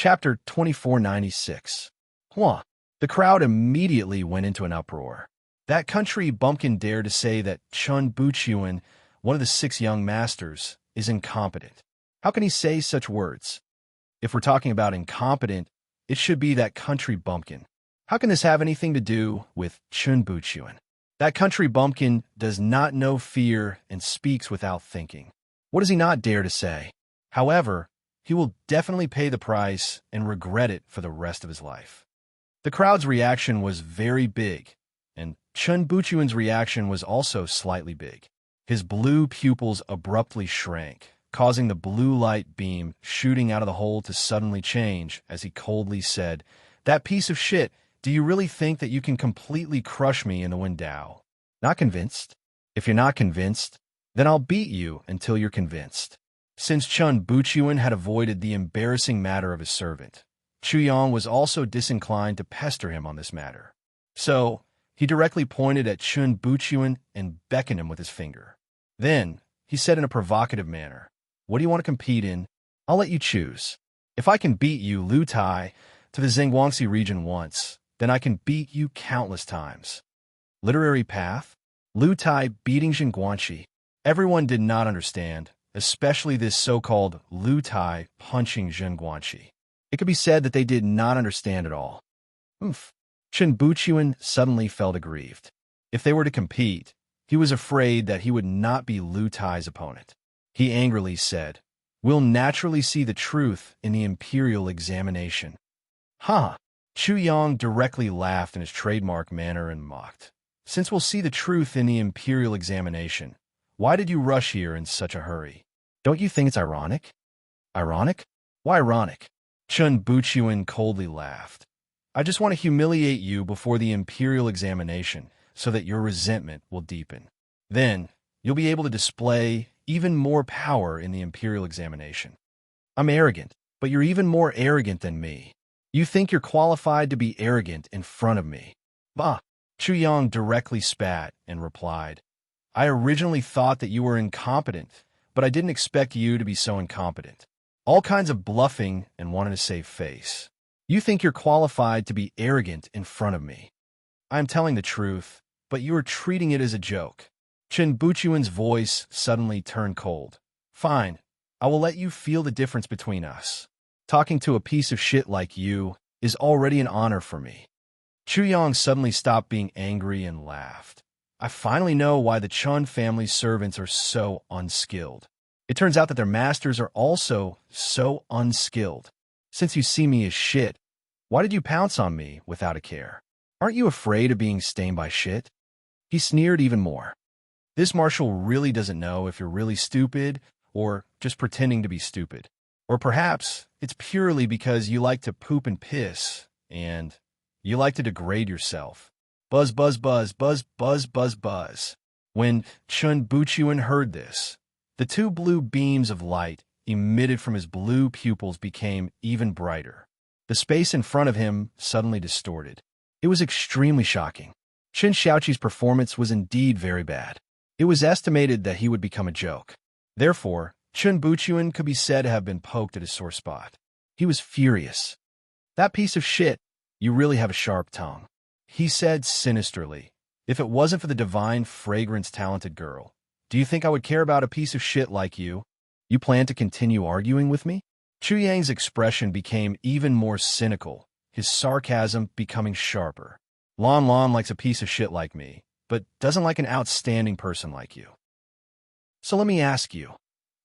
Chapter 2496. Huh. The crowd immediately went into an uproar. That country bumpkin dared to say that Chun Buchuan, one of the 6 young masters, is incompetent. How can he say such words? If we're talking about incompetent, it should be that country bumpkin. How can this have anything to do with Chun Buchuan? That country bumpkin does not know fear and speaks without thinking. What does he not dare to say? However, he will definitely pay the price and regret it for the rest of his life. The crowd's reaction was very big, and Chun Buchuan's reaction was also slightly big. His blue pupils abruptly shrank, causing the blue light beam shooting out of the hole to suddenly change as he coldly said, "That piece of shit, do you really think that you can completely crush me in the Windao? Not convinced? If you're not convinced, then I'll beat you until you're convinced." Since Chun Buchuan had avoided the embarrassing matter of his servant, Chuyang was also disinclined to pester him on this matter. So, he directly pointed at Chun Buchuan and beckoned him with his finger. Then, he said in a provocative manner, "What do you want to compete in? I'll let you choose. If I can beat you, Lu Tai, to the Zhengguangxi region once, then I can beat you countless times." Literary path? Lu Tai beating Zhengguangxi. Everyone did not understand, especially this so-called Lu Tai punching Zhengguangxi. It could be said that they did not understand at all. Chun Buchuan suddenly felt aggrieved. If they were to compete, he was afraid that he would not be Lu Tai's opponent. He angrily said, "We'll naturally see the truth in the imperial examination." "Huh." Chu Yang directly laughed in his trademark manner and mocked. "Since we'll see the truth in the imperial examination, why did you rush here in such a hurry? Don't you think it's ironic?" "Ironic? Why ironic?" Chun Buchuan coldly laughed. "I just want to humiliate you before the imperial examination so that your resentment will deepen. Then, you'll be able to display even more power in the imperial examination. I'm arrogant, but you're even more arrogant than me. You think you're qualified to be arrogant in front of me." "Bah!" Chu Yang directly spat and replied, "I originally thought that you were incompetent, but I didn't expect you to be so incompetent. All kinds of bluffing and wanting to save face. You think you're qualified to be arrogant in front of me. I am telling the truth, but you are treating it as a joke." Chun Buchuan's voice suddenly turned cold. "Fine, I will let you feel the difference between us. Talking to a piece of shit like you is already an honor for me." Chu Yang suddenly stopped being angry and laughed. "I finally know why the Chun family's servants are so unskilled. It turns out that their masters are also so unskilled. Since you see me as shit, why did you pounce on me without a care? Aren't you afraid of being stained by shit?" He sneered even more. "This marshal really doesn't know if you're really stupid or just pretending to be stupid. Or perhaps it's purely because you like to poop and piss, and you like to degrade yourself. Buzz, buzz, buzz, buzz, buzz, buzz, buzz." When Chun Buchuan heard this, the 2 blue beams of light emitted from his blue pupils became even brighter. The space in front of him suddenly distorted. It was extremely shocking. Chen Xiaoqi's performance was indeed very bad. It was estimated that he would become a joke. Therefore, Chun Buchuan could be said to have been poked at his sore spot. He was furious. "That piece of shit, you really have a sharp tongue," he said sinisterly. "If it wasn't for the divine fragrance-talented girl, do you think I would care about a piece of shit like you? You plan to continue arguing with me?" Chu Yang's expression became even more cynical, his sarcasm becoming sharper. "Lon Lon likes a piece of shit like me, but doesn't like an outstanding person like you. So let me ask you,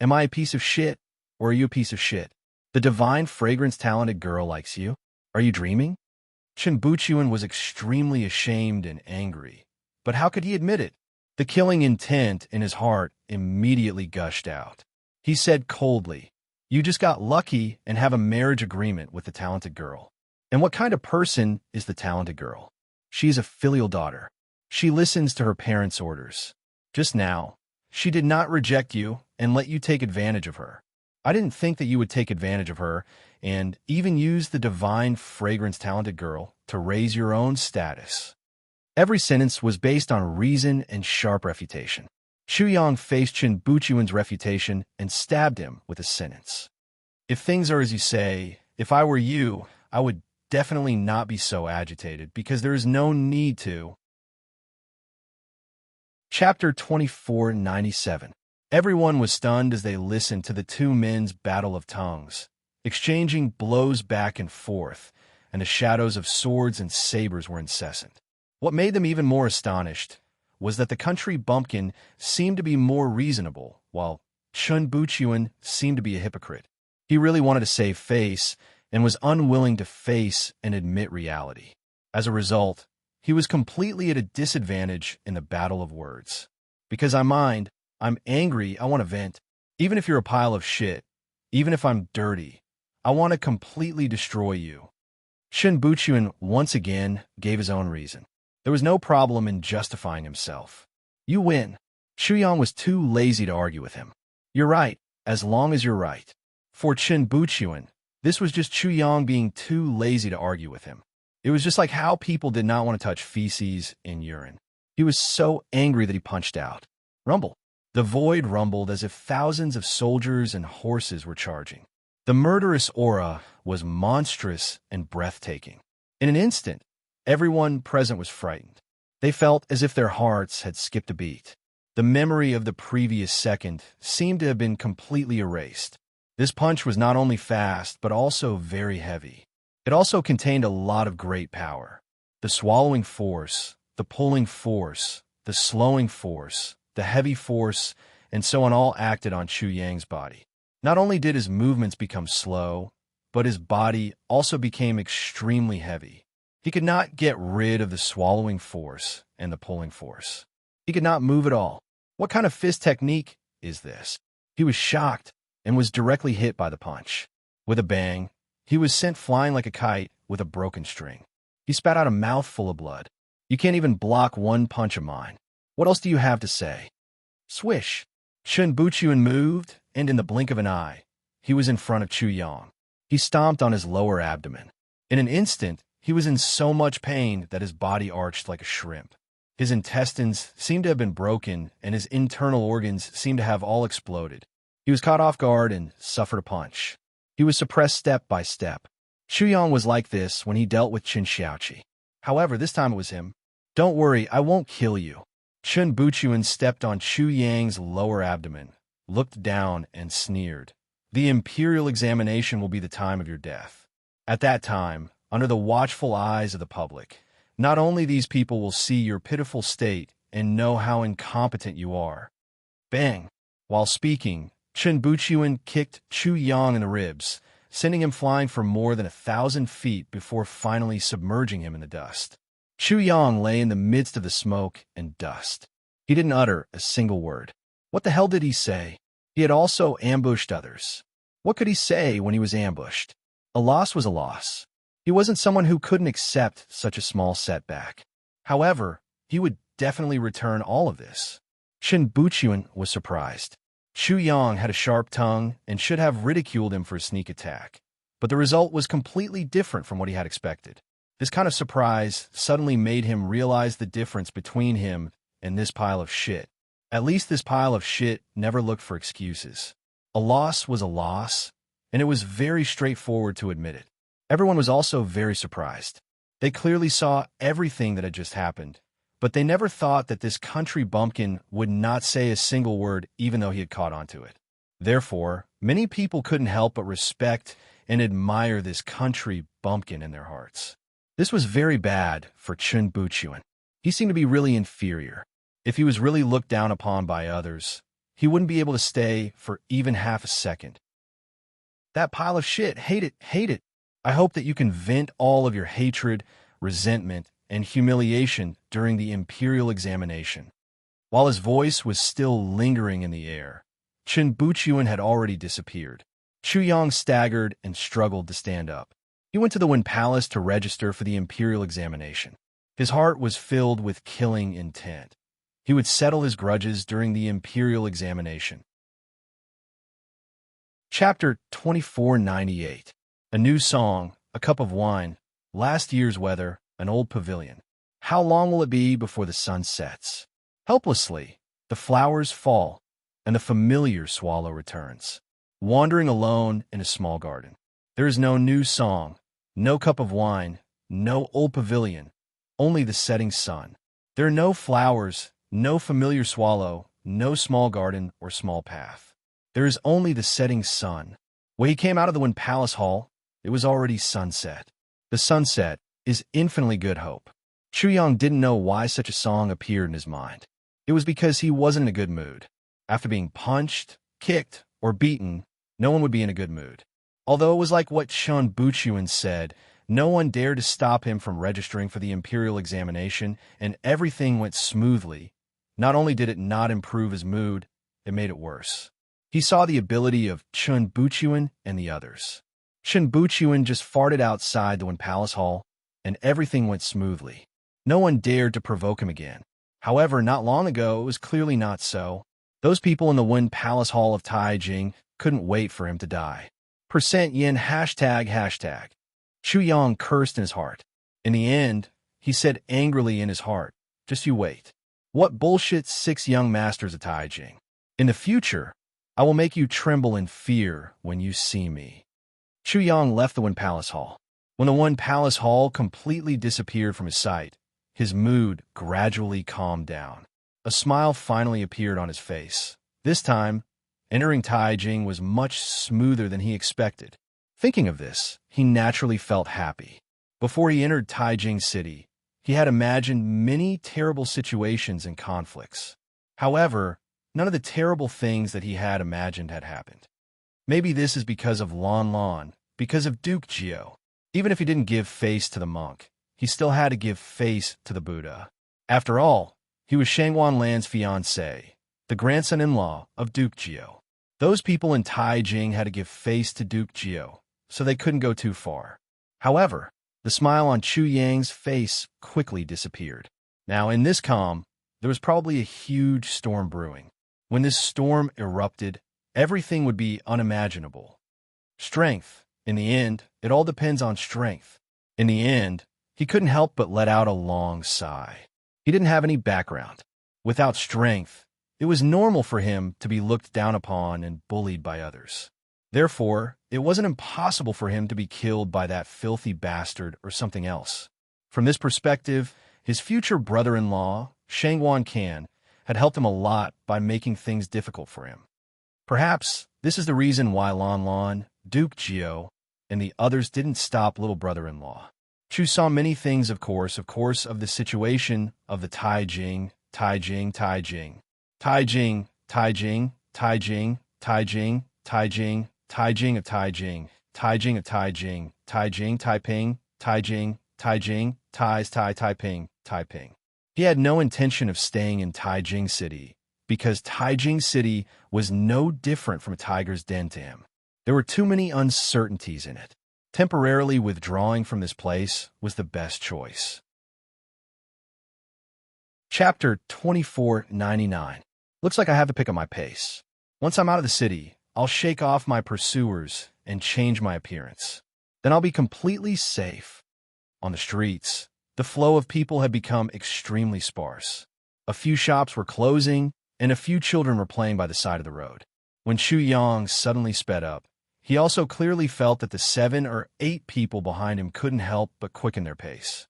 am I a piece of shit, or are you a piece of shit? The divine fragrance-talented girl likes you? Are you dreaming?" Chun Buchuan was extremely ashamed and angry, but how could he admit it? The killing intent in his heart immediately gushed out. He said coldly, "You just got lucky and have a marriage agreement with the talented girl. And what kind of person is the talented girl? She is a filial daughter. She listens to her parents' orders. Just now, she did not reject you and let you take advantage of her. I didn't think that you would take advantage of her and even use the divine fragrance-talented girl to raise your own status." Every sentence was based on reason and sharp refutation. Chu Yang faced Chun Buchuan's refutation and stabbed him with a sentence. "If things are as you say, If I were you, I would definitely not be so agitated because there is no need to. Chapter 2497. Everyone was stunned as they listened to the two men's battle of tongues, exchanging blows back and forth, and the shadows of swords and sabers were incessant. What made them even more astonished was that the country bumpkin seemed to be more reasonable, while Chun Buchuan seemed to be a hypocrite. He really wanted to save face and was unwilling to face and admit reality. As a result, he was completely at a disadvantage in the battle of words. Because I'm angry, I want to vent. Even if you're a pile of shit, even if I'm dirty, I want to completely destroy you. Chun Buchuan once again gave his own reason. There was no problem in justifying himself. You win. Chuyang was too lazy to argue with him. You're right, as long as you're right. For Chun Buchuan, this was just Chuyang being too lazy to argue with him. It was just like how people did not want to touch feces and urine. He was so angry that he punched out. Rumble. The void rumbled as if thousands of soldiers and horses were charging. The murderous aura was monstrous and breathtaking. In an instant, everyone present was frightened. They felt as if their hearts had skipped a beat. The memory of the previous second seemed to have been completely erased. This punch was not only fast, but also very heavy. It also contained a lot of great power. The swallowing force, the pulling force, the slowing force, the heavy force, and so on all acted on Chu Yang's body. Not only did his movements become slow, but his body also became extremely heavy. He could not get rid of the swallowing force and the pulling force. He could not move at all. What kind of fist technique is this? He was shocked and was directly hit by the punch. With a bang, he was sent flying like a kite with a broken string. He spat out a mouthful of blood. You can't even block one punch of mine. What else do you have to say? Swish. Chun Buchuan moved, and in the blink of an eye, he was in front of Chu Yang. He stomped on his lower abdomen. In an instant, he was in so much pain that his body arched like a shrimp. His intestines seemed to have been broken, and his internal organs seemed to have all exploded. He was caught off guard and suffered a punch. He was suppressed step by step. Chu Yang was like this when he dealt with Qin Xiaoqi. However, this time it was him. Don't worry, I won't kill you. Chun Buchuan stepped on Chu Yang's lower abdomen, looked down, and sneered. The imperial examination will be the time of your death. At that time, under the watchful eyes of the public, not only these people will see your pitiful state and know how incompetent you are. Bang! While speaking, Chun Buchuan kicked Chu Yang in the ribs, sending him flying for more than 1,000 feet before finally submerging him in the dust. Chu Yang lay in the midst of the smoke and dust. He didn't utter a single word. What the hell did he say? He had also ambushed others. What could he say when he was ambushed? A loss was a loss. He wasn't someone who couldn't accept such a small setback. However, he would definitely return all of this. Chun Buchuan was surprised. Chu Yang had a sharp tongue and should have ridiculed him for a sneak attack. But the result was completely different from what he had expected. This kind of surprise suddenly made him realize the difference between him and this pile of shit. At least this pile of shit never looked for excuses. A loss was a loss, and it was very straightforward to admit it. Everyone was also very surprised. They clearly saw everything that had just happened, but they never thought that this country bumpkin would not say a single word even though he had caught on to it. Therefore, many people couldn't help but respect and admire this country bumpkin in their hearts. This was very bad for Chun Buchuan. He seemed to be really inferior. If he was really looked down upon by others, he wouldn't be able to stay for even half a second. That pile of shit, hate it, hate it. I hope that you can vent all of your hatred, resentment, and humiliation during the imperial examination. While his voice was still lingering in the air, Chun Buchuan had already disappeared. Chu Yang staggered and struggled to stand up. He went to the Wen Palace to register for the imperial examination. His heart was filled with killing intent. He would settle his grudges during the imperial examination. Chapter 2498. A new song, a cup of wine, last year's weather, an old pavilion. How long will it be before the sun sets? Helplessly, the flowers fall, and the familiar swallow returns, wandering alone in a small garden. There is no new song, no cup of wine, no old pavilion, only the setting sun. There are no flowers, no familiar swallow, no small garden or small path. There is only the setting sun. When he came out of the Wind Palace Hall, it was already sunset. The sunset is infinitely good hope. Chu Yang didn't know why such a song appeared in his mind. It was because he wasn't in a good mood. After being punched, kicked, or beaten, no one would be in a good mood. Although it was like what Shun Buchuan said, no one dared to stop him from registering for the imperial examination, and everything went smoothly. Not only did it not improve his mood, it made it worse. He saw the ability of Chun Buchuan and the others. Chun Buchuan just farted outside the Wind Palace Hall, and everything went smoothly. No one dared to provoke him again. However, not long ago, it was clearly not so. Those people in the Wind Palace Hall of Taijing couldn't wait for him to die. %yin ##. Chu Yang cursed in his heart. In the end, he said angrily in his heart, "Just you wait. What bullshit 6 young masters of Taijing. In the future, I will make you tremble in fear when you see me." Chu Yang left the Wind Palace Hall. When the Wind Palace Hall completely disappeared from his sight, his mood gradually calmed down. A smile finally appeared on his face. This time, entering Taijing was much smoother than he expected. Thinking of this, he naturally felt happy. Before he entered Taijing City, he had imagined many terrible situations and conflicts. However, none of the terrible things that he had imagined had happened. Maybe this is because of Lan Lan, because of Duke Jiao. Even if he didn't give face to the monk, he still had to give face to the Buddha. After all, he was Shangwan Lan's fiancé, the grandson-in-law of Duke Jiao. Those people in Taijing had to give face to Duke Jiao, so they couldn't go too far. However, the smile on Chu Yang's face quickly disappeared. Now, in this calm, there was probably a huge storm brewing. When this storm erupted, everything would be unimaginable. Strength. In the end, it all depends on strength. In the end, he couldn't help but let out a long sigh. He didn't have any background. Without strength, it was normal for him to be looked down upon and bullied by others. Therefore, it wasn't impossible for him to be killed by that filthy bastard or something else. From this perspective, his future brother-in-law, Shangwan Can, had helped him a lot by making things difficult for him. Perhaps this is the reason why Lan Lan, Duke Jiao, and the others didn't stop little brother-in-law. Chu saw many things, of course, of the situation of the Taijing, Taijing, Taijing, Taijing, Taijing, Taijing, Taijing, Taijing, Taijing of Taijing, Taijing of Taijing, Taijing, Taiping, Taijing, Taijing, Taiping, Taiping. He had no intention of staying in Taijing City, because Taijing City was no different from a tiger's den to him. There were too many uncertainties in it. Temporarily withdrawing from this place was the best choice. Chapter 2499. Looks like I have to pick up my pace. Once I'm out of the city, I'll shake off my pursuers and change my appearance. Then I'll be completely safe. On the streets, the flow of people had become extremely sparse. A few shops were closing, and a few children were playing by the side of the road. When Chu Yang suddenly sped up, he also clearly felt that the 7 or 8 people behind him couldn't help but quicken their pace.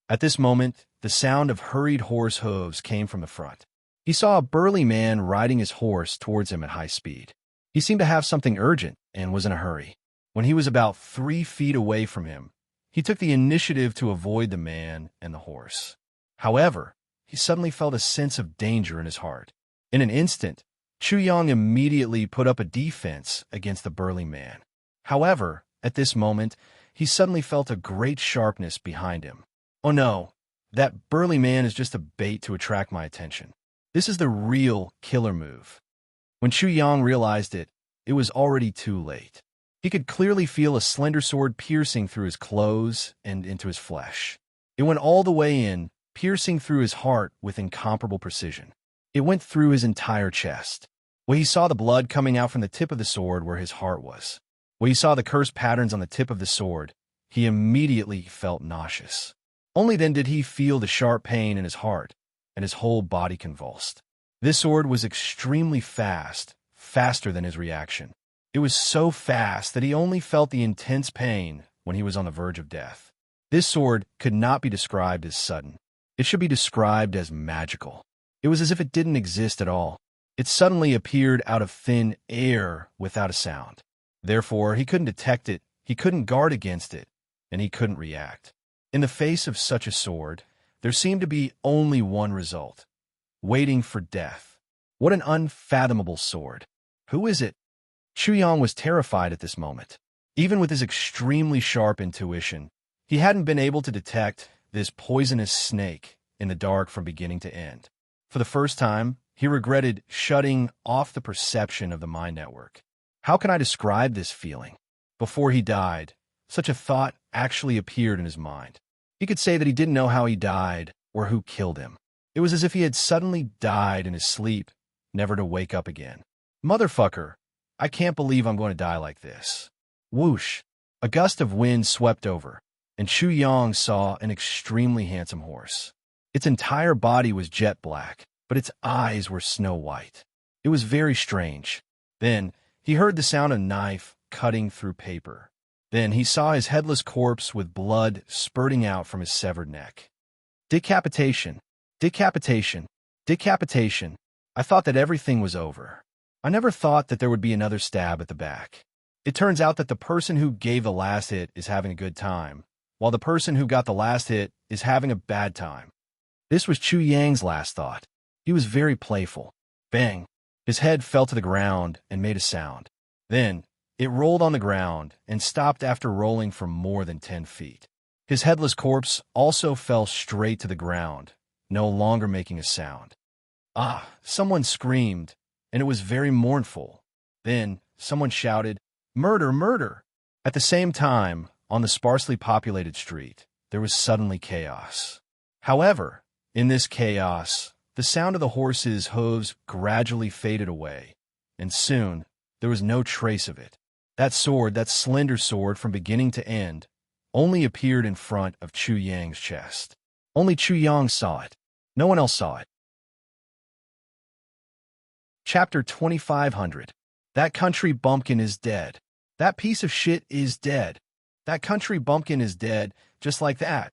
At this moment, the sound of hurried horse hooves came from the front. He saw a burly man riding his horse towards him at high speed. He seemed to have something urgent and was in a hurry. When he was about 3 feet away from him, he took the initiative to avoid the man and the horse. However, he suddenly felt a sense of danger in his heart. In an instant, Chu Yang immediately put up a defense against the burly man. However, at this moment, he suddenly felt a great sharpness behind him. Oh no, that burly man is just a bait to attract my attention. This is the real killer move. When Chu Yang realized it, it was already too late. He could clearly feel a slender sword piercing through his clothes and into his flesh. It went all the way in, piercing through his heart with incomparable precision. It went through his entire chest. When he saw the blood coming out from the tip of the sword where his heart was. When he saw the cursed patterns on the tip of the sword, he immediately felt nauseous. Only then did he feel the sharp pain in his heart, and his whole body convulsed. This sword was extremely fast, faster than his reaction. It was so fast that he only felt the intense pain when he was on the verge of death. This sword could not be described as sudden. It should be described as magical. It was as if it didn't exist at all. It suddenly appeared out of thin air without a sound. Therefore, he couldn't detect it, he couldn't guard against it, and he couldn't react. In the face of such a sword, there seemed to be only one result: waiting for death. What an unfathomable sword. Who is it? Chu Yang was terrified at this moment. Even with his extremely sharp intuition, he hadn't been able to detect this poisonous snake in the dark from beginning to end. For the first time, he regretted shutting off the perception of the mind network. How can I describe this feeling? Before he died, such a thought actually appeared in his mind. He could say that he didn't know how he died or who killed him. It was as if he had suddenly died in his sleep, never to wake up again. Motherfucker, I can't believe I'm going to die like this. Whoosh! A gust of wind swept over, and Chu Yang saw an extremely handsome horse. Its entire body was jet black, but its eyes were snow white. It was very strange. Then he heard the sound of a knife cutting through paper. Then he saw his headless corpse with blood spurting out from his severed neck. Decapitation. Decapitation. Decapitation. I thought that everything was over. I never thought that there would be another stab at the back. It turns out that the person who gave the last hit is having a good time, while the person who got the last hit is having a bad time. This was Chu Yang's last thought. He was very playful. Bang! His head fell to the ground and made a sound. Then, it rolled on the ground and stopped after rolling for more than 10 feet. His headless corpse also fell straight to the ground, no longer making a sound. Ah! Someone screamed, and it was very mournful. Then, someone shouted, "Murder! Murder!" At the same time, on the sparsely populated street, there was suddenly chaos. However, in this chaos, the sound of the horse's hooves gradually faded away, and soon there was no trace of it. That sword, that slender sword from beginning to end, only appeared in front of Chu Yang's chest. Only Chu Yang saw it. No one else saw it. Chapter 2500. That country bumpkin is dead. That piece of shit is dead. That country bumpkin is dead, just like that.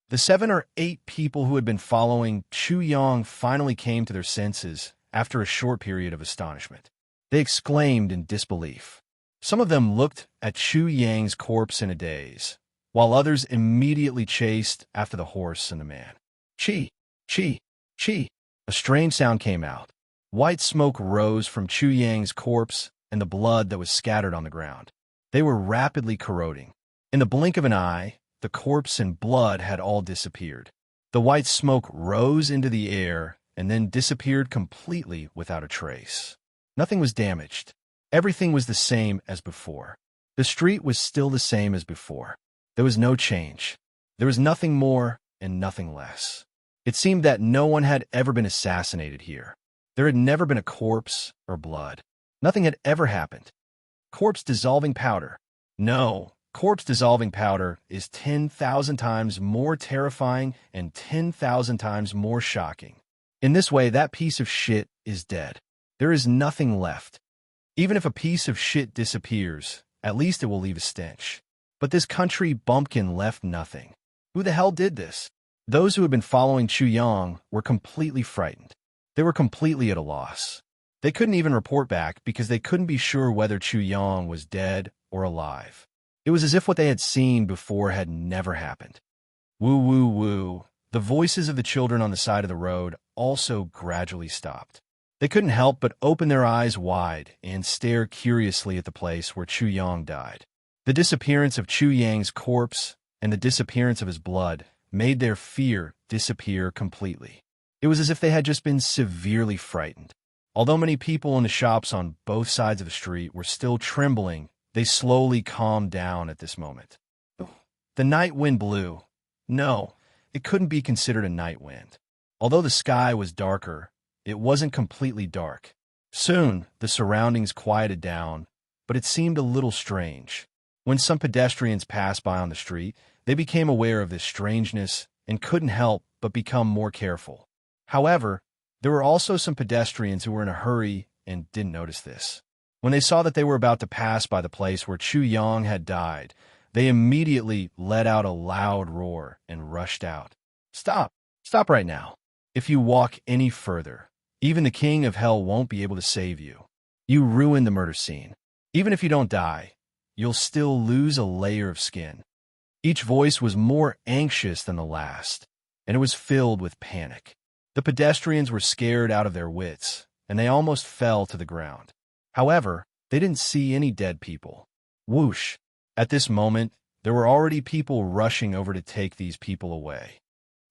The 7 or 8 people who had been following Chu Yang finally came to their senses after a short period of astonishment. They exclaimed in disbelief. Some of them looked at Chu Yang's corpse in a daze, while others immediately chased after the horse and the man. Chi! Chi! Chi! A strange sound came out. White smoke rose from Chu Yang's corpse and the blood that was scattered on the ground. They were rapidly corroding. In the blink of an eye, the corpse and blood had all disappeared. The white smoke rose into the air and then disappeared completely without a trace. Nothing was damaged. Everything was the same as before. The street was still the same as before. There was no change. There was nothing more and nothing less. It seemed that no one had ever been assassinated here. There had never been a corpse or blood. Nothing had ever happened. Corpse dissolving powder. No, corpse dissolving powder is 10,000 times more terrifying and 10,000 times more shocking. In this way, that piece of shit is dead. There is nothing left. Even if a piece of shit disappears, at least it will leave a stench. But this country bumpkin left nothing. Who the hell did this? Those who had been following Chu Yang were completely frightened. They were completely at a loss. They couldn't even report back because they couldn't be sure whether Chu Yang was dead or alive. It was as if what they had seen before had never happened. Woo, woo, woo. The voices of the children on the side of the road also gradually stopped. They couldn't help but open their eyes wide and stare curiously at the place where Chu Yang died. The disappearance of Chu Yang's corpse and the disappearance of his blood made their fear disappear completely. It was as if they had just been severely frightened. Although many people in the shops on both sides of the street were still trembling, they slowly calmed down at this moment. The night wind blew. No, it couldn't be considered a night wind. Although the sky was darker, it wasn't completely dark. Soon, the surroundings quieted down, but it seemed a little strange. When some pedestrians passed by on the street, they became aware of this strangeness and couldn't help but become more careful. However, there were also some pedestrians who were in a hurry and didn't notice this. When they saw that they were about to pass by the place where Chu Yang had died, they immediately let out a loud roar and rushed out. Stop! Stop right now. If you walk any further, even the king of hell won't be able to save you. You ruined the murder scene. Even if you don't die, you'll still lose a layer of skin. Each voice was more anxious than the last, and it was filled with panic. The pedestrians were scared out of their wits, and they almost fell to the ground. However, they didn't see any dead people. Whoosh! At this moment, there were already people rushing over to take these people away.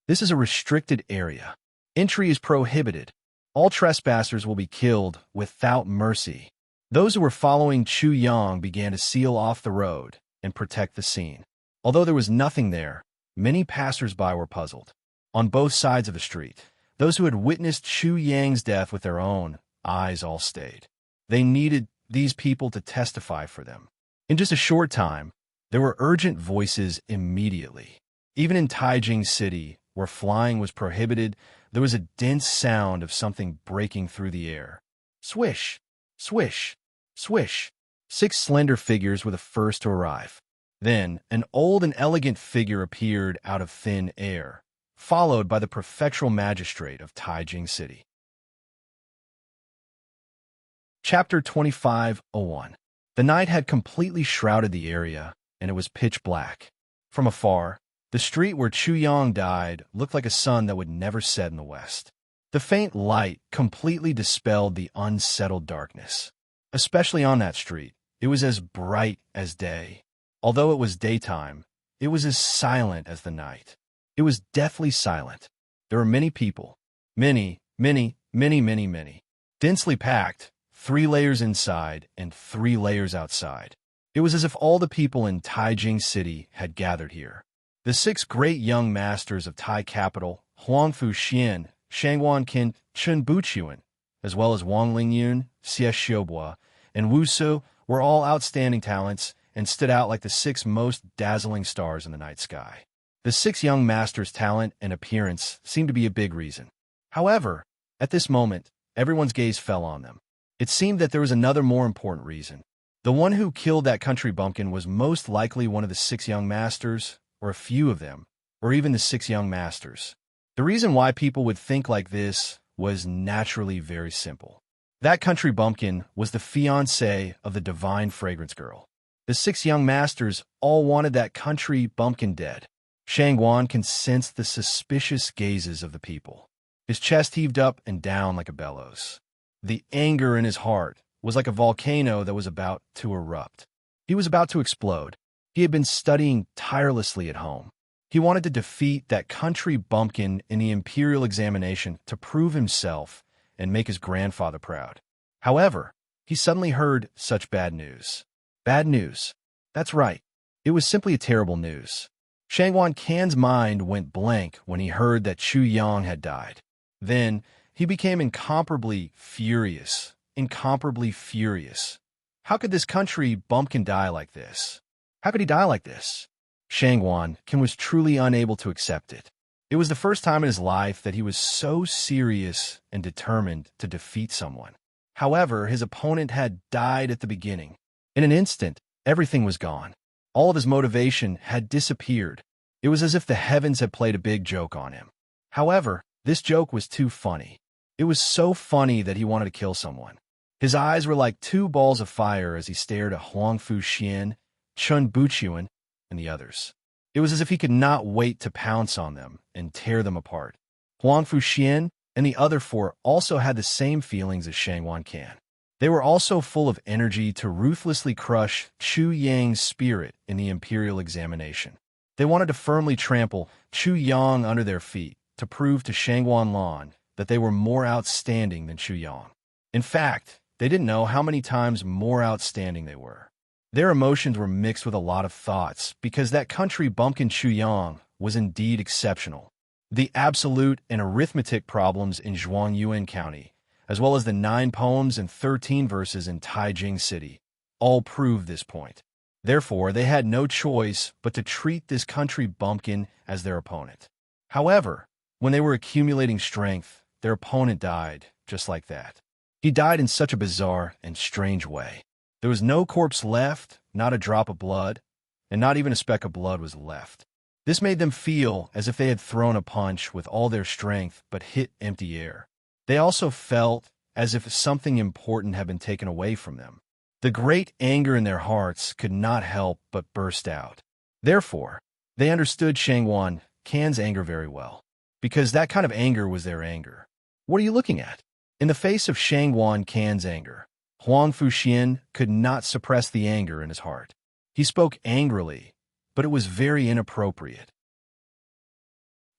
This is a restricted area. Entry is prohibited. All trespassers will be killed without mercy. Those who were following Chu Yang began to seal off the road and protect the scene. Although there was nothing there, many passers-by were puzzled. On both sides of the street, those who had witnessed Chu Yang's death with their own eyes all stayed. They needed these people to testify for them. In just a short time, there were urgent voices immediately. Even in Taijing City, where flying was prohibited, there was a dense sound of something breaking through the air. Swish! Swish! Swish! 6 slender figures were the first to arrive. Then, an old and elegant figure appeared out of thin air, followed by the prefectural magistrate of Taijing City. Chapter 25:01. The night had completely shrouded the area, and it was pitch black. From afar, the street where Chu Yang died looked like a sun that would never set in the west. The faint light completely dispelled the unsettled darkness. Especially on that street, it was as bright as day. Although it was daytime, it was as silent as the night. It was deathly silent. There were many people. Many. Densely packed, 3 layers inside and 3 layers outside. It was as if all the people in Taijing City had gathered here. The 6 great young masters of Tai capital, Huangfu Xian, Shangwan Qin, Chun Buqian, as well as Wang Lingyun, Xie Xiaobua, and Wu Su, were all outstanding talents and stood out like the 6 most dazzling stars in the night sky. The 6 young masters' talent and appearance seemed to be a big reason. However, at this moment, everyone's gaze fell on them. It seemed that there was another more important reason. The one who killed that country bumpkin was most likely one of the 6 young masters, or a few of them, or even the 6 young masters. The reason why people would think like this was naturally very simple. That country bumpkin was the fiancé of the divine fragrance girl. The 6 young masters all wanted that country bumpkin dead. Shangwan can sense the suspicious gazes of the people. His chest heaved up and down like a bellows. The anger in his heart was like a volcano that was about to erupt. He was about to explode. He had been studying tirelessly at home. He wanted to defeat that country bumpkin in the imperial examination to prove himself and make his grandfather proud. However, he suddenly heard such bad news. Bad news. That's right. It was simply a terrible news. Shangwan Can's mind went blank when he heard that Chu Yang had died. Then, he became incomparably furious. Incomparably furious. How could this country bumpkin die like this? How could he die like this? Shangwan Can was truly unable to accept it. It was the first time in his life that he was so serious and determined to defeat someone. However, his opponent had died at the beginning. In an instant, everything was gone. All of his motivation had disappeared. It was as if the heavens had played a big joke on him. However, this joke was too funny. It was so funny that he wanted to kill someone. His eyes were like 2 balls of fire as he stared at Huangfu Xian, Chun Buqian, and the others. It was as if he could not wait to pounce on them and tear them apart. Huangfu Xian and the other 4 also had the same feelings as Shangwan Can. They were also full of energy to ruthlessly crush Chu Yang's spirit in the imperial examination. They wanted to firmly trample Chu Yang under their feet to prove to Shangwan Lan that they were more outstanding than Chu Yang. In fact, they didn't know how many times more outstanding they were. Their emotions were mixed with a lot of thoughts because that country bumpkin Chu Yang was indeed exceptional. The absolute and arithmetic problems in Zhuangyuan County, as well as the 9 poems and 13 verses in Taijing City, all proved this point. Therefore, they had no choice but to treat this country bumpkin as their opponent. However, when they were accumulating strength, their opponent died just like that. He died in such a bizarre and strange way. There was no corpse left, not a drop of blood, and not even a speck of blood was left. This made them feel as if they had thrown a punch with all their strength but hit empty air. They also felt as if something important had been taken away from them. The great anger in their hearts could not help but burst out. Therefore, they understood Shangwan Can's anger very well, because that kind of anger was their anger. What are you looking at? In the face of Shangwan Can's anger, Huang Fuxian could not suppress the anger in his heart. He spoke angrily, but it was very inappropriate.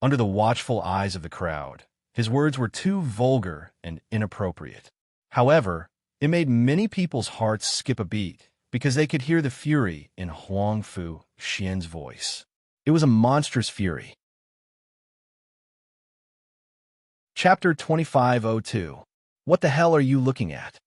Under the watchful eyes of the crowd, his words were too vulgar and inappropriate. However, it made many people's hearts skip a beat because they could hear the fury in Huang Fuxian's voice. It was a monstrous fury. Chapter 2502. What the hell are you looking at?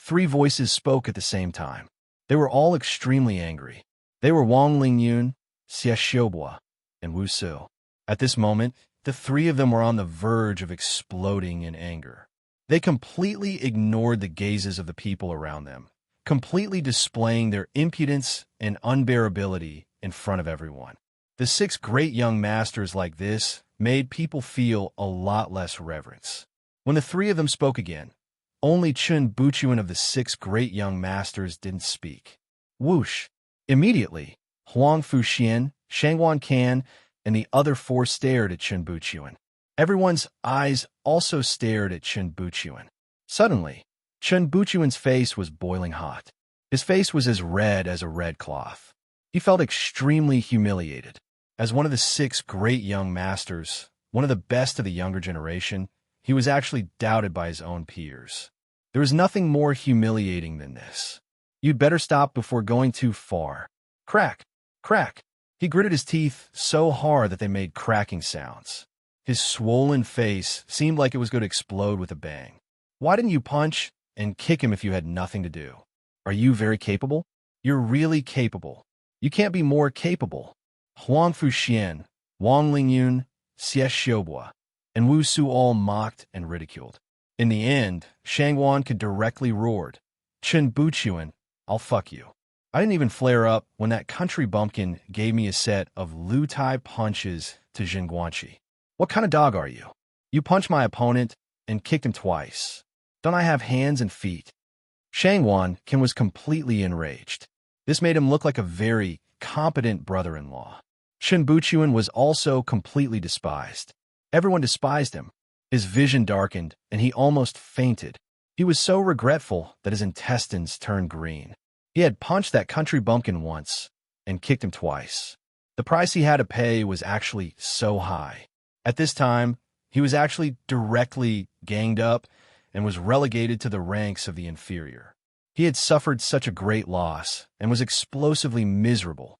3 voices spoke at the same time. They were all extremely angry. They were Wang Lingyun, Xie Xiaobua, and Wu Su. At this moment, the 3 of them were on the verge of exploding in anger. They completely ignored the gazes of the people around them, completely displaying their impudence and unbearability in front of everyone. The 6 great young masters like this made people feel a lot less reverence. When the 3 of them spoke again, only Chun Buchuan of the 6 great young masters didn't speak. Whoosh! Immediately, Huang Fuxian, Shangwan Can, and the other 4 stared at Chun Buchuan. Everyone's eyes also stared at Chun Buchuan. Suddenly, Chun Buchuan's face was boiling hot. His face was as red as a red cloth. He felt extremely humiliated. As one of the 6 great young masters, one of the best of the younger generation, he was actually doubted by his own peers. There was nothing more humiliating than this. You'd better stop before going too far. Crack! Crack! He gritted his teeth so hard that they made cracking sounds. His swollen face seemed like it was going to explode with a bang. Why didn't you punch and kick him if you had nothing to do? Are you very capable? You're really capable. You can't be more capable. Huang Fuxian, Wang Lingyun, Xie Xiaobua, and Wu Su all mocked and ridiculed. In the end, Shangwan could directly roared, Chun Buchuan, I'll fuck you. I didn't even flare up when that country bumpkin gave me a set of Lu Tai punches to Jingguanqi. What kind of dog are you? You punched my opponent and kicked him twice. Don't I have hands and feet? Shangwan Can was completely enraged. This made him look like a very competent brother-in-law. Chun Buchuan was also completely despised. Everyone despised him. His vision darkened, and he almost fainted. He was so regretful that his intestines turned green. He had punched that country bumpkin once and kicked him twice. The price he had to pay was actually so high. At this time, he was actually directly ganged up and was relegated to the ranks of the inferior. He had suffered such a great loss and was explosively miserable.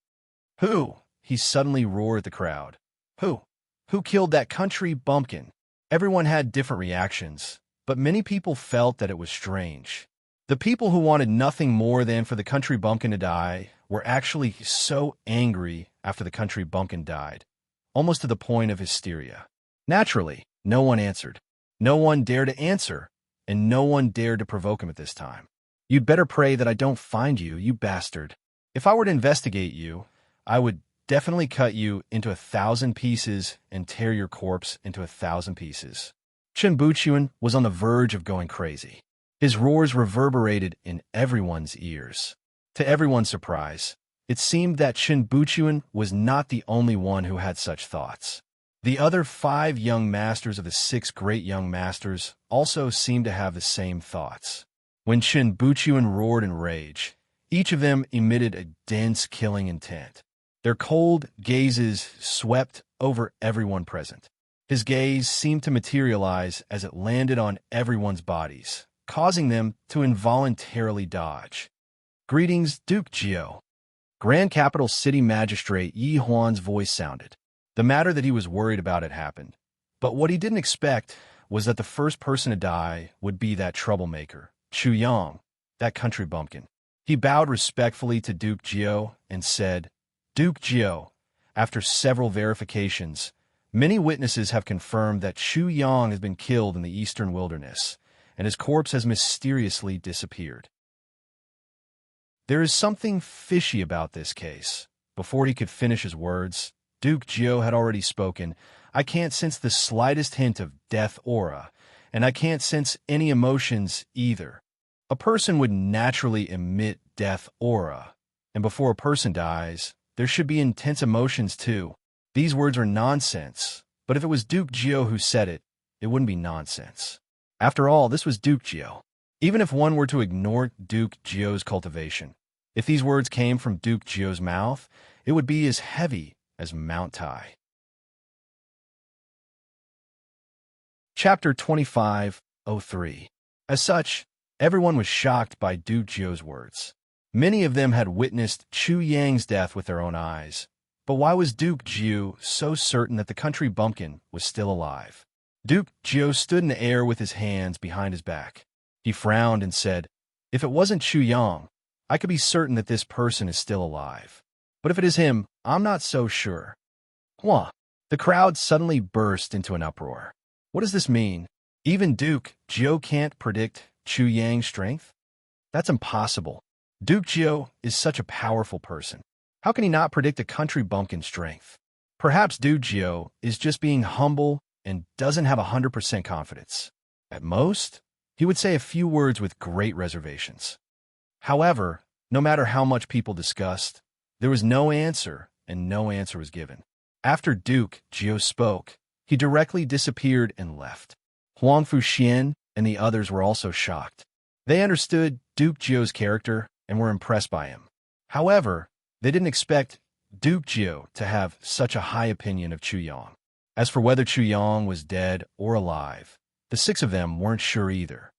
Who? He suddenly roared at the crowd. Who? Who killed that country bumpkin? Everyone had different reactions, but many people felt that it was strange. The people who wanted nothing more than for the country bumpkin to die were actually so angry after the country bumpkin died, almost to the point of hysteria. Naturally, no one answered. No one dared to answer, and no one dared to provoke him at this time. You'd better pray that I don't find you, you bastard. If I were to investigate you, I would definitely cut you into 1,000 pieces and tear your corpse into 1,000 pieces. Chun Buchuan was on the verge of going crazy. His roars reverberated in everyone's ears. To everyone's surprise, it seemed that Chun Buchuan was not the only one who had such thoughts. The other 5 young masters of the 6 great young masters also seemed to have the same thoughts. When Chun Buchuan roared in rage, each of them emitted a dense killing intent. Their cold gazes swept over everyone present. His gaze seemed to materialize as it landed on everyone's bodies, causing them to involuntarily dodge. Greetings, Duke Jiao. Grand Capital City Magistrate Yi Huan's voice sounded. The matter that he was worried about had happened, but what he didn't expect was that the first person to die would be that troublemaker, Chu Yang, that country bumpkin. He bowed respectfully to Duke Jiao and said, Duke Jiao, after several verifications, many witnesses have confirmed that Chu Yang has been killed in the eastern wilderness, and his corpse has mysteriously disappeared. There is something fishy about this case. Before he could finish his words, Duke Gio had already spoken. I can't sense the slightest hint of death aura, and I can't sense any emotions either. A person would naturally emit death aura, and before a person dies, there should be intense emotions too. These words are nonsense, but if it was Duke Gio who said it, it wouldn't be nonsense. After all, this was Duke Gio. Even if one were to ignore Duke Gio's cultivation, if these words came from Duke Gio's mouth, it would be as heavy as Mount Tai. Chapter 25:03. As such, everyone was shocked by Duke Gio's words. Many of them had witnessed Chu Yang's death with their own eyes. But why was Duke Gio so certain that the country bumpkin was still alive? Duke Gio stood in the air with his hands behind his back. He frowned and said, "If it wasn't Chu Yang, I could be certain that this person is still alive. But if it is him, I'm not so sure." What? The crowd suddenly burst into an uproar. What does this mean? Even Duke Gio can't predict Chu Yang's strength? That's impossible. Duke Gio is such a powerful person. How can he not predict a country bumpkin's strength? Perhaps Duke Gio is just being humble and doesn't have 100% confidence. At most, he would say a few words with great reservations. However, no matter how much people discussed, there was no answer, and no answer was given. After Duke Gio spoke, he directly disappeared and left. Huang Fuxian and the others were also shocked. They understood Duke Gio's character and were impressed by him. However, they didn't expect Duke Gio to have such a high opinion of Chu Yang. As for whether Chu Yang was dead or alive, the six of them weren't sure either.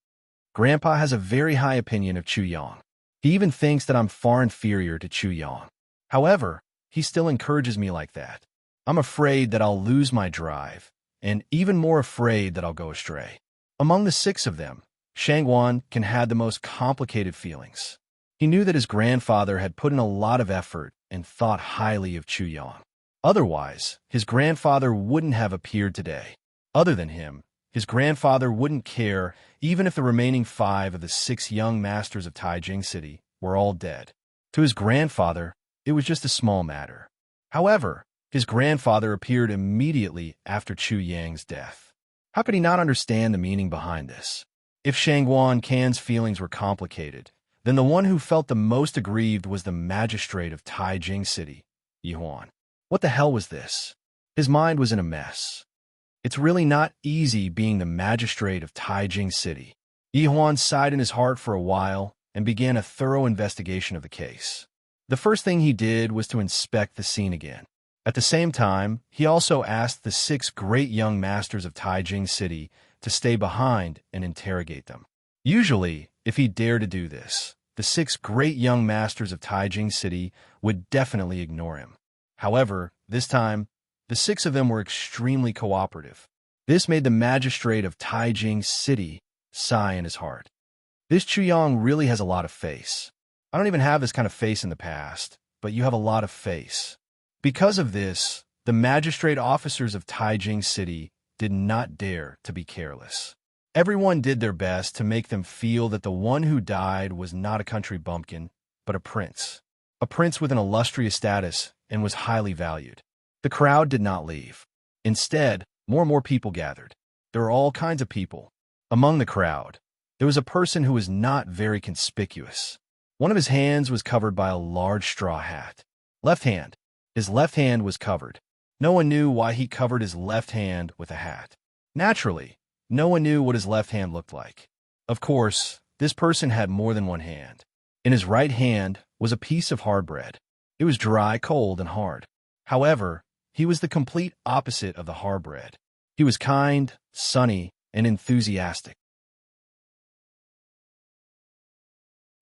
Grandpa has a very high opinion of Chu Yang. He even thinks that I'm far inferior to Chu Yang. However, he still encourages me like that. I'm afraid that I'll lose my drive, and even more afraid that I'll go astray. Among the six of them, Shangguan had the most complicated feelings. He knew that his grandfather had put in a lot of effort and thought highly of Chu Yang. Otherwise, his grandfather wouldn't have appeared today. Other than him, his grandfather wouldn't care even if the remaining 5 of the 6 young masters of Taijing City were all dead. To his grandfather, it was just a small matter. However, his grandfather appeared immediately after Chu Yang's death. How could he not understand the meaning behind this? If Shangguan Can's feelings were complicated, then the one who felt the most aggrieved was the magistrate of Taijing City, Yihuan. What the hell was this? His mind was in a mess. It's really not easy being the magistrate of Taijing City. Yihuan sighed in his heart for a while and began a thorough investigation of the case. The first thing he did was to inspect the scene again. At the same time, he also asked the 6 great young masters of Taijing City to stay behind and interrogate them. Usually, if he dared to do this, the 6 great young masters of Taijing City would definitely ignore him. However, this time, the 6 of them were extremely cooperative. This made the magistrate of Taijing City sigh in his heart. This Chu Yang really has a lot of face. I don't even have this kind of face in the past, but you have a lot of face. Because of this, the magistrate officers of Taijing City did not dare to be careless. Everyone did their best to make them feel that the one who died was not a country bumpkin, but a prince with an illustrious status and was highly valued. The crowd did not leave. Instead, more and more people gathered. There were all kinds of people. Among the crowd, there was a person who was not very conspicuous. One of his hands was covered by a large straw hat. His left hand was covered. No one knew why he covered his left hand with a hat. Naturally, no one knew what his left hand looked like. Of course, this person had more than one hand. In his right hand was a piece of hard bread. It was dry, cold, and hard. However, he was the complete opposite of the hard bread. He was kind, sunny, and enthusiastic.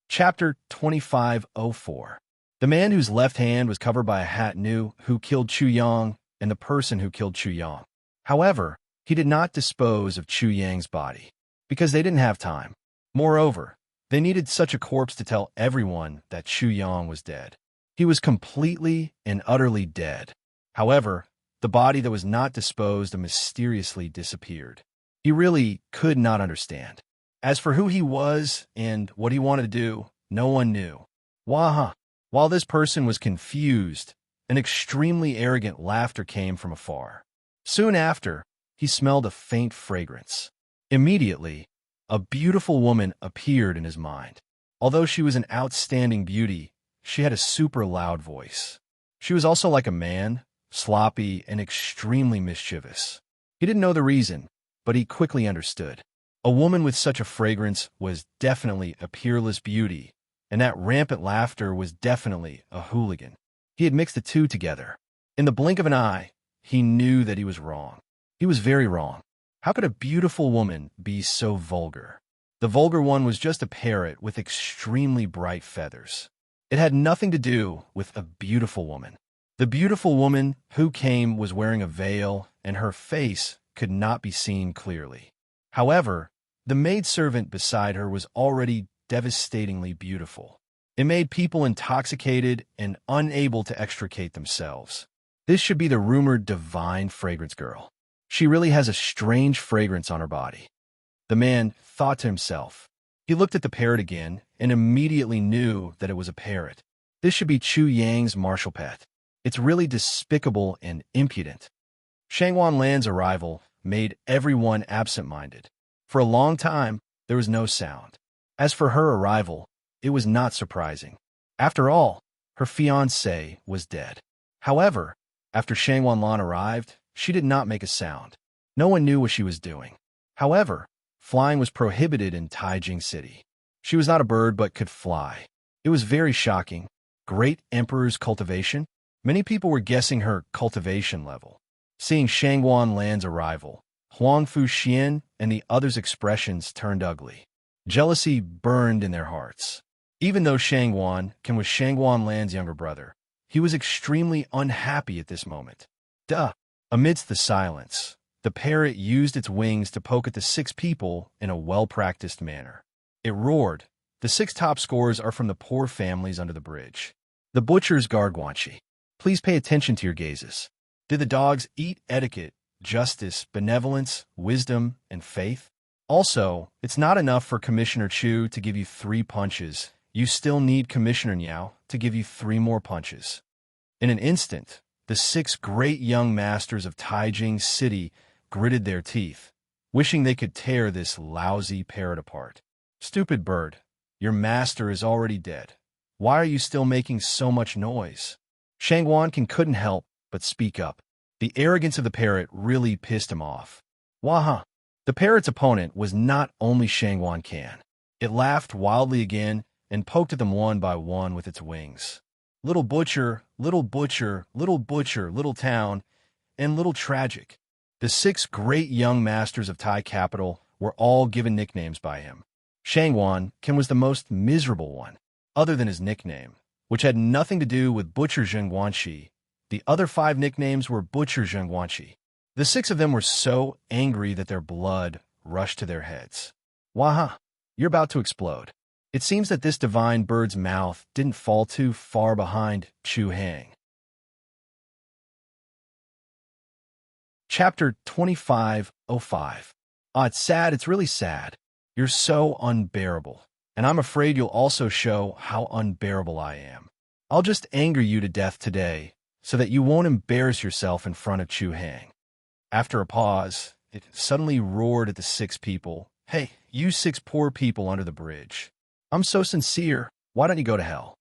Chapter 25:04. The man whose left hand was covered by a hat knew who killed Chu Yang and the person who killed Chu Yang. However, he did not dispose of Chu Yang's body, because they didn't have time. Moreover, they needed such a corpse to tell everyone that Chu Yang was dead. He was completely and utterly dead. However, the body that was not disposed of mysteriously disappeared. He really could not understand. As for who he was and what he wanted to do, no one knew. Waha! While this person was confused, an extremely arrogant laughter came from afar. Soon after, he smelled a faint fragrance. Immediately, a beautiful woman appeared in his mind. Although she was an outstanding beauty, she had a super loud voice. She was also like a man, sloppy and extremely mischievous. He didn't know the reason, but he quickly understood. A woman with such a fragrance was definitely a peerless beauty, and that rampant laughter was definitely a hooligan. He had mixed the two together. In the blink of an eye, he knew that he was wrong. He was very wrong. How could a beautiful woman be so vulgar? The vulgar one was just a parrot with extremely bright feathers. It had nothing to do with a beautiful woman. The beautiful woman who came was wearing a veil, and her face could not be seen clearly. However, the maidservant beside her was already devastatingly beautiful. It made people intoxicated and unable to extricate themselves. This should be the rumored divine fragrance girl. She really has a strange fragrance on her body. The man thought to himself. He looked at the parrot again and immediately knew that it was a parrot. This should be Chu Yang's martial pet. It's really despicable and impudent. Shangwan Lan's arrival made everyone absent-minded. For a long time, there was no sound. As for her arrival, it was not surprising. After all, her fiancé was dead. However, after Shangwan Lan arrived, she did not make a sound. No one knew what she was doing. However, flying was prohibited in Taijing City. She was not a bird but could fly. It was very shocking. Great Emperor's cultivation? Many people were guessing her cultivation level. Seeing Shangwan Lan's arrival, Huang Fuxian and the others' expressions turned ugly. Jealousy burned in their hearts. Even though Shangwan was Shangwan Lan's younger brother, he was extremely unhappy at this moment. Amidst the silence, the parrot used its wings to poke at the 6 people in a well-practiced manner. It roared. The 6 top scorers are from the poor families under the bridge. The butcher's Garguanchi. Please pay attention to your gazes. Did the dogs eat etiquette, justice, benevolence, wisdom, and faith? Also, it's not enough for Commissioner Chu to give you 3 punches. You still need Commissioner Niao to give you 3 more punches. In an instant, the 6 great young masters of Taijing City gritted their teeth, wishing they could tear this lousy parrot apart. Stupid bird, your master is already dead. Why are you still making so much noise? Shangwan couldn't help but speak up. The arrogance of the parrot really pissed him off. Waha! The parrot's opponent was not only Shangwan Can. It laughed wildly again and poked at them one by one with its wings. Little butcher, little butcher, little butcher, little town, and little tragic. The 6 great young masters of Tai capital were all given nicknames by him. Shangwan was the most miserable one, other than his nickname, which had nothing to do with Butcher Zhengguanxi. The other 5 nicknames were Butcher Zhengguanxi. The 6 of them were so angry that their blood rushed to their heads. Waha! You're about to explode. It seems that this divine bird's mouth didn't fall too far behind Chu Hang. Chapter 2505. It's sad, it's really sad. You're so unbearable, and I'm afraid you'll also show how unbearable I am. I'll just anger you to death today, so that you won't embarrass yourself in front of Chu Hang. After a pause, it suddenly roared at the 6 people. Hey, you 6 poor people under the bridge. I'm so sincere, why don't you go to hell?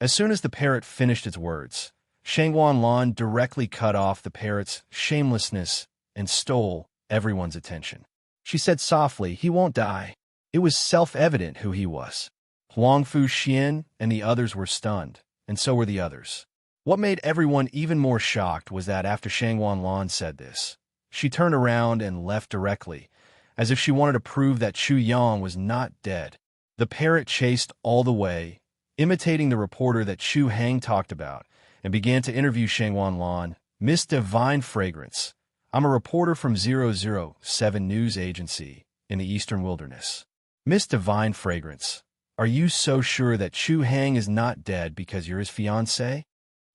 As soon as the parrot finished its words, Shangwan Lan directly cut off the parrot's shamelessness and stole everyone's attention. She said softly, he won't die. It was self-evident who he was. Huang Fuxian and the others were stunned, and so were the others. What made everyone even more shocked was that after Shangwan Lan said this, she turned around and left directly, as if she wanted to prove that Chu Yang was not dead. The parrot chased all the way, imitating the reporter that Chu Hang talked about, and began to interview Shangwan Lan. Miss Divine Fragrance, I'm a reporter from 007 News Agency in the Eastern Wilderness. Miss Divine Fragrance, are you so sure that Chu Hang is not dead because you're his fiancé?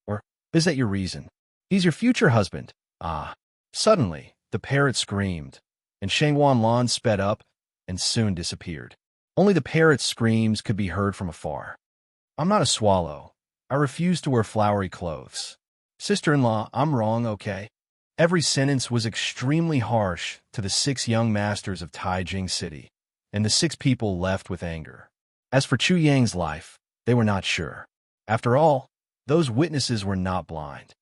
Or is that your reason? He's your future husband. Suddenly, the parrot screamed, and Shangwan Lan sped up and soon disappeared. Only the parrot's screams could be heard from afar. I'm not a swallow. I refuse to wear flowery clothes. Sister-in-law, I'm wrong, okay? Every sentence was extremely harsh to the 6 young masters of Taijing City, and the 6 people left with anger. As for Chu Yang's life, they were not sure. After all, those witnesses were not blind.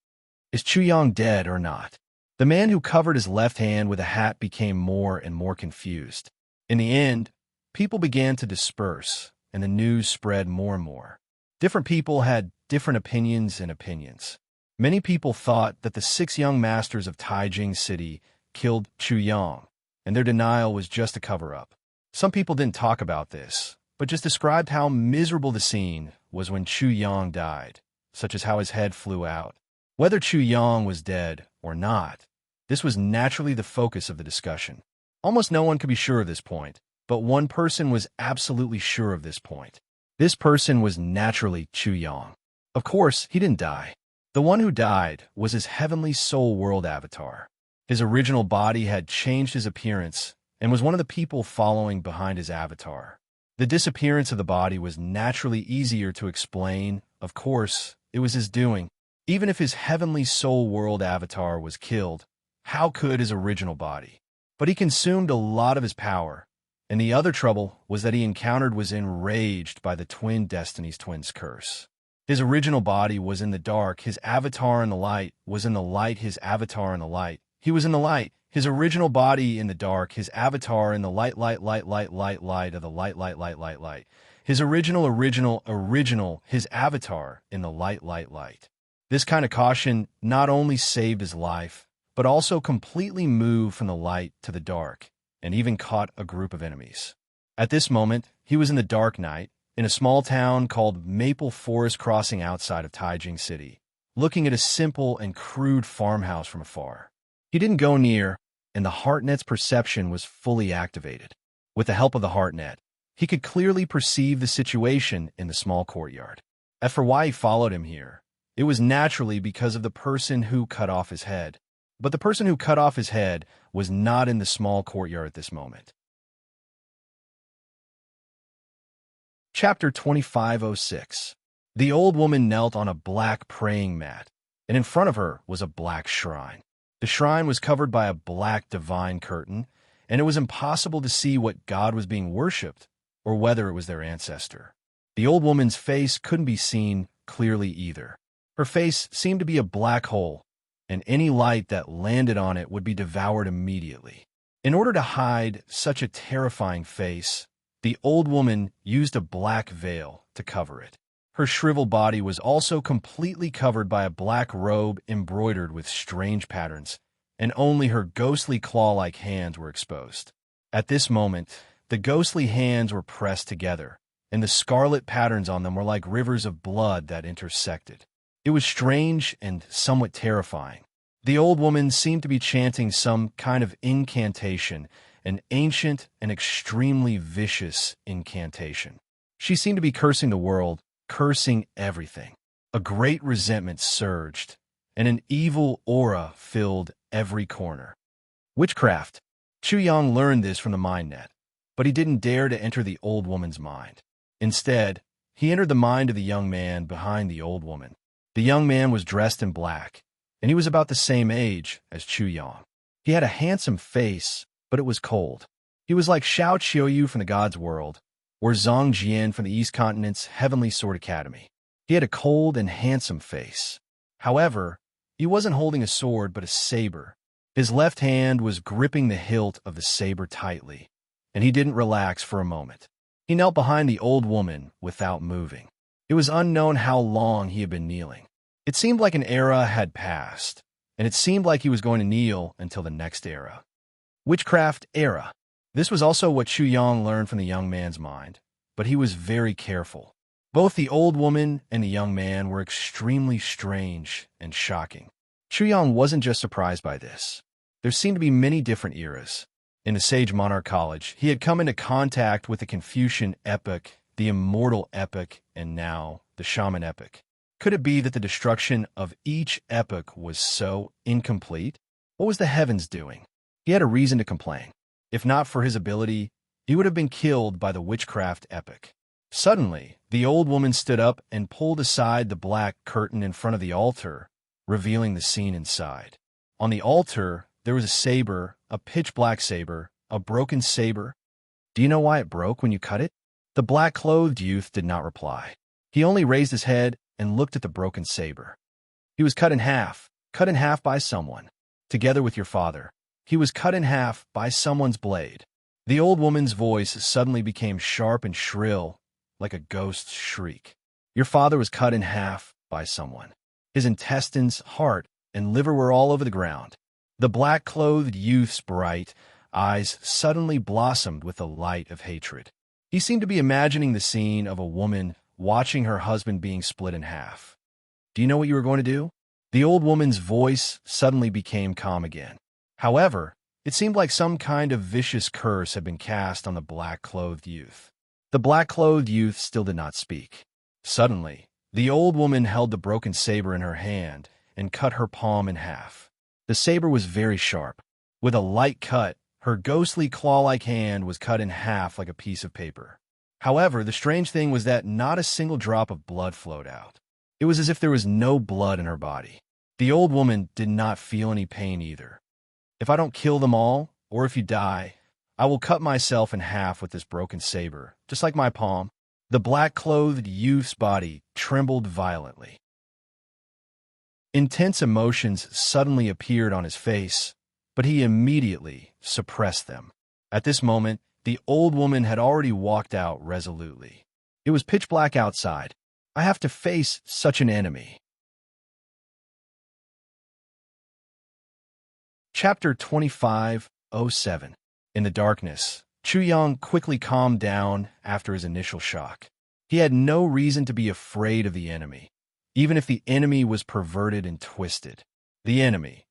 Is Chu Yang dead or not? The man who covered his left hand with a hat became more and more confused. In the end, people began to disperse, and the news spread more and more. Different people had different opinions and opinions. Many people thought that the 6 young masters of Taijing City killed Chu Yang, and their denial was just a cover-up. Some people didn't talk about this, but just described how miserable the scene was when Chu Yang died, such as how his head flew out. Whether Chu Yang was dead or not, this was naturally the focus of the discussion. Almost no one could be sure of this point, but one person was absolutely sure of this point. This person was naturally Chu Yang. Of course, he didn't die. The one who died was his heavenly soul world avatar. His original body had changed his appearance and was one of the people following behind his avatar. The disappearance of the body was naturally easier to explain. Of course, it was his doing. Even if his heavenly soul world avatar was killed, how could his original body? But he consumed a lot of his power, and the other trouble was that he encountered was enraged by the twin destinies twins curse. His original body was in the dark, his avatar in the light was in the light, his avatar in the light. He was in the light, his original body in the dark, his avatar in the light of the light. His original, his avatar in the light. This kind of caution not only saved his life, but also completely moved from the light to the dark, and even caught a group of enemies. At this moment, he was in the dark night, in a small town called Maple Forest Crossing outside of Taijing City, looking at a simple and crude farmhouse from afar. He didn't go near, and the HeartNet's perception was fully activated. With the help of the HeartNet, he could clearly perceive the situation in the small courtyard. As for why he followed him here, it was naturally because of the person who cut off his head. But the person who cut off his head was not in the small courtyard at this moment. Chapter 2506. The old woman knelt on a black praying mat, and in front of her was a black shrine. The shrine was covered by a black divine curtain, and it was impossible to see what god was being worshipped or whether it was their ancestor. The old woman's face couldn't be seen clearly either. Her face seemed to be a black hole, and any light that landed on it would be devoured immediately. In order to hide such a terrifying face, the old woman used a black veil to cover it. Her shriveled body was also completely covered by a black robe embroidered with strange patterns, and only her ghostly claw-like hands were exposed. At this moment, the ghostly hands were pressed together, and the scarlet patterns on them were like rivers of blood that intersected. It was strange and somewhat terrifying. The old woman seemed to be chanting some kind of incantation, an ancient and extremely vicious incantation. She seemed to be cursing the world, cursing everything. A great resentment surged, and an evil aura filled every corner. Witchcraft. Chu Yang learned this from the MindNet, but he didn't dare to enter the old woman's mind. Instead, he entered the mind of the young man behind the old woman. The young man was dressed in black, and he was about the same age as Chu Yang. He had a handsome face, but it was cold. He was like Xiao Qiuyu from the God's World, or Zhang Jian from the East Continent's Heavenly Sword Academy. He had a cold and handsome face. However, he wasn't holding a sword but a saber. His left hand was gripping the hilt of the saber tightly, and he didn't relax for a moment. He knelt behind the old woman without moving. It was unknown how long he had been kneeling. It seemed like an era had passed, and it seemed like he was going to kneel until the next era. Witchcraft era. This was also what Chu Yang learned from the young man's mind, but he was very careful. Both the old woman and the young man were extremely strange and shocking. Chu Yang wasn't just surprised by this. There seemed to be many different eras. In the Sage Monarch College, he had come into contact with the Confucian epoch, the Immortal epoch, and now the Shaman epoch. Could it be that the destruction of each epoch was so incomplete? What was the heavens doing? He had a reason to complain. If not for his ability, he would have been killed by the witchcraft epoch. Suddenly, the old woman stood up and pulled aside the black curtain in front of the altar, revealing the scene inside. On the altar, there was a saber, a pitch-black saber, a broken saber. Do you know why it broke when you cut it? The black-clothed youth did not reply. He only raised his head and looked at the broken saber. He was cut in half by someone. Together with your father, he was cut in half by someone's blade. The old woman's voice suddenly became sharp and shrill, like a ghost's shriek. Your father was cut in half by someone. His intestines, heart, and liver were all over the ground. The black-clothed youth's bright eyes suddenly blossomed with the light of hatred. He seemed to be imagining the scene of a woman watching her husband being split in half. Do you know what you were going to do? The old woman's voice suddenly became calm again. However, it seemed like some kind of vicious curse had been cast on the black-clothed youth. The black-clothed youth still did not speak. Suddenly, the old woman held the broken saber in her hand and cut her palm in half. The saber was very sharp. With a light cut, her ghostly claw-like hand was cut in half like a piece of paper. However, the strange thing was that not a single drop of blood flowed out. It was as if there was no blood in her body. The old woman did not feel any pain either. If I don't kill them all, or if you die, I will cut myself in half with this broken saber, just like my palm. The black-clothed youth's body trembled violently. Intense emotions suddenly appeared on his face, but he immediately suppressed them. At this moment, the old woman had already walked out resolutely. It was pitch black outside. I have to face such an enemy. Chapter 25:07. In the darkness, Chu Yang quickly calmed down after his initial shock. He had no reason to be afraid of the enemy, even if the enemy was perverted and twisted. The enemy,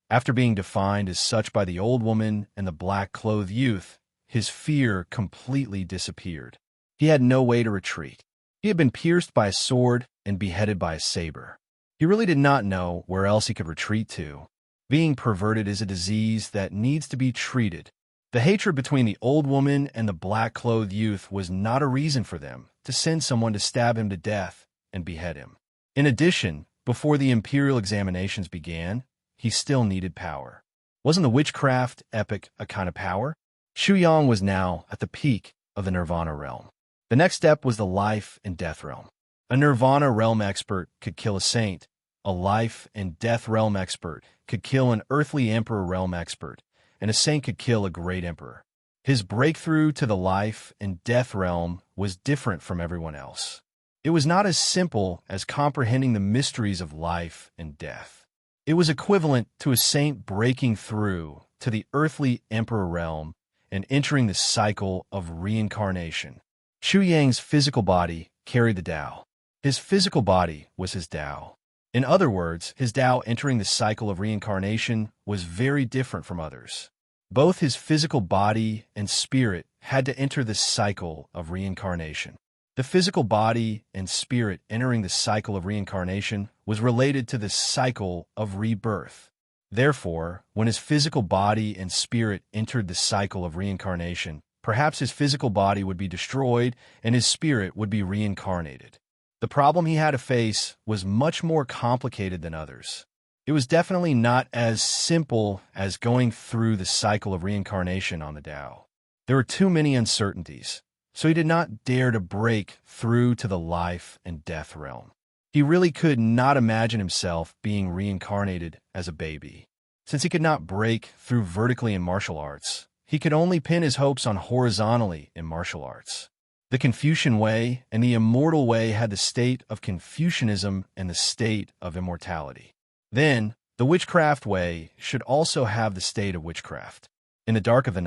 after being defined as such by the old woman and the black-clothed youth, his fear completely disappeared. He had no way to retreat. He had been pierced by a sword and beheaded by a saber. He really did not know where else he could retreat to. Being perverted is a disease that needs to be treated. The hatred between the old woman and the black-clothed youth was not a reason for them to send someone to stab him to death and behead him. In addition, before the imperial examinations began, he still needed power. Wasn't the witchcraft epic a kind of power? Xu Yang was now at the peak of the Nirvana realm. The next step was the life and death realm. A Nirvana realm expert could kill a saint. A life and death realm expert could kill an earthly emperor realm expert, and a saint could kill a great emperor. His breakthrough to the life and death realm was different from everyone else. It was not as simple as comprehending the mysteries of life and death. It was equivalent to a saint breaking through to the earthly emperor realm and entering the cycle of reincarnation. Xu Yang's physical body carried the Tao. His physical body was his Tao. In other words, his Tao entering the cycle of reincarnation was very different from others. Both his physical body and spirit had to enter the cycle of reincarnation. The physical body and spirit entering the cycle of reincarnation was related to the cycle of rebirth. Therefore, when his physical body and spirit entered the cycle of reincarnation, perhaps his physical body would be destroyed and his spirit would be reincarnated. The problem he had to face was much more complicated than others. It was definitely not as simple as going through the cycle of reincarnation on the Tao. There were too many uncertainties, so he did not dare to break through to the life and death realm. He really could not imagine himself being reincarnated as a baby. Since he could not break through vertically in martial arts, he could only pin his hopes on horizontally in martial arts. The Confucian way and the immortal way had the state of Confucianism and the state of immortality. Then, the witchcraft way should also have the state of witchcraft. In the dark of the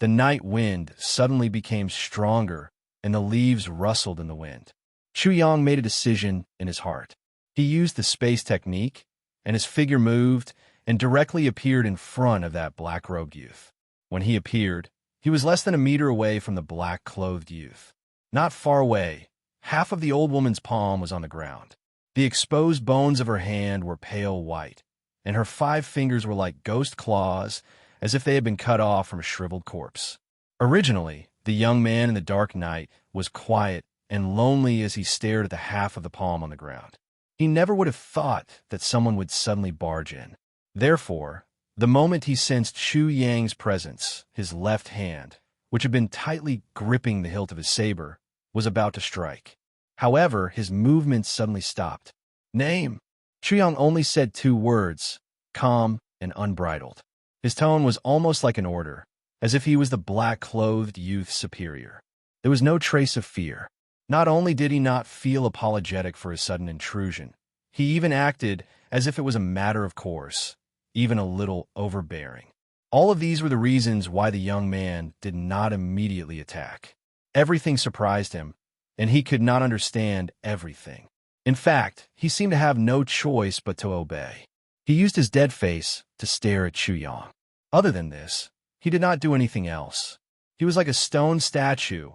night wind suddenly became stronger and the leaves rustled in the wind. Xu Yang made a decision in his heart. He used the space technique, and his figure moved and directly appeared in front of that black-robed youth. When he appeared, he was less than a meter away from the black-clothed youth. Not far away, half of the old woman's palm was on the ground. The exposed bones of her hand were pale white, and her 5 fingers were like ghost claws, as if they had been cut off from a shriveled corpse. Originally, the young man in the dark night was quiet and lonely as he stared at the half of the palm on the ground. He never would have thought that someone would suddenly barge in. Therefore, the moment he sensed Chu Yang's presence, his left hand, which had been tightly gripping the hilt of his saber, was about to strike. However, his movements suddenly stopped. Name. Chu Yang only said 2 words, calm and unbridled. His tone was almost like an order, as if he was the black-clothed youth's superior. There was no trace of fear. Not only did he not feel apologetic for his sudden intrusion, he even acted as if it was a matter of course, even a little overbearing. All of these were the reasons why the young man did not immediately attack. Everything surprised him, and he could not understand everything. In fact, he seemed to have no choice but to obey. He used his dead face to stare at Chu Yang. Other than this, he did not do anything else. He was like a stone statue,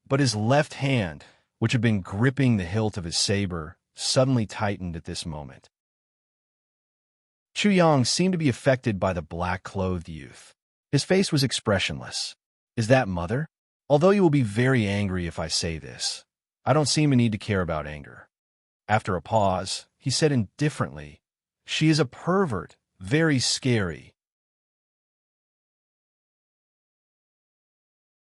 but his left hand, which had been gripping the hilt of his saber, suddenly tightened at this moment. Chu Yang seemed to be affected by the black-clothed youth. His face was expressionless. Is that mother? Although you will be very angry if I say this, I don't seem to need to care about anger. After a pause, he said indifferently, she is a pervert, very scary.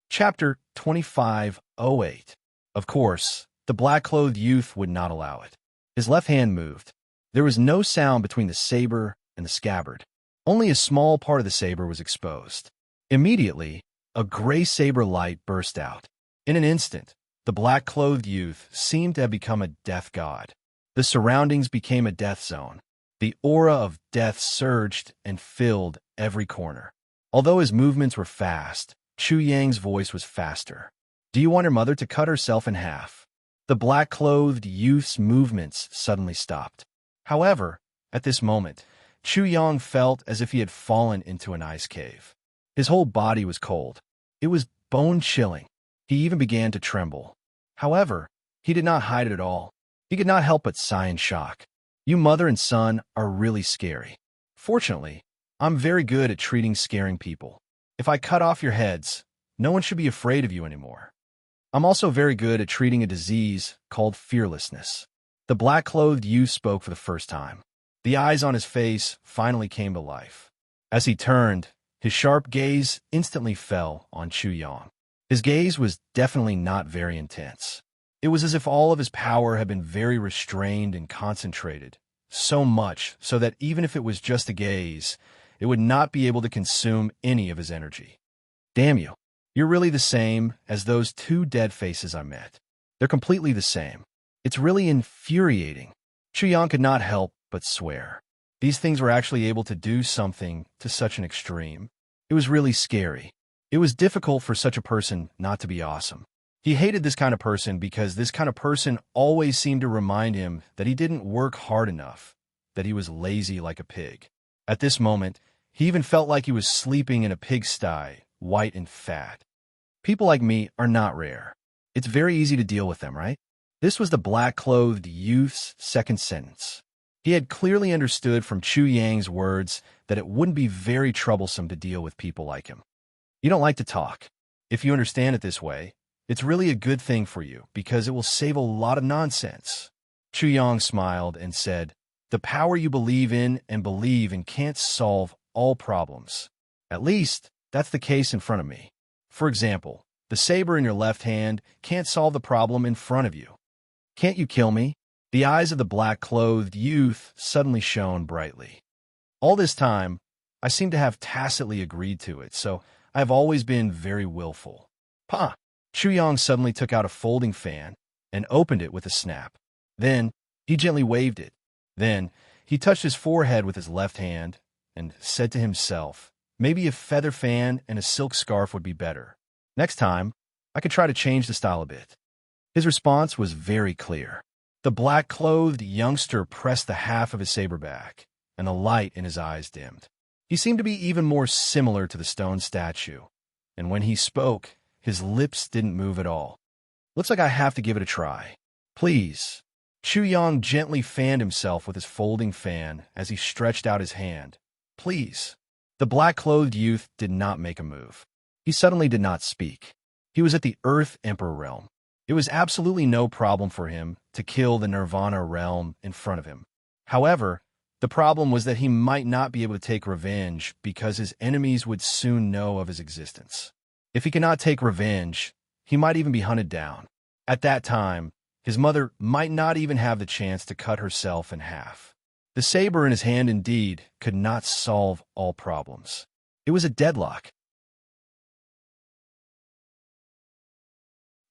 Chapter 25:08. Of course, the black-clothed youth would not allow it. His left hand moved. There was no sound between the saber and the scabbard. Only a small part of the saber was exposed. Immediately, a gray saber light burst out. In an instant, the black-clothed youth seemed to have become a death god. The surroundings became a death zone. The aura of death surged and filled every corner. Although his movements were fast, Chu Yang's voice was faster. Do you want your mother to cut herself in half? The black-clothed youth's movements suddenly stopped. However, at this moment, Chu Yang felt as if he had fallen into an ice cave. His whole body was cold. It was bone-chilling. He even began to tremble. However, he did not hide it at all. He could not help but sigh in shock. You mother and son are really scary. Fortunately, I'm very good at treating scaring people. If I cut off your heads, no one should be afraid of you anymore. I'm also very good at treating a disease called fearlessness. The black-clothed youth spoke for the first time. The eyes on his face finally came to life. As he turned, his sharp gaze instantly fell on Chu Yang. His gaze was definitely not very intense. It was as if all of his power had been very restrained and concentrated, so much so that even if it was just a gaze, it would not be able to consume any of his energy. Damn you. You're really the same as those 2 dead faces I met. They're completely the same. It's really infuriating. Chu Yang could not help but swear. These things were actually able to do something to such an extreme. It was really scary. It was difficult for such a person not to be awesome. He hated this kind of person because this kind of person always seemed to remind him that he didn't work hard enough, that he was lazy like a pig. At this moment, he even felt like he was sleeping in a pigsty, white and fat. People like me are not rare. It's very easy to deal with them, right? This was the black-clothed youth's second sentence. He had clearly understood from Chu Yang's words that it wouldn't be very troublesome to deal with people like him. You don't like to talk. If you understand it this way, it's really a good thing for you because it will save a lot of nonsense. Chu Yang smiled and said, the power you believe in can't solve all problems. At least, that's the case in front of me. For example, the saber in your left hand can't solve the problem in front of you. Can't you kill me? The eyes of the black-clothed youth suddenly shone brightly. All this time, I seem to have tacitly agreed to it, so I have always been very willful. Pa! Chu Yang suddenly took out a folding fan and opened it with a snap. Then, he gently waved it. Then, he touched his forehead with his left hand and said to himself, maybe a feather fan and a silk scarf would be better. Next time, I could try to change the style a bit. His response was very clear. The black-clothed youngster pressed the half of his saber back, and the light in his eyes dimmed. He seemed to be even more similar to the stone statue, and when he spoke, his lips didn't move at all. Looks like I have to give it a try. Please. Chu Yang gently fanned himself with his folding fan as he stretched out his hand. Please. The black-clothed youth did not make a move. He suddenly did not speak. He was at the Earth Emperor realm. It was absolutely no problem for him to kill the Nirvana realm in front of him. However, the problem was that he might not be able to take revenge because his enemies would soon know of his existence. If he cannot take revenge, he might even be hunted down. At that time, his mother might not even have the chance to cut herself in half. The saber in his hand indeed could not solve all problems. It was a deadlock.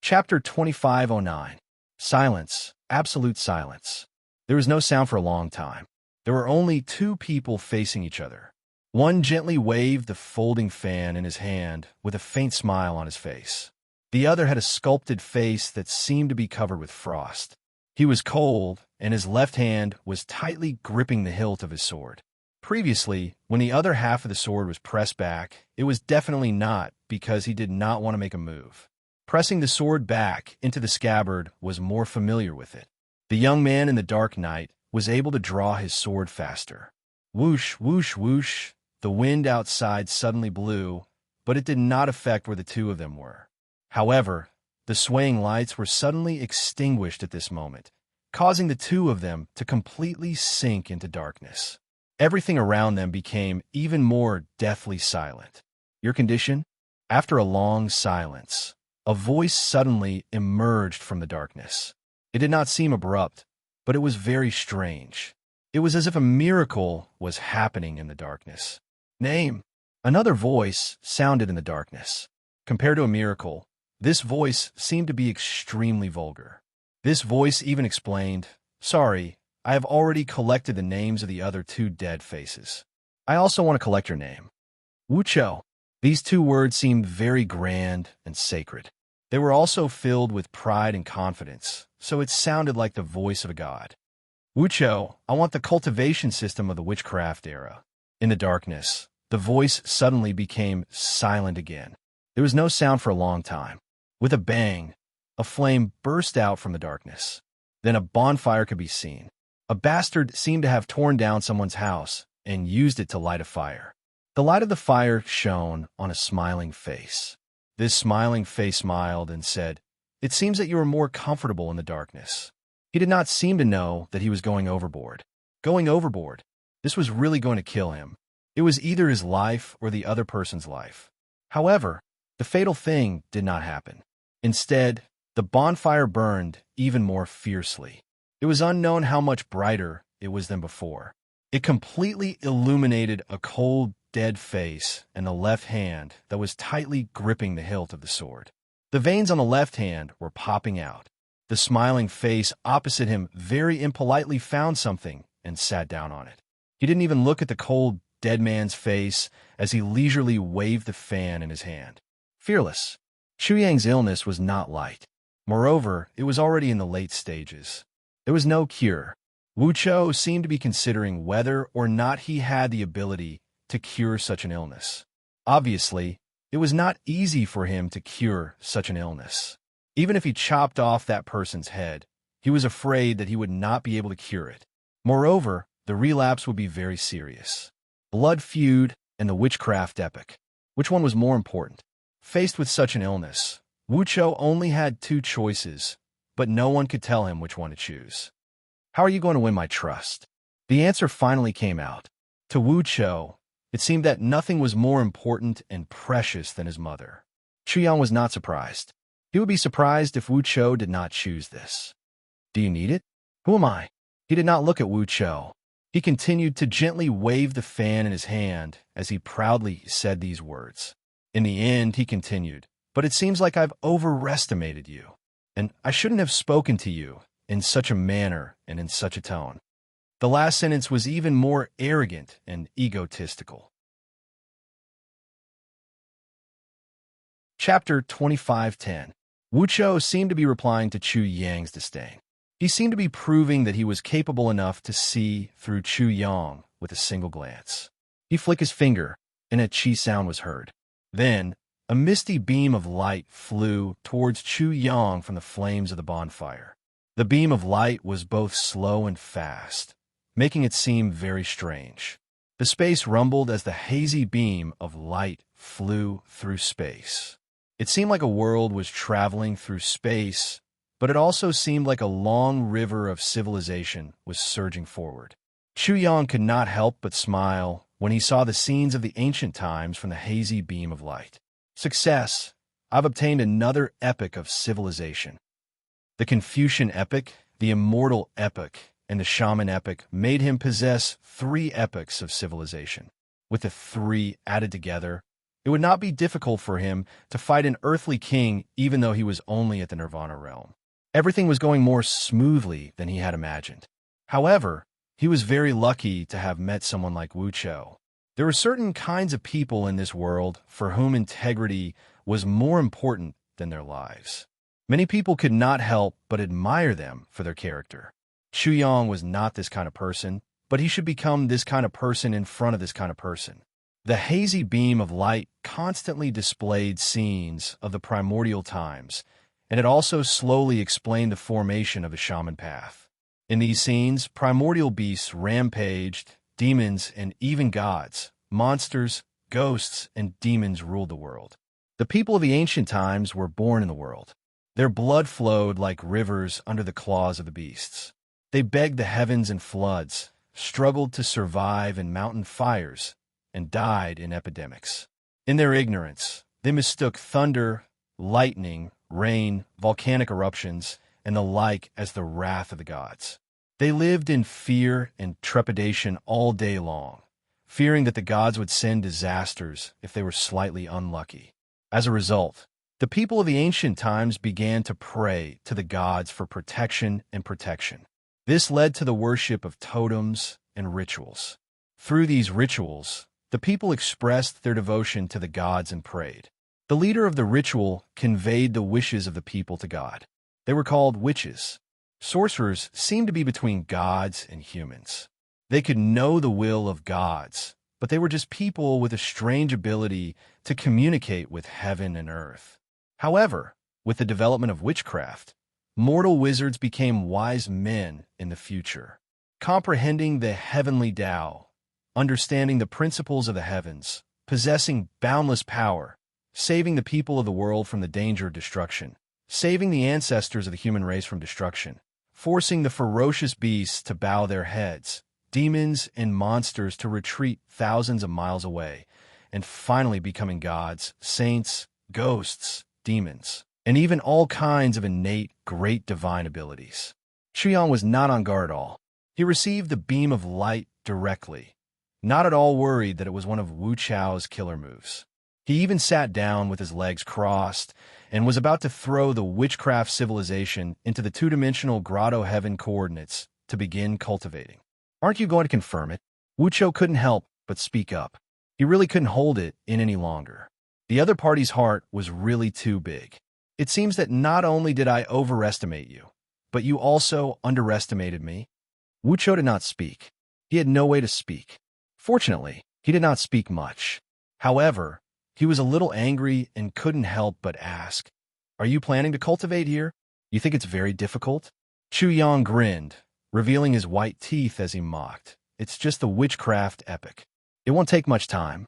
Chapter 2509. Silence. Absolute silence. There was no sound for a long time. There were only two people facing each other. One gently waved the folding fan in his hand with a faint smile on his face. The other had a sculpted face that seemed to be covered with frost. He was cold, and his left hand was tightly gripping the hilt of his sword. Previously, when the other half of the sword was pressed back, it was definitely not because he did not want to make a move. Pressing the sword back into the scabbard was more familiar with it. The young man in the dark night was able to draw his sword faster. Whoosh, whoosh, whoosh. The wind outside suddenly blew, but it did not affect where the two of them were. However, the swaying lights were suddenly extinguished at this moment, causing the two of them to completely sink into darkness. Everything around them became even more deathly silent. Your condition? After a long silence, a voice suddenly emerged from the darkness. It did not seem abrupt, but it was very strange. It was as if a miracle was happening in the darkness. Name. Another voice sounded in the darkness. Compared to a miracle, this voice seemed to be extremely vulgar. This voice even explained, "Sorry, I have already collected the names of the other two dead faces. I also want to collect your name." Wucho. These two words seemed very grand and sacred. They were also filled with pride and confidence, so it sounded like the voice of a god. Wucho, I want the cultivation system of the witchcraft era. In the darkness, the voice suddenly became silent again. There was no sound for a long time. With a bang, a flame burst out from the darkness. Then a bonfire could be seen. A bastard seemed to have torn down someone's house and used it to light a fire. The light of the fire shone on a smiling face. This smiling face smiled and said, "It seems that you are more comfortable in the darkness." He did not seem to know that he was going overboard. Going overboard. This was really going to kill him. It was either his life or the other person's life. However, the fatal thing did not happen. Instead, the bonfire burned even more fiercely. It was unknown how much brighter it was than before. It completely illuminated a cold, dead face and the left hand that was tightly gripping the hilt of the sword. The veins on the left hand were popping out. The smiling face opposite him very impolitely found something and sat down on it. He didn't even look at the cold, dead man's face as he leisurely waved the fan in his hand. Fearless. Chu Yang's illness was not light. Moreover, it was already in the late stages. There was no cure. Wu Chou seemed to be considering whether or not he had the ability to cure such an illness. Obviously, it was not easy for him to cure such an illness. Even if he chopped off that person's head, he was afraid that he would not be able to cure it. Moreover, the relapse would be very serious. Blood feud and the witchcraft epic. Which one was more important? Faced with such an illness, Wu Chou only had two choices, but no one could tell him which one to choose. How are you going to win my trust? The answer finally came out. To Wu Chou, it seemed that nothing was more important and precious than his mother. Chuyang was not surprised. He would be surprised if Wu Chou did not choose this. Do you need it? Who am I? He did not look at Wu Chou. He continued to gently wave the fan in his hand as he proudly said these words. In the end, he continued, but it seems like I've overestimated you, and I shouldn't have spoken to you in such a manner and in such a tone. The last sentence was even more arrogant and egotistical. Chapter 2510. Wu Chou seemed to be replying to Chu Yang's disdain. He seemed to be proving that he was capable enough to see through Chu Yang with a single glance. He flicked his finger, and a chi sound was heard. Then, a misty beam of light flew towards Chu Yang from the flames of the bonfire. The beam of light was both slow and fast, making it seem very strange. The space rumbled as the hazy beam of light flew through space. It seemed like a world was traveling through space but it also seemed like a long river of civilization was surging forward. Chu Yang could not help but smile when he saw the scenes of the ancient times from the hazy beam of light. Success! I've obtained another epic of civilization. The Confucian epic, the immortal epic, and the shaman epic made him possess 3 epics of civilization. With the 3 added together, it would not be difficult for him to fight an earthly king even though he was only at the Nirvana realm. Everything was going more smoothly than he had imagined. However, he was very lucky to have met someone like Wu Chou. There were certain kinds of people in this world for whom integrity was more important than their lives. Many people could not help but admire them for their character. Chu Yang was not this kind of person, but he should become this kind of person in front of this kind of person. The hazy beam of light constantly displayed scenes of the primordial times, and it also slowly explained the formation of the shaman path. In these scenes, primordial beasts rampaged, demons and even gods, monsters, ghosts, and demons ruled the world. The people of the ancient times were born in the world. Their blood flowed like rivers under the claws of the beasts. They begged the heavens in floods, struggled to survive in mountain fires, and died in epidemics. In their ignorance, they mistook thunder, lightning, rain, volcanic eruptions, and the like as the wrath of the gods. They lived in fear and trepidation all day long, fearing that the gods would send disasters if they were slightly unlucky. As a result, the people of the ancient times began to pray to the gods for protection and protection. This led to the worship of totems and rituals. Through these rituals, the people expressed their devotion to the gods and prayed. The leader of the ritual conveyed the wishes of the people to God. They were called witches. Sorcerers seemed to be between gods and humans. They could know the will of gods, but they were just people with a strange ability to communicate with heaven and earth. However, with the development of witchcraft, mortal wizards became wise men in the future, comprehending the heavenly Tao, understanding the principles of the heavens, possessing boundless power, saving the people of the world from the danger of destruction, saving the ancestors of the human race from destruction, forcing the ferocious beasts to bow their heads, demons and monsters to retreat thousands of miles away, and finally becoming gods, saints, ghosts, demons, and even all kinds of innate, great divine abilities. Chu Yang was not on guard at all. He received the beam of light directly, not at all worried that it was one of Wu Chou's killer moves. He even sat down with his legs crossed and was about to throw the witchcraft civilization into the 2-dimensional grotto heaven coordinates to begin cultivating. Aren't you going to confirm it? Wu Chou couldn't help but speak up. He really couldn't hold it in any longer. The other party's heart was really too big. It seems that not only did I overestimate you, but you also underestimated me. Wu Chou did not speak. He had no way to speak. Fortunately, he did not speak much. However, he was a little angry and couldn't help but ask, "Are you planning to cultivate here? You think it's very difficult?" Chu Yang grinned, revealing his white teeth as he mocked. "It's just the witchcraft epic. It won't take much time."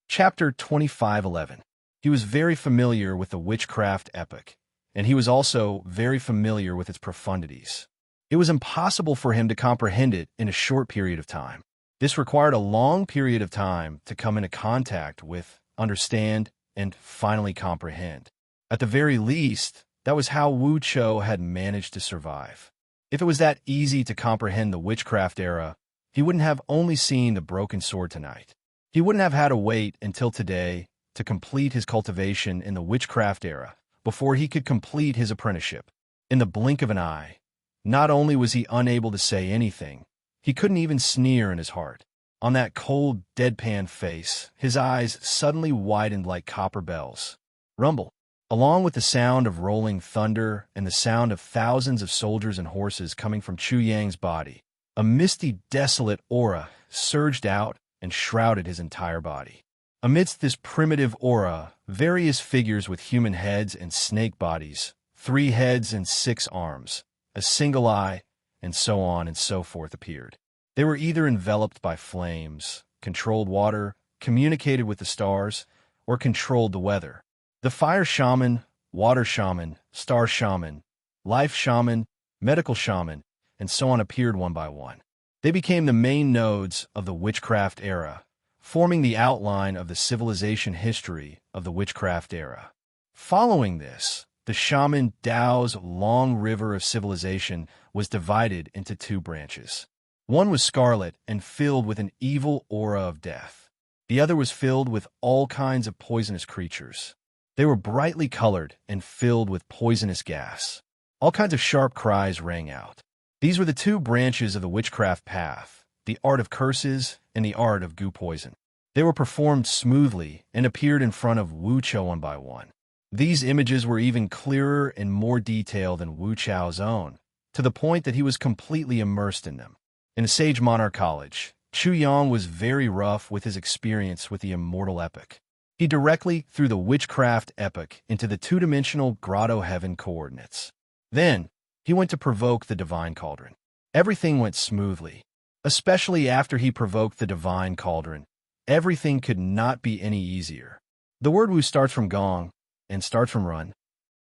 Chapter 25:11. He was very familiar with the witchcraft epic, and he was also very familiar with its profundities. It was impossible for him to comprehend it in a short period of time. This required a long period of time to come into contact with, understand, and finally comprehend. At the very least, that was how Wu Chou had managed to survive. If it was that easy to comprehend the witchcraft era, he wouldn't have only seen the broken sword tonight. He wouldn't have had to wait until today to complete his cultivation in the witchcraft era before he could complete his apprenticeship. In the blink of an eye, not only was he unable to say anything, he couldn't even sneer in his heart. On that cold, deadpan face, his eyes suddenly widened like copper bells. Rumble. Along with the sound of rolling thunder and the sound of thousands of soldiers and horses coming from Chu Yang's body, a misty, desolate aura surged out and shrouded his entire body. Amidst this primitive aura, various figures with human heads and snake bodies, 3 heads and 6 arms, a single eye, and so on and so forth appeared. They were either enveloped by flames, controlled water, communicated with the stars, or controlled the weather. The fire shaman, water shaman, star shaman, life shaman, medical shaman, and so on appeared one by one. They became the main nodes of the witchcraft era, forming the outline of the civilization history of the witchcraft era. Following this, the shaman Tao's long river of civilization was divided into two branches. One was scarlet and filled with an evil aura of death. The other was filled with all kinds of poisonous creatures. They were brightly colored and filled with poisonous gas. All kinds of sharp cries rang out. These were the two branches of the witchcraft path, the art of curses and the art of goo poison. They were performed smoothly and appeared in front of Wu Chou one by one. These images were even clearer and more detailed than Wu Chou's own, to the point that he was completely immersed in them. In a sage monarch college, Chu Yang was very rough with his experience with the immortal epic. He directly threw the witchcraft epic into the two-dimensional grotto heaven coordinates. Then, he went to provoke the divine cauldron. Everything went smoothly. Especially after he provoked the divine cauldron, everything could not be any easier. The word Wu starts from gong and starts from run.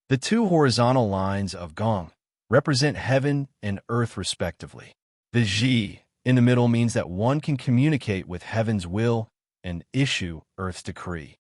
The two horizontal lines of gong represent heaven and earth respectively. The Ji in the middle means that one can communicate with heaven's will and issue earth's decree.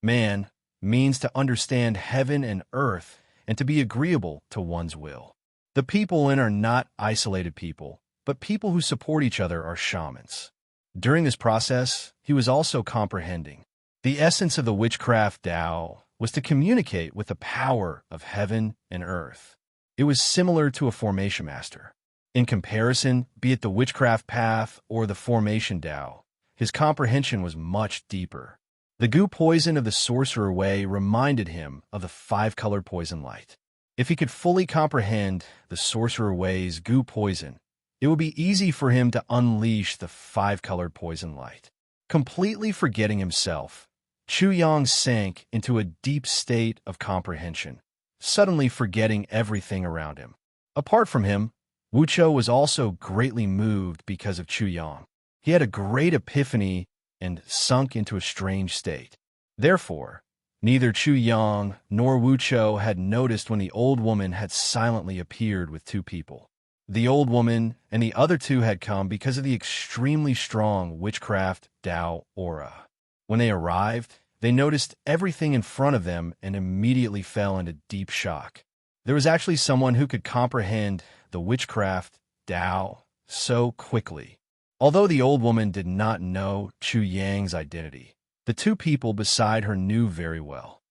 Man means to understand heaven and earth and to be agreeable to one's will. The people in are not isolated people, but people who support each other are shamans. During this process, he was also comprehending. The essence of the witchcraft Tao was to communicate with the power of heaven and earth. It was similar to a formation master. In comparison, be it the witchcraft path or the formation Tao, his comprehension was much deeper. The goo poison of the sorcerer way reminded him of the five-colored poison light. If he could fully comprehend the sorcerer way's goo poison, it would be easy for him to unleash the five-colored poison light. Completely forgetting himself, Chu Yang sank into a deep state of comprehension, suddenly forgetting everything around him. Apart from him, Wu Chou was also greatly moved because of Chu Yang. He had a great epiphany and sunk into a strange state. Therefore, neither Chu Yang nor Wu Chou had noticed when the old woman had silently appeared with two people. The old woman and the other two had come because of the extremely strong witchcraft Tao aura. When they arrived, they noticed everything in front of them and immediately fell into deep shock. There was actually someone who could comprehend the witchcraft Tao so quickly. Although the old woman did not know Chu Yang's identity, the two people beside her knew very well.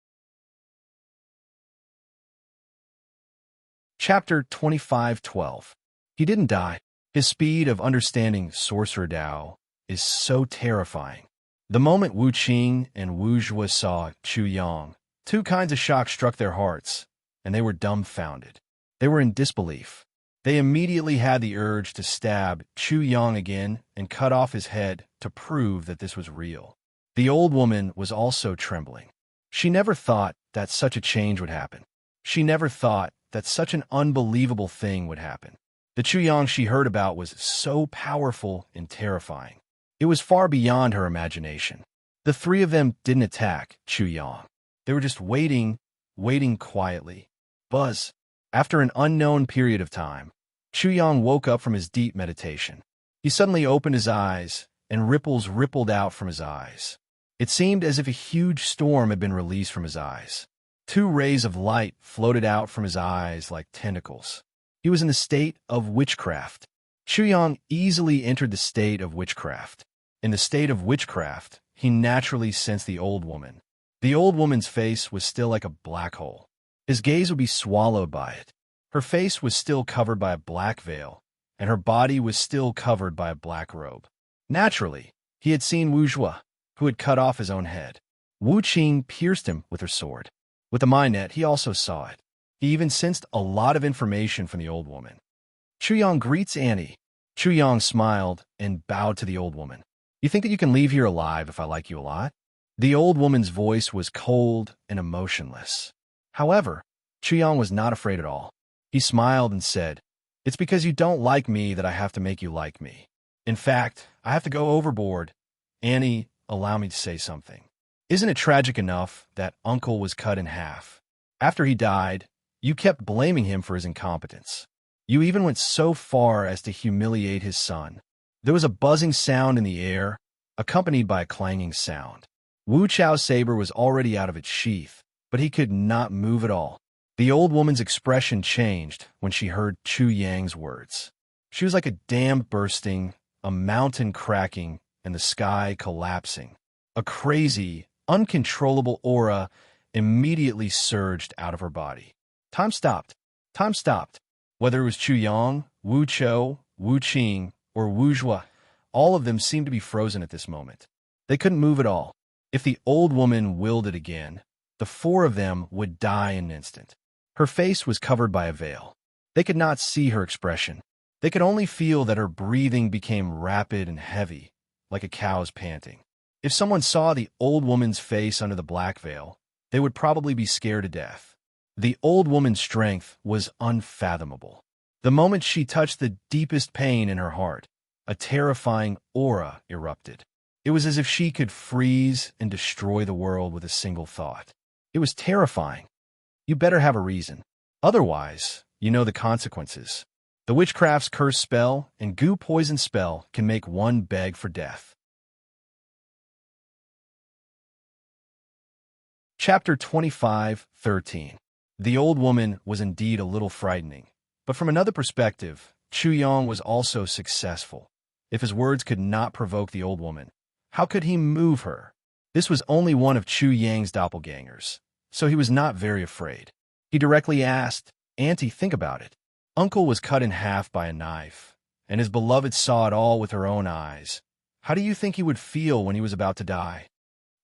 Chapter 25:12. He didn't die. His speed of understanding Sorcerer Tao is so terrifying. The moment Wu Qing and Wu Zhuo saw Chu Yang, two kinds of shock struck their hearts, and they were dumbfounded. They were in disbelief. They immediately had the urge to stab Chu Yang again and cut off his head to prove that this was real. The old woman was also trembling. She never thought that such a change would happen. She never thought that such an unbelievable thing would happen. The Chu Yang she heard about was so powerful and terrifying. It was far beyond her imagination. The three of them didn't attack Chu Yang. They were just waiting quietly. Buzz. After an unknown period of time, Chu Yang woke up from his deep meditation. He suddenly opened his eyes, and ripples rippled out from his eyes. It seemed as if a huge storm had been released from his eyes. Two rays of light floated out from his eyes like tentacles. He was in the state of witchcraft. Chu Yang easily entered the state of witchcraft. In the state of witchcraft, he naturally sensed the old woman. The old woman's face was still like a black hole. His gaze would be swallowed by it. Her face was still covered by a black veil, and her body was still covered by a black robe. Naturally, he had seen Wu Zhuo, who had cut off his own head. Wu Qing pierced him with her sword. With the mind net, he also saw it. He even sensed a lot of information from the old woman. Chu Yang greets Annie. Chu Yang smiled and bowed to the old woman. You think that you can leave here alive if I like you a lot? The old woman's voice was cold and emotionless. However, Chu Yang was not afraid at all. He smiled and said, "It's because you don't like me that I have to make you like me. In fact, I have to go overboard. Annie, allow me to say something." Isn't it tragic enough that uncle was cut in half? After he died, you kept blaming him for his incompetence. You even went so far as to humiliate his son. There was a buzzing sound in the air, accompanied by a clanging sound. Wu Chao's saber was already out of its sheath, but he could not move at all. The old woman's expression changed when she heard Chu Yang's words. She was like a dam bursting, a mountain cracking, and the sky collapsing. A crazy, uncontrollable aura immediately surged out of her body. Time stopped. Time stopped. Whether it was Chu Yang, Wu Chou, Wu Qing, or Wu Zhua, all of them seemed to be frozen at this moment. They couldn't move at all. If the old woman willed it again, the four of them would die in an instant. Her face was covered by a veil. They could not see her expression. They could only feel that her breathing became rapid and heavy, like a cow's panting. If someone saw the old woman's face under the black veil, they would probably be scared to death. The old woman's strength was unfathomable. The moment she touched the deepest pain in her heart, a terrifying aura erupted. It was as if she could freeze and destroy the world with a single thought. It was terrifying. You better have a reason. Otherwise, you know the consequences. The witchcraft's curse spell and goo poison spell can make one beg for death. Chapter 25:13. The old woman was indeed a little frightening, but from another perspective, Chu Yang was also successful. If his words could not provoke the old woman, how could he move her? This was only one of Chu Yang's doppelgangers, so he was not very afraid. He directly asked, "Auntie, think about it. Uncle was cut in half by a knife, and his beloved saw it all with her own eyes. How do you think he would feel when he was about to die?"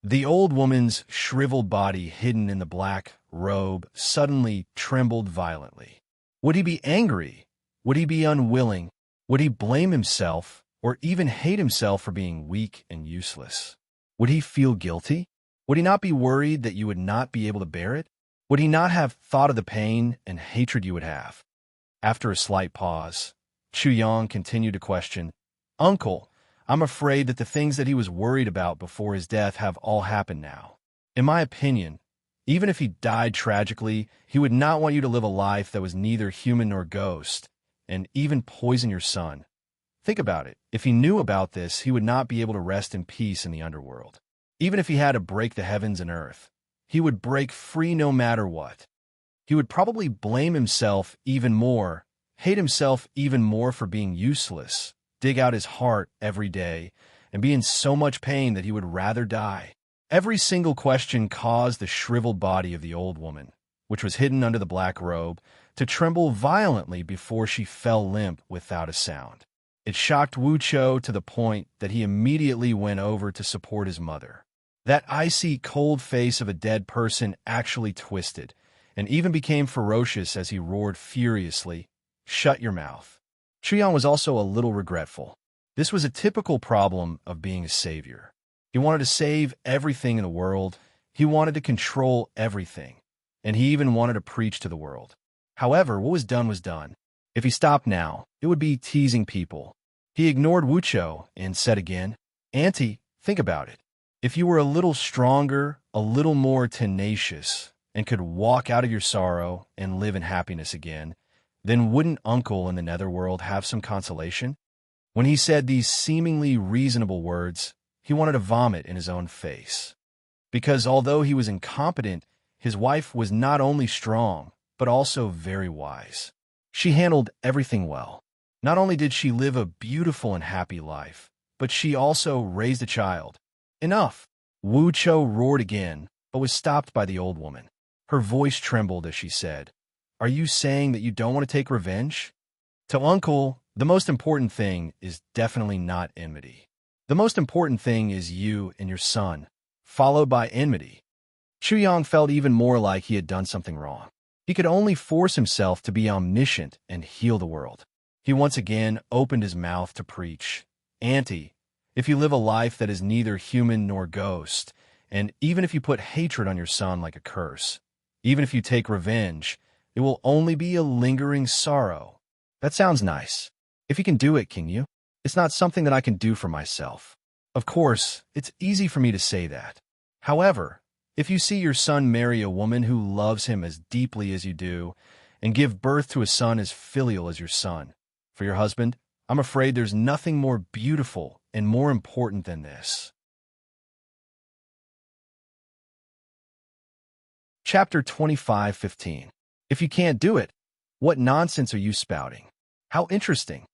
The old woman's shriveled body hidden in the black robe suddenly trembled violently. Would he be angry? Would he be unwilling? Would he blame himself or even hate himself for being weak and useless? Would he feel guilty? Would he not be worried that you would not be able to bear it? Would he not have thought of the pain and hatred you would have? After a slight pause, Chu Yang continued to question, "Uncle, I'm afraid that the things that he was worried about before his death have all happened now. In my opinion, even if he died tragically, he would not want you to live a life that was neither human nor ghost, and even poison your son. Think about it. If he knew about this, he would not be able to rest in peace in the underworld. Even if he had to break the heavens and earth, he would break free no matter what. He would probably blame himself even more, hate himself even more for being useless, dig out his heart every day, and be in so much pain that he would rather die." Every single question caused the shriveled body of the old woman, which was hidden under the black robe, to tremble violently before she fell limp without a sound. It shocked Wu Chou to the point that he immediately went over to support his mother. That icy, cold face of a dead person actually twisted, and even became ferocious as he roared furiously, "Shut your mouth." Chu Yang was also a little regretful. This was a typical problem of being a savior. He wanted to save everything in the world, he wanted to control everything, and he even wanted to preach to the world. However, what was done was done. If he stopped now, it would be teasing people. He ignored Wu Chou and said again, "Auntie, think about it. If you were a little stronger, a little more tenacious, and could walk out of your sorrow and live in happiness again, then wouldn't Uncle in the netherworld have some consolation?" When he said these seemingly reasonable words, he wanted to vomit in his own face. Because although he was incompetent, his wife was not only strong, but also very wise. She handled everything well. Not only did she live a beautiful and happy life, but she also raised a child. Enough! Wu Chou roared again, but was stopped by the old woman. Her voice trembled as she said, "Are you saying that you don't want to take revenge? To Uncle, the most important thing is definitely not enmity. The most important thing is you and your son, followed by enmity." Chu Yang felt even more like he had done something wrong. He could only force himself to be omniscient and heal the world. He once again opened his mouth to preach, "Auntie, if you live a life that is neither human nor ghost, and even if you put hatred on your son like a curse, even if you take revenge, it will only be a lingering sorrow." That sounds nice. If you can do it, can you? It's not something that I can do for myself. Of course, it's easy for me to say that. However, if you see your son marry a woman who loves him as deeply as you do, and give birth to a son as filial as your son, for your husband, I'm afraid there's nothing more beautiful and more important than this. Chapter 25:15. If you can't do it, what nonsense are you spouting? How interesting.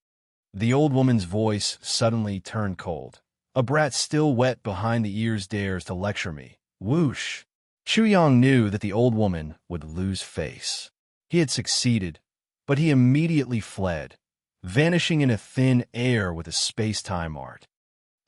The old woman's voice suddenly turned cold. A brat still wet behind the ears dares to lecture me. Whoosh. Chuyang knew that the old woman would lose face. He had succeeded, but he immediately fled, vanishing in a thin air with a space-time art.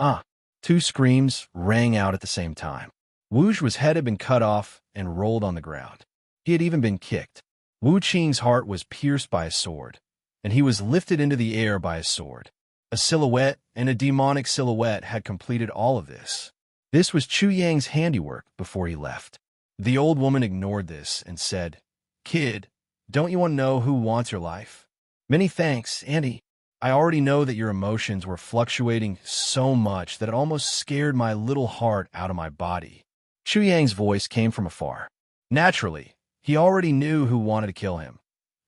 Ah! Two screams rang out at the same time. Wu's head had been cut off and rolled on the ground. He had even been kicked. Wu Qing's heart was pierced by a sword, and he was lifted into the air by a sword. A silhouette and a demonic silhouette had completed all of this. This was Chu Yang's handiwork before he left. The old woman ignored this and said, "Kid, don't you want to know who wants your life?" "Many thanks, Auntie. I already know that your emotions were fluctuating so much that it almost scared my little heart out of my body." Chu Yang's voice came from afar. Naturally, he already knew who wanted to kill him.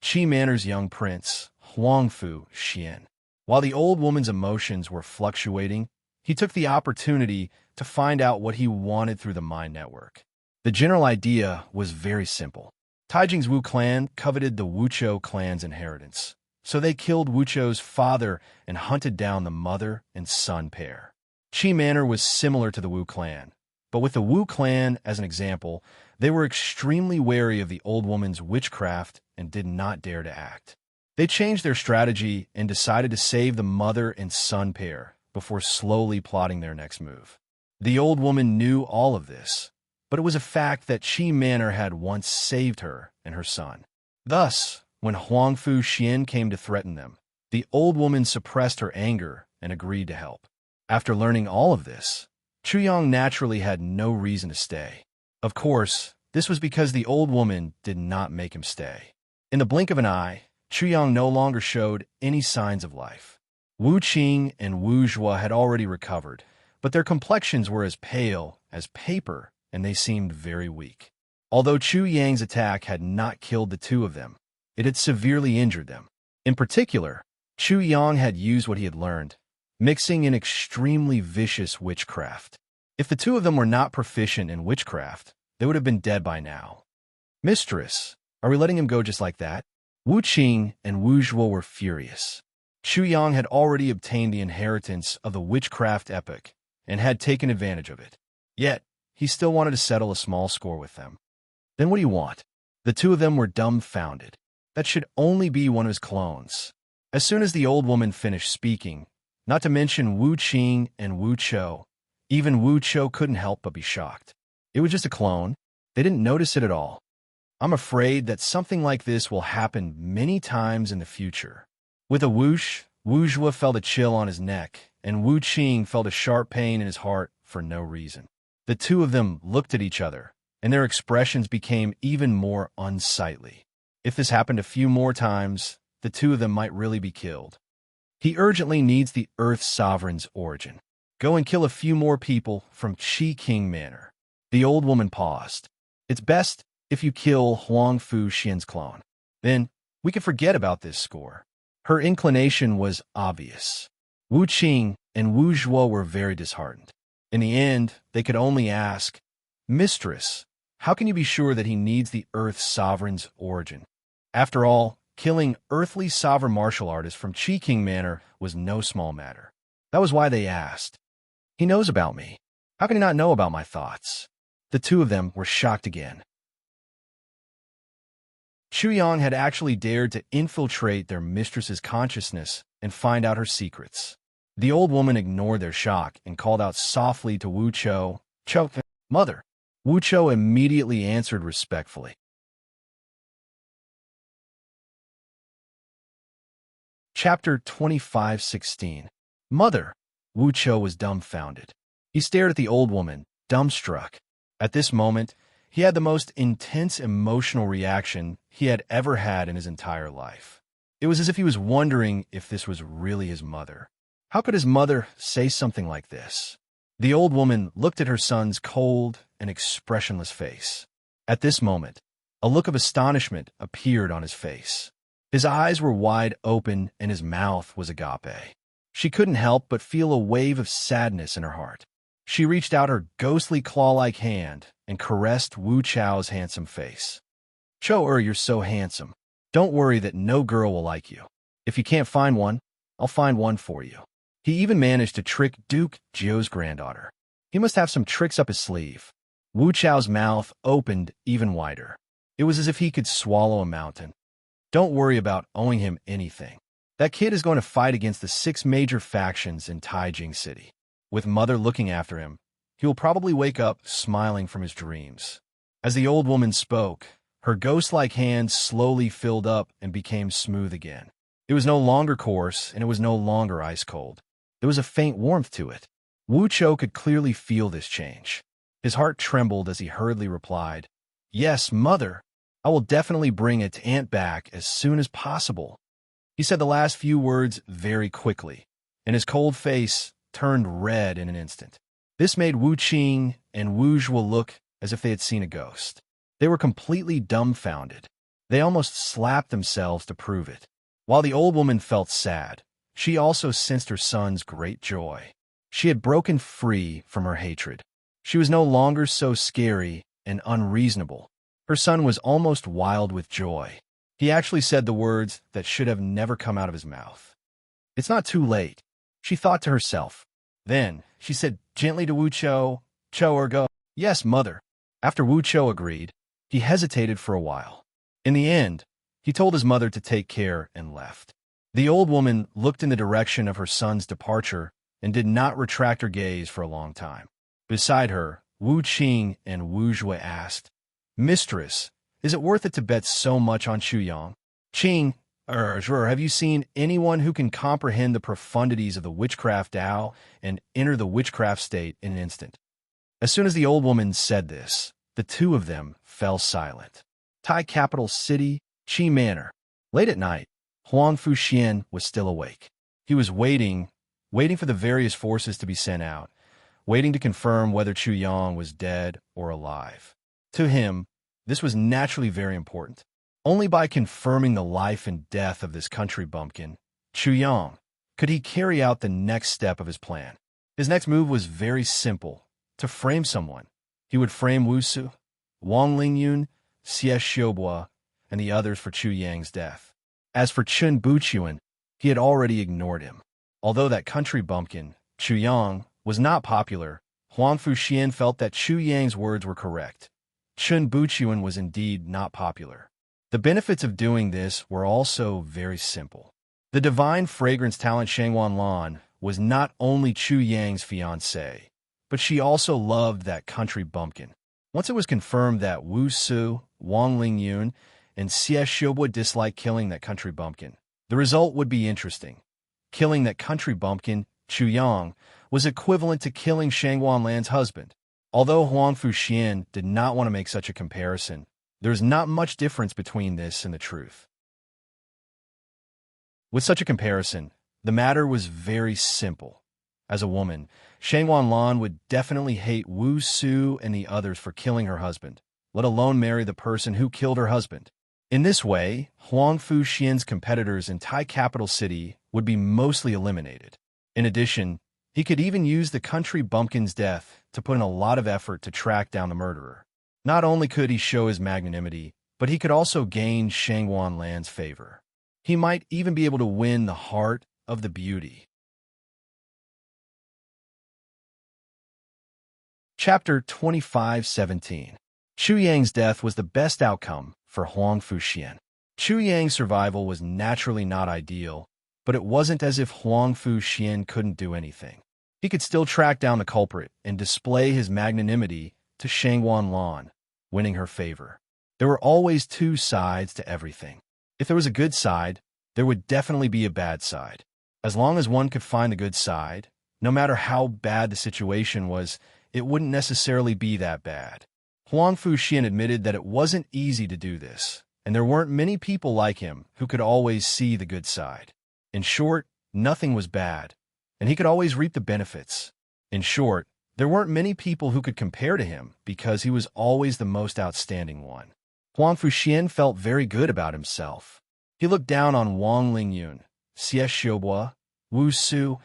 Qi Manor's young prince, Huangfu Xian. While the old woman's emotions were fluctuating, he took the opportunity to find out what he wanted through the mind network. The general idea was very simple. Taijing's Wu clan coveted the Wuchou clan's inheritance, so they killed Wuchou's father and hunted down the mother and son pair. Qi Manor was similar to the Wu clan, but with the Wu clan as an example, they were extremely wary of the old woman's witchcraft and did not dare to act. They changed their strategy and decided to save the mother and son pair before slowly plotting their next move. The old woman knew all of this, but it was a fact that Qi Manor had once saved her and her son. Thus, when Huangfu Xian came to threaten them, the old woman suppressed her anger and agreed to help. After learning all of this, Chuyang naturally had no reason to stay. Of course, this was because the old woman did not make him stay. In the blink of an eye, Chuyang no longer showed any signs of life. Wu Qing and Wu Zhua had already recovered, but their complexions were as pale as paper, and they seemed very weak. Although Chu Yang's attack had not killed the two of them, it had severely injured them. In particular, Chu Yang had used what he had learned, mixing in extremely vicious witchcraft. If the two of them were not proficient in witchcraft, they would have been dead by now. "Mistress, are we letting him go just like that?" Wu Qing and Wu Zhuo were furious. Chu Yang had already obtained the inheritance of the witchcraft epoch and had taken advantage of it. Yet, he still wanted to settle a small score with them. "Then what do you want?" The two of them were dumbfounded. That should only be one of his clones. As soon as the old woman finished speaking, not to mention Wu Qing and Wu Chou, even Wu Chou couldn't help but be shocked. It was just a clone. They didn't notice it at all. I'm afraid that something like this will happen many times in the future. With a whoosh, Wu Zhuo felt a chill on his neck, and Wu Qing felt a sharp pain in his heart for no reason. The two of them looked at each other, and their expressions became even more unsightly. If this happened a few more times, the two of them might really be killed. He urgently needs the Earth Sovereign's origin. Go and kill a few more people from Qi King Manor. The old woman paused. It's best if you kill Huangfu Xian's clone. Then we can forget about this score. Her inclination was obvious. Wu Qing and Wu Zhuo were very disheartened. In the end, they could only ask, "Mistress, how can you be sure that he needs the Earth Sovereign's origin?" After all, killing earthly sovereign martial artists from Qi King Manor was no small matter. That was why they asked. "He knows about me. How can he not know about my thoughts?" The two of them were shocked again. Chu Yang had actually dared to infiltrate their mistress's consciousness and find out her secrets. The old woman ignored their shock and called out softly to Wu Chou, "Chou, mother." Wu Chou immediately answered respectfully. Chapter 25:16. Mother. Wu Chou was dumbfounded. He stared at the old woman, dumbstruck. At this moment, he had the most intense emotional reaction he had ever had in his entire life. It was as if he was wondering if this was really his mother. How could his mother say something like this? The old woman looked at her son's cold an expressionless face. At this moment, a look of astonishment appeared on his face. His eyes were wide open and his mouth was agape. She couldn't help but feel a wave of sadness in her heart. She reached out her ghostly claw-like hand and caressed Wu Chao's handsome face. "Cho, you're so handsome. Don't worry that no girl will like you. If you can't find one, I'll find one for you." He even managed to trick Duke Jiu's granddaughter. He must have some tricks up his sleeve. Wu Chao's mouth opened even wider. It was as if he could swallow a mountain. "Don't worry about owing him anything. That kid is going to fight against the 6 major factions in Taijing City. With Mother looking after him, he will probably wake up smiling from his dreams." As the old woman spoke, her ghost-like hand slowly filled up and became smooth again. It was no longer coarse, and it was no longer ice-cold. There was a faint warmth to it. Wu Cho could clearly feel this change. His heart trembled as he hurriedly replied, "Yes, Mother. I will definitely bring it to Aunt back as soon as possible." He said the last few words very quickly, and his cold face turned red in an instant. This made Wu Qing and Wu Zhuo look as if they had seen a ghost. They were completely dumbfounded. They almost slapped themselves to prove it. While the old woman felt sad, she also sensed her son's great joy. She had broken free from her hatred. She was no longer so scary and unreasonable. Her son was almost wild with joy. He actually said the words that should have never come out of his mouth. "It's not too late," she thought to herself. Then she said gently to Wu Cho, "Cho, go." "Yes, Mother." After Wu Cho agreed, he hesitated for a while. In the end, he told his mother to take care and left. The old woman looked in the direction of her son's departure and did not retract her gaze for a long time. Beside her, Wu Qing and Wu Zhuo asked, "Mistress, is it worth it to bet so much on Chu Yang?" "Qing, Zhuo, have you seen anyone who can comprehend the profundities of the witchcraft Tao and enter the witchcraft state in an instant?" As soon as the old woman said this, the two of them fell silent. Tai capital city, Qi Manor. Late at night, Huang Fuxian was still awake. He was waiting for the various forces to be sent out, waiting to confirm whether Chu Yang was dead or alive. To him, this was naturally very important. Only by confirming the life and death of this country bumpkin, Chu Yang, could he carry out the next step of his plan. His next move was very simple: to frame someone. He would frame Wu Su, Wang Lingyun, Xie Xiaobo, and the others for Chu Yang's death. As for Chun Buqian, he had already ignored him. Although that country bumpkin, Chu Yang, was not popular, Huang Fuxian felt that Chu Yang's words were correct. Chun Buqian was indeed not popular. The benefits of doing this were also very simple. The divine fragrance talent Shangwan Lan was not only Chu Yang's fiancée, but she also loved that country bumpkin. Once it was confirmed that Wu Su, Wang Lingyun, and Xie Xiaobo disliked killing that country bumpkin, the result would be interesting. Killing that country bumpkin, Chu Yang, was equivalent to killing Shangwan Lan's husband. Although Huang Fuxian did not want to make such a comparison, there is not much difference between this and the truth. With such a comparison, the matter was very simple. As a woman, Shangwan Lan would definitely hate Wu Su and the others for killing her husband, let alone marry the person who killed her husband. In this way, Huang Fuxian's competitors in Tai capital city would be mostly eliminated. In addition, he could even use the country bumpkin's death to put in a lot of effort to track down the murderer. Not only could he show his magnanimity, but he could also gain Shangwan Lan's favor. He might even be able to win the heart of the beauty. Chapter 25:17. Chu Yang's death was the best outcome for Huang Fuxian. Chu Yang's survival was naturally not ideal, but it wasn't as if Huang Fuxian couldn't do anything. He could still track down the culprit and display his magnanimity to Shangwan Lan, winning her favor. There were always two sides to everything. If there was a good side, there would definitely be a bad side. As long as one could find the good side, no matter how bad the situation was, it wouldn't necessarily be that bad. Huang Fuxian admitted that it wasn't easy to do this, and there weren't many people like him who could always see the good side. In short, nothing was bad, and he could always reap the benefits. In short, There weren't many people who could compare to him because he was always the most outstanding one. Huang Fuxian felt very good about himself. He looked down on Wang Lingyun, Xie Xiaobo, Wu Su,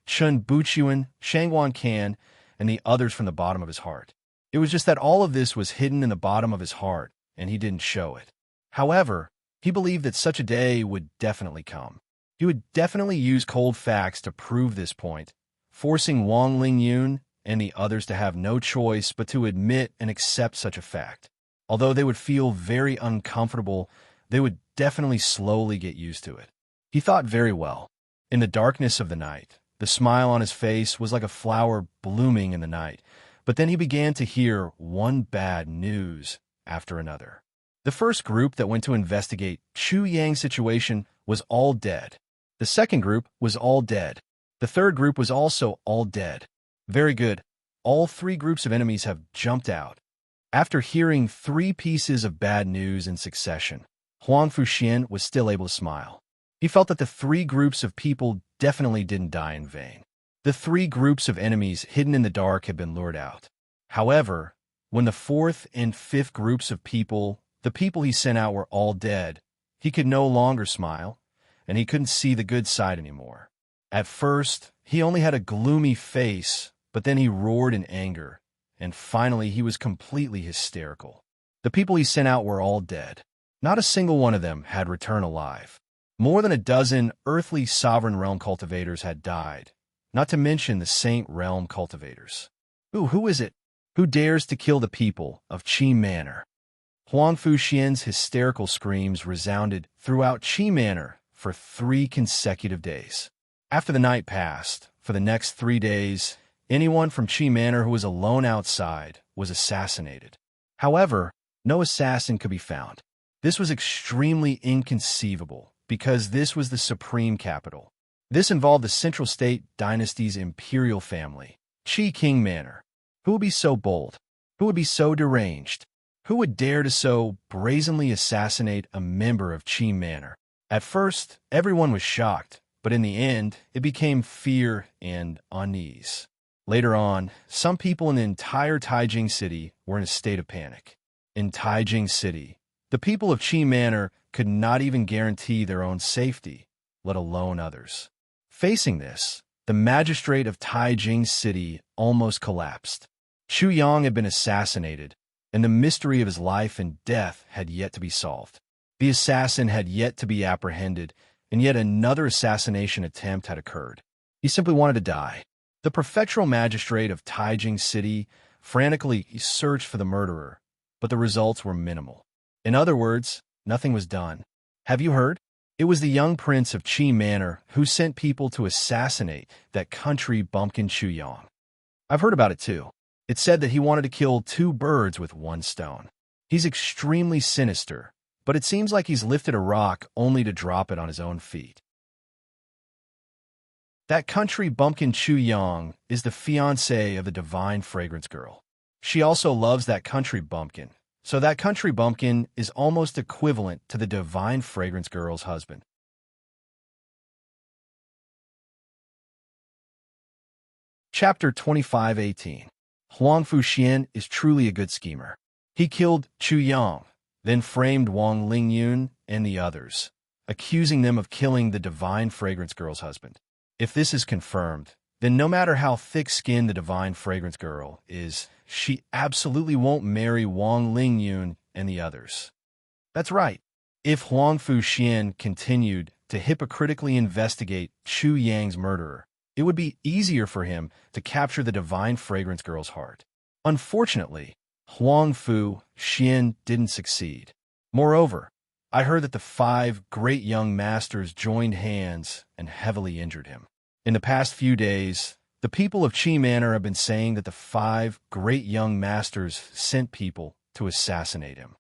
Chun Buchuan, Shangwan Can, and the others from the bottom of his heart. It was just that all of this was hidden in the bottom of his heart, and he didn't show it. However, he believed that such a day would definitely come. He would definitely use cold facts to prove this point, forcing Wang Lingyun and the others to have no choice but to admit and accept such a fact. Although they would feel very uncomfortable, they would definitely slowly get used to it. He thought very well. In the darkness of the night, the smile on his face was like a flower blooming in the night, but then he began to hear one bad news after another. The first group that went to investigate Chu Yang's situation was all dead. The second group was all dead. The third group was also all dead. Very good. All three groups of enemies have jumped out. After hearing 3 pieces of bad news in succession, Huang Fuxian was still able to smile. He felt that the 3 groups of people definitely didn't die in vain. The 3 groups of enemies hidden in the dark had been lured out. However, when the 4th and 5th groups of people, the people he sent out, were all dead, he could no longer smile, and he couldn't see the good side anymore. At first, he only had a gloomy face, but then he roared in anger, and finally he was completely hysterical. The people he sent out were all dead. Not a single one of them had returned alive. More than a dozen earthly sovereign realm cultivators had died, not to mention the Saint Realm cultivators. Ooh, who is it? Who dares to kill the people of Qi Manor? Huang Fuxian's hysterical screams resounded throughout Qi Manor for 3 consecutive days. After the night passed, for the next 3 days, anyone from Qi Manor who was alone outside was assassinated. However, no assassin could be found. This was extremely inconceivable because this was the supreme capital. This involved the Central State Dynasty's imperial family, Qi King Manor. Who would be so bold? Who would be so deranged? Who would dare to so brazenly assassinate a member of Qi Manor? At first, everyone was shocked, but in the end, it became fear and unease. Later on, some people in the entire Taijing City were in a state of panic. In Taijing City, the people of Qi Manor could not even guarantee their own safety, let alone others. Facing this, the magistrate of Taijing City almost collapsed. Chu Yang had been assassinated, and the mystery of his life and death had yet to be solved. The assassin had yet to be apprehended, and yet another assassination attempt had occurred. He simply wanted to die. The prefectural magistrate of Taijing City frantically searched for the murderer, but the results were minimal. In other words, nothing was done. Have you heard? It was the young prince of Qi Manor who sent people to assassinate that country bumpkin Chu Yang. I've heard about it too. It said that he wanted to kill 2 birds with 1 stone. He's extremely sinister, but it seems like he's lifted a rock only to drop it on his own feet. That country bumpkin Chu Yang is the fiancée of the divine fragrance girl. She also loves that country bumpkin, so that country bumpkin is almost equivalent to the divine fragrance girl's husband. Chapter 25:18. Huang Fuxian is truly a good schemer. He killed Chu Yang, then framed Wang Lingyun and the others, accusing them of killing the divine fragrance girl's husband. If this is confirmed, then no matter how thick-skinned the divine fragrance girl is, she absolutely won't marry Wang Lingyun and the others. That's right. If Huang Fuxian continued to hypocritically investigate Chu Yang's murderer, it would be easier for him to capture the divine fragrance girl's heart. Unfortunately, Huang Fuxian didn't succeed. Moreover, I heard that the 5 great young masters joined hands and heavily injured him. In the past few days, the people of Qi Manor have been saying that the 5 great young masters sent people to assassinate him.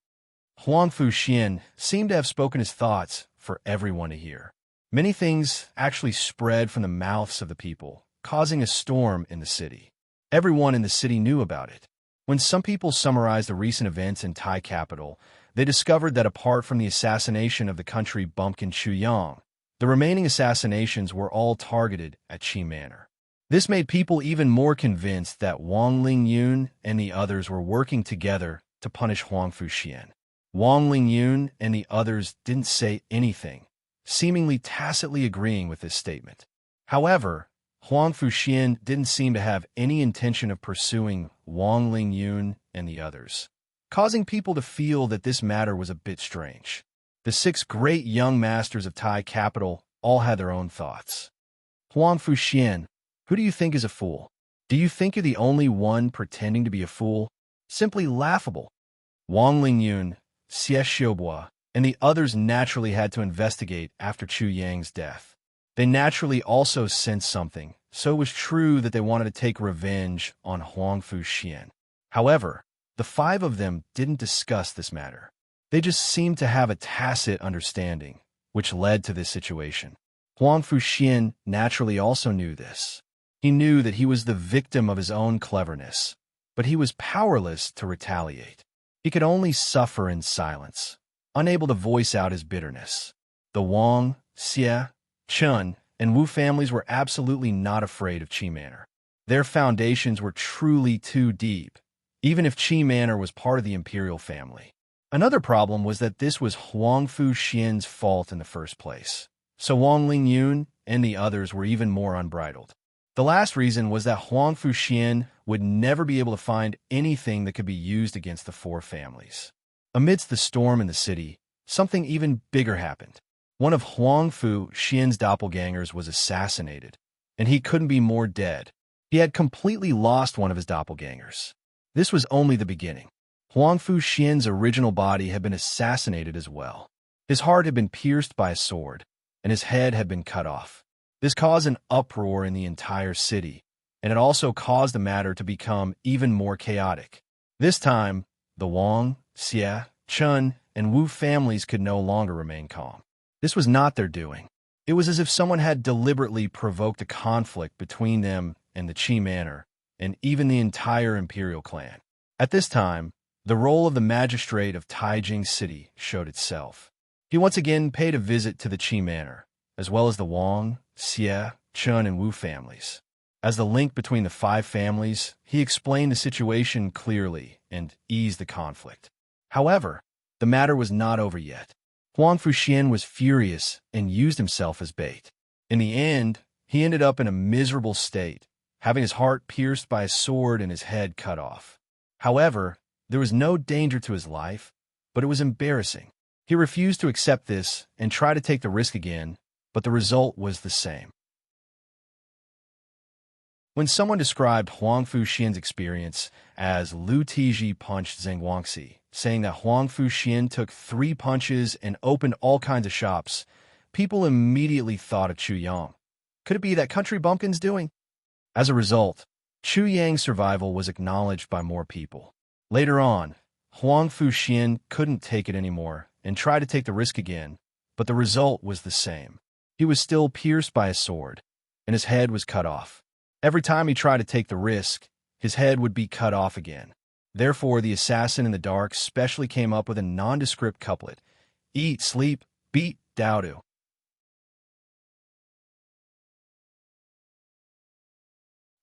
Huang Fuxian seemed to have spoken his thoughts for everyone to hear. Many things actually spread from the mouths of the people, causing a storm in the city. Everyone in the city knew about it. When some people summarized the recent events in Tai capital, they discovered that apart from the assassination of the country bumpkin Chu Yang, the remaining assassinations were all targeted at Qi Manor. This made people even more convinced that Wang Lingyun and the others were working together to punish Huang Fuxian. Wang Lingyun and the others didn't say anything, seemingly tacitly agreeing with this statement. However, Huang Fuxian didn't seem to have any intention of pursuing Wang Lingyun and the others, causing people to feel that this matter was a bit strange. The 6 great young masters of Tai capital all had their own thoughts. Huang Fuxian, who do you think is a fool? Do you think you're the only one pretending to be a fool? Simply laughable. Wang Lingyun, Xie Xiaobo, and the others naturally had to investigate after Chu Yang's death. They naturally also sensed something, so it was true that they wanted to take revenge on Huang Fuxian. However, the 5 of them didn't discuss this matter. They just seemed to have a tacit understanding, which led to this situation. Huang Fuxian naturally also knew this. He knew that he was the victim of his own cleverness, but he was powerless to retaliate. He could only suffer in silence, unable to voice out his bitterness. The Wang, Xie, Chun, and Wu families were absolutely not afraid of Qi Manor. Their foundations were truly too deep, even if Qi Manor was part of the imperial family. Another problem was that this was Huang Fuxian's fault in the first place, so Wang Lingyun and the others were even more unbridled. The last reason was that Huang Fuxian would never be able to find anything that could be used against the 4 families. Amidst the storm in the city, something even bigger happened. One of Huang Fuxian's doppelgangers was assassinated, and he couldn't be more dead. He had completely lost one of his doppelgangers. This was only the beginning. Huang Fuxian's original body had been assassinated as well. His heart had been pierced by a sword, and his head had been cut off. This caused an uproar in the entire city, and it also caused the matter to become even more chaotic. This time, the Wang, Xie, Chun, and Wu families could no longer remain calm. This was not their doing. It was as if someone had deliberately provoked a conflict between them and the Qi Manor, and even the entire imperial clan. At this time, the role of the magistrate of Taijing City showed itself. He once again paid a visit to the Qi Manor, as well as the Wang, Xie, Chun, and Wu families. As the link between the 5 families, he explained the situation clearly and eased the conflict. However, the matter was not over yet. Huang Fuxian was furious and used himself as bait. In the end, he ended up in a miserable state, having his heart pierced by a sword and his head cut off. However, there was no danger to his life, but it was embarrassing. He refused to accept this and tried to take the risk again, but the result was the same. When someone described Huang Fuxian's experience as Lu Tiji punched Zheng Guangxi, saying that Huang Fuxian took 3 punches and opened all kinds of shops, people immediately thought of Chu Yang. Could it be that country bumpkin's doing? As a result, Chu Yang's survival was acknowledged by more people. Later on, Huang Fuxian couldn't take it anymore and tried to take the risk again, but the result was the same. He was still pierced by a sword, and his head was cut off. Every time he tried to take the risk, his head would be cut off again. Therefore, the assassin in the dark specially came up with a nondescript couplet: eat, sleep, beat, Daodu.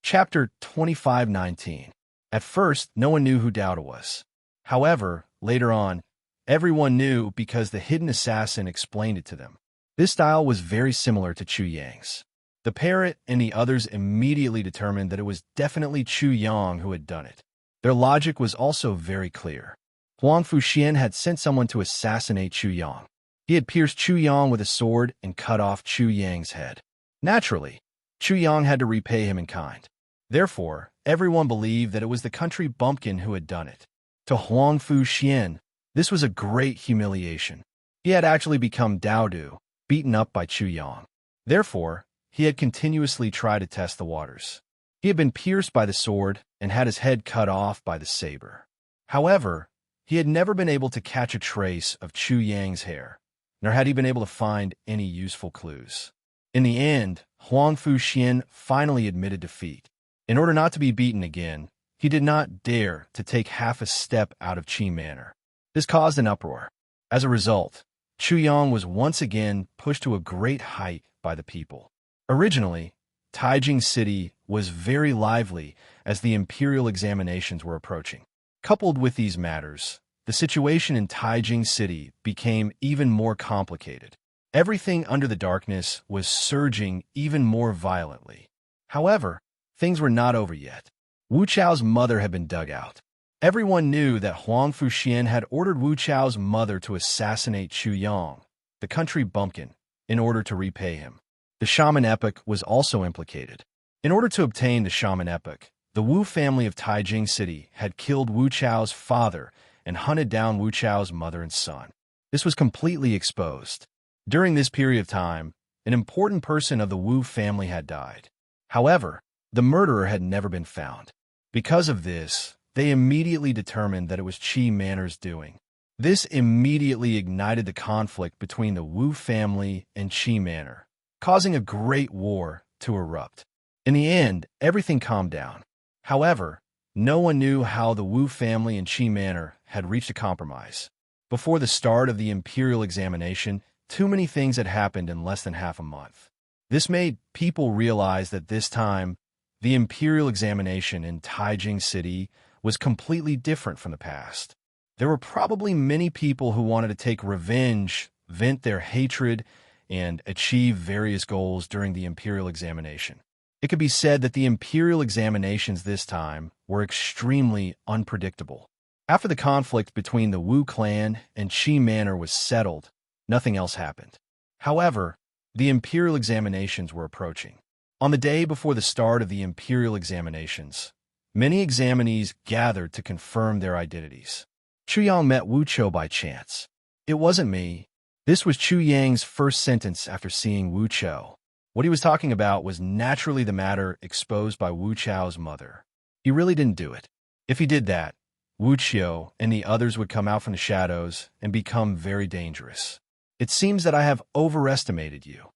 Chapter 25:19. At first, no one knew who Daodu was. However, later on, everyone knew because the hidden assassin explained it to them. This style was very similar to Chu Yang's. The parrot and the others immediately determined that it was definitely Chu Yang who had done it. Their logic was also very clear. Huang Fuxian had sent someone to assassinate Chu Yang. He had pierced Chu Yang with a sword and cut off Chu Yang's head. Naturally, Chu Yang had to repay him in kind. Therefore, everyone believed that it was the country bumpkin who had done it. To Huang Fuxian, this was a great humiliation. He had actually become Daodu, beaten up by Chu Yang. Therefore, he had continuously tried to test the waters. He had been pierced by the sword and had his head cut off by the saber. However, he had never been able to catch a trace of Chu Yang's hair, nor had he been able to find any useful clues. In the end, Huang Fuxian finally admitted defeat. In order not to be beaten again, he did not dare to take half a step out of Qi Manor. This caused an uproar. As a result, Chu Yang was once again pushed to a great height by the people. Originally, Taijing City was very lively as the imperial examinations were approaching. Coupled with these matters, the situation in Taijing City became even more complicated. Everything under the darkness was surging even more violently. However, things were not over yet. Wu Chao's mother had been dug out. Everyone knew that Huang Fuxian had ordered Wu Chao's mother to assassinate Chu Yang, the country bumpkin, in order to repay him. The shaman epoch was also implicated. In order to obtain the shaman epoch, the Wu family of Taijing City had killed Wu Chao's father and hunted down Wu Chao's mother and son. This was completely exposed. During this period of time, an important person of the Wu family had died. However, the murderer had never been found. Because of this, they immediately determined that it was Qi Manor's doing. This immediately ignited the conflict between the Wu family and Qi Manor, causing a great war to erupt. In the end, everything calmed down. However, no one knew how the Wu family and Qi Manor had reached a compromise. Before the start of the imperial examination, too many things had happened in less than half a month. This made people realize that this time, the imperial examination in Taijing City was completely different from the past. There were probably many people who wanted to take revenge, vent their hatred, and achieve various goals during the imperial examination. It could be said that the imperial examinations this time were extremely unpredictable. After the conflict between the Wu clan and Qi Manor was settled, nothing else happened. However, the imperial examinations were approaching. On the day before the start of the imperial examinations, many examinees gathered to confirm their identities. Chu Yang met Wu Chou by chance. "It wasn't me." This was Chu Yang's first sentence after seeing Wu Chou. What he was talking about was naturally the matter exposed by Wu Chao's mother. He really didn't do it. If he did that, Wu Chou and the others would come out from the shadows and become very dangerous. "It seems that I have overestimated you."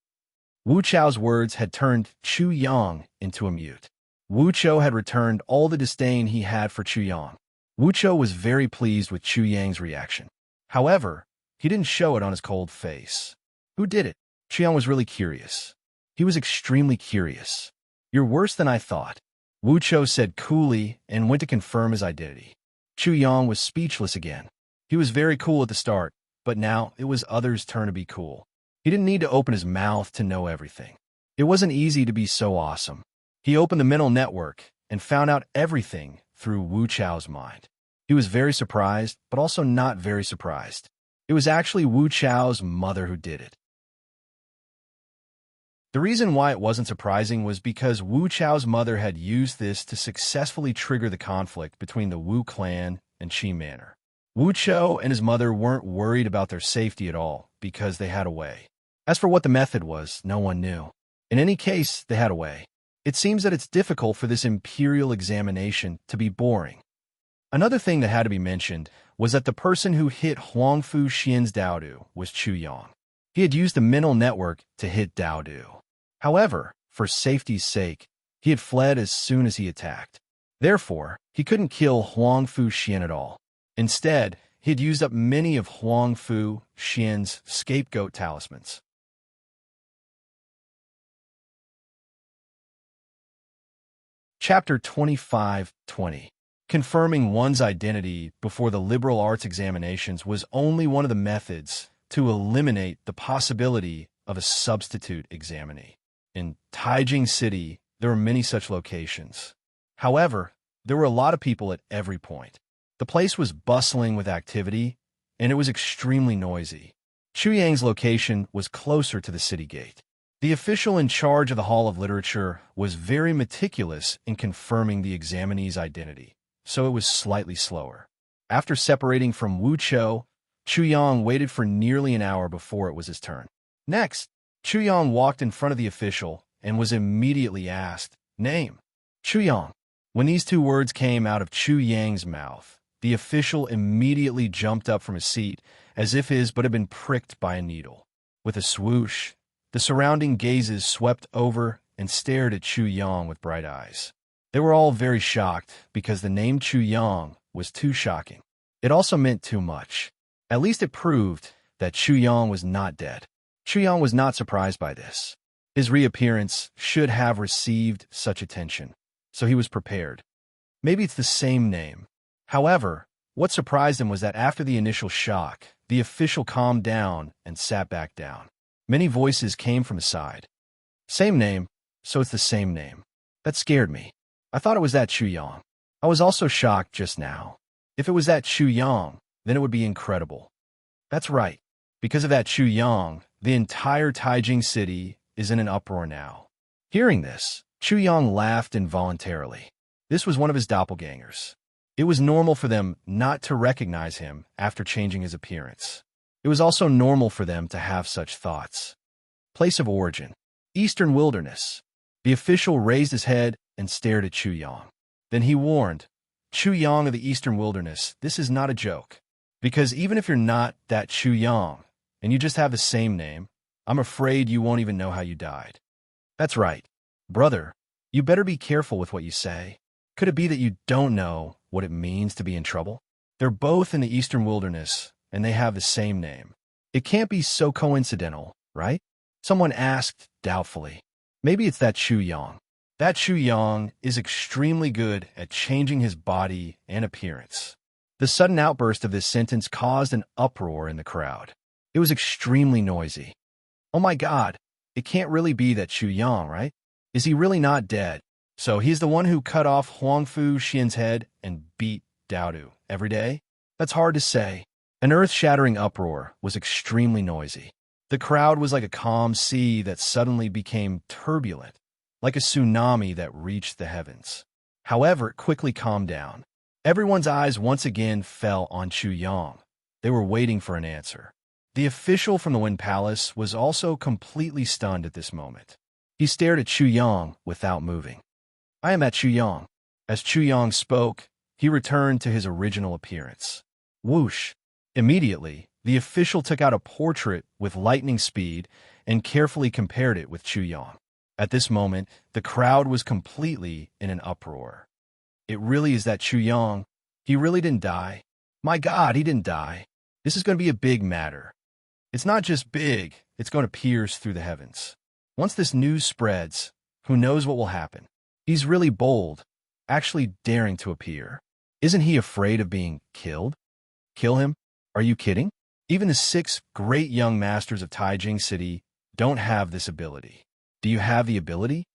Wu Chao's words had turned Chu Yang into a mute. Wu Chou had returned all the disdain he had for Chu Yang. Wu Chou was very pleased with Chu Yang's reaction. However, he didn't show it on his cold face. "Who did it?" Chu Yang was really curious. He was extremely curious. "You're worse than I thought," Wu Chou said coolly and went to confirm his identity. Chu Yang was speechless again. He was very cool at the start, but now it was others' turn to be cool. He didn't need to open his mouth to know everything. It wasn't easy to be so awesome. He opened the mental network and found out everything through Wu Chao's mind. He was very surprised, but also not very surprised. It was actually Wu Chao's mother who did it. The reason why it wasn't surprising was because Wu Chao's mother had used this to successfully trigger the conflict between the Wu clan and Qi Manor. Wu Chou and his mother weren't worried about their safety at all because they had a way. As for what the method was, no one knew. In any case, they had a way. It seems that it's difficult for this imperial examination to be boring. Another thing that had to be mentioned was that the person who hit Huang Fuxian's Daodu was Chu Yang. He had used the mental network to hit Daodu. However, for safety's sake, he had fled as soon as he attacked. Therefore, he couldn't kill Huang Fuxian at all. Instead, he had used up many of Huang Fuxian's scapegoat talismans. Chapter 25-20. Confirming one's identity before the liberal arts examinations was only one of the methods to eliminate the possibility of a substitute examinee. In Taijing City, there were many such locations. However, there were a lot of people at every point. The place was bustling with activity, and it was extremely noisy. Chu Yang's location was closer to the city gate. The official in charge of the Hall of Literature was very meticulous in confirming the examinee's identity, so it was slightly slower. After separating from Wu Chou, Chu Yang waited for nearly an hour before it was his turn. Next, Chu Yang walked in front of the official and was immediately asked, "Name?" "Chu Yang." When these two words came out of Chu Yang's mouth, the official immediately jumped up from his seat as if his butt had been pricked by a needle. With a swoosh, the surrounding gazes swept over and stared at Chu Yang with bright eyes. They were all very shocked because the name Chu Yang was too shocking. It also meant too much. At least it proved that Chu Yang was not dead. Chu Yang was not surprised by this. His reappearance should have received such attention, so he was prepared. Maybe it's the same name. However, what surprised him was that after the initial shock, the official calmed down and sat back down. Many voices came from his side. Same name, so it's the same name. That scared me. I thought it was that Chu Yang. I was also shocked just now. If it was that Chu Yang, then it would be incredible. That's right. Because of that Chu Yang, the entire Taijing city is in an uproar now. Hearing this, Chu Yang laughed involuntarily. This was one of his doppelgangers. It was normal for them not to recognize him after changing his appearance. It was also normal for them to have such thoughts. Place of origin: Eastern Wilderness. The official raised his head and stared at Chu Yang. Then he warned, Chu Yang of the Eastern Wilderness, this is not a joke. Because even if you're not that Chu Yang, and you just have the same name, I'm afraid you won't even know how you died. That's right. Brother, you better be careful with what you say. Could it be that you don't know what it means to be in trouble? They're both in the Eastern Wilderness, and they have the same name. It can't be so coincidental, right? Someone asked doubtfully. Maybe it's that Chu Yang. That Chu Yang is extremely good at changing his body and appearance. The sudden outburst of this sentence caused an uproar in the crowd. It was extremely noisy. Oh my God, it can't really be that Chu Yang, right? Is he really not dead? So he's the one who cut off Huangfu Xian's head and beat Daodu every day? That's hard to say. An earth-shattering uproar was extremely noisy. The crowd was like a calm sea that suddenly became turbulent, like a tsunami that reached the heavens. However, it quickly calmed down. Everyone's eyes once again fell on Chu Yang. They were waiting for an answer. The official from the Wind Palace was also completely stunned at this moment. He stared at Chu Yang without moving. I am at Chu Yang. As Chu Yang spoke, he returned to his original appearance. Whoosh! Immediately, the official took out a portrait with lightning speed and carefully compared it with Chu Yang. At this moment, the crowd was completely in an uproar. It really is that Chu Yang. He really didn't die. My God, he didn't die. This is going to be a big matter. It's not just big, it's going to pierce through the heavens. Once this news spreads, who knows what will happen? He's really bold, actually daring to appear. Isn't he afraid of being killed? Kill him? Are you kidding? Even the 6 great young masters of Taijing City don't have this ability. Do you have the ability?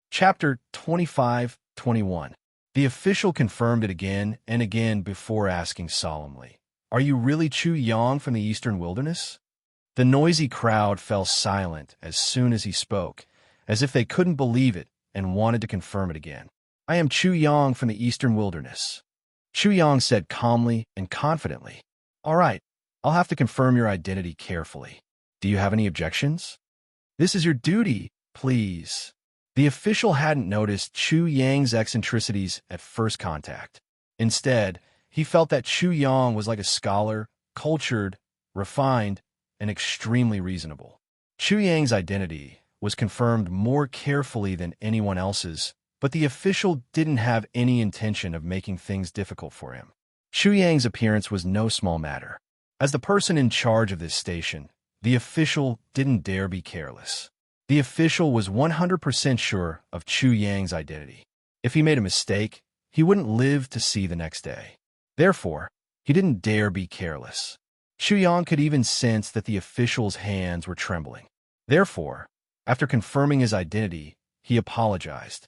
Chapter 25-21. The official confirmed it again and again before asking solemnly, Are you really Chu Yang from the Eastern Wilderness? The noisy crowd fell silent as soon as he spoke, as if they couldn't believe it and wanted to confirm it again. I am Chu Yang from the Eastern Wilderness. Chu Yang said calmly and confidently. All right, I'll have to confirm your identity carefully. Do you have any objections? This is your duty, please. The official hadn't noticed Chu Yang's eccentricities at first contact. Instead, he felt that Chu Yang was like a scholar, cultured, refined, and extremely reasonable. Chu Yang's identity was confirmed more carefully than anyone else's, but the official didn't have any intention of making things difficult for him. Chu Yang's appearance was no small matter. As the person in charge of this station, the official didn't dare be careless. The official was 100% sure of Chu Yang's identity. If he made a mistake, he wouldn't live to see the next day. Therefore, he didn't dare be careless. Chu Yang could even sense that the official's hands were trembling. Therefore, after confirming his identity, he apologized.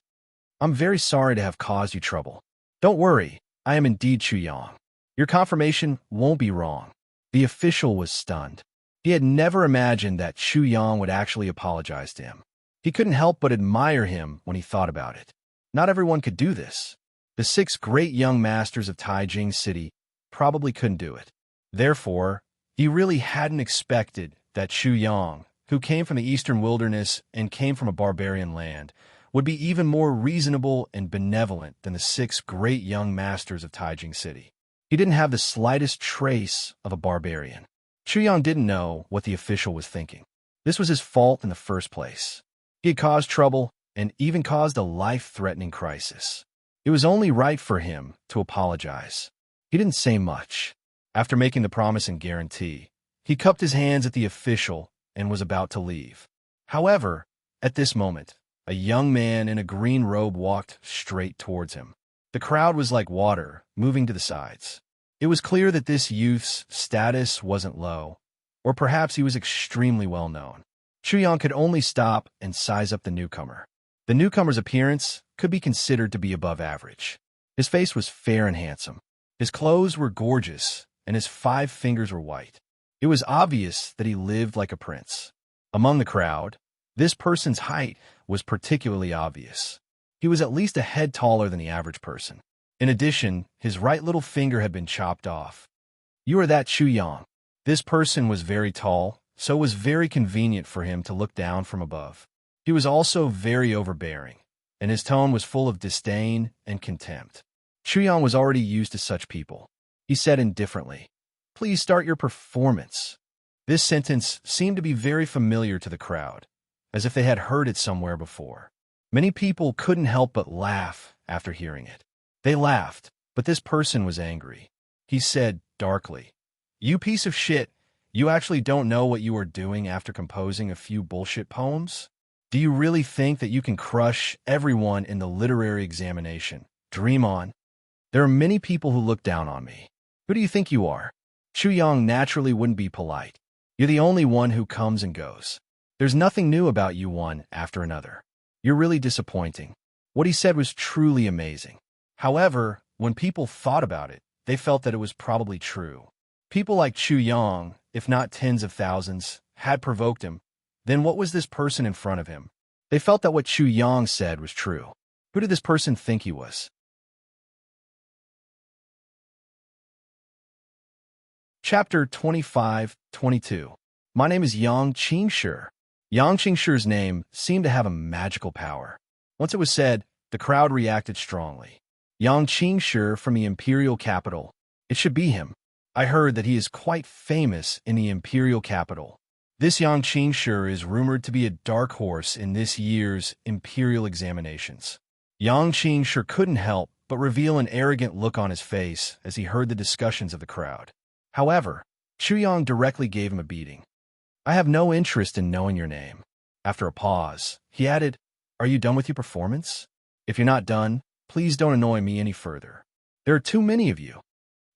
I'm very sorry to have caused you trouble. Don't worry, I am indeed Chu Yang. Your confirmation won't be wrong. The official was stunned. He had never imagined that Chu Yang would actually apologize to him. He couldn't help but admire him when he thought about it. Not everyone could do this. The 6 great young masters of Taijing City probably couldn't do it. Therefore, he really hadn't expected that Chu Yang, who came from the Eastern Wilderness and came from a barbarian land, would be even more reasonable and benevolent than the 6 great young masters of Taijing City. He didn't have the slightest trace of a barbarian. Chu Yang didn't know what the official was thinking. This was his fault in the first place. He had caused trouble and even caused a life-threatening crisis. It was only right for him to apologize. He didn't say much. After making the promise and guarantee, He cupped his hands at the official and was about to leave. However, at this moment, a young man in a green robe walked straight towards him. The crowd was like water, moving to the sides. It was clear that this youth's status wasn't low, or perhaps he was extremely well known. Chuyang could only stop and size up the newcomer. The newcomer's appearance could be considered to be above average. His face was fair and handsome. His clothes were gorgeous, and his 5 fingers were white. It was obvious that he lived like a prince. Among the crowd, this person's height was particularly obvious. He was at least a head taller than the average person. In addition, his right little finger had been chopped off. You are that Chuyang. This person was very tall, so it was very convenient for him to look down from above. He was also very overbearing, and his tone was full of disdain and contempt. Chuyang was already used to such people. He said indifferently, "Please start your performance." This sentence seemed to be very familiar to the crowd, as if they had heard it somewhere before. Many people couldn't help but laugh after hearing it. They laughed, but this person was angry. He said darkly, "You piece of shit, you actually don't know what you are doing after composing a few bullshit poems? Do you really think that you can crush everyone in the literary examination? Dream on. There are many people who look down on me. Who do you think you are?" Chuyang naturally wouldn't be polite. "You're the only one who comes and goes. There's nothing new about you one after another. You're really disappointing." What he said was truly amazing. However, when people thought about it, they felt that it was probably true. People like Chuyang, if not tens of thousands, had provoked him. Then what was this person in front of him? They felt that what Chuyang said was true. Who did this person think he was? Chapter 25-22. My name is Yang Qingshi. Yang Qingshi's name seemed to have a magical power. Once it was said, the crowd reacted strongly. Yang Qingshi from the imperial capital. It should be him. I heard that he is quite famous in the imperial capital. This Yang Qingshi is rumored to be a dark horse in this year's imperial examinations. Yang Qingshi couldn't help but reveal an arrogant look on his face as he heard the discussions of the crowd. However, Chuyang directly gave him a beating. "I have no interest in knowing your name." After a pause, he added, "Are you done with your performance? If you're not done, please don't annoy me any further. There are too many of you."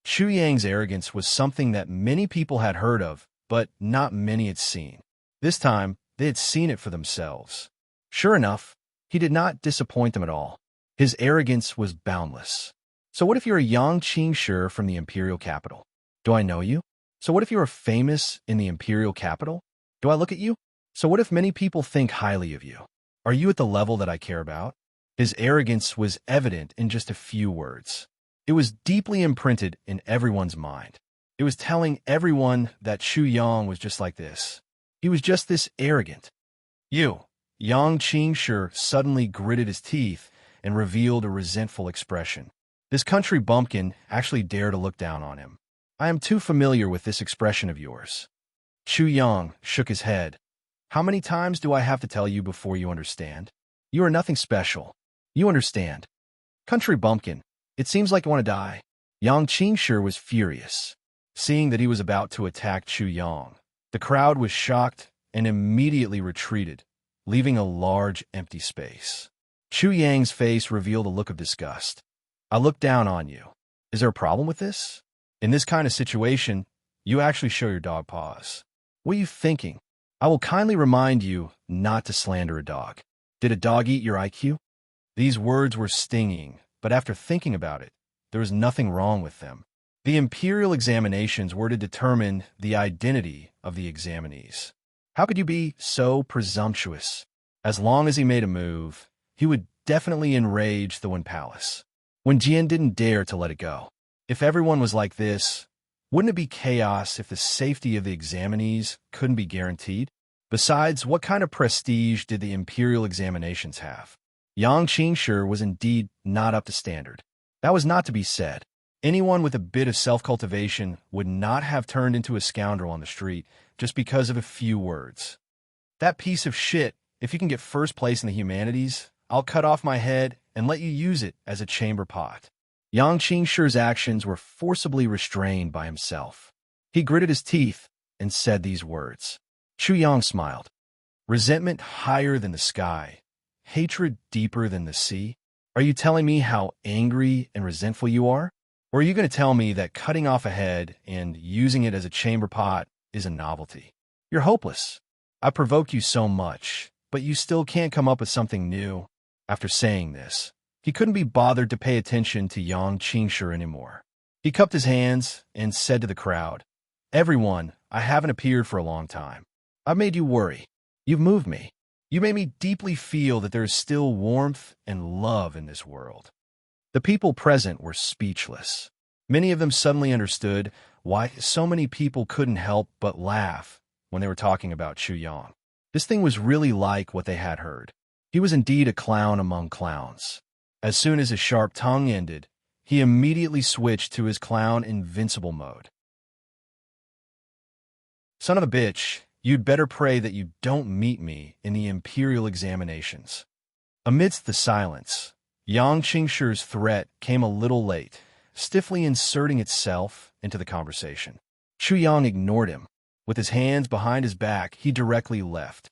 Chuyang's arrogance was something that many people had heard of, but not many had seen. This time, they had seen it for themselves. Sure enough, he did not disappoint them at all. His arrogance was boundless. "So what if you're a Yang Qingshi from the imperial capital? Do I know you? So what if you are famous in the imperial capital? Do I look at you? So what if many people think highly of you? Are you at the level that I care about?" His arrogance was evident in just a few words. It was deeply imprinted in everyone's mind. It was telling everyone that Chuyang was just like this. He was just this arrogant. "You." Yang Qingshi suddenly gritted his teeth and revealed a resentful expression. This country bumpkin actually dared to look down on him. "I am too familiar with this expression of yours." Chuyang shook his head. "How many times do I have to tell you before you understand? You are nothing special. You understand. Country bumpkin, it seems like you want to die." Yang Qingshi was furious. Seeing that he was about to attack Chuyang, the crowd was shocked and immediately retreated, leaving a large empty space. Chuyang's face revealed a look of disgust. "I look down on you. Is there a problem with this? In this kind of situation, you actually show your dog paws. What are you thinking? I will kindly remind you not to slander a dog. Did a dog eat your IQ?" These words were stinging, but after thinking about it, there was nothing wrong with them. The imperial examinations were to determine the identity of the examinees. How could you be so presumptuous? As long as he made a move, he would definitely enrage the Wen Palace. When Jian didn't dare to let it go. If everyone was like this, wouldn't it be chaos if the safety of the examinees couldn't be guaranteed? Besides, what kind of prestige did the imperial examinations have? Yang Qingshi was indeed not up to standard. That was not to be said. Anyone with a bit of self-cultivation would not have turned into a scoundrel on the street just because of a few words. "That piece of shit, if you can get first place in the humanities, I'll cut off my head and let you use it as a chamber pot." Yang Qingshi's actions were forcibly restrained by himself. He gritted his teeth and said these words. Chu Yang smiled. Resentment higher than the sky, hatred deeper than the sea? Are you telling me how angry and resentful you are? Or are you going to tell me that cutting off a head and using it as a chamber pot is a novelty? You're hopeless. I provoke you so much, but you still can't come up with something new. After saying this, he couldn't be bothered to pay attention to Yang Qingshi anymore. He cupped his hands and said to the crowd, Everyone, I haven't appeared for a long time. I've made you worry. You've moved me. You made me deeply feel that there is still warmth and love in this world. The people present were speechless. Many of them suddenly understood why so many people couldn't help but laugh when they were talking about Chu Yang. This thing was really like what they had heard. He was indeed a clown among clowns. As soon as his sharp tongue ended, he immediately switched to his clown Invincible mode. Son of a bitch, you'd better pray that you don't meet me in the imperial examinations. Amidst the silence, Yang Qingshi's threat came a little late, stiffly inserting itself into the conversation. Chu Yang ignored him. With his hands behind his back, he directly left.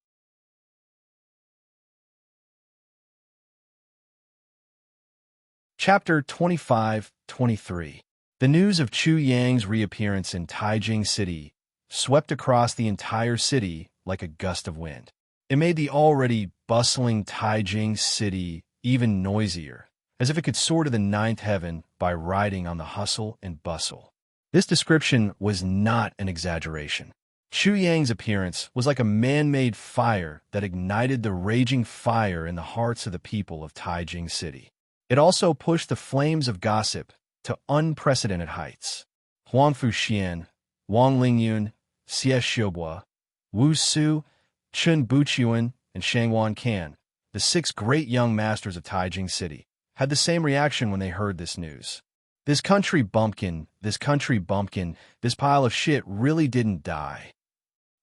Chapter 25-23. The news of Chu Yang's reappearance in Taijing City swept across the entire city like a gust of wind. It made the already bustling Taijing City even noisier, as if it could soar to the ninth heaven by riding on the hustle and bustle. This description was not an exaggeration. Chu Yang's appearance was like a man-made fire that ignited the raging fire in the hearts of the people of Taijing City. It also pushed the flames of gossip to unprecedented heights. Huang Fuxian, Wang Lingyun, Xie Xiubua, Wu Su, Chun Buqian, and Shangwan Can, the 6 great young masters of Taijing City, had the same reaction when they heard this news. This country bumpkin, this pile of shit really didn't die.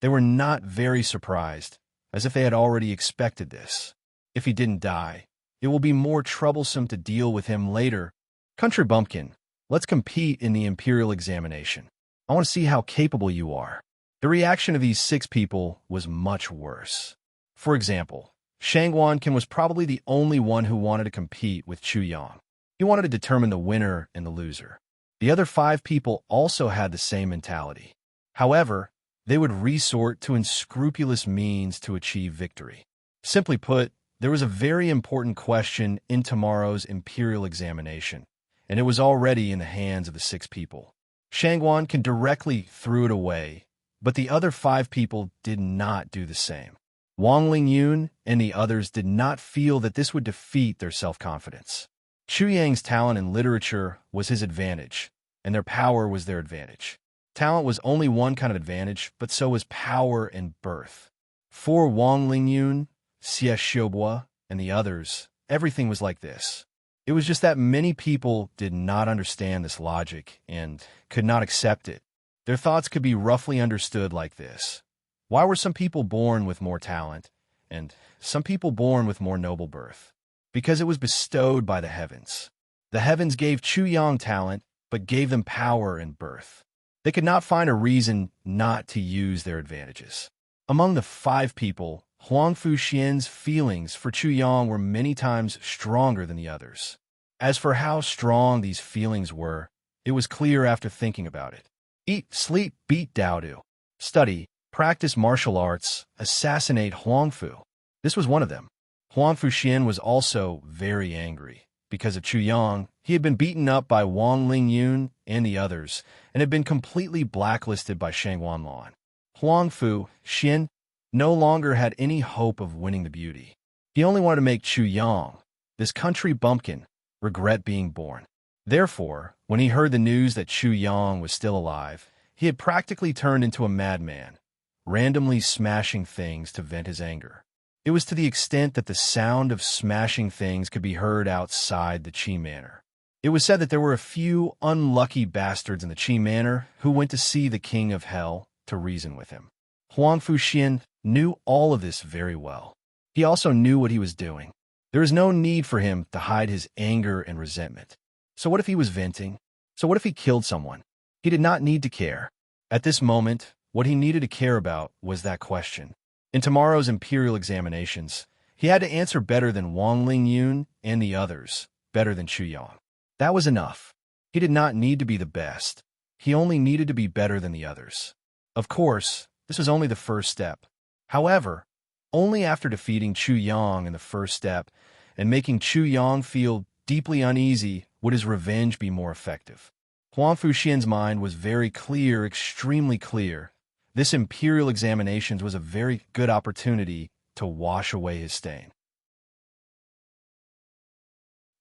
They were not very surprised, as if they had already expected this. If he didn't die, it will be more troublesome to deal with him later. Country bumpkin, let's compete in the imperial examination. I want to see how capable you are. The reaction of these 6 people was much worse. For example, Shangwan Can was probably the only one who wanted to compete with Chu Yang. He wanted to determine the winner and the loser. The other 5 people also had the same mentality. However, they would resort to unscrupulous means to achieve victory. Simply put, there was a very important question in tomorrow's imperial examination, and it was already in the hands of the 6 people. Shangwan Can directly threw it away, but the other 5 people did not do the same. Wang Lingyun and the others did not feel that this would defeat their self-confidence. Chu Yang's talent in literature was his advantage, and their power was their advantage. Talent was only one kind of advantage, but so was power and birth. For Wang Lingyun, Xie Xiubua, and the others, everything was like this. It was just that many people did not understand this logic and could not accept it. Their thoughts could be roughly understood like this. Why were some people born with more talent, and some people born with more noble birth? Because it was bestowed by the heavens. The heavens gave Chu Yang talent, but gave them power and birth. They could not find a reason not to use their advantages. Among the 5 people, Huang Fuxian's feelings for Chu Yang were many times stronger than the others. As for how strong these feelings were, it was clear after thinking about it. Eat, sleep, beat Daodu. Study, practice martial arts, assassinate Huangfu. This was one of them. Huang Fuxian was also very angry. Because of Chu Yang, he had been beaten up by Wang Lingyun and the others, and had been completely blacklisted by Shangwan Lan. Huang Fuxian no longer had any hope of winning the beauty. He only wanted to make Chu Yang, this country bumpkin, regret being born. Therefore, when he heard the news that Chu Yang was still alive, he had practically turned into a madman, randomly smashing things to vent his anger. It was to the extent that the sound of smashing things could be heard outside the Qi Manor. It was said that there were a few unlucky bastards in the Qi Manor who went to see the King of Hell to reason with him. Huang Fuxian knew all of this very well. He also knew what he was doing. There was no need for him to hide his anger and resentment. So what if he was venting? So what if he killed someone? He did not need to care. At this moment, What he needed to care about was that question. In tomorrow's imperial examinations, he had to answer better than Wang Lingyun and the others, better than Chu Yang. That was enough. He did not need to be the best. He only needed to be better than the others. Of course, this was only the first step. However, only after defeating Chu Yang in the first step and making Chu Yang feel deeply uneasy would his revenge be more effective. Huang Fuxian's mind was very clear, extremely clear. This imperial examinations was a very good opportunity to wash away his stain.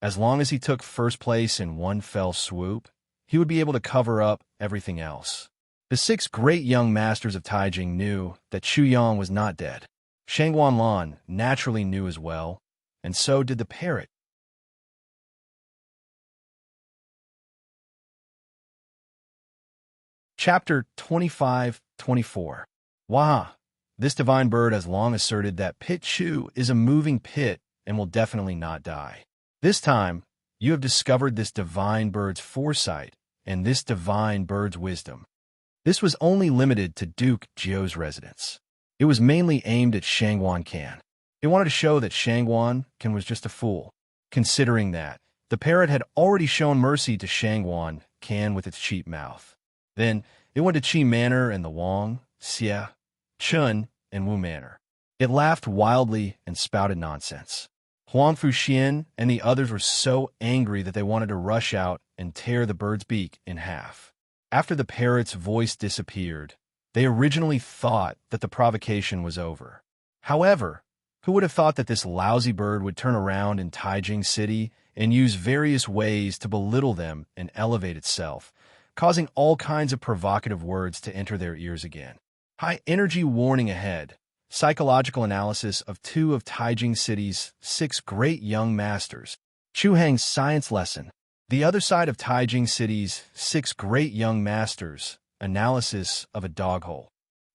As long as he took first place in one fell swoop, he would be able to cover up everything else. The 6 great young masters of Taijing knew that Chu Yang was not dead. Shang Wanlan naturally knew as well, and so did the parrot. Chapter 25-24. Wah! This divine bird has long asserted that Pit Chu is a moving pit and will definitely not die. This time, you have discovered this divine bird's foresight and this divine bird's wisdom. This was only limited to Duke Jiu's residence. It was mainly aimed at Shangwan Can. It wanted to show that Shangwan Can was just a fool, considering that the parrot had already shown mercy to Shangwan Can with its cheap mouth. Then, it went to Qi Manor and the Wang, Xie, Chun, and Wu Manor. It laughed wildly and spouted nonsense. Huang Fuxian and the others were so angry that they wanted to rush out and tear the bird's beak in half. After the parrot's voice disappeared, they originally thought that the provocation was over. However, who would have thought that this lousy bird would turn around in Taijing City and use various ways to belittle them and elevate itself, causing all kinds of provocative words to enter their ears again. High-energy warning ahead. Psychological analysis of 2 of Taijing City's 6 great young masters. Chu Hang's science lesson. The other side of Taijing City's 6 great young masters. Analysis of a dog hole.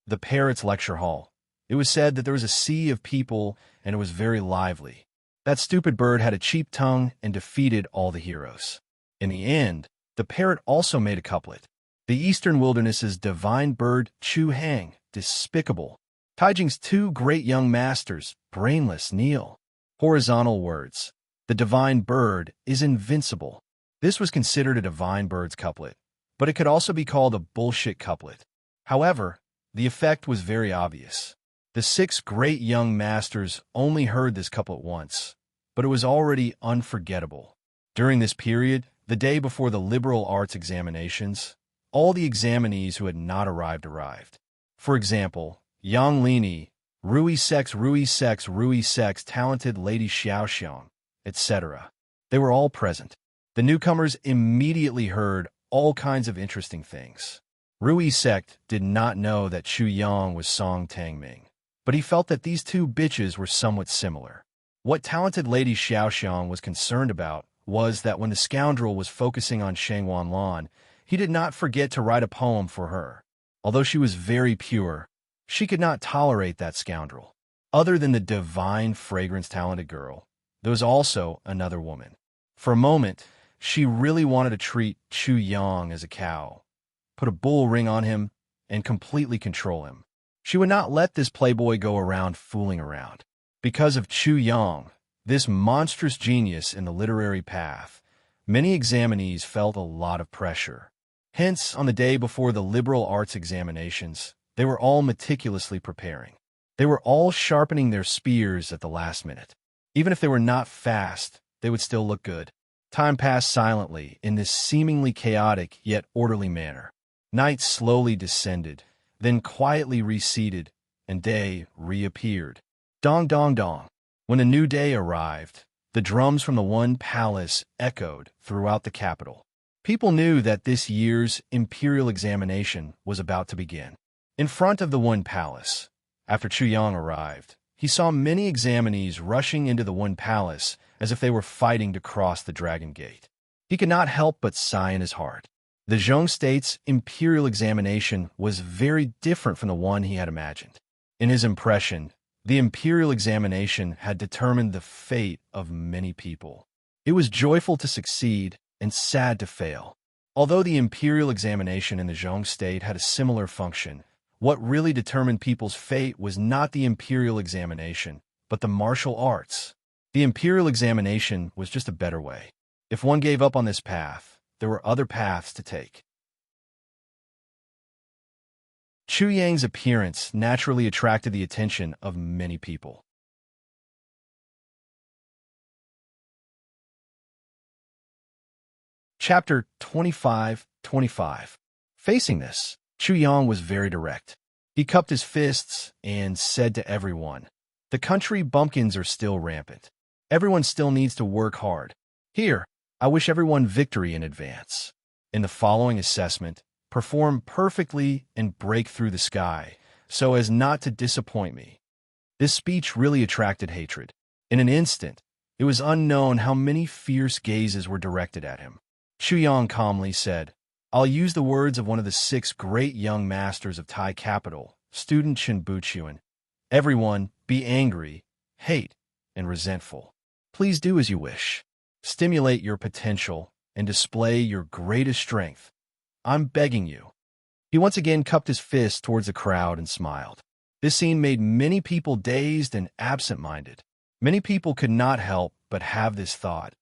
The parrot's lecture hall. It was said that there was a sea of people and it was very lively. That stupid bird had a cheap tongue and defeated all the heroes. In the end, the parrot also made a couplet. The eastern wilderness's divine bird, Chu Hang, despicable. Taijing's 2 great young masters, brainless, kneel. Horizontal words. The divine bird is invincible. This was considered a divine bird's couplet, but it could also be called a bullshit couplet. However, the effect was very obvious. The 6 great young masters only heard this couplet once, but it was already unforgettable. During this period, the day before the liberal arts examinations, all the examinees who had not arrived. For example, Yang Lini, Rui Sex, talented Lady Xiaoxiang, etc. They were all present. The newcomers immediately heard all kinds of interesting things. Rui Sect did not know that Chu Yang was Song Tangming, but he felt that these 2 bitches were somewhat similar. What talented Lady Xiaoxiang was concerned about was that when the scoundrel was focusing on Shang Wanlan, he did not forget to write a poem for her. Although she was very pure, she could not tolerate that scoundrel. Other than the divine fragrance-talented girl, there was also another woman. For a moment, she really wanted to treat Chu Yang as a cow, put a bull ring on him, and completely control him. She would not let this playboy go around fooling around. Because of Chu Yang, this monstrous genius in the literary path, many examinees felt a lot of pressure. Hence, on the day before the liberal arts examinations, they were all meticulously preparing. They were all sharpening their spears at the last minute. Even if they were not fast, they would still look good. Time passed silently in this seemingly chaotic yet orderly manner. Night slowly descended, then quietly receded, and day reappeared. Dong dong dong. When the new day arrived, the drums from the One Palace echoed throughout the capital. People knew that this year's imperial examination was about to begin. In front of the One Palace, after Chu Yang arrived, he saw many examinees rushing into the One Palace as if they were fighting to cross the Dragon Gate. He could not help but sigh in his heart. The Zhong State's imperial examination was very different from the one he had imagined. In his impression, the imperial examination had determined the fate of many people. It was joyful to succeed and sad to fail. Although the imperial examination in the Zhong State had a similar function, What really determined people's fate was not the imperial examination, but the martial arts. The imperial examination was just a better way. If one gave up on this path, there were other paths to take. Chu Yang's appearance naturally attracted the attention of many people. Chapter 25. Facing this, Chu Yang was very direct. He cupped his fists and said to everyone, "The country bumpkins are still rampant. Everyone still needs to work hard. Here, I wish everyone victory in advance. In the following assessment, perform perfectly and break through the sky, so as not to disappoint me." This speech really attracted hatred. In an instant, it was unknown how many fierce gazes were directed at him. Chu Yang calmly said, "I'll use the words of one of the 6 great young masters of Tai capital, student Chen Buchuan. Everyone, be angry, hate, and resentful. Please do as you wish. Stimulate your potential and display your greatest strength. I'm begging you." He once again cupped his fist towards the crowd and smiled. This scene made many people dazed and absent-minded. Many people could not help but have this thought: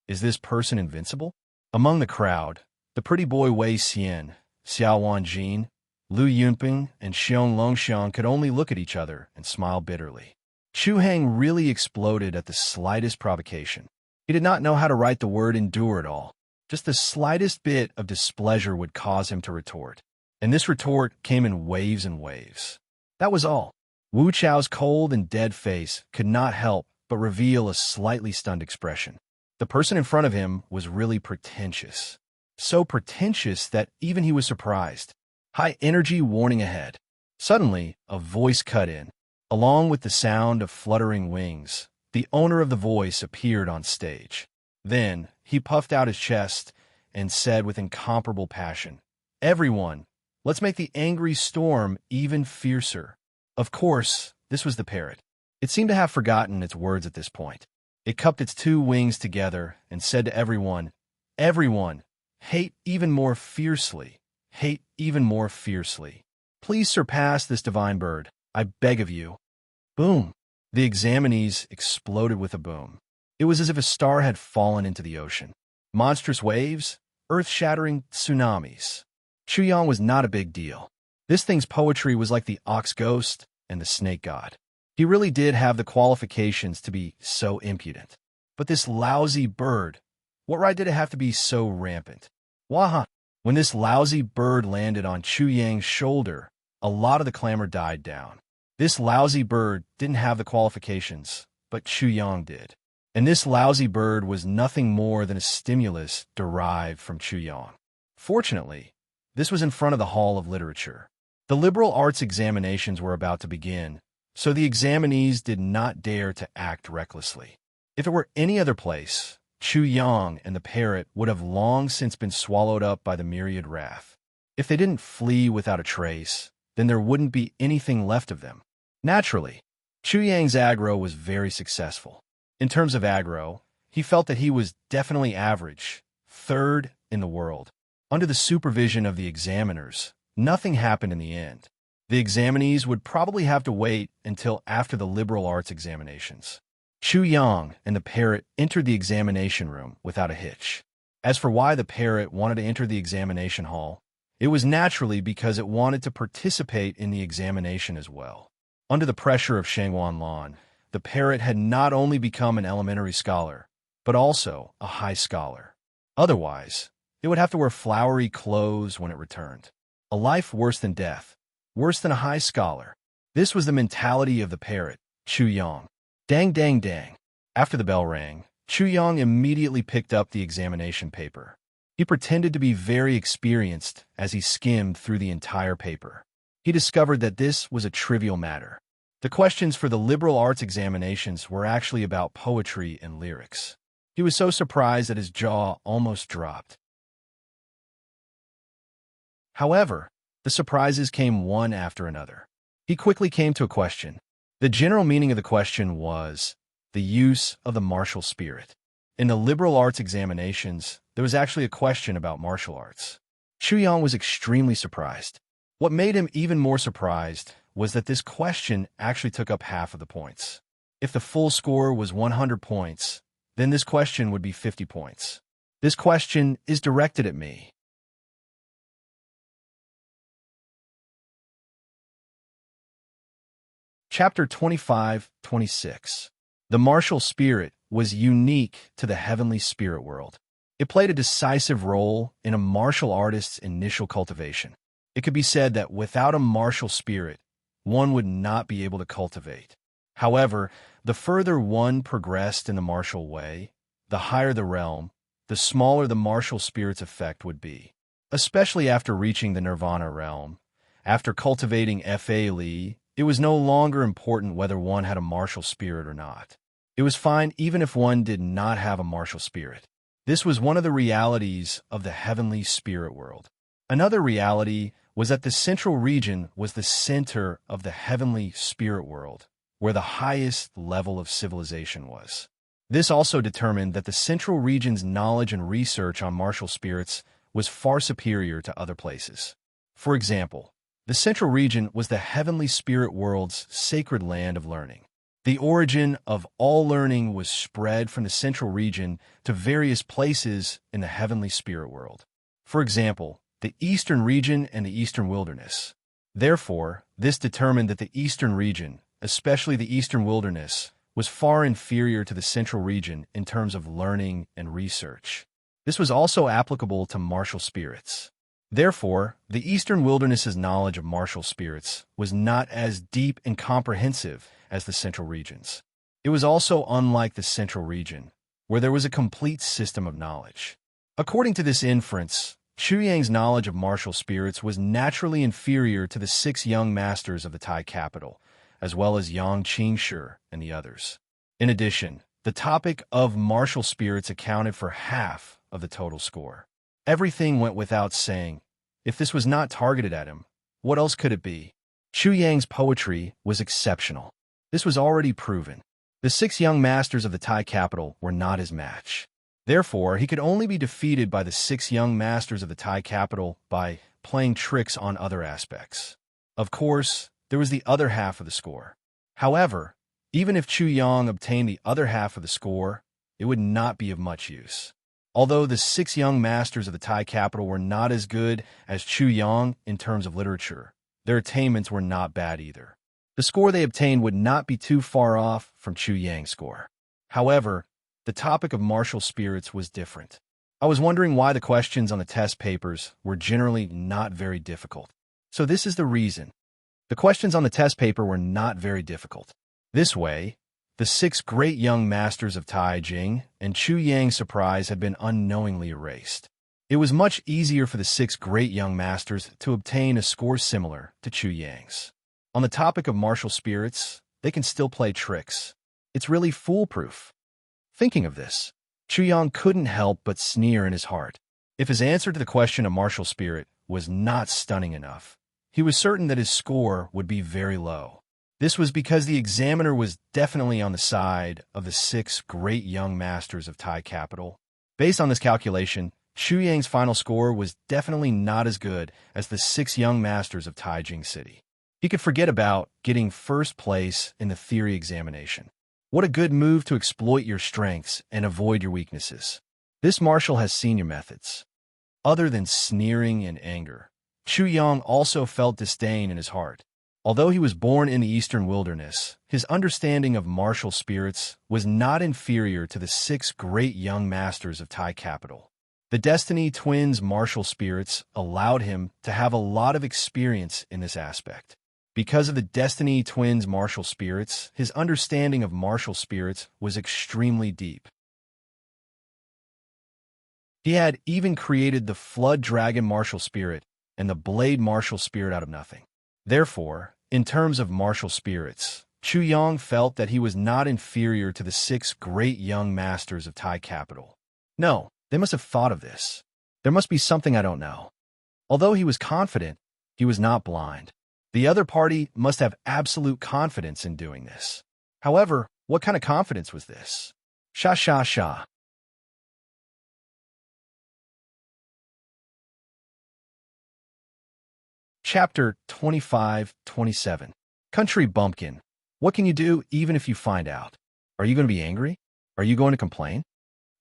is this person invincible? Among the crowd, the pretty boy Wei Xian, Xiao Wanjin, Lu Yunping, and Xiong Longxiang could only look at each other and smile bitterly. Chu Hang really exploded at the slightest provocation. He did not know how to write the word endure at all. Just the slightest bit of displeasure would cause him to retort. And this retort came in waves and waves. That was all. Wu Chao's cold and dead face could not help but reveal a slightly stunned expression. The person in front of him was really pretentious. So pretentious that even he was surprised. High energy warning ahead. Suddenly, a voice cut in. Along with the sound of fluttering wings, the owner of the voice appeared on stage. Then, he puffed out his chest and said with incomparable passion, "Everyone, let's make the angry storm even fiercer." Of course, this was the parrot. It seemed to have forgotten its words at this point. It cupped its 2 wings together and said to everyone, "Everyone, hate even more fiercely. Hate even more fiercely. Please surpass this divine bird, I beg of you." Boom! The examinees exploded with a boom. It was as if a star had fallen into the ocean. Monstrous waves, earth-shattering tsunamis. Chu Yang was not a big deal. This thing's poetry was like the ox ghost and the snake god. He really did have the qualifications to be so impudent. But this lousy bird, what right did it have to be so rampant? Waha! When this lousy bird landed on Chu Yang's shoulder, a lot of the clamor died down. This lousy bird didn't have the qualifications, but Chu Yang did. And this lousy bird was nothing more than a stimulus derived from Chu Yang. Fortunately, this was in front of the Hall of Literature. The liberal arts examinations were about to begin, so the examinees did not dare to act recklessly. If it were any other place, Chu Yang and the parrot would have long since been swallowed up by the myriad wrath. If they didn't flee without a trace, then there wouldn't be anything left of them. Naturally, Chu Yang's aggro was very successful. In terms of aggro, he felt that he was definitely average, 3rd in the world. Under the supervision of the examiners, nothing happened in the end. The examinees would probably have to wait until after the liberal arts examinations. Chu Yang and the parrot entered the examination room without a hitch. As for why the parrot wanted to enter the examination hall, it was naturally because it wanted to participate in the examination as well. Under the pressure of Shangwan Lan, the parrot had not only become an elementary scholar, but also a high scholar. Otherwise, it would have to wear flowery clothes when it returned. A life worse than death, worse than a high scholar. This was the mentality of the parrot, Chu Yang. Dang, dang, dang. After the bell rang, Chu Yang immediately picked up the examination paper. He pretended to be very experienced as he skimmed through the entire paper. He discovered that this was a trivial matter. The questions for the liberal arts examinations were actually about poetry and lyrics. He was so surprised that his jaw almost dropped. However, the surprises came one after another. He quickly came to a question. The general meaning of the question was the use of the martial spirit. In the liberal arts examinations, there was actually a question about martial arts. Chu Yang was extremely surprised. What made him even more surprised was that this question actually took up half of the points. If the full score was 100 points, then this question would be 50 points. This question is directed at me. Chapter 25-26. The martial spirit was unique to the heavenly spirit world. It played a decisive role in a martial artist's initial cultivation. It could be said that without a martial spirit, one would not be able to cultivate. However, the further one progressed in the martial way, the higher the realm, the smaller the martial spirit's effect would be. Especially after reaching the nirvana realm, after cultivating Fa Li, it was no longer important whether one had a martial spirit or not. It was fine even if one did not have a martial spirit. This was one of the realities of the heavenly spirit world. Another reality was that the central region was the center of the heavenly spirit world, where the highest level of civilization was. This also determined that the central region's knowledge and research on martial spirits was far superior to other places. For example, the central region was the heavenly spirit world's sacred land of learning. The origin of all learning was spread from the central region to various places in the heavenly spirit world. For example, the eastern region and the eastern wilderness. Therefore, this determined that the eastern region, especially the eastern wilderness, was far inferior to the central region in terms of learning and research. This was also applicable to martial spirits. Therefore, the eastern wilderness's knowledge of martial spirits was not as deep and comprehensive as the central region's. It was also unlike the central region, where there was a complete system of knowledge. According to this inference, Chu Yang's knowledge of martial spirits was naturally inferior to the 6 young masters of the Tai capital, as well as Yang Qingshi and the others. In addition, the topic of martial spirits accounted for half of the total score. Everything went without saying. If this was not targeted at him, what else could it be? Chu Yang's poetry was exceptional. This was already proven. The 6 young masters of the Tai capital were not his match. Therefore, he could only be defeated by the 6 young masters of the Tai capital by playing tricks on other aspects. Of course, there was the other half of the score. However, even if Chu Yang obtained the other half of the score, it would not be of much use. Although the 6 young masters of the Tai capital were not as good as Chu Yang in terms of literature, their attainments were not bad either. The score they obtained would not be too far off from Chu Yang's score. However, the topic of martial spirits was different. I was wondering why the questions on the test papers were generally not very difficult. So this is the reason. The questions on the test paper were not very difficult. This way, the 6 great young masters of Tai Jing and Chu Yang's surprise had been unknowingly erased. It was much easier for the 6 great young masters to obtain a score similar to Chu Yang's. On the topic of martial spirits, they can still play tricks. It's really foolproof. Thinking of this, Chu Yang couldn't help but sneer in his heart. If his answer to the question of martial spirit was not stunning enough, he was certain that his score would be very low. This was because the examiner was definitely on the side of the 6 great young masters of Tai capital. Based on this calculation, Chu Yang's final score was definitely not as good as the 6 young masters of Taijing City. He could forget about getting first place in the theory examination. What a good move to exploit your strengths and avoid your weaknesses. This marshal has seen your methods. Other than sneering and anger, Chu Yang also felt disdain in his heart. Although he was born in the eastern wilderness, his understanding of martial spirits was not inferior to the 6 great young masters of Tai capital. The Destiny Twins' martial spirits allowed him to have a lot of experience in this aspect. Because of the Destiny Twins' martial spirits, his understanding of martial spirits was extremely deep. He had even created the Flood Dragon martial spirit and the Blade martial spirit out of nothing. Therefore, in terms of martial spirits, Chu Yang felt that he was not inferior to the 6 great young masters of Tai capital. No, they must have thought of this. There must be something I don't know. Although he was confident, he was not blind. The other party must have absolute confidence in doing this. However, what kind of confidence was this? Sha sha sha. Chapter 25-27. Country Bumpkin. What can you do even if you find out? Are you going to be angry? Are you going to complain?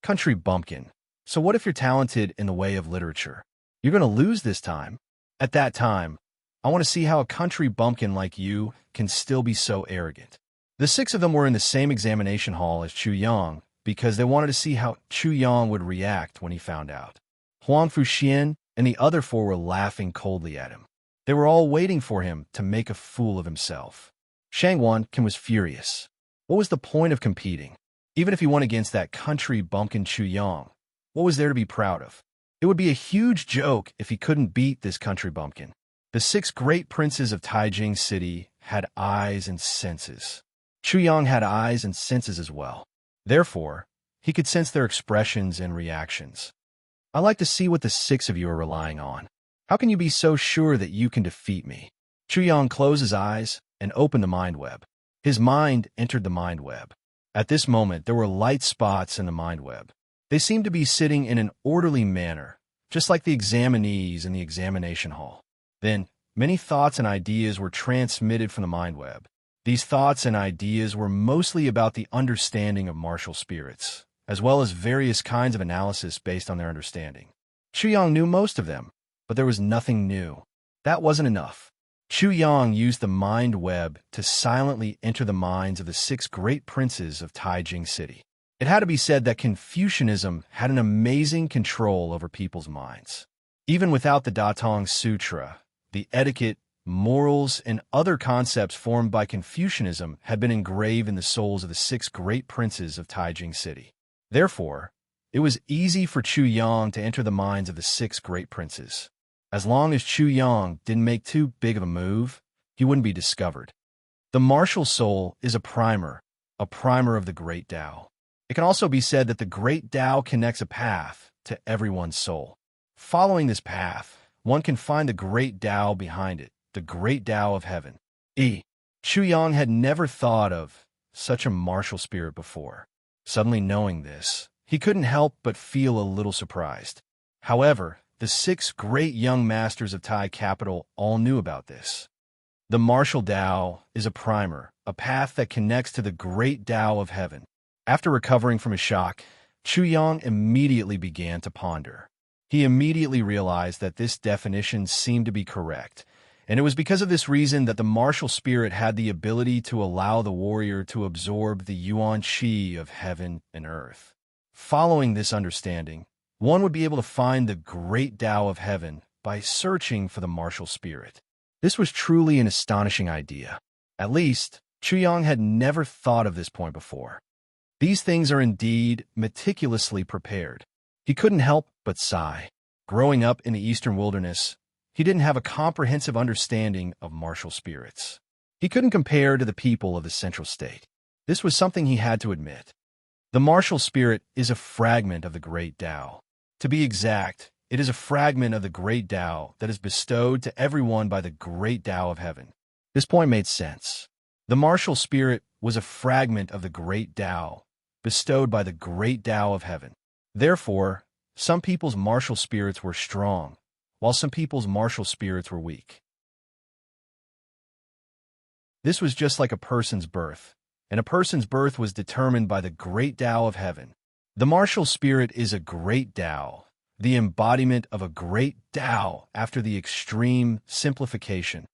Country Bumpkin. So what if you're talented in the way of literature? You're going to lose this time. At that time, I want to see how a country bumpkin like you can still be so arrogant. The 6 of them were in the same examination hall as Chu Yang because they wanted to see how Chu Yang would react when he found out. Huang Fuxian and the other 4 were laughing coldly at him. They were all waiting for him to make a fool of himself. Shang Wankin was furious. What was the point of competing? Even if he won against that country bumpkin Chu Yang, what was there to be proud of? It would be a huge joke if he couldn't beat this country bumpkin. The 6 great princes of Taijing City had eyes and senses. Chu Yang had eyes and senses as well. Therefore, he could sense their expressions and reactions. I like to see what the 6 of you are relying on. How can you be so sure that you can defeat me? Chu Yang closed his eyes and opened the mind web. His mind entered the mind web. At this moment, there were light spots in the mind web. They seemed to be sitting in an orderly manner, just like the examinees in the examination hall. Then, many thoughts and ideas were transmitted from the mind web. These thoughts and ideas were mostly about the understanding of martial spirits, as well as various kinds of analysis based on their understanding. Chu Yang knew most of them, but there was nothing new. That wasn't enough. Chu Yang used the mind web to silently enter the minds of the 6 great princes of Taijing City. It had to be said that Confucianism had an amazing control over people's minds. Even without the Datong Sutra, the etiquette, morals, and other concepts formed by Confucianism had been engraved in the souls of the 6 great princes of Taijing City. Therefore, it was easy for Chu Yang to enter the minds of the 6 great princes. As long as Chu Yang didn't make too big of a move, he wouldn't be discovered. The martial soul is a primer of the great Tao. It can also be said that the great Tao connects a path to everyone's soul. Following this path, one can find the great Tao behind it, the great Tao of heaven. Chu Yang had never thought of such a martial spirit before. Suddenly knowing this, he couldn't help but feel a little surprised. However, the 6 great young masters of Tai capital all knew about this. The martial Tao is a primer, a path that connects to the great Tao of heaven. After recovering from his shock, Chu Yang immediately began to ponder. He immediately realized that this definition seemed to be correct, and it was because of this reason that the martial spirit had the ability to allow the warrior to absorb the yuan qi of heaven and earth. Following this understanding, one would be able to find the great Tao of heaven by searching for the martial spirit. This was truly an astonishing idea. At least, Chu Yang had never thought of this point before. These things are indeed meticulously prepared. He couldn't help but sigh. Growing up in the eastern wilderness, he didn't have a comprehensive understanding of martial spirits. He couldn't compare to the people of the central state. This was something he had to admit. The martial spirit is a fragment of the great Tao. To be exact, it is a fragment of the great Tao that is bestowed to everyone by the great Tao of heaven. This point made sense. The martial spirit was a fragment of the great Tao bestowed by the great Tao of heaven. Therefore, some people's martial spirits were strong, while some people's martial spirits were weak. This was just like a person's birth, and a person's birth was determined by the great Tao of heaven. The martial spirit is a great Tao, the embodiment of a great Tao after the extreme simplification.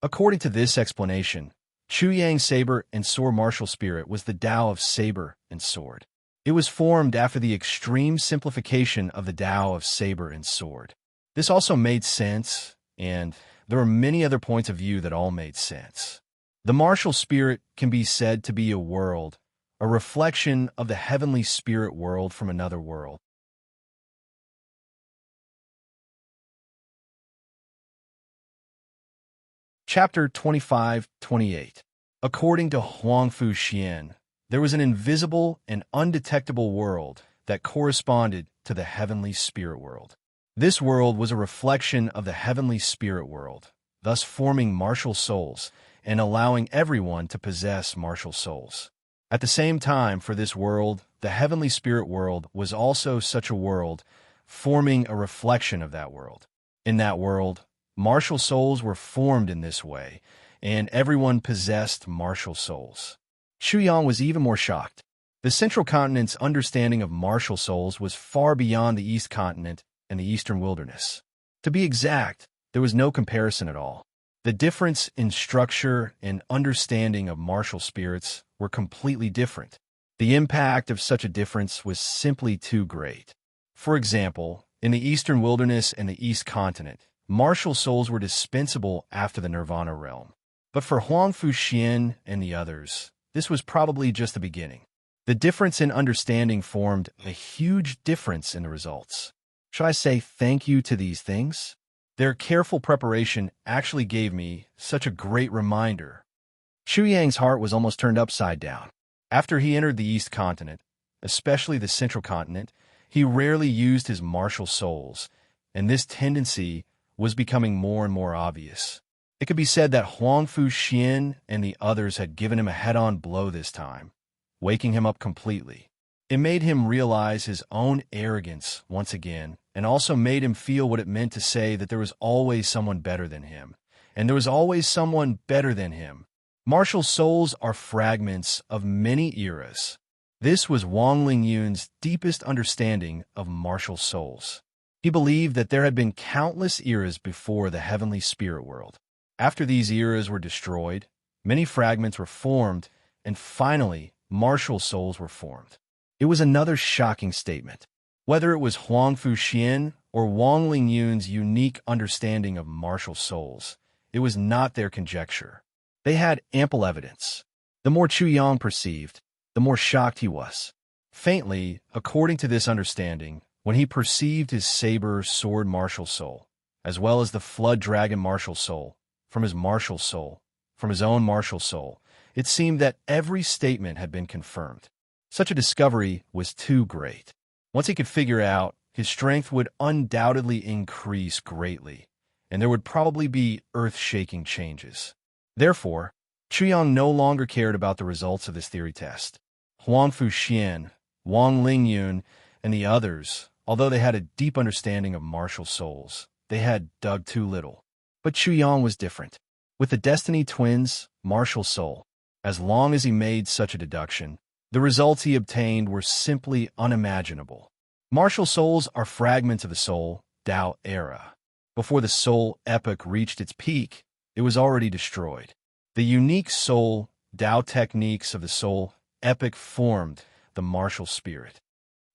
According to this explanation, Chu Yang's saber and sword martial spirit was the Tao of saber and sword. It was formed after the extreme simplification of the Tao of saber and sword. This also made sense, and there are many other points of view that all made sense. The martial spirit can be said to be a world, a reflection of the heavenly spirit world from another world. Chapter 25-28. According to Huang Fuxian, there was an invisible and undetectable world that corresponded to the heavenly spirit world. This world was a reflection of the heavenly spirit world, thus forming martial souls and allowing everyone to possess martial souls. At the same time, for this world, the heavenly spirit world was also such a world, forming a reflection of that world. In that world, Martial souls were formed in this way, and everyone possessed martial souls. Chu Yang was even more shocked. The Central Continent's understanding of martial souls was far beyond the East Continent and the Eastern Wilderness. To be exact, there was no comparison at all. The difference in structure and understanding of martial spirits were completely different. The impact of such a difference was simply too great. For example, in the Eastern Wilderness and the East Continent, martial souls were dispensable after the Nirvana realm. But for Huang Fuxian and the others, this was probably just the beginning. The difference in understanding formed a huge difference in the results. Should I say thank you to these things? Their careful preparation actually gave me such a great reminder. Chu Yang's heart was almost turned upside down. After he entered the East Continent, especially the Central Continent, he rarely used his martial souls, and this tendency was becoming more and more obvious. It could be said that Huang Fuxian and the others had given him a head-on blow this time, waking him up completely. It made him realize his own arrogance once again, and also made him feel what it meant to say that there was always someone better than him, and there was always someone better than him. Martial souls are fragments of many eras. This was Wang Lingyun's deepest understanding of martial souls. He believed that there had been countless eras before the heavenly spirit world. After these eras were destroyed, many fragments were formed, and finally, martial souls were formed. It was another shocking statement. Whether it was Huang Fuxian or Wang Lingyun's unique understanding of martial souls, it was not their conjecture. They had ample evidence. The more Chu Yang perceived, the more shocked he was. Faintly, according to this understanding, when he perceived his saber sword martial soul, as well as the flood dragon martial soul, from his own martial soul, it seemed that every statement had been confirmed. Such a discovery was too great. Once he could figure out, his strength would undoubtedly increase greatly, and there would probably be earth-shaking changes. Therefore, Chu Yang no longer cared about the results of this theory test. Huang Fuxian, Wang Lingyun, and the others, although they had a deep understanding of martial souls, they had dug too little. But Chu Yang was different. With the Destiny Twins' martial soul, as long as he made such a deduction, the results he obtained were simply unimaginable. Martial souls are fragments of the soul Tao era. Before the soul epoch reached its peak, it was already destroyed. The unique soul Tao techniques of the soul epoch formed the martial spirit.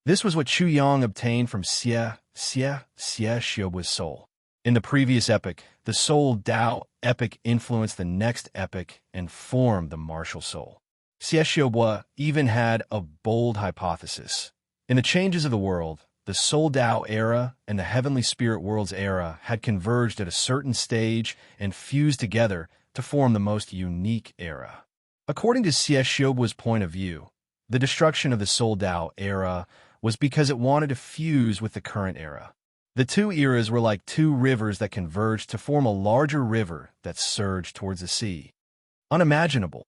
This was what Chu Yang obtained from Xie Xiubu's soul. In the previous epoch, the soul Tao epoch influenced the next epoch and formed the martial soul. Xie Xiubu even had a bold hypothesis. In the changes of the world, the Soul Tao era and the Heavenly Spirit World's era had converged at a certain stage and fused together to form the most unique era. According to Xie Xiubu's point of view, the destruction of the Soul Tao era was because it wanted to fuse with the current era. The two eras were like two rivers that converged to form a larger river that surged towards the sea. Unimaginable.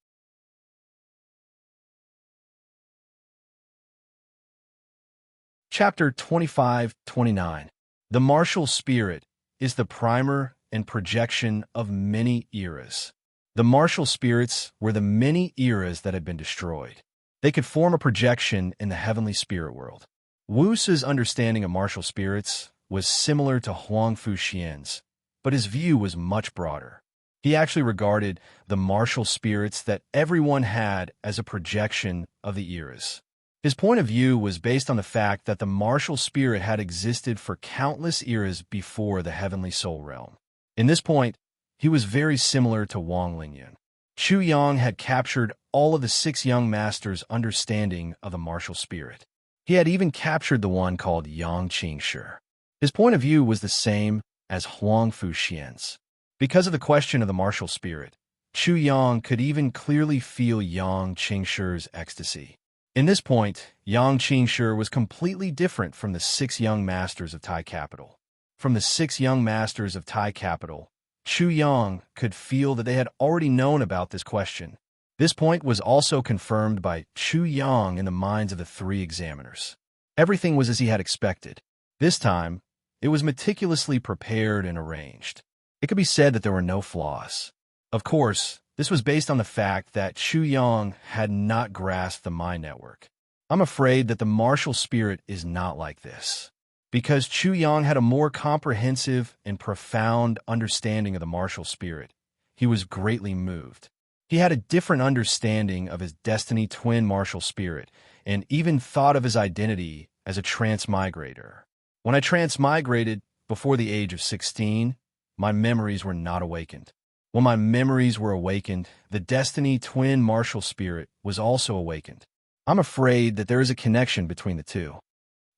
Chapter 25-29. The martial spirit is the primer and projection of many eras. The martial spirits were the many eras that had been destroyed. They could form a projection in the heavenly spirit world. Wu Si's understanding of martial spirits was similar to Huang Fuxian's, but his view was much broader. He actually regarded the martial spirits that everyone had as a projection of the eras. His point of view was based on the fact that the martial spirit had existed for countless eras before the heavenly soul realm. In this point, he was very similar to Wang Lingyun. Chu Yang had captured all of the 6 young masters' understanding of the martial spirit. He had even captured the one called Yang Qingshi. His point of view was the same as Huang Fuxian's. Because of the question of the martial spirit, Chu Yang could even clearly feel Yang Qingshi's ecstasy. In this point, Yang Qingshi was completely different from the 6 young masters of Tai Capital. From the 6 young masters of Tai Capital, Chu Yang could feel that they had already known about this question. This point was also confirmed by Chu Yang in the minds of the 3 examiners. Everything was as he had expected. This time, it was meticulously prepared and arranged. It could be said that there were no flaws. Of course, this was based on the fact that Chu Yang had not grasped the mind network. I'm afraid that the martial spirit is not like this. Because Chu Yang had a more comprehensive and profound understanding of the martial spirit, he was greatly moved. He had a different understanding of his destiny twin martial spirit and even thought of his identity as a transmigrator. When I transmigrated before the age of 16, my memories were not awakened. When my memories were awakened, the destiny twin martial spirit was also awakened. I'm afraid that there is a connection between the two.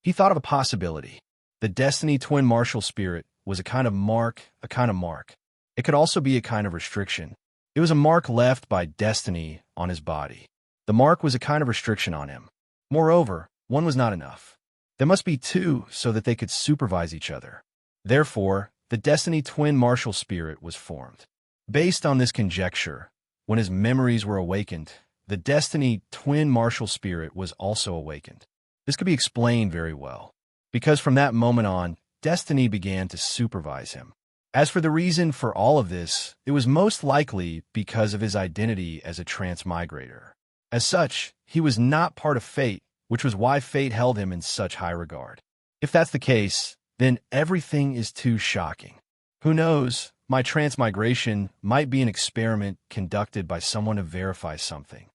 He thought of a possibility. The destiny twin martial spirit was a kind of mark. It could also be a kind of restriction. It was a mark left by destiny on his body. The mark was a kind of restriction on him. Moreover, one was not enough. There must be two so that they could supervise each other. Therefore, the destiny twin martial spirit was formed. Based on this conjecture, when his memories were awakened, the destiny twin martial spirit was also awakened. This could be explained very well, because from that moment on, destiny began to supervise him. As for the reason for all of this, it was most likely because of his identity as a transmigrator. As such, he was not part of fate, which was why fate held him in such high regard. If that's the case, then everything is too shocking. Who knows, my transmigration might be an experiment conducted by someone to verify something.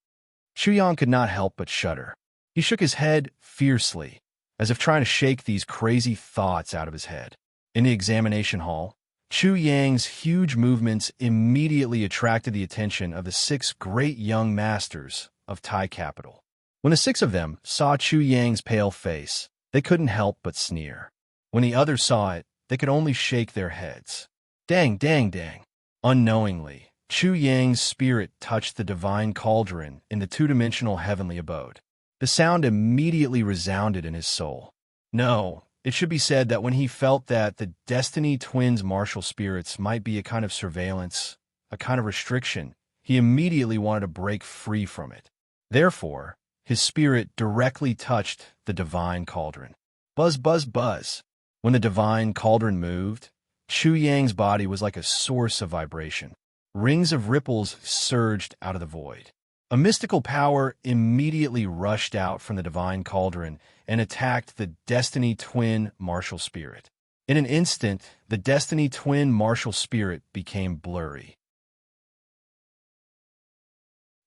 Chu Yang could not help but shudder. He shook his head fiercely, as if trying to shake these crazy thoughts out of his head. In the examination hall, Chu Yang's huge movements immediately attracted the attention of the 6 great young masters of Tai capital. When the 6 of them saw Chu Yang's pale face, they couldn't help but sneer. When the others saw it, they could only shake their heads. Dang, dang, dang. Unknowingly, Chu Yang's spirit touched the divine cauldron in the two-dimensional heavenly abode. The sound immediately resounded in his soul. No, it should be said that when he felt that the Destiny Twins' martial spirits might be a kind of surveillance, a kind of restriction, he immediately wanted to break free from it. Therefore, his spirit directly touched the divine cauldron. Buzz, buzz, buzz. When the divine cauldron moved, Chu Yang's body was like a source of vibration. Rings of ripples surged out of the void. A mystical power immediately rushed out from the divine cauldron and attacked the Destiny Twin martial spirit. In an instant, the Destiny Twin martial spirit became blurry.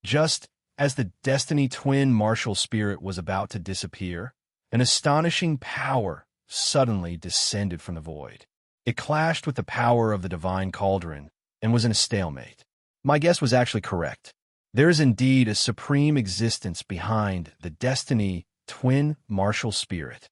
Just as the Destiny Twin martial spirit was about to disappear, an astonishing power suddenly descended from the void. It clashed with the power of the divine cauldron and was in a stalemate. My guess was actually correct. There is indeed a supreme existence behind the Destiny Twin martial spirit.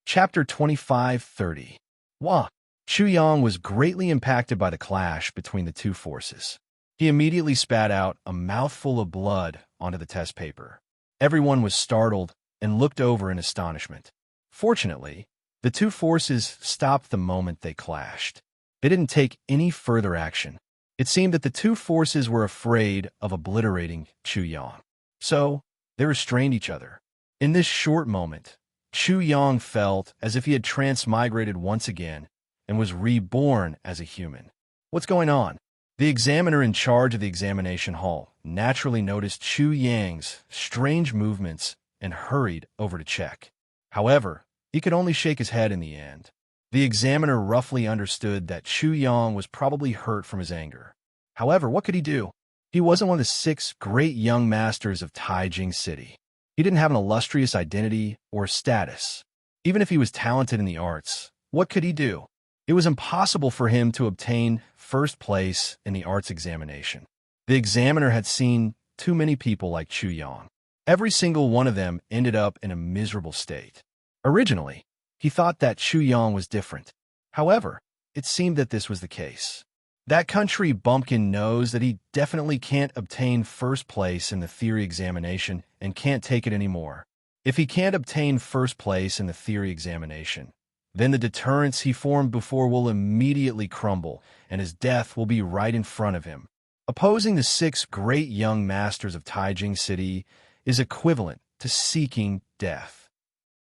Chapter 25:30. Wah! Chu Yang was greatly impacted by the clash between the two forces. He immediately spat out a mouthful of blood onto the test paper. Everyone was startled and looked over in astonishment. Fortunately, the two forces stopped the moment they clashed. They didn't take any further action. It seemed that the two forces were afraid of obliterating Chu Yang. So, they restrained each other. In this short moment, Chu Yang felt as if he had transmigrated once again and was reborn as a human. What's going on? The examiner in charge of the examination hall naturally noticed Chu Yang's strange movements and hurried over to check. However, he could only shake his head in the end. The examiner roughly understood that Chu Yang was probably hurt from his anger. However, what could he do? He wasn't one of the 6 great young masters of Taijing City. He didn't have an illustrious identity or status. Even if he was talented in the arts, what could he do? It was impossible for him to obtain first place in the arts examination. The examiner had seen too many people like Chu Yang. Every single one of them ended up in a miserable state. Originally, he thought that Chu Yang was different. However, it seemed that this was the case. That country bumpkin knows that he definitely can't obtain first place in the theory examination and can't take it anymore. If he can't obtain first place in the theory examination, then the deterrence he formed before will immediately crumble, and his death will be right in front of him. Opposing the 6 great young masters of Taijing City is equivalent to seeking death.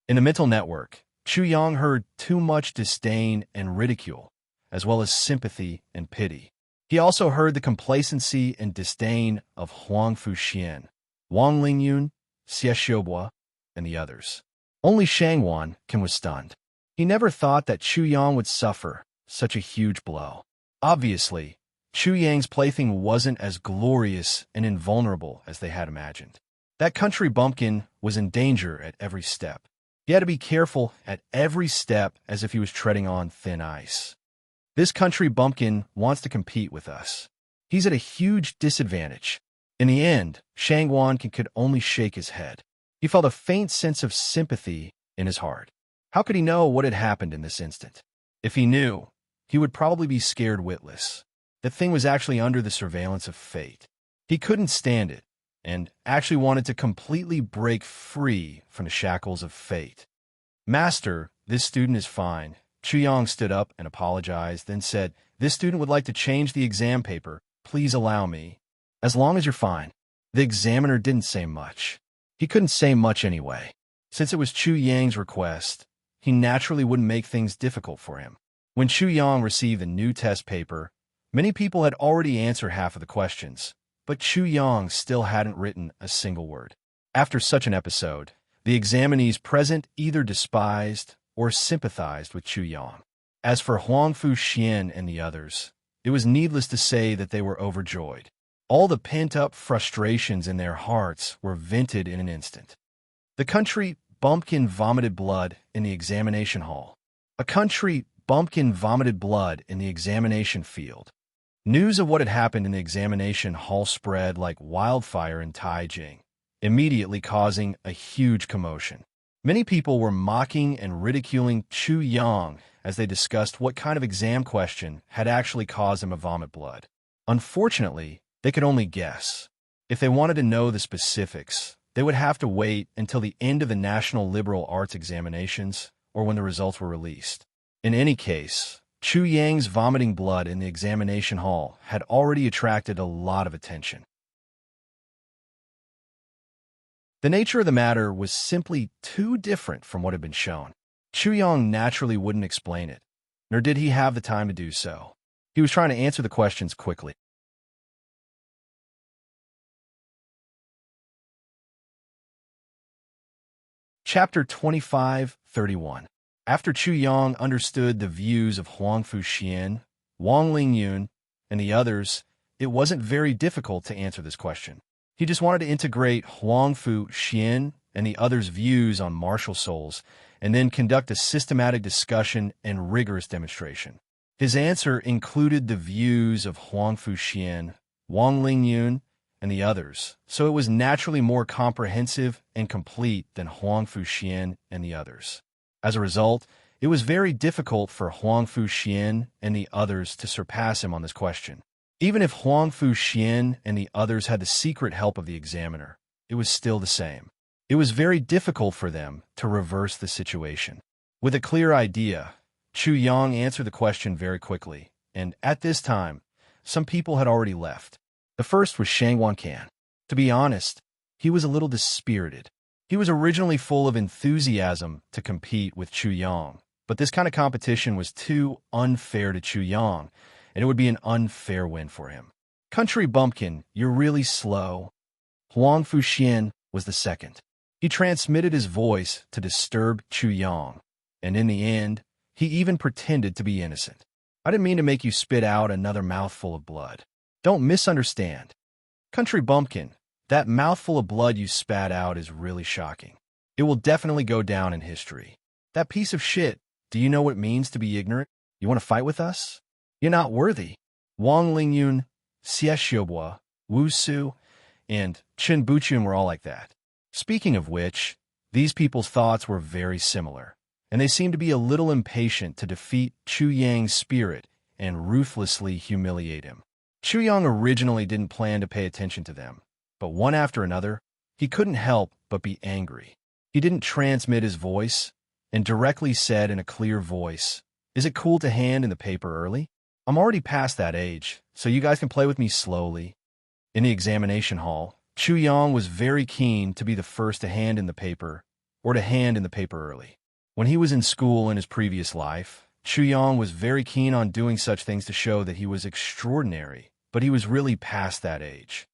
In the mental network, Chu Yang heard too much disdain and ridicule, as well as sympathy and pity. He also heard the complacency and disdain of Huang Fuxian, Wang Lingyun, Xie Xiaobo, and the others. Only Shangwan was stunned. He never thought that Chu Yang would suffer such a huge blow. Obviously, Chu Yang's plaything wasn't as glorious and invulnerable as they had imagined. That country bumpkin was in danger at every step. He had to be careful at every step as if he was treading on thin ice. This country bumpkin wants to compete with us. He's at a huge disadvantage. In the end, Shangwan could only shake his head. He felt a faint sense of sympathy in his heart. How could he know what had happened in this instant? If he knew, he would probably be scared witless. The thing was actually under the surveillance of fate. He couldn't stand it, and actually wanted to completely break free from the shackles of fate. Master, this student is fine. Chu Yang stood up and apologized, then said, "This student would like to change the exam paper. Please allow me." "As long as you're fine." The examiner didn't say much. He couldn't say much anyway. Since it was Chu Yang's request, he naturally wouldn't make things difficult for him. When Chu Yang received the new test paper, many people had already answered half of the questions, but Chu Yang still hadn't written a single word. After such an episode, the examinees present either despised or sympathized with Chu Yang. As for Huang Fuxian and the others, it was needless to say that they were overjoyed. All the pent-up frustrations in their hearts were vented in an instant. The country bumpkin vomited blood in the examination hall. A country bumpkin vomited blood in the examination field. News of what had happened in the examination hall spread like wildfire in Taijing, immediately causing a huge commotion. Many people were mocking and ridiculing Chu Yang as they discussed what kind of exam question had actually caused him to vomit blood. Unfortunately, they could only guess. If they wanted to know the specifics, they would have to wait until the end of the National Liberal Arts examinations or when the results were released. In any case, Chu Yang's vomiting blood in the examination hall had already attracted a lot of attention. The nature of the matter was simply too different from what had been shown. Chu Yang naturally wouldn't explain it, nor did he have the time to do so. He was trying to answer the questions quickly. Chapter 25:31. After Chu Yang understood the views of Huang Fuxian, Wang Lingyun, and the others, it wasn't very difficult to answer this question. He just wanted to integrate Huang Fuxian and the others' views on martial souls, and then conduct a systematic discussion and rigorous demonstration. His answer included the views of Huang Fuxian, Wang Lingyun, and the others, so it was naturally more comprehensive and complete than Huang Fuxian and the others. As a result, it was very difficult for Huang Fuxian and the others to surpass him on this question. Even if Huang Fuxian and the others had the secret help of the examiner, it was still the same. It was very difficult for them to reverse the situation. With a clear idea, Chu Yang answered the question very quickly, and at this time, some people had already left. The first was Shangwan Can. To be honest, he was a little dispirited. He was originally full of enthusiasm to compete with Chu Yang, but this kind of competition was too unfair to Chu Yang, and it would be an unfair win for him. "Country bumpkin, you're really slow." Huang Fuxian was the second. He transmitted his voice to disturb Chu Yang, and in the end, he even pretended to be innocent. "I didn't mean to make you spit out another mouthful of blood. Don't misunderstand. Country bumpkin, that mouthful of blood you spat out is really shocking. It will definitely go down in history. That piece of shit, do you know what it means to be ignorant? You want to fight with us? You're not worthy." Wang Lingyun, Xie Xiaobo, Wu Su, and Chen Buchun were all like that. Speaking of which, these people's thoughts were very similar, and they seemed to be a little impatient to defeat Chu Yang's spirit and ruthlessly humiliate him. Chu Yang originally didn't plan to pay attention to them, but one after another, he couldn't help but be angry. He didn't transmit his voice and directly said in a clear voice, "Is it cool to hand in the paper early? I'm already past that age, so you guys can play with me slowly." In the examination hall, Chu Yang was very keen to be the first to hand in the paper, or to hand in the paper early. When he was in school in his previous life, Chu Yang was very keen on doing such things to show that he was extraordinary, but he was really past that age.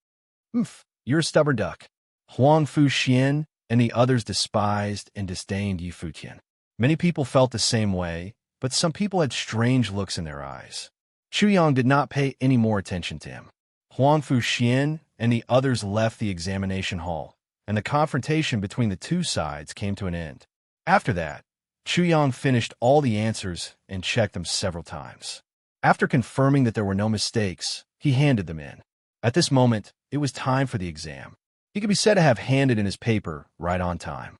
You're a stubborn duck. Huang Fu Xian and the others despised and disdained Yi Futian. Many people felt the same way, but some people had strange looks in their eyes. Chu Yang did not pay any more attention to him. Huang Fu Xian and the others left the examination hall, and the confrontation between the two sides came to an end. After that, Chu Yang finished all the answers and checked them several times. After confirming that there were no mistakes, he handed them in. At this moment, it was time for the exam. He could be said to have handed in his paper right on time.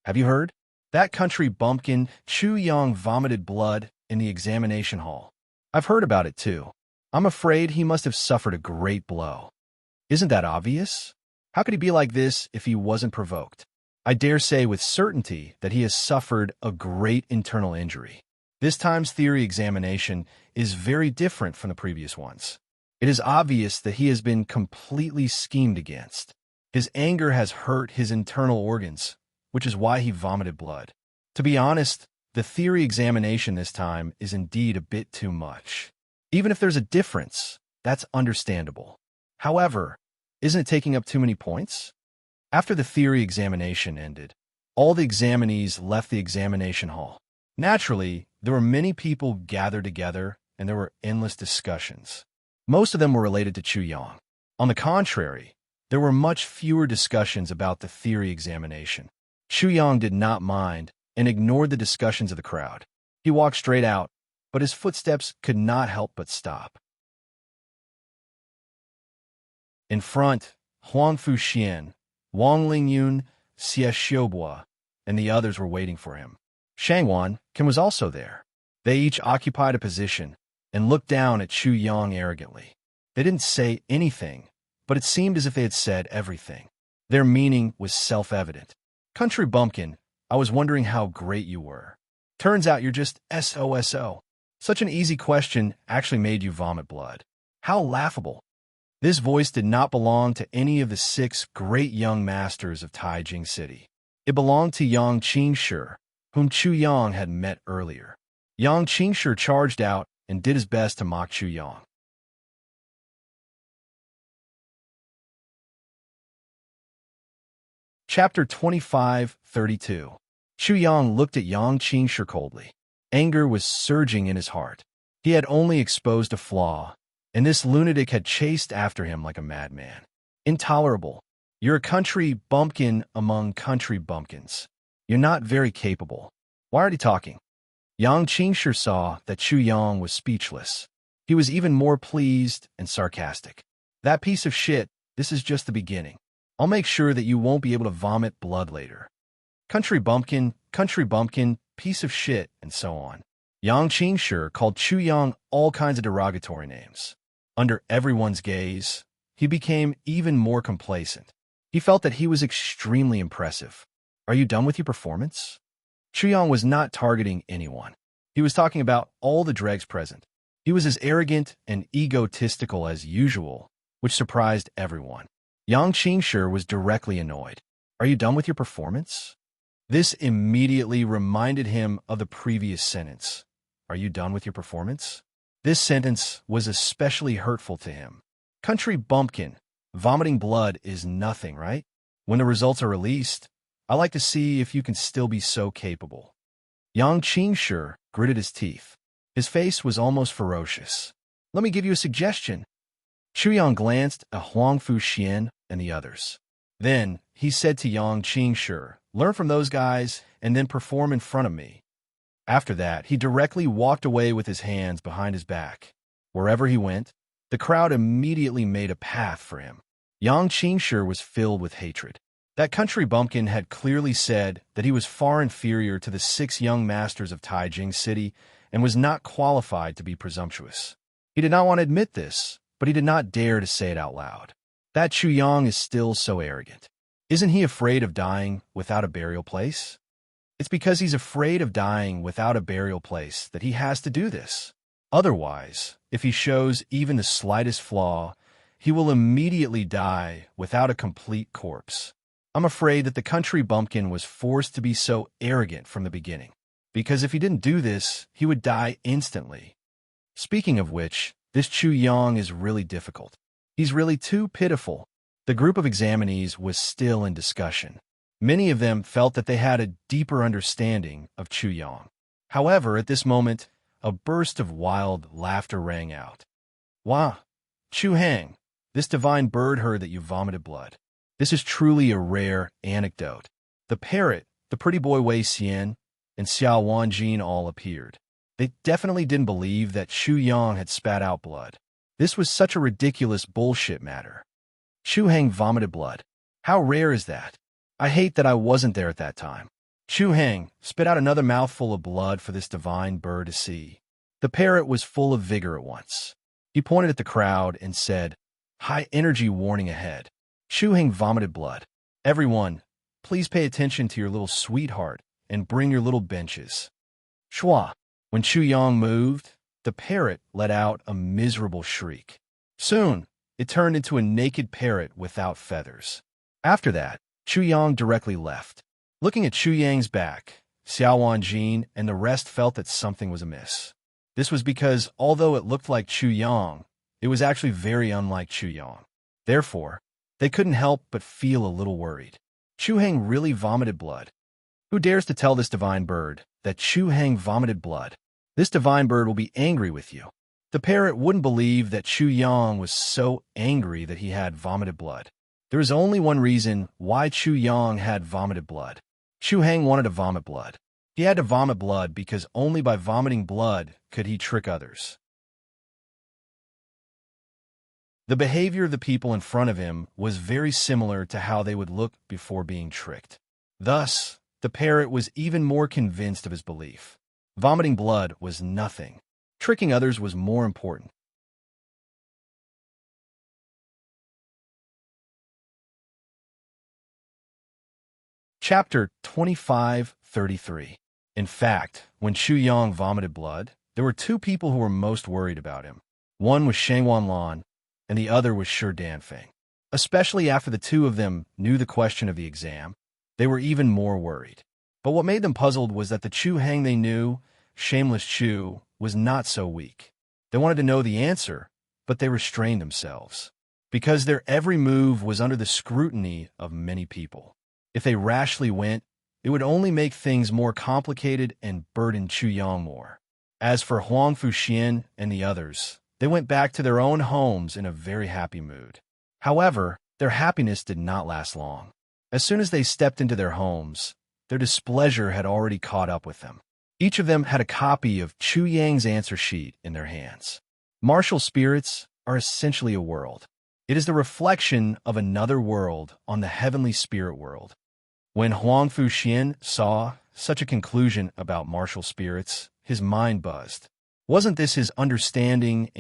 Have you heard? That country bumpkin Chu Yang vomited blood in the examination hall. I've heard about it too. I'm afraid he must have suffered a great blow. Isn't that obvious? How could he be like this if he wasn't provoked? I dare say with certainty that he has suffered a great internal injury. This time's theory examination is very different from the previous ones. It is obvious that he has been completely schemed against. His anger has hurt his internal organs, which is why he vomited blood. To be honest, the theory examination this time is indeed a bit too much. Even if there's a difference, that's understandable. However, isn't it taking up too many points? After the theory examination ended, all the examinees left the examination hall. Naturally, there were many people gathered together, and there were endless discussions. Most of them were related to Chu Yang. On the contrary, there were much fewer discussions about the theory examination. Chu Yang did not mind and ignored the discussions of the crowd. He walked straight out, but his footsteps could not help but stop. In front, Huang Fu Xian, Wang Lingyun, Xie Xiaobo, and the others were waiting for him. Shangwan Kim was also there. They each occupied a position and looked down at Chu Yang arrogantly. They didn't say anything, but it seemed as if they had said everything. Their meaning was self-evident. Country bumpkin, I was wondering how great you were. Turns out you're just SOSO. Such an easy question actually made you vomit blood. How laughable. This voice did not belong to any of the 6 great young masters of Taijing City. It belonged to Yang Qingshi, whom Chu Yang had met earlier. Yang Qingshi charged out and did his best to mock Chu Yang. Chapter 25:32. Chu Yang looked at Yang Qingshi coldly. Anger was surging in his heart. He had only exposed a flaw, and this lunatic had chased after him like a madman. Intolerable. You're a country bumpkin among country bumpkins. You're not very capable. Why are you talking? Yang Qingshi saw that Chu Yang was speechless. He was even more pleased and sarcastic. That piece of shit, this is just the beginning. I'll make sure that you won't be able to vomit blood later. Country bumpkin, piece of shit, and so on. Yang Qingshi called Chu Yang all kinds of derogatory names. Under everyone's gaze, he became even more complacent. He felt that he was extremely impressive. Are you done with your performance? Chu Yang was not targeting anyone. He was talking about all the dregs present. He was as arrogant and egotistical as usual, which surprised everyone. Yang Qingshi was directly annoyed. Are you done with your performance? This immediately reminded him of the previous sentence. Are you done with your performance? This sentence was especially hurtful to him. Country bumpkin, vomiting blood is nothing, right? When the results are released, I like to see if you can still be so capable. Yang Qingshi gritted his teeth. His face was almost ferocious. Let me give you a suggestion. Chu Yang glanced at Huang Fu Xian and the others. Then he said to Yang Qingshi, learn from those guys and then perform in front of me. After that, he directly walked away with his hands behind his back. Wherever he went, the crowd immediately made a path for him. Yang Qingshi was filled with hatred. That country bumpkin had clearly said that he was far inferior to the 6 young masters of Taijing City and was not qualified to be presumptuous. He did not want to admit this, but he did not dare to say it out loud. That Chu Yang is still so arrogant. Isn't he afraid of dying without a burial place? It's because he's afraid of dying without a burial place that he has to do this. Otherwise, if he shows even the slightest flaw, he will immediately die without a complete corpse. I'm afraid that the country bumpkin was forced to be so arrogant from the beginning, because if he didn't do this, he would die instantly. Speaking of which, this Chu Yang is really difficult. He's really too pitiful. The group of examinees was still in discussion. Many of them felt that they had a deeper understanding of Chu Yang. However, at this moment, a burst of wild laughter rang out. Wah! Chu Hang, this divine bird heard that you vomited blood. This is truly a rare anecdote. The parrot, the pretty boy Wei Xian, and Xiao Wanjin all appeared. They definitely didn't believe that Chu Yang had spat out blood. This was such a ridiculous bullshit matter. Chu Hang vomited blood. How rare is that? I hate that I wasn't there at that time. Chu Hang spit out another mouthful of blood for this divine bird to see. The parrot was full of vigor at once. He pointed at the crowd and said, "High energy warning ahead. Chu Hang vomited blood. Everyone, please pay attention to your little sweetheart and bring your little benches." Shua. When Chu Yang moved, the parrot let out a miserable shriek. Soon, it turned into a naked parrot without feathers. After that, Chu Yang directly left. Looking at Chu Yang's back, Xiao Wanjin and the rest felt that something was amiss. This was because, although it looked like Chu Yang, it was actually very unlike Chu Yang. Therefore, they couldn't help but feel a little worried. Chu Hang really vomited blood. Who dares to tell this divine bird that Chu Hang vomited blood? This divine bird will be angry with you. The parrot wouldn't believe that Chu Yang was so angry that he had vomited blood. There is only one reason why Chu Yang had vomited blood. Chu Hang wanted to vomit blood. He had to vomit blood because only by vomiting blood could he trick others. The behavior of the people in front of him was very similar to how they would look before being tricked. Thus, the parrot was even more convinced of his belief. Vomiting blood was nothing. Tricking others was more important. Chapter 25:33. In fact, when Chu Yang vomited blood, there were two people who were most worried about him. One was Shang Wanlan, and the other was Shi Danfeng. Especially after the two of them knew the question of the exam, they were even more worried. But what made them puzzled was that the Chu Hang they knew, Shameless Chu, was not so weak. They wanted to know the answer, but they restrained themselves, because their every move was under the scrutiny of many people. If they rashly went, it would only make things more complicated and burden Chu Yang more. As for Huang Fuxian and the others, they went back to their own homes in a very happy mood. However, their happiness did not last long. As soon as they stepped into their homes, their displeasure had already caught up with them. Each of them had a copy of Chu Yang's answer sheet in their hands. Martial spirits are essentially a world. It is the reflection of another world on the heavenly spirit world. When Huang Fuxian saw such a conclusion about martial spirits, his mind buzzed. Wasn't this his understanding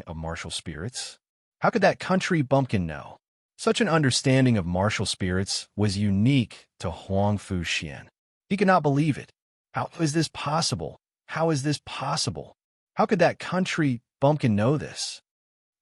of martial spirits? How could that country bumpkin know? Such an understanding of martial spirits was unique to Huang Fuxian. He could not believe it. How is this possible? How is this possible? How could that country bumpkin know this?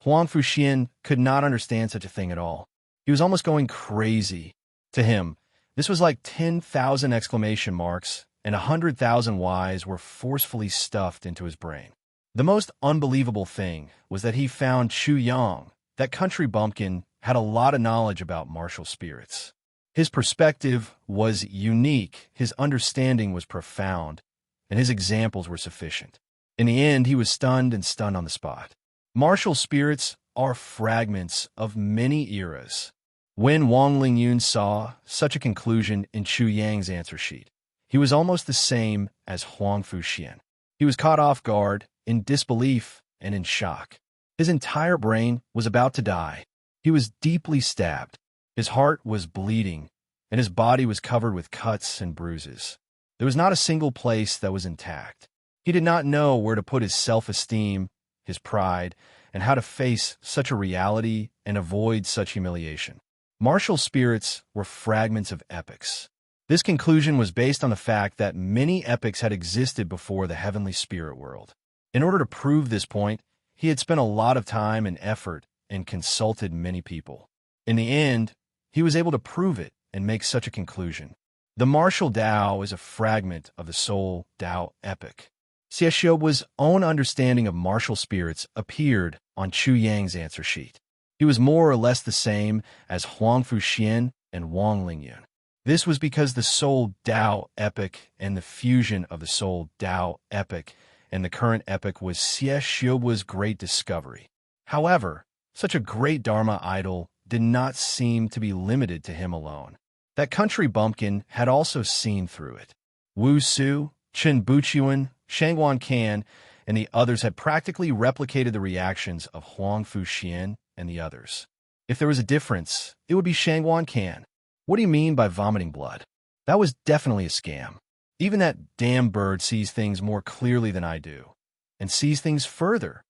Huang Fuxian could not understand such a thing at all. He was almost going crazy. To him, this was like 10,000 exclamation marks and 100,000 Ys were forcefully stuffed into his brain. The most unbelievable thing was that he found Chu Yang, that country bumpkin, had a lot of knowledge about martial spirits. His perspective was unique, his understanding was profound, and his examples were sufficient. In the end, he was stunned on the spot. Martial spirits are fragments of many eras. When Wang Lingyun saw such a conclusion in Chu Yang's answer sheet, he was almost the same as Huang Fuxian. He was caught off guard, in disbelief, and in shock. His entire brain was about to die. He was deeply stabbed. His heart was bleeding, and his body was covered with cuts and bruises. There was not a single place that was intact. He did not know where to put his self-esteem, his pride, and how to face such a reality and avoid such humiliation. Martial spirits were fragments of epics. This conclusion was based on the fact that many epics had existed before the heavenly spirit world. In order to prove this point, he had spent a lot of time and effort and consulted many people. In the end, he was able to prove it and make such a conclusion. The martial Tao is a fragment of the soul Tao epic. Xiaoxiu's own understanding of martial spirits appeared on Chu Yang's answer sheet. He was more or less the same as Huangfu Xian and Wang Lingyun. This was because the soul Tao epic and the fusion of the soul Tao epic and the current epic was Xiaoxiu's great discovery. However, such a great Dharma idol did not seem to be limited to him alone. That country bumpkin had also seen through it. Wu Su, Chen Buqian, Shangguan Can, and the others had practically replicated the reactions of Huangfu Xian and the others. If there was a difference, it would be Shangguan Can. What do you mean by vomiting blood? That was definitely a scam. Even that damn bird sees things more clearly than I do, and sees things further.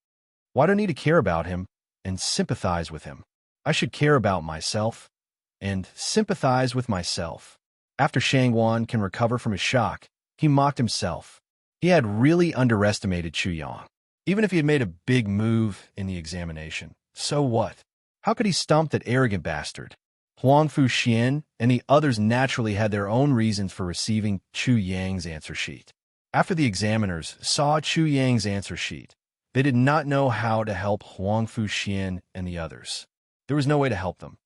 Why do I need to care about him and sympathize with him? I should care about myself and sympathize with myself. After Shangguan can recover from his shock, he mocked himself. He had really underestimated Chu Yang. Even if he had made a big move in the examination, so what? How could he stump that arrogant bastard? Huangfu Xian and the others naturally had their own reasons for receiving Chu Yang's answer sheet. After the examiners saw Chu Yang's answer sheet, they did not know how to help Huangfu Xian and the others. There was no way to help them.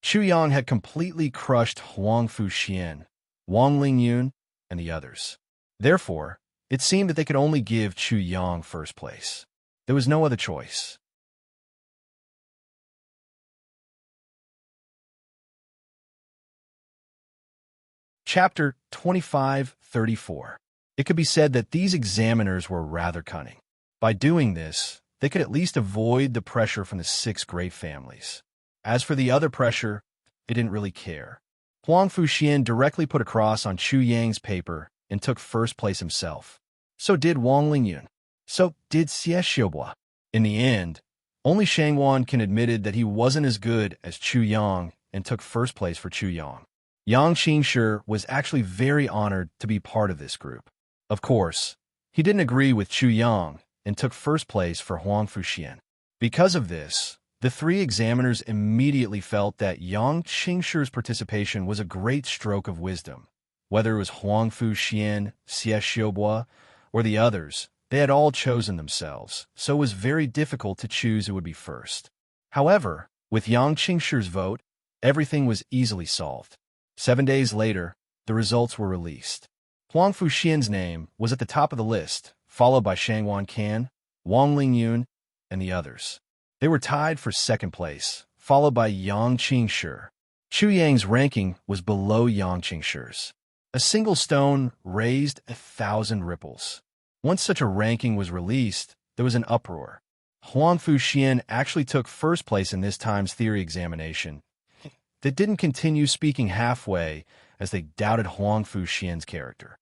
Chu Yang had completely crushed Huangfu Xian, Wang Lingyun, and the others. Therefore, it seemed that they could only give Chu Yang first place. There was no other choice. Chapter 25-34. It could be said that these examiners were rather cunning. By doing this, they could at least avoid the pressure from the 6 great families. As for the other pressure, they didn't really care. Huangfu Xian directly put a cross on Chu Yang's paper and took first place himself. So did Wang Lingyun. So did Xiaoxiu. In the end, only Shangguan Can admitted that he wasn't as good as Chu Yang and took first place for Chu Yang. Yang Qingshi was actually very honored to be part of this group. Of course, he didn't agree with Chu Yang and took first place for Huangfu Xian. Because of this, the 3 examiners immediately felt that Yang Qingshi's participation was a great stroke of wisdom. Whether it was Huangfu Xian, Xiaoxiu, or the others, they had all chosen themselves, so it was very difficult to choose who would be first. However, with Yang Qingshi's vote, everything was easily solved. 7 days later, the results were released. Huangfu Xian's name was at the top of the list, followed by Shangguan Can, Wang Lingyun, and the others. They were tied for second place, followed by Yang Qingshi. Chu Yang's ranking was below Yang Qingshi's. A single stone raised 1,000 ripples. Once such a ranking was released, there was an uproar. Huangfu Xian actually took first place in this time's theory examination. They didn't continue speaking halfway as they doubted Huangfu Xian's character.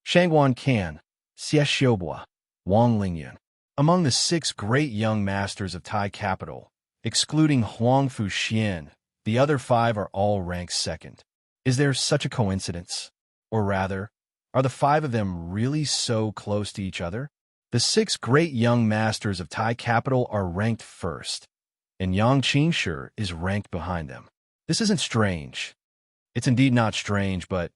Shangguan Can, Xiaoxiu, Wang Lingyun. Among the 6 great young masters of Tai capital, excluding Huangfu Xian, the other 5 are all ranked second. Is there such a coincidence? Or rather, are the 5 of them really so close to each other? The 6 great young masters of Tai capital are ranked first, and Yang Qingshi is ranked behind them. This isn't strange. It's indeed not strange, but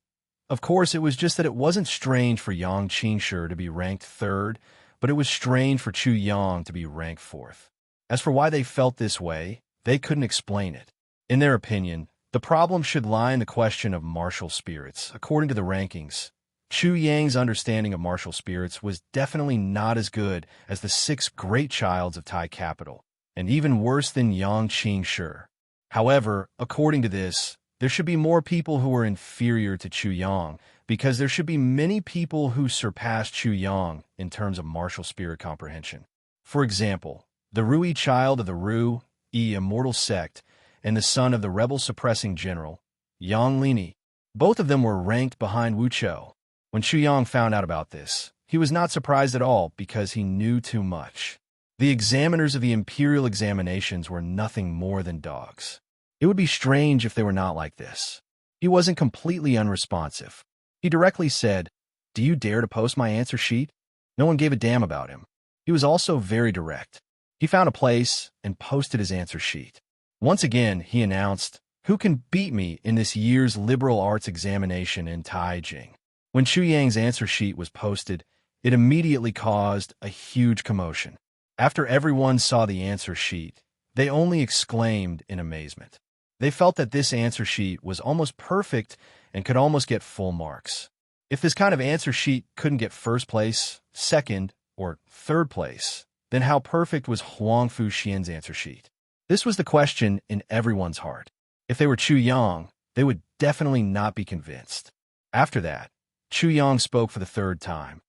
of course it was just that it wasn't strange for Yang Qingshi to be ranked third, but it was strange for Chu Yang to be ranked fourth. As for why they felt this way, they couldn't explain it. In their opinion, the problem should lie in the question of martial spirits. According to the rankings, Chu Yang's understanding of martial spirits was definitely not as good as the 6 great childs of Tai capital, and even worse than Yang Qingshi. However, according to this, there should be more people who are inferior to Chu Yang, because there should be many people who surpass Chu Yang in terms of martial spirit comprehension. For example, the Rui child of the Ru, immortal sect, and the son of the rebel-suppressing general, Yang Lini. Both of them were ranked behind Wu Chou. When Chu Yang found out about this, he was not surprised at all because he knew too much. The examiners of the imperial examinations were nothing more than dogs. It would be strange if they were not like this. He wasn't completely unresponsive. He directly said, "Do you dare to post my answer sheet?" No one gave a damn about him. He was also very direct. He found a place and posted his answer sheet. Once again, he announced, "Who can beat me in this year's liberal arts examination in Taijing?" When Chu Yang's answer sheet was posted, it immediately caused a huge commotion. After everyone saw the answer sheet, they only exclaimed in amazement. They felt that this answer sheet was almost perfect and could almost get full marks. If this kind of answer sheet couldn't get first place, second, or third place, then how perfect was Huang Fuxian's answer sheet? This was the question in everyone's heart. If they were Chu Yang, they would definitely not be convinced. After that, Chu Yang spoke for the third time.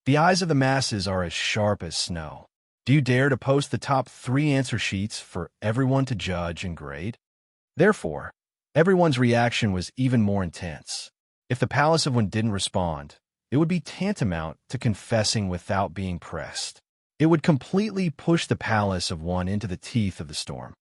"The eyes of the masses are as sharp as snow. Do you dare to post the top 3 answer sheets for everyone to judge and grade?" Therefore, everyone's reaction was even more intense. If the Palace of Wen didn't respond, it would be tantamount to confessing without being pressed. It would completely push the Palace of Wen into the teeth of the storm.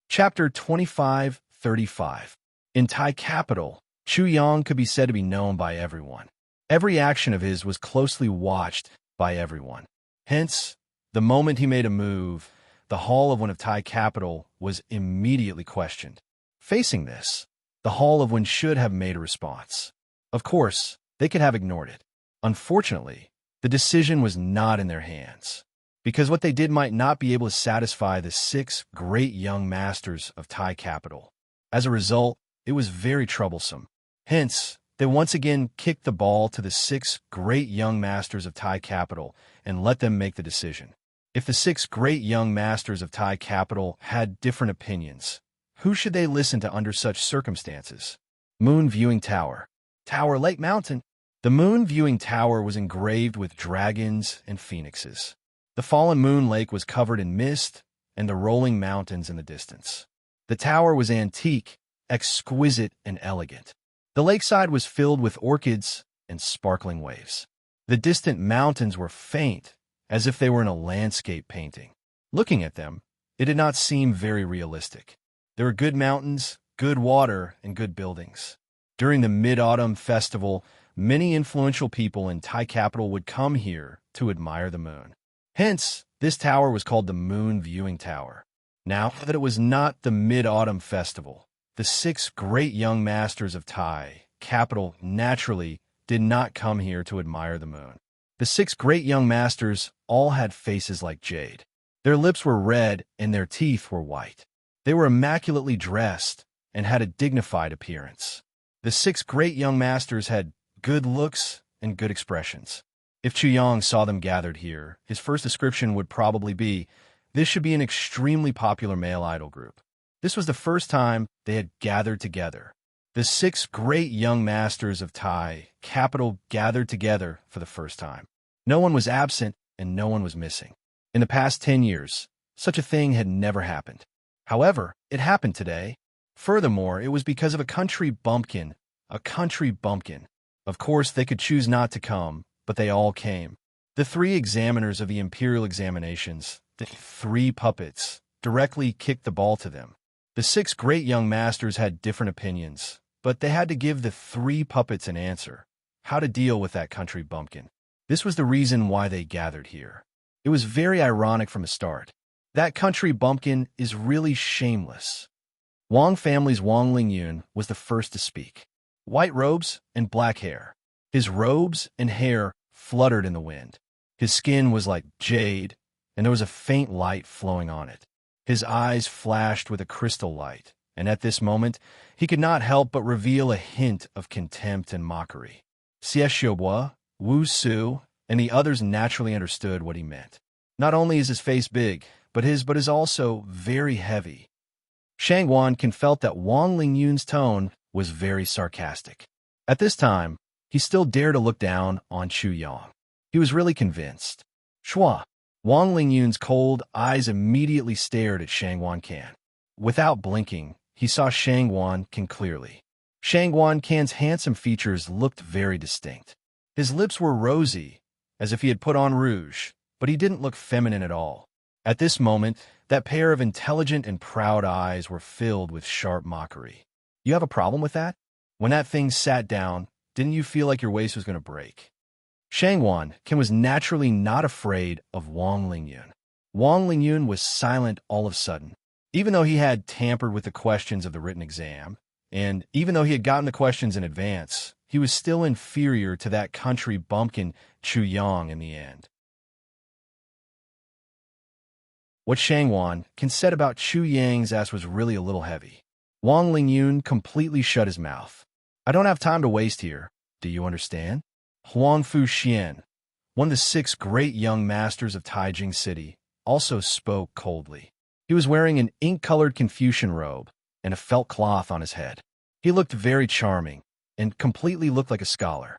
Chapter 25:35. In Tai capital, Chu Yang could be said to be known by everyone. Every action of his was closely watched by everyone. Hence, the moment he made a move, the Hall of Wen of Tai capital was immediately questioned. Facing this, the Hall of Wen should have made a response. Of course, they could have ignored it. Unfortunately, the decision was not in their hands, because what they did might not be able to satisfy the 6 great young masters of Tai capital. As a result, it was very troublesome. Hence, they once again kicked the ball to the 6 great young masters of Tai capital and let them make the decision. If the 6 great young masters of Tai capital had different opinions, who should they listen to under such circumstances? Moon Viewing Tower. Tower Lake Mountain. The Moon Viewing Tower was engraved with dragons and phoenixes. The fallen moon lake was covered in mist and the rolling mountains in the distance. The tower was antique, exquisite, and elegant. The lakeside was filled with orchids and sparkling waves. The distant mountains were faint, as if they were in a landscape painting. Looking at them, it did not seem very realistic. There were good mountains, good water, and good buildings. During the Mid-Autumn Festival, many influential people in Tai capital would come here to admire the moon. Hence, this tower was called the Moon Viewing Tower. Now that it was not the Mid-Autumn Festival, the 6 great young masters of Tai capital naturally did not come here to admire the moon. The 6 great young masters all had faces like jade. Their lips were red and their teeth were white. They were immaculately dressed and had a dignified appearance. The 6 great young masters had good looks and good expressions. If Chu Yang saw them gathered here, his first description would probably be, "This should be an extremely popular male idol group." This was the first time they had gathered together. The 6 great young masters of Tai capital gathered together for the first time. No one was absent and no one was missing. In the past 10 years, such a thing had never happened. However, it happened today. Furthermore, it was because of a country bumpkin. A country bumpkin. Of course, they could choose not to come, but they all came. The 3 examiners of the imperial examinations, the 3 puppets, directly kicked the ball to them. The 6 great young masters had different opinions, but they had to give the 3 puppets an answer. How to deal with that country bumpkin. This was the reason why they gathered here. It was very ironic from the start. That country bumpkin is really shameless. Wang family's Wang Lingyun was the first to speak. White robes and black hair. His robes and hair fluttered in the wind. His skin was like jade, and there was a faint light flowing on it. His eyes flashed with a crystal light, and at this moment, he could not help but reveal a hint of contempt and mockery. Xie Xiaobo, Wu Su, and the others naturally understood what he meant. Not only is his face big, but is also very heavy. Shang Wan felt that Wang Lingyun's tone was very sarcastic. At this time, he still dared to look down on Chu Yang. He was really convinced. Shua. Wang Lingyun's cold eyes immediately stared at Shang Wan Can. Without blinking, he saw Shang Wan Can clearly. Shang Wan Can's handsome features looked very distinct. His lips were rosy, as if he had put on rouge, but he didn't look feminine at all. At this moment, that pair of intelligent and proud eyes were filled with sharp mockery. You have a problem with that? When that thing sat down, didn't you feel like your waist was going to break? Shangwan Ken was naturally not afraid of Wang Lingyun. Wang Lingyun was silent all of a sudden. Even though he had tampered with the questions of the written exam, and even though he had gotten the questions in advance, he was still inferior to that country bumpkin Chu Yang in the end. What Shangwan Ken said about Chu Yang's ass was really a little heavy. Wang Lingyun completely shut his mouth. I don't have time to waste here. Do you understand? Huang Fu Xian, one of the 6 great young masters of Taijing City, also spoke coldly. He was wearing an ink-colored Confucian robe and a felt cloth on his head. He looked very charming and completely looked like a scholar.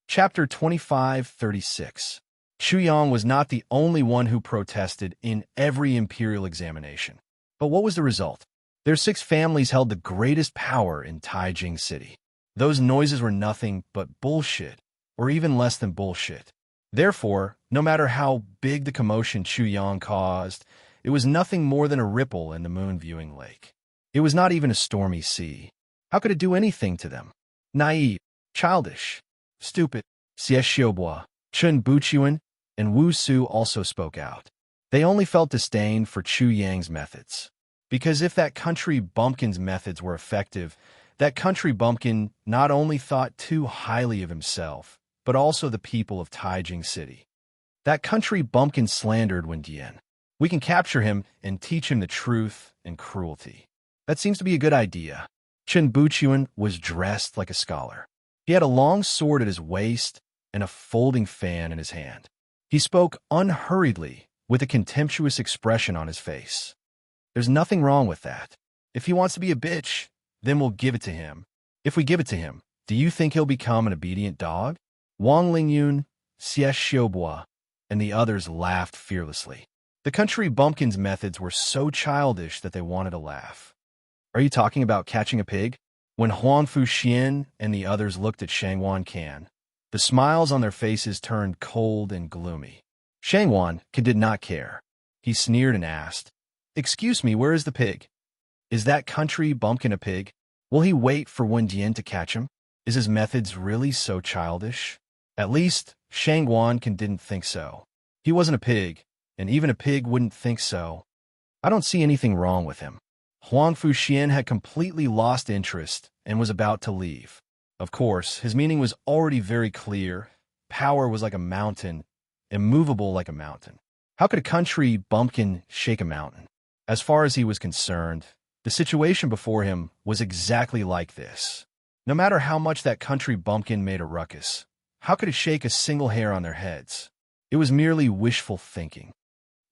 Chapter 2536. Chu Yang was not the only one who protested in every imperial examination. But what was the result? Their 6 families held the greatest power in Taijing City. Those noises were nothing but bullshit, or even less than bullshit. Therefore, no matter how big the commotion Chu Yang caused, it was nothing more than a ripple in the moon-viewing lake. It was not even a stormy sea. How could it do anything to them? Naive, childish, stupid. Xie Xiaobo, Chun Buqian, and Wu Su also spoke out. They only felt disdain for Chu Yang's methods. Because if that country bumpkin's methods were effective, that country bumpkin not only thought too highly of himself, but also the people of Taijing City. That country bumpkin slandered Wen Dian. We can capture him and teach him the truth and cruelty. That seems to be a good idea. Chen Buqian was dressed like a scholar. He had a long sword at his waist and a folding fan in his hand. He spoke unhurriedly with a contemptuous expression on his face. There's nothing wrong with that. If he wants to be a bitch, then we'll give it to him. If we give it to him, do you think he'll become an obedient dog? Wang Lingyun, Xie Xiaobo, and the others laughed fearlessly. The country bumpkin's methods were so childish that they wanted to laugh. Are you talking about catching a pig? When Huang Fu Xian and the others looked at Shangwan Ken, the smiles on their faces turned cold and gloomy. Shangwan Ken did not care. He sneered and asked, "Excuse me, where is the pig? Is that country bumpkin a pig? Will he wait for Wen Dian to catch him? Is his methods really so childish?" At least, Shangwan Ken didn't think so. He wasn't a pig, and even a pig wouldn't think so. I don't see anything wrong with him. Huang Fu Xian had completely lost interest and was about to leave. Of course, his meaning was already very clear. Power was like a mountain, immovable like a mountain. How could a country bumpkin shake a mountain? As far as he was concerned, the situation before him was exactly like this. No matter how much that country bumpkin made a ruckus, how could it shake a single hair on their heads? It was merely wishful thinking.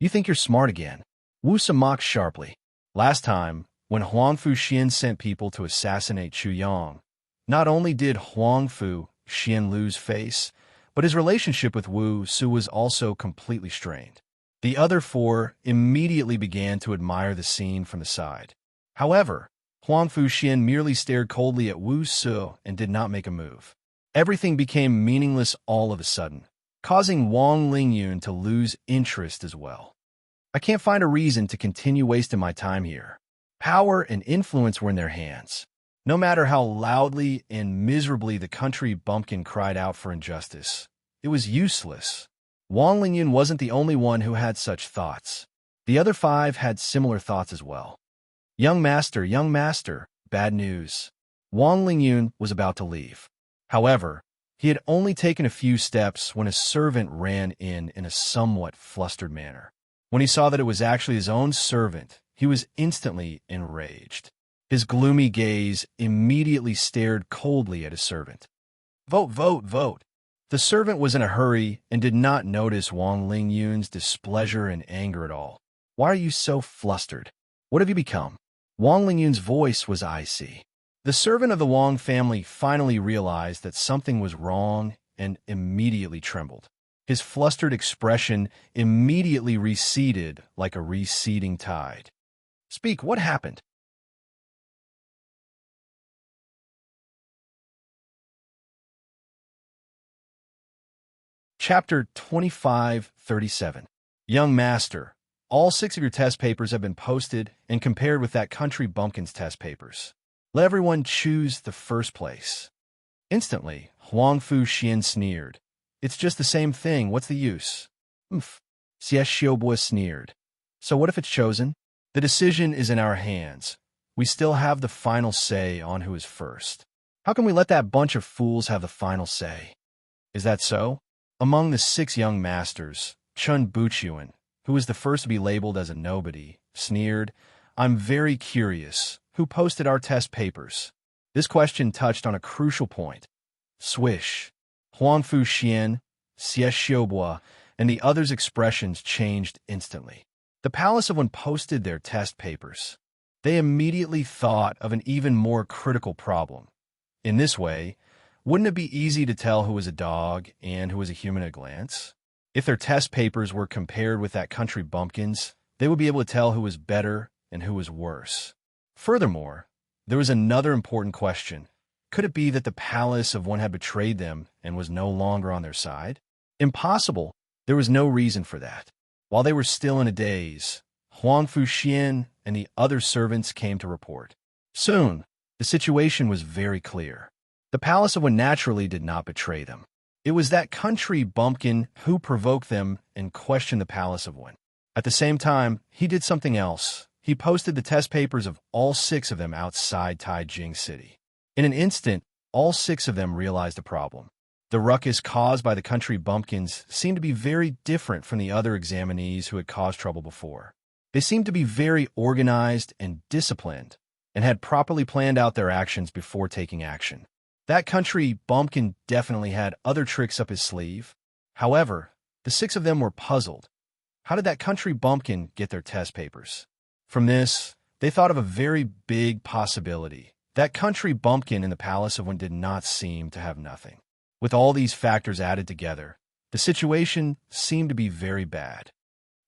You think you're smart again? Wu Su mocked sharply. Last time, when Huang Fu Xian sent people to assassinate Chu Yang, not only did Huang Fu Xian lose face, but his relationship with Wu Su was also completely strained. The other 4 immediately began to admire the scene from the side. However, Huang Fu Xian merely stared coldly at Wu Su and did not make a move. Everything became meaningless all of a sudden, causing Wang Lingyun to lose interest as well. I can't find a reason to continue wasting my time here. Power and influence were in their hands. No matter how loudly and miserably the country bumpkin cried out for injustice, it was useless. Wang Lingyun wasn't the only one who had such thoughts. The other 5 had similar thoughts as well. Young master, bad news. Wang Lingyun was about to leave. However, he had only taken a few steps when a servant ran in a somewhat flustered manner. When he saw that it was actually his own servant, he was instantly enraged. His gloomy gaze immediately stared coldly at his servant. Vote, vote, vote. The servant was in a hurry and did not notice Wang Lingyun's displeasure and anger at all. Why are you so flustered? What have you become? Wang Lingyun's voice was icy. The servant of the Wang family finally realized that something was wrong and immediately trembled. His flustered expression immediately receded like a receding tide. Speak, what happened? Chapter 2537. Young Master, all 6 of your test papers have been posted and compared with that country bumpkin's test papers. Let everyone choose the first place. Instantly, Huang Fu Xian sneered. It's just the same thing, what's the use? Oof. Xie Xiaobo sneered. So what if it's chosen? The decision is in our hands. We still have the final say on who is first. How can we let that bunch of fools have the final say? Is that so? Among the 6 young masters, Chun Buchuan, who was the first to be labeled as a nobody, sneered, I'm very curious. Who posted our test papers? This question touched on a crucial point. Swish. Huang Fu Xian, Xie Xiaobo, and the others' expressions changed instantly. The Palace of One posted their test papers. They immediately thought of an even more critical problem. In this way, wouldn't it be easy to tell who was a dog and who was a human at a glance? If their test papers were compared with that country bumpkins, they would be able to tell who was better and who was worse. Furthermore, there was another important question. Could it be that the Palace of One had betrayed them and was no longer on their side? Impossible. There was no reason for that. While they were still in a daze, Huang Fu Xian and the other servants came to report. Soon, the situation was very clear. The Palace of One naturally did not betray them. It was that country bumpkin who provoked them and questioned the Palace of One. At the same time, he did something else. He posted the test papers of all 6 of them outside Taijing City. In an instant, all 6 of them realized the problem. The ruckus caused by the country bumpkins seemed to be very different from the other examinees who had caused trouble before. They seemed to be very organized and disciplined, and had properly planned out their actions before taking action. That country bumpkin definitely had other tricks up his sleeve. However, the 6 of them were puzzled. How did that country bumpkin get their test papers? From this, they thought of a very big possibility. That country bumpkin in the Palace of One did not seem to have nothing. With all these factors added together, the situation seemed to be very bad.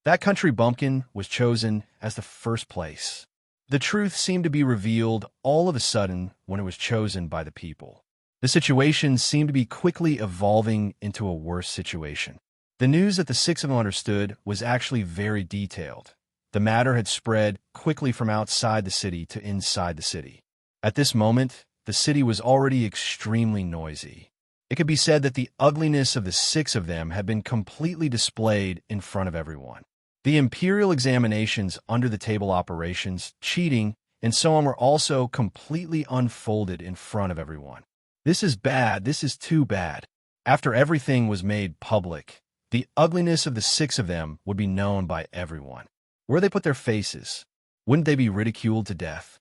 That country bumpkin was chosen as the first place. The truth seemed to be revealed all of a sudden when it was chosen by the people. The situation seemed to be quickly evolving into a worse situation. The news that the 6 of them understood was actually very detailed. The matter had spread quickly from outside the city to inside the city. At this moment, the city was already extremely noisy. It could be said that the ugliness of the 6 of them had been completely displayed in front of everyone. The imperial examinations, under-the-table operations, cheating, and so on were also completely unfolded in front of everyone. This is bad. This is too bad. After everything was made public, the ugliness of the 6 of them would be known by everyone. Where they put their faces, wouldn't they be ridiculed to death?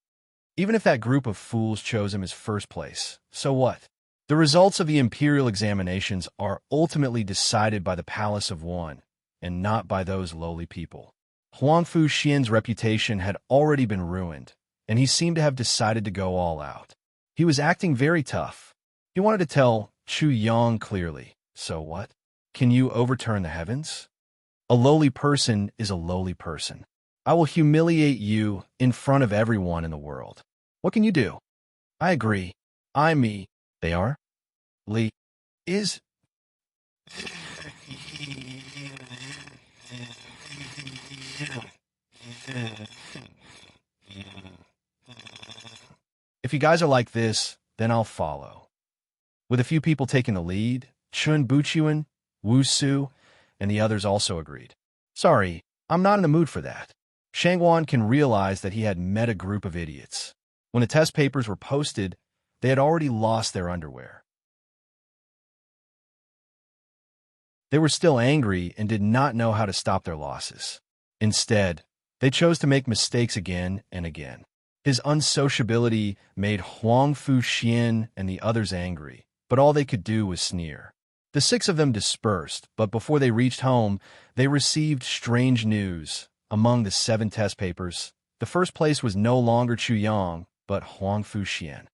Even if that group of fools chose him as first place, so what? The results of the imperial examinations are ultimately decided by the Palace of One, and not by those lowly people. Huang Fu Xian's reputation had already been ruined, and he seemed to have decided to go all out. He was acting very tough. He wanted to tell Chu Yang clearly, so what? Can you overturn the heavens? A lowly person is a lowly person. I will humiliate you in front of everyone in the world. What can you do? I agree. I'm me. They are? Li. Is. If you guys are like this, then I'll follow. With a few people taking the lead, Chun Buchuan, Wu Su, and the others also agreed. Sorry, I'm not in the mood for that. Shangguan can realize that he had met a group of idiots. When the test papers were posted, they had already lost their underwear. They were still angry and did not know how to stop their losses. Instead, they chose to make mistakes again and again. His unsociability made Huang Fu Xian and the others angry, but all they could do was sneer. The 6 of them dispersed, but before they reached home, they received strange news. Among the 7 test papers, the first place was no longer Chu Yang, but Huang Fu Xian.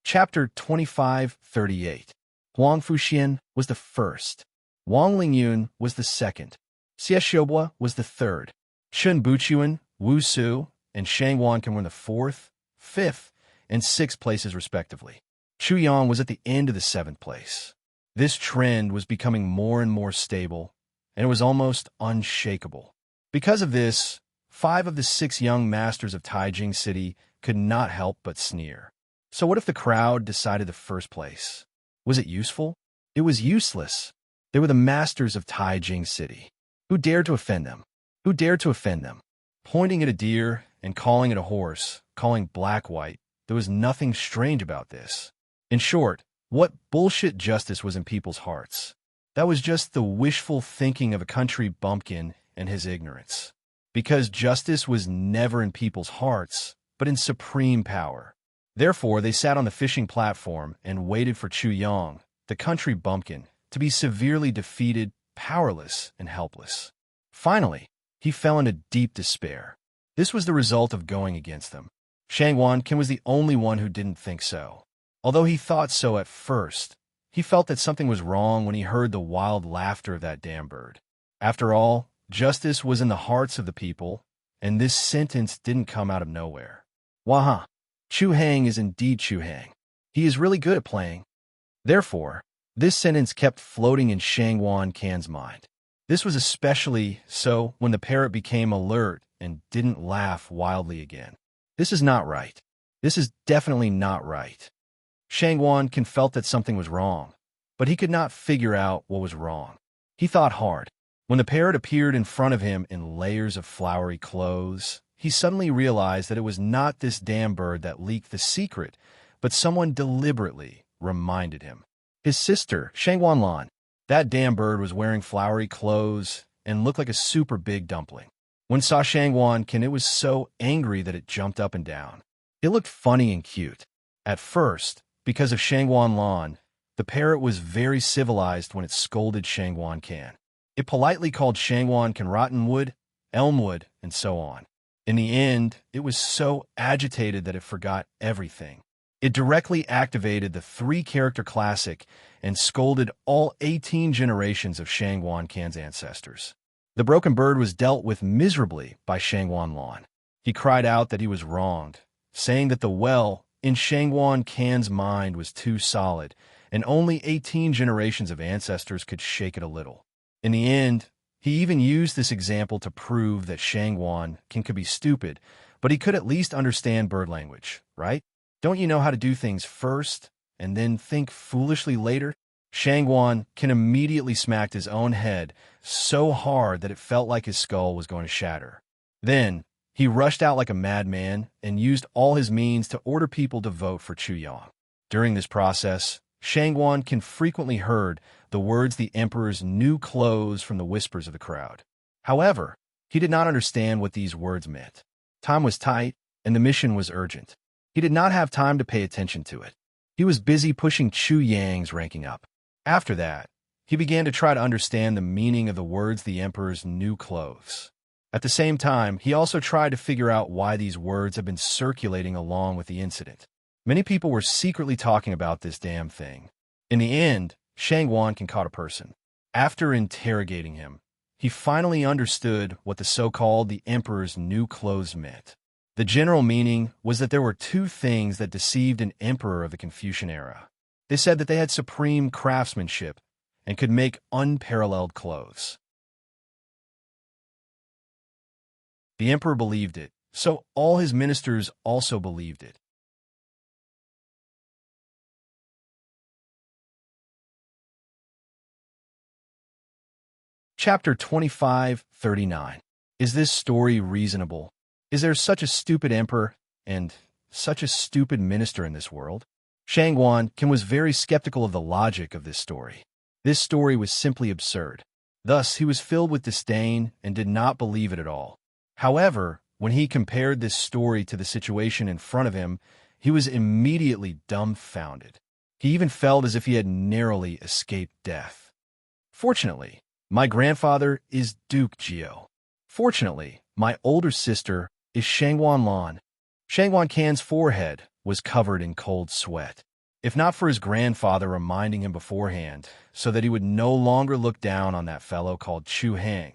Chapter 25:38. Huang Fu Xian was the first. Wang Lingyun was the second. Xie Xiaobo was the third. Chun Buchuan, Wu Su, and Shangguan were in the 4th, 5th, and 6th places respectively. Chu Yang was at the end of the 7th place. This trend was becoming more and more stable, and it was almost unshakable. Because of this, 5 of the 6 young masters of Taijing City could not help but sneer. So what if the crowd decided the first place? Was it useful? It was useless. They were the masters of Taijing City. Who dared to offend them? Who dared to offend them? Pointing at a deer and calling it a horse, calling black white, there was nothing strange about this. In short, what bullshit justice was in people's hearts? That was just the wishful thinking of a country bumpkin and his ignorance. Because justice was never in people's hearts, but in supreme power. Therefore, they sat on the fishing platform and waited for Chu Yang, the country bumpkin, to be severely defeated, powerless, and helpless. Finally, he fell into deep despair. This was the result of going against them. Shangwan was the only one who didn't think so. Although he thought so at first, he felt that something was wrong when he heard the wild laughter of that damn bird. After all, justice was in the hearts of the people, and this sentence didn't come out of nowhere. Waha! Chu Hang is indeed Chu Hang. He is really good at playing. Therefore, this sentence kept floating in Shangwan Can's mind. This was especially so when the parrot became alert and didn't laugh wildly again. This is not right. This is definitely not right. Shangwan Can felt that something was wrong, but he could not figure out what was wrong. He thought hard. When the parrot appeared in front of him in layers of flowery clothes, he suddenly realized that it was not this damn bird that leaked the secret, but someone deliberately reminded him. His sister, Shangwan Lan. That damn bird was wearing flowery clothes and looked like a super big dumpling. When saw Shangwan Can, it was so angry that it jumped up and down. It looked funny and cute. At first, because of Shangwan Lan, the parrot was very civilized when it scolded Shangwan Can. It politely called Shangwan Can rottenwood, elmwood, and so on. In the end, it was so agitated that it forgot everything. It directly activated the 3-character classic and scolded all 18 generations of Shangwan Can's ancestors. The broken bird was dealt with miserably by Shangwan Lan. He cried out that he was wronged, saying that the well in Shangwan Can's mind was too solid, and only 18 generations of ancestors could shake it a little. In the end, he even used this example to prove that Shangwan Can could be stupid, but he could at least understand bird language, right? Don't you know how to do things first, and then think foolishly later? Shangwan Can immediately smacked his own head so hard that it felt like his skull was going to shatter. Then, he rushed out like a madman and used all his means to order people to vote for Chu Yang. During this process, Shangwan Can frequently heard the words the emperor's new clothes from the whispers of the crowd. However, he did not understand what these words meant. Time was tight, and the mission was urgent. He did not have time to pay attention to it. He was busy pushing Chu Yang's ranking up. After that, he began to try to understand the meaning of the words the emperor's new clothes. At the same time, he also tried to figure out why these words had been circulating along with the incident. Many people were secretly talking about this damn thing. In the end, Shangwan Can caught a person. After interrogating him, he finally understood what the so-called the emperor's new clothes meant. The general meaning was that there were 2 things that deceived an emperor of the Confucian era. They said that they had supreme craftsmanship and could make unparalleled clothes. The emperor believed it, so all his ministers also believed it. Chapter 25:39. Is this story reasonable? Is there such a stupid emperor and such a stupid minister in this world? Shangwan Can was very skeptical of the logic of this story. This story was simply absurd. Thus, he was filled with disdain and did not believe it at all. However, when he compared this story to the situation in front of him, he was immediately dumbfounded. He even felt as if he had narrowly escaped death. Fortunately, my grandfather is Duke Geo. Fortunately, my older sister is Shangwan Lan. Shangwan Can's forehead was covered in cold sweat. If not for his grandfather reminding him beforehand, so that he would no longer look down on that fellow called Chu Hang,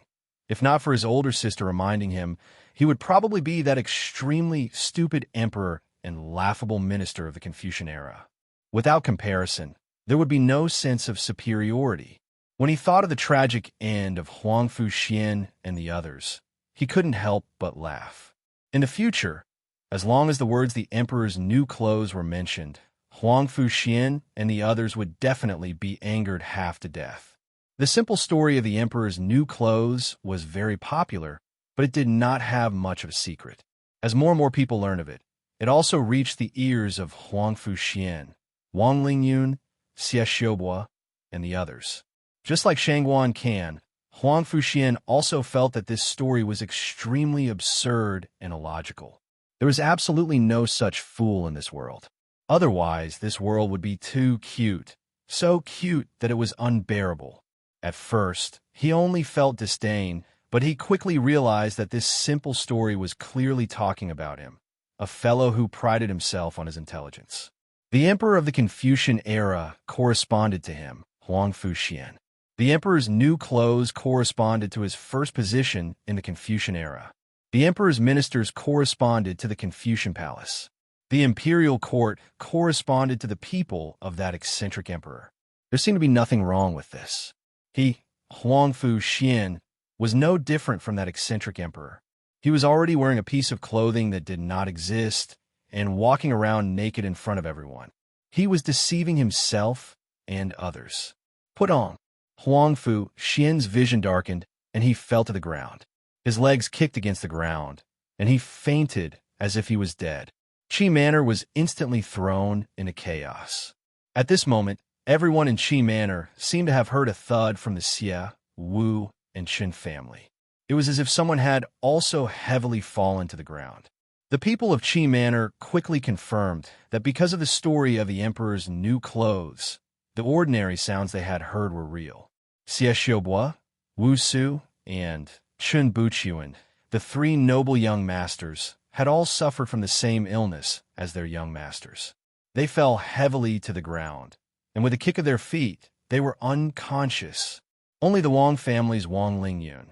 if not for his older sister reminding him, he would probably be that extremely stupid emperor and laughable minister of the Confucian era. Without comparison, there would be no sense of superiority. When he thought of the tragic end of Huang Fuxian and the others, he couldn't help but laugh. In the future, as long as the words the emperor's new clothes were mentioned, Huang Fuxian and the others would definitely be angered half to death. The simple story of the emperor's new clothes was very popular, but it did not have much of a secret. As more and more people learned of it, it also reached the ears of Huang Fuxian, Wang Lingyun, Xie Xiaobo, and the others. Just like Shangguan Can, Huang Fuxian also felt that this story was extremely absurd and illogical. There was absolutely no such fool in this world. Otherwise, this world would be too cute, so cute that it was unbearable. At first, he only felt disdain, but he quickly realized that this simple story was clearly talking about him, a fellow who prided himself on his intelligence. The emperor of the Confucian era corresponded to him, Huang Fuxian. The emperor's new clothes corresponded to his first position in the Confucian era. The emperor's ministers corresponded to the Confucian palace. The imperial court corresponded to the people of that eccentric emperor. There seemed to be nothing wrong with this. He, Huang Fuxian, was no different from that eccentric emperor. He was already wearing a piece of clothing that did not exist and walking around naked in front of everyone. He was deceiving himself and others. Put on. Huang Fuxian's vision darkened, and he fell to the ground. His legs kicked against the ground, and he fainted as if he was dead. Qi Manor was instantly thrown into chaos. At this moment, everyone in Qi Manor seemed to have heard a thud from the Xie, Wu, and Qin family. It was as if someone had also heavily fallen to the ground. The people of Qi Manor quickly confirmed that because of the story of the emperor's new clothes, the ordinary sounds they had heard were real. Xie Xiaobo, Wu Su, and Chun Buqiuan, the three noble young masters, had all suffered from the same illness as their young masters. They fell heavily to the ground, and with a kick of their feet, they were unconscious. Only the Wang family's Wang Lingyun,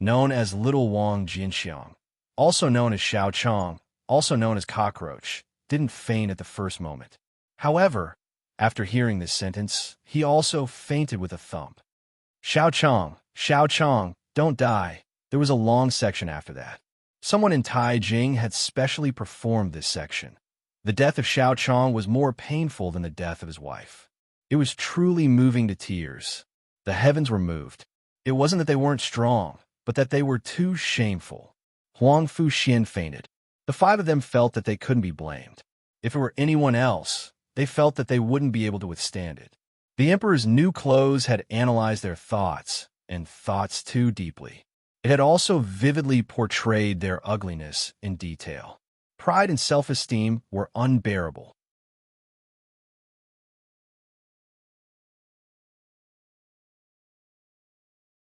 known as Little Wang Jinxiang, also known as Xiao Chong, also known as Cockroach, didn't faint at the first moment. However, after hearing this sentence, he also fainted with a thump. Xiao Chong, don't die. There was a long section after that. Someone in Taijing had specially performed this section. The death of Xiao Chong was more painful than the death of his wife. It was truly moving to tears. The heavens were moved. It wasn't that they weren't strong, but that they were too shameful. Huang Fuxian fainted. The five of them felt that they couldn't be blamed. If it were anyone else, they felt that they wouldn't be able to withstand it. The emperor's new clothes had analyzed their thoughts, and thoughts too deeply. It had also vividly portrayed their ugliness in detail. Pride and self-esteem were unbearable.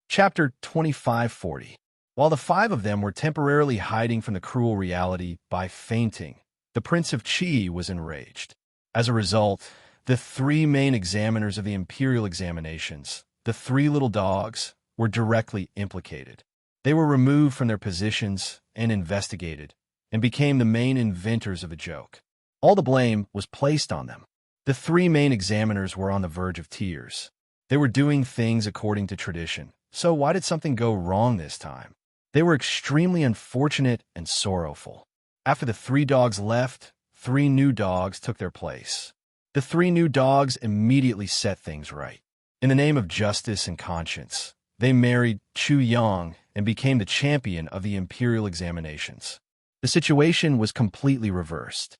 Chapter 2540. While the five of them were temporarily hiding from the cruel reality by fainting, the Prince of Qi was enraged. As a result, the three main examiners of the imperial examinations, the three little dogs, were directly implicated. They were removed from their positions and investigated, and became the main inventors of the joke. All the blame was placed on them. The three main examiners were on the verge of tears. They were doing things according to tradition, so why did something go wrong this time? They were extremely unfortunate and sorrowful. After the three dogs left, three new dogs took their place. The three new dogs immediately set things right. In the name of justice and conscience, they married Chu Yang and became the champion of the imperial examinations. The situation was completely reversed.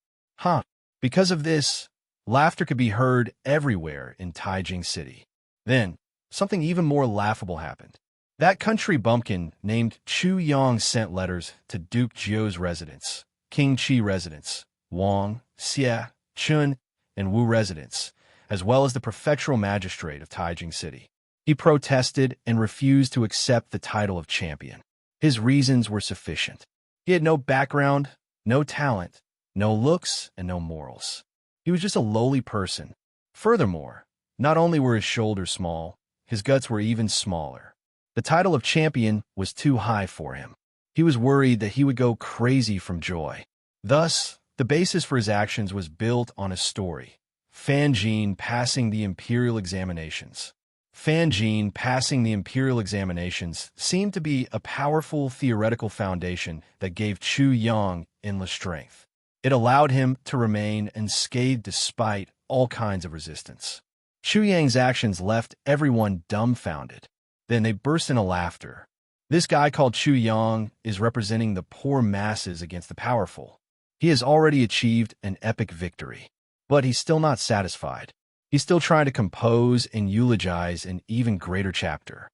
Because of this, laughter could be heard everywhere in Taijing City. Then, something even more laughable happened. That country bumpkin named Chu Yang sent letters to Duke Jiu's residence, King Qi residence, Wang, Xie, Chun, and Wu residence, as well as the prefectural magistrate of Taijing City. He protested and refused to accept the title of champion. His reasons were sufficient. He had no background, no talent, no looks, and no morals. He was just a lowly person. Furthermore, not only were his shoulders small, his guts were even smaller. The title of champion was too high for him. He was worried that he would go crazy from joy. Thus, the basis for his actions was built on a story, Fan Jin passing the imperial examinations. Fan Jin passing the imperial examinations seemed to be a powerful theoretical foundation that gave Chu Yang endless strength. It allowed him to remain unscathed despite all kinds of resistance. Chu Yang's actions left everyone dumbfounded. Then they burst into laughter. This guy called Chu Yang is representing the poor masses against the powerful. He has already achieved an epic victory. But he's still not satisfied. He's still trying to compose and eulogize an even greater chapter.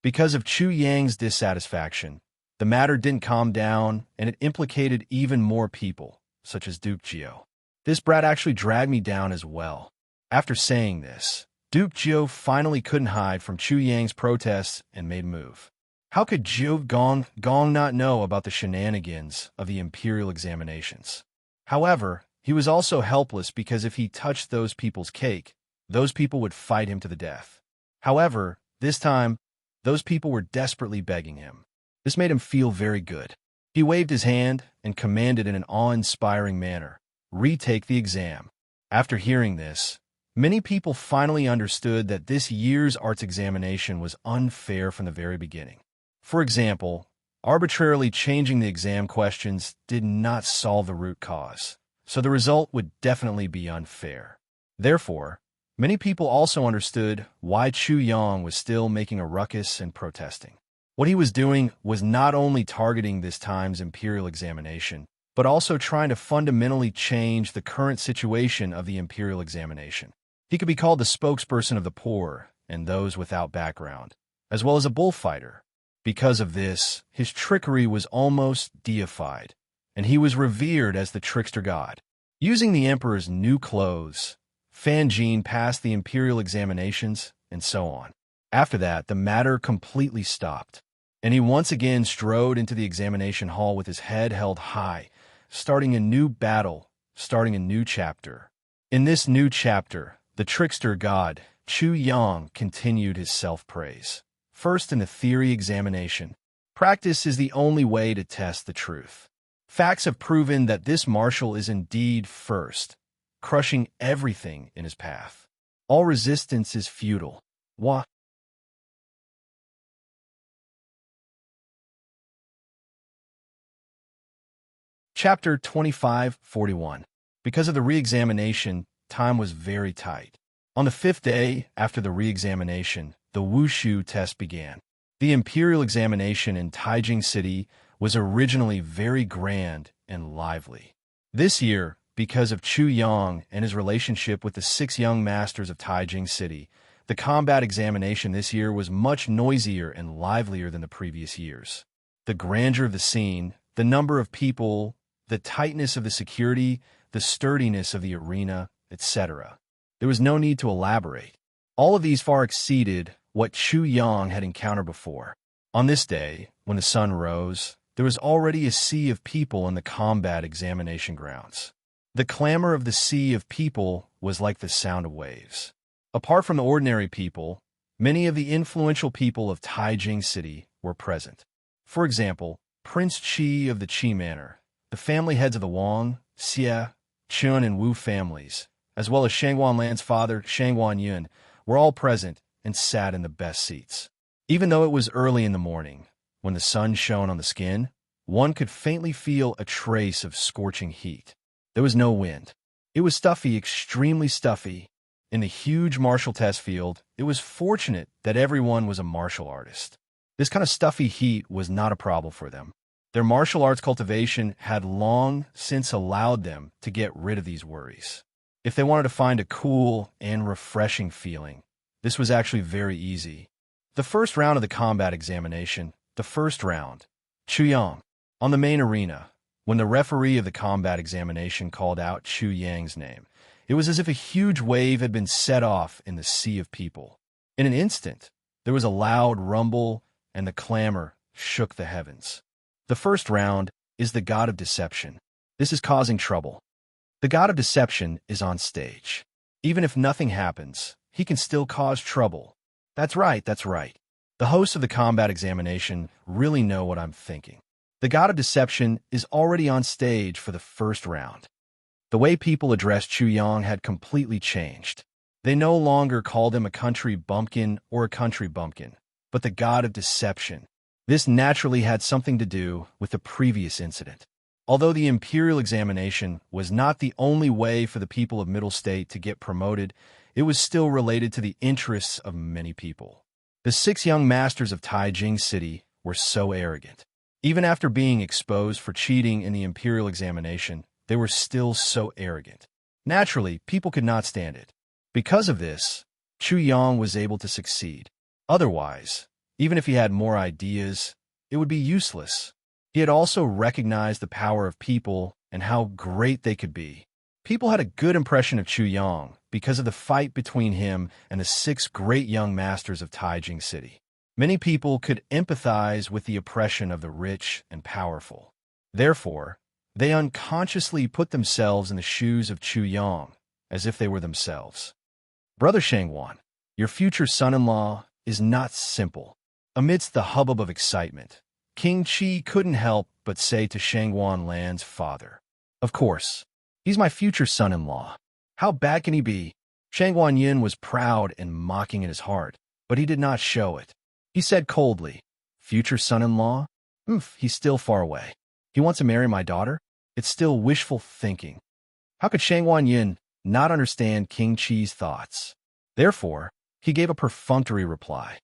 Because of Chu Yang's dissatisfaction, the matter didn't calm down, and it implicated even more people, such as Duke Gio. This brat actually dragged me down as well. After saying this, Duke Gio finally couldn't hide from Chu Yang's protests and made a move. How could Zhou Gong not know about the shenanigans of the imperial examinations? However, he was also helpless because if he touched those people's cake, those people would fight him to the death. However, this time, those people were desperately begging him. This made him feel very good. He waved his hand and commanded in an awe-inspiring manner, "Retake the exam." After hearing this, many people finally understood that this year's arts examination was unfair from the very beginning. For example, arbitrarily changing the exam questions did not solve the root cause, so the result would definitely be unfair. Therefore, many people also understood why Chu Yang was still making a ruckus and protesting. What he was doing was not only targeting this time's imperial examination, but also trying to fundamentally change the current situation of the imperial examination. He could be called the spokesperson of the poor and those without background, as well as a bullfighter. Because of this, his trickery was almost deified, and he was revered as the trickster god. Using the emperor's new clothes, Fan Jin passed the imperial examinations, and so on. After that, the matter completely stopped, and he once again strode into the examination hall with his head held high, starting a new battle, starting a new chapter. In this new chapter, the trickster god, Chu Yang, continued his self-praise. First in the theory examination, practice is the only way to test the truth. Facts have proven that this marshal is indeed first, crushing everything in his path. All resistance is futile. Wah. Chapter 25:41. Because of the re-examination, time was very tight. On the 5th day after the re-examination, the Wushu test began. The imperial examination in Taijing City was originally very grand and lively. This year, because of Chu Yang and his relationship with the 6 young masters of Taijing City, the combat examination this year was much noisier and livelier than the previous years. The grandeur of the scene, the number of people, the tightness of the security, the sturdiness of the arena, etc. There was no need to elaborate. All of these far exceeded what Chu Yang had encountered before. On this day, when the sun rose, there was already a sea of people in the combat examination grounds. The clamor of the sea of people was like the sound of waves. Apart from the ordinary people, many of the influential people of Taijing City were present. For example, Prince Qi of the Qi Manor, the family heads of the Wang, Xie, Chun, and Wu families, as well as Shangguan Lan's father, Shangguan Yun, were all present and sat in the best seats. Even though it was early in the morning, when the sun shone on the skin, one could faintly feel a trace of scorching heat. There was no wind. It was stuffy, extremely stuffy. In the huge martial test field, it was fortunate that everyone was a martial artist. This kind of stuffy heat was not a problem for them. Their martial arts cultivation had long since allowed them to get rid of these worries. If they wanted to find a cool and refreshing feeling, this was actually very easy. The first round of the combat examination, the first round, Chu Yang. On the main arena, when the referee of the combat examination called out Chu Yang's name, it was as if a huge wave had been set off in the sea of people. In an instant, there was a loud rumble, and the clamor shook the heavens. The first round is the god of deception. This is causing trouble. The god of deception is on stage. Even if nothing happens, he can still cause trouble. That's right, that's right. The hosts of the combat examination really know what I'm thinking. The god of deception is already on stage for the first round. The way people addressed Chu Yang had completely changed. They no longer called him a country bumpkin or a country bumpkin, but the god of deception. This naturally had something to do with the previous incident. Although the imperial examination was not the only way for the people of Middle State to get promoted, it was still related to the interests of many people. The 6 young masters of Taijing City were so arrogant. Even after being exposed for cheating in the imperial examination, they were still so arrogant. Naturally, people could not stand it. Because of this, Chu Yang was able to succeed. Otherwise, even if he had more ideas, it would be useless. He had also recognized the power of people and how great they could be. People had a good impression of Chu Yang because of the fight between him and the 6 great young masters of Taijing City. Many people could empathize with the oppression of the rich and powerful. Therefore, they unconsciously put themselves in the shoes of Chu Yang, as if they were themselves. Brother Shangwan, your future son-in-law is not simple. Amidst the hubbub of excitement, King Qi couldn't help but say to Shangwan Lan's father, "Of course, he's my future son-in-law. How bad can he be?" Shangwan Yin was proud and mocking in his heart, but he did not show it. He said coldly, "Future son-in-law? He's still far away. He wants to marry my daughter? It's still wishful thinking." How could Shangwan Yin not understand King Qi's thoughts? Therefore, he gave a perfunctory reply.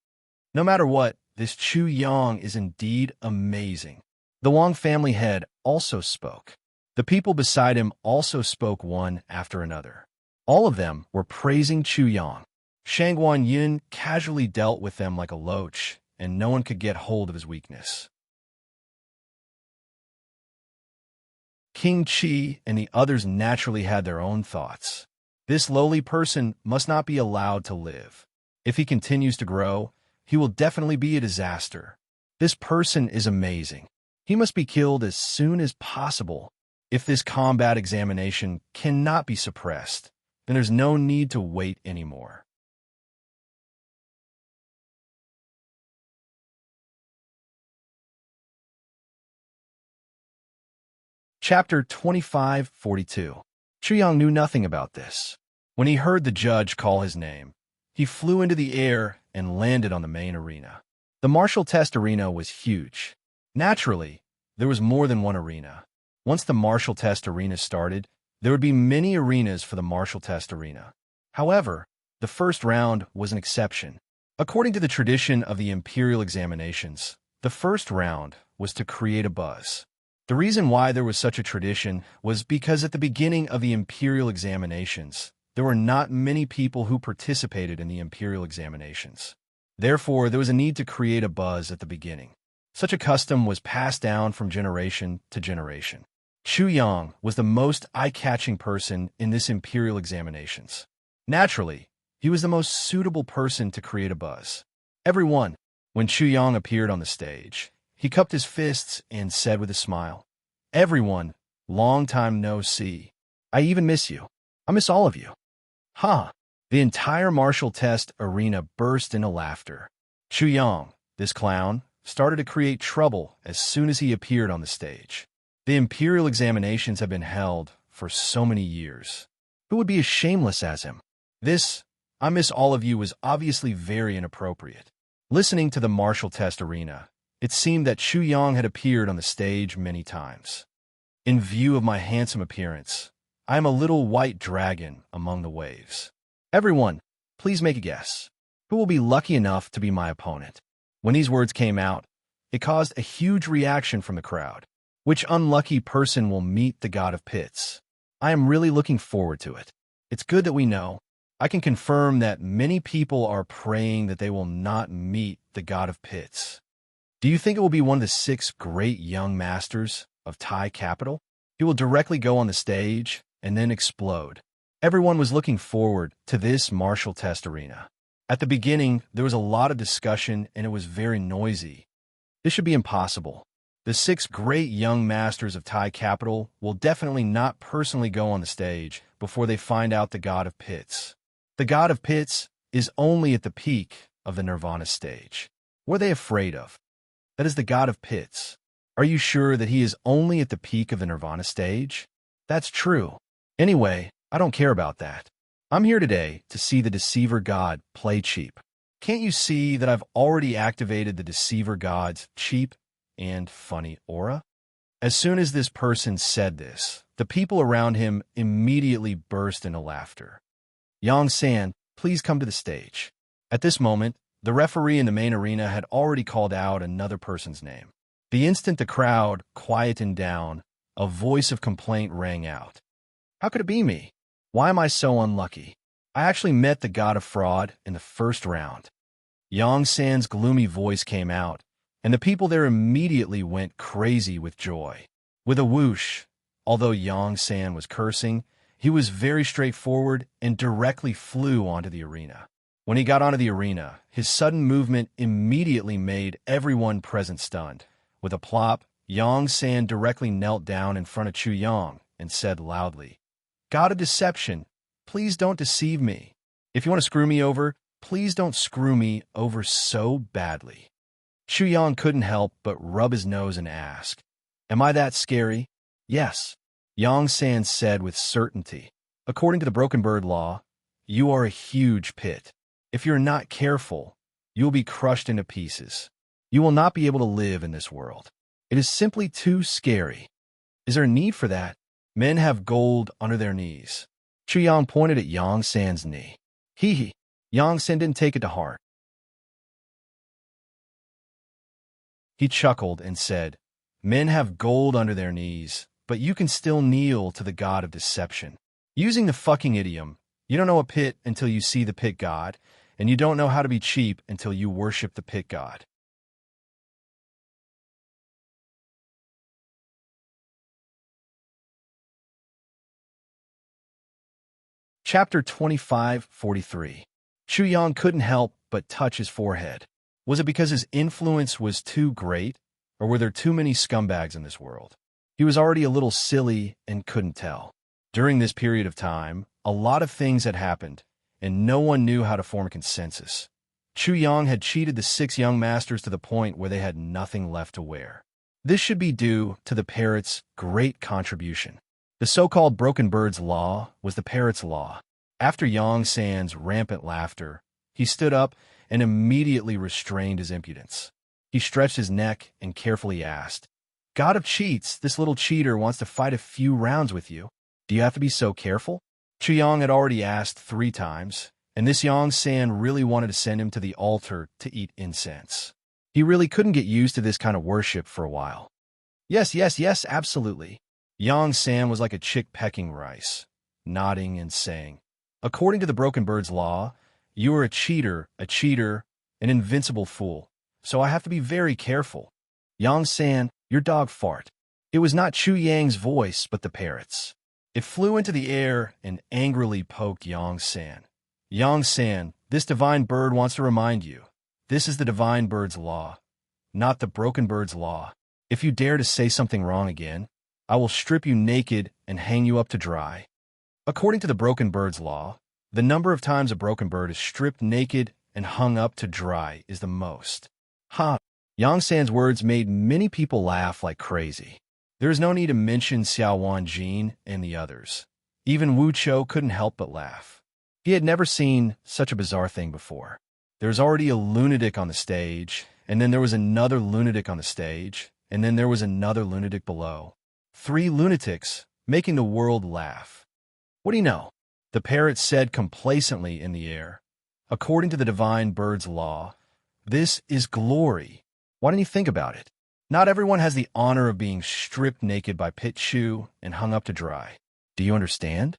"No matter what, this Chu Yang is indeed amazing." The Wang family head also spoke. The people beside him also spoke one after another. All of them were praising Chu Yang. Shangwan Yin casually dealt with them like a loach, and no one could get hold of his weakness. King Qi and the others naturally had their own thoughts. This lowly person must not be allowed to live. If he continues to grow, he will definitely be a disaster. This person is amazing. He must be killed as soon as possible. If this combat examination cannot be suppressed, then there's no need to wait anymore. Chapter 2542. Chu Yang knew nothing about this. When he heard the judge call his name, he flew into the air and landed on the main arena. The martial test arena was huge. Naturally, there was more than one arena. Once the martial test arena started, there would be many arenas for the martial test arena. However, the first round was an exception. According to the tradition of the imperial examinations, the first round was to create a buzz. The reason why there was such a tradition was because at the beginning of the imperial examinations, there were not many people who participated in the imperial examinations. Therefore, there was a need to create a buzz at the beginning. Such a custom was passed down from generation to generation. Chu Yang was the most eye-catching person in this imperial examinations. Naturally, he was the most suitable person to create a buzz. Everyone, when Chu Yang appeared on the stage, he cupped his fists and said with a smile, "Everyone, long time no see. I even miss you. I miss all of you." Ha! The entire martial test arena burst into laughter. Chu Yang, this clown, started to create trouble as soon as he appeared on the stage. The imperial examinations have been held for so many years. Who would be as shameless as him? This, "I miss all of you," was obviously very inappropriate. Listening to the martial test arena, it seemed that Chu Yang had appeared on the stage many times. "In view of my handsome appearance, I am a little white dragon among the waves. Everyone, please make a guess. Who will be lucky enough to be my opponent?" When these words came out, it caused a huge reaction from the crowd. Which unlucky person will meet the God of Pits? I am really looking forward to it. It's good that we know. I can confirm that many people are praying that they will not meet the God of Pits. Do you think it will be one of the 6 great young masters of Tai capital? He will directly go on the stage and then explode. Everyone was looking forward to this martial test arena. At the beginning, there was a lot of discussion and it was very noisy. This should be impossible. The 6 great young masters of Tai capital will definitely not personally go on the stage before they find out the God of Pits. The God of Pits is only at the peak of the Nirvana stage. What are they afraid of? That is the God of Pits. Are you sure that he is only at the peak of the Nirvana stage? That's true. Anyway, I don't care about that. I'm here today to see the Deceiver God play cheap. Can't you see that I've already activated the Deceiver God's cheap and funny aura? As soon as this person said this, the people around him immediately burst into laughter. Yang San, please come to the stage. At this moment, the referee in the main arena had already called out another person's name. The instant the crowd quietened down, a voice of complaint rang out. How could it be me? Why am I so unlucky? I actually met the god of fraud in the first round. Yang San's gloomy voice came out, and the people there immediately went crazy with joy. With a whoosh, although Yang San was cursing, he was very straightforward and directly flew onto the arena. When he got onto the arena, his sudden movement immediately made everyone present stunned. With a plop, Yang San directly knelt down in front of Chu Yang and said loudly, "God of deception, please don't deceive me. If you want to screw me over, please don't screw me over so badly." Chu Yang couldn't help but rub his nose and ask, "Am I that scary?" "Yes," Yang San said with certainty. "According to the Broken Bird Law, you are a huge pit. If you're not careful, you will be crushed into pieces. You will not be able to live in this world. It is simply too scary. Is there a need for that? Men have gold under their knees." Chu Yang pointed at Yang San's knee. Hee. Yang San didn't take it to heart. He chuckled and said, "Men have gold under their knees, but you can still kneel to the god of deception." Using the fucking idiom, you don't know a pit until you see the pit god, and you don't know how to be cheap until you worship the pit god. Chapter 25:43. Chu Yang couldn't help but touch his forehead. Was it because his influence was too great, or were there too many scumbags in this world? He was already a little silly and couldn't tell. During this period of time, a lot of things had happened, and no one knew how to form a consensus. Chu Yang had cheated the 6 young masters to the point where they had nothing left to wear. This should be due to the parrot's great contribution. The so-called Broken Bird's Law was the parrot's law. After Yang San's rampant laughter, he stood up and immediately restrained his impudence. He stretched his neck and carefully asked, "God of cheats, this little cheater wants to fight a few rounds with you. Do you have to be so careful?" Chu Yang had already asked 3 times, and this Yang San really wanted to send him to the altar to eat incense. He really couldn't get used to this kind of worship for a while. Yes, absolutely. Yang San was like a chick pecking rice, nodding and saying, "According to the Broken Bird's Law, you are a cheater, an invincible fool, so I have to be very careful." "Yang San, your dog fart." It was not Chu Yang's voice, but the parrot's. It flew into the air and angrily poked Yang San. "Yang San, this divine bird wants to remind you, this is the divine bird's law, not the Broken Bird's Law. If you dare to say something wrong again, I will strip you naked and hang you up to dry." According to the Broken Bird's Law, the number of times a broken bird is stripped naked and hung up to dry is the most. Yang San's words made many people laugh like crazy. There is no need to mention Xiao Wanjin and the others. Even Wu Chou couldn't help but laugh. He had never seen such a bizarre thing before. There was already a lunatic on the stage, and then there was another lunatic on the stage, and then there was another lunatic below. 3 lunatics, making the world laugh. "What do you know?" the parrot said complacently in the air. "According to the divine bird's law, this is glory. Why don't you think about it? Not everyone has the honor of being stripped naked by Pit Chu and hung up to dry. Do you understand?"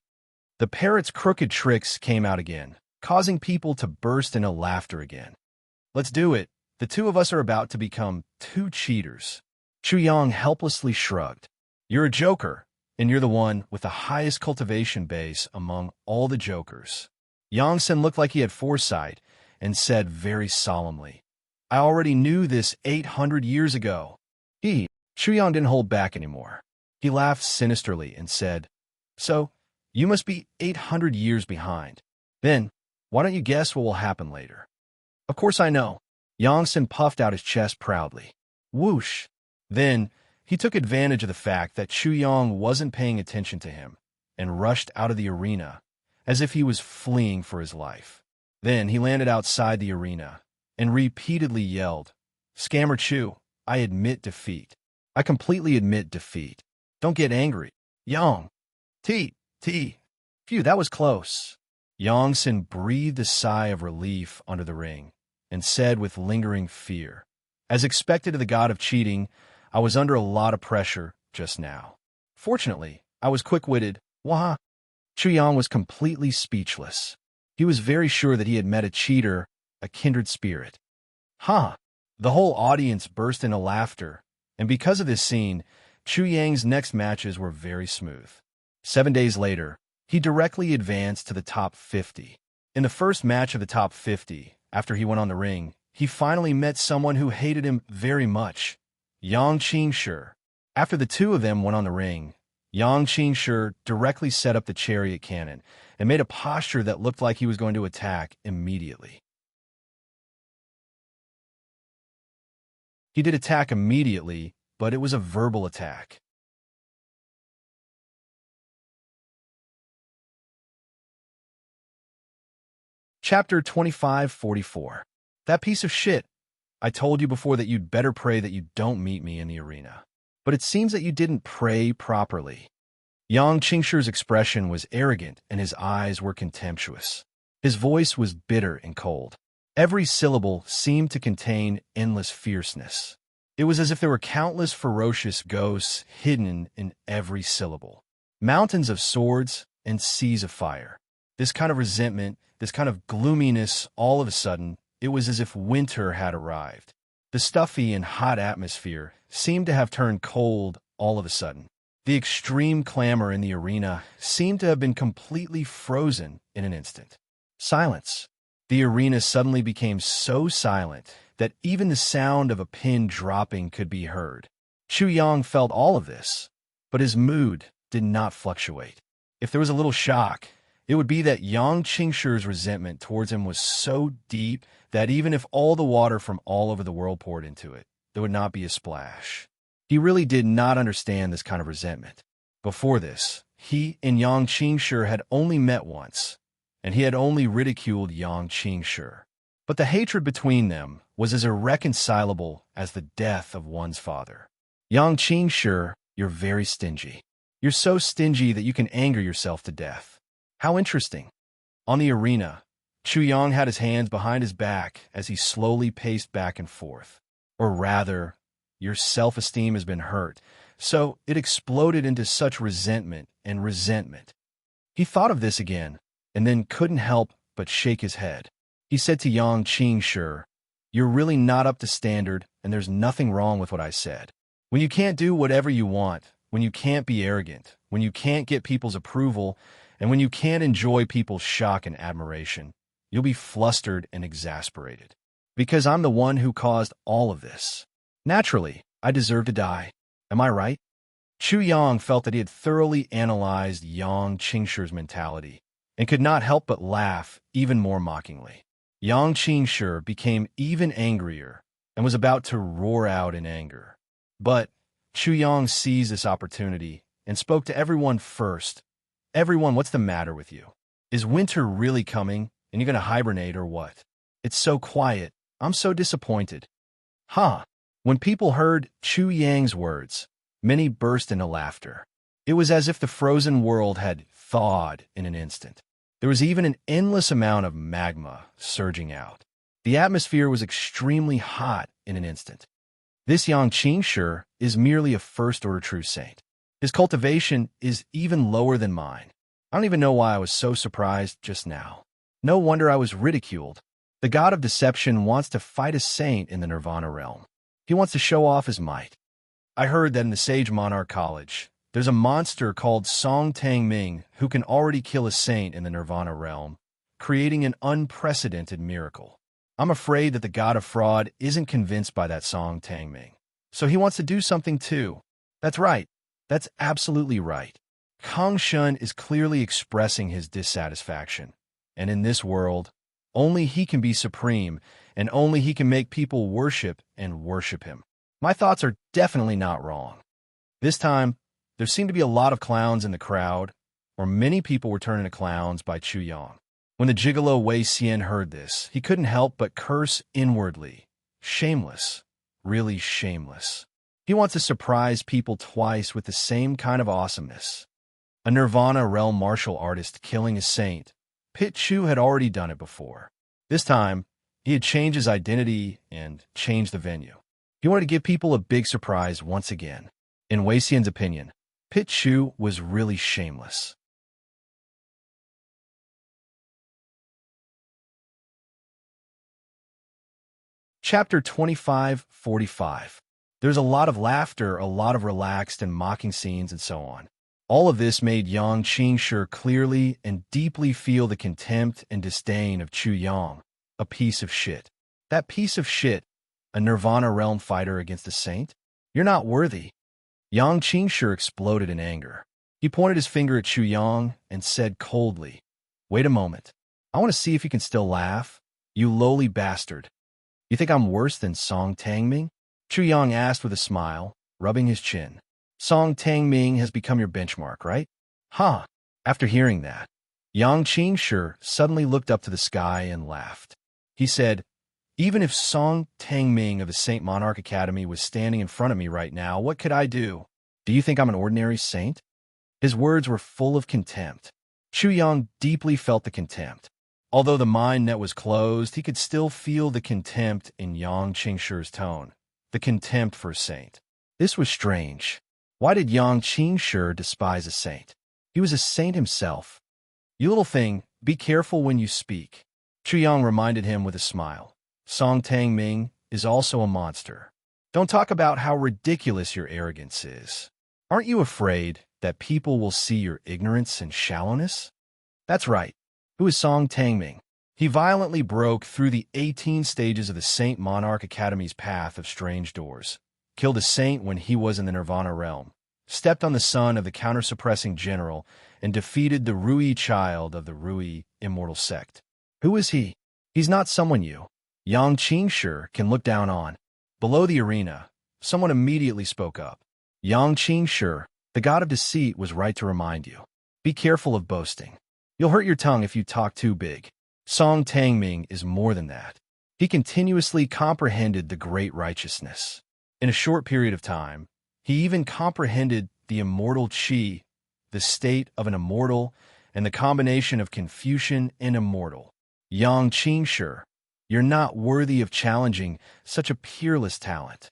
The parrot's crooked tricks came out again, causing people to burst into laughter again. "Let's do it. The 2 of us are about to become 2 cheaters." Chu Yang helplessly shrugged. "You're a joker, and you're the one with the highest cultivation base among all the jokers." Yang San looked like he had foresight and said very solemnly, "I already knew this 800 years ago." Chu Yang didn't hold back anymore. He laughed sinisterly and said, "So, you must be 800 years behind. Then, why don't you guess what will happen later?" "Of course I know." Yang San puffed out his chest proudly. Whoosh! Then, he took advantage of the fact that Chu Yang wasn't paying attention to him and rushed out of the arena, as if he was fleeing for his life. Then he landed outside the arena and repeatedly yelled, "Scammer Chu, I admit defeat. I completely admit defeat. Don't get angry. Yang. T. Phew, that was close." Yang Sin breathed a sigh of relief under the ring and said with lingering fear, "As expected of the god of cheating, I was under a lot of pressure just now. Fortunately, I was quick-witted. Wah!" Chu Yang was completely speechless. He was very sure that he had met a cheater, a kindred spirit. Huh! The whole audience burst into laughter, and because of this scene, Chu Yang's next matches were very smooth. 7 days later, he directly advanced to the top 50. In the first match of the top 50, after he went on the ring, he finally met someone who hated him very much, Yang Qingshi. After the two of them went on the ring, Yang Qingshi directly set up the chariot cannon and made a posture that looked like he was going to attack immediately. He did attack immediately, but it was a verbal attack. Chapter 2544. That piece of shit. I told you before that you'd better pray that you don't meet me in the arena. But it seems that you didn't pray properly. Yang Qingshi's expression was arrogant and his eyes were contemptuous. His voice was bitter and cold. Every syllable seemed to contain endless fierceness. It was as if there were countless ferocious ghosts hidden in every syllable. Mountains of swords and seas of fire. This kind of resentment, this kind of gloominess, all of a sudden, it was as if winter had arrived. The stuffy and hot atmosphere seemed to have turned cold all of a sudden. The extreme clamor in the arena seemed to have been completely frozen in an instant. Silence. The arena suddenly became so silent that even the sound of a pin dropping could be heard. Chu Yang felt all of this, but his mood did not fluctuate. If there was a little shock, it would be that Yang Qingshi's resentment towards him was so deep that even if all the water from all over the world poured into it, there would not be a splash. He really did not understand this kind of resentment. Before this, he and Yang Qingshi had only met once, and he had only ridiculed Yang Qingshi. But the hatred between them was as irreconcilable as the death of one's father. Yang Qingshi, you're very stingy. You're so stingy that you can anger yourself to death. How interesting. On the arena, Chu Yang had his hands behind his back as he slowly paced back and forth. Or rather, your self-esteem has been hurt, so it exploded into such resentment and resentment. He thought of this again, and then couldn't help but shake his head. He said to Yang Qingshi, "You're really not up to standard, and there's nothing wrong with what I said. When you can't do whatever you want, when you can't be arrogant, when you can't get people's approval, and when you can't enjoy people's shock and admiration, you'll be flustered and exasperated. Because I'm the one who caused all of this. Naturally, I deserve to die. Am I right?" Chu Yang felt that he had thoroughly analyzed Yang Qingshi's mentality and could not help but laugh even more mockingly. Yang Qingshi became even angrier and was about to roar out in anger. But Chu Yang seized this opportunity and spoke to everyone first. "Everyone, what's the matter with you? Is winter really coming and you're going to hibernate or what? It's so quiet. I'm so disappointed." Huh. When people heard Chu Yang's words, many burst into laughter. It was as if the frozen world had thawed in an instant. There was even an endless amount of magma surging out. The atmosphere was extremely hot in an instant. This Yang Qingshi is merely a first-order true saint. His cultivation is even lower than mine. I don't even know why I was so surprised just now. No wonder I was ridiculed. The god of deception wants to fight a saint in the Nirvana realm. He wants to show off his might. I heard that in the Sage Monarch College, there's a monster called Song Tang Ming who can already kill a saint in the Nirvana realm, creating an unprecedented miracle. I'm afraid that the god of fraud isn't convinced by that Song Tang Ming. So he wants to do something too. That's right. That's absolutely right. Kang Shun is clearly expressing his dissatisfaction. And in this world, only he can be supreme, and only he can make people worship and worship him. My thoughts are definitely not wrong. This time, there seemed to be a lot of clowns in the crowd, or many people were turned into clowns by Chu Yang. When the gigolo Wei Xian heard this, he couldn't help but curse inwardly. Shameless. Really shameless. He wants to surprise people twice with the same kind of awesomeness. A Nirvana realm martial artist killing a saint. Pit Chu had already done it before. This time, he had changed his identity and changed the venue. He wanted to give people a big surprise once again. In Wei Xian's opinion, Pit Chu was really shameless. Chapter 25:45. There's a lot of laughter, a lot of relaxed and mocking scenes, and so on. All of this made Yang Qingshi clearly and deeply feel the contempt and disdain of Chu Yang, a piece of shit. That piece of shit, a Nirvana realm fighter against a saint? You're not worthy. Yang Qingshi exploded in anger. He pointed his finger at Chu Yang and said coldly, "Wait a moment. I want to see if you can still laugh. You lowly bastard. You think I'm worse than Song Tangming?" Chu Yang asked with a smile, rubbing his chin. "Song Tangming has become your benchmark, right?" Huh. After hearing that, Yang Qingshi suddenly looked up to the sky and laughed. He said, "Even if Song Tangming of the Saint Monarch Academy was standing in front of me right now, what could I do? Do you think I'm an ordinary saint?" His words were full of contempt. Chu Yang deeply felt the contempt. Although the mind net was closed, he could still feel the contempt in Yang Qingshi's tone. The contempt for a saint. This was strange. Why did Yang Qingshi despise a saint? He was a saint himself. "You little thing, be careful when you speak." Chu Yang reminded him with a smile. "Song Tangming is also a monster. Don't talk about how ridiculous your arrogance is. Aren't you afraid that people will see your ignorance and shallowness?" That's right. Who is Song Tangming? He violently broke through the 18 stages of the Saint Monarch Academy's path of strange doors, killed a saint when he was in the Nirvana realm, stepped on the son of the counter-suppressing general, and defeated the Rui child of the Rui immortal sect. Who is he? He's not someone you, Yang Qingshi, can look down on. Below the arena, someone immediately spoke up. Yang Qingshi, the god of deceit, was right to remind you. Be careful of boasting. You'll hurt your tongue if you talk too big. Song Tangming is more than that. He continuously comprehended the great righteousness. In a short period of time, he even comprehended the immortal Qi, the state of an immortal, and the combination of Confucian and immortal. Yang Qingshi, you're not worthy of challenging such a peerless talent.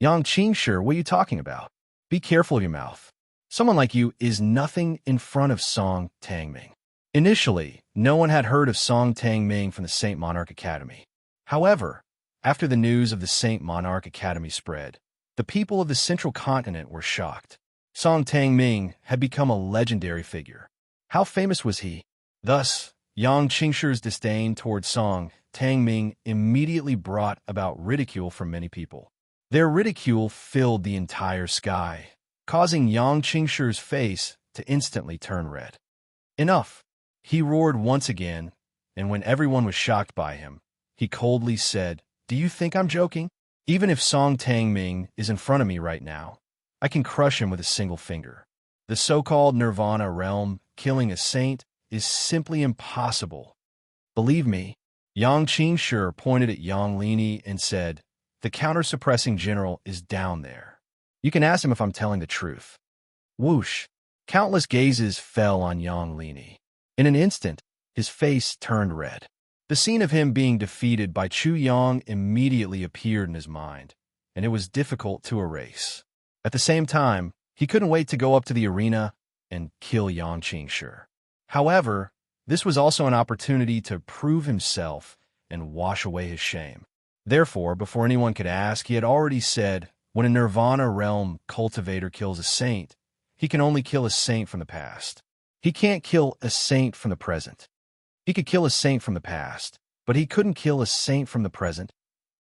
Yang Qingshi, what are you talking about? Be careful of your mouth. Someone like you is nothing in front of Song Tangming. Initially, no one had heard of Song Tangming from the Saint Monarch Academy. However, after the news of the Saint Monarch Academy spread, the people of the Central Continent were shocked. Song Tangming had become a legendary figure. How famous was he? Thus, Yang Qingshi's disdain toward Song Tangming immediately brought about ridicule from many people. Their ridicule filled the entire sky, causing Yang Qingshi's face to instantly turn red. Enough! He roared once again, and when everyone was shocked by him, he coldly said, "Do you think I'm joking? Even if Song Tangming is in front of me right now, I can crush him with a single finger. The so-called Nirvana realm killing a saint is simply impossible. Believe me." Yang Qingshi pointed at Yang Lini and said, "The counter-suppressing general is down there. You can ask him if I'm telling the truth." Whoosh! Countless gazes fell on Yang Lini. In an instant, his face turned red. The scene of him being defeated by Chu Yang immediately appeared in his mind, and it was difficult to erase. At the same time, he couldn't wait to go up to the arena and kill Yang Qingshi. However, this was also an opportunity to prove himself and wash away his shame. Therefore, before anyone could ask, he had already said, when a Nirvana realm cultivator kills a saint, he can only kill a saint from the past. He can't kill a saint from the present. He could kill a saint from the past, but he couldn't kill a saint from the present.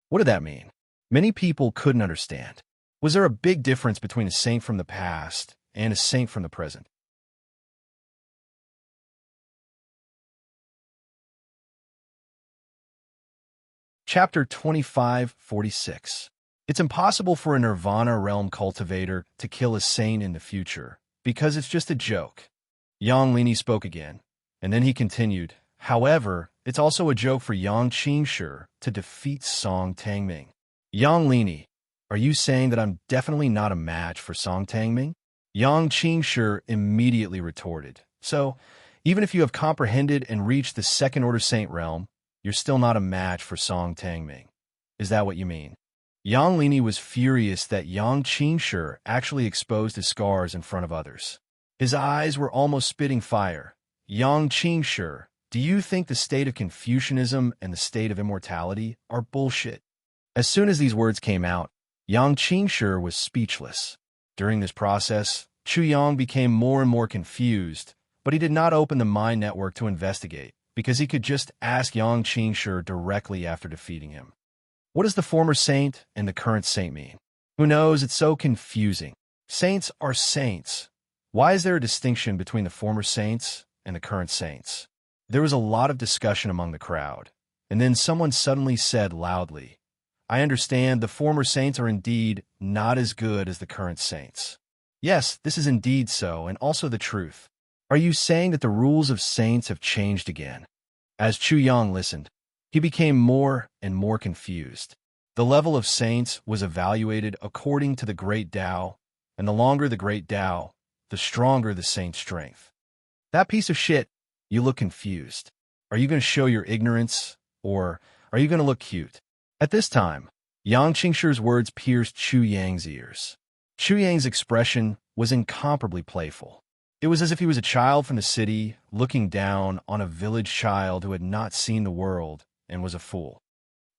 What did that mean? Many people couldn't understand. Was there a big difference between a saint from the past and a saint from the present? Chapter 25:46. It's impossible for a Nirvana realm cultivator to kill a saint in the future, because it's just a joke. Yang Lini spoke again, and then he continued, however, it's also a joke for Yang Qingshi to defeat Song Tangming. Yang Lini, are you saying that I'm definitely not a match for Song Tangming? Yang Qingshi immediately retorted, so, even if you have comprehended and reached the second-order saint realm, you're still not a match for Song Tangming. Is that what you mean? Yang Lini was furious that Yang Qingshi actually exposed his scars in front of others. His eyes were almost spitting fire. Yang Qingshi, do you think the state of Confucianism and the state of immortality are bullshit? As soon as these words came out, Yang Qingshi was speechless. During this process, Chu Yang became more and more confused, but he did not open the mind network to investigate, because he could just ask Yang Qingshi directly after defeating him. What does the former saint and the current saint mean? Who knows, it's so confusing. Saints are saints. Why is there a distinction between the former saints and the current saints? There was a lot of discussion among the crowd, and then someone suddenly said loudly, I understand the former saints are indeed not as good as the current saints. Yes, this is indeed so, and also the truth. Are you saying that the rules of saints have changed again? As Chu Yang listened, he became more and more confused. The level of saints was evaluated according to the great Tao, and the longer the great Tao, the stronger the saint's strength. That piece of shit, you look confused. Are you going to show your ignorance, or are you going to look cute? At this time, Yang Qingshi's words pierced Chu Yang's ears. Chu Yang's expression was incomparably playful. It was as if he was a child from the city looking down on a village child who had not seen the world and was a fool.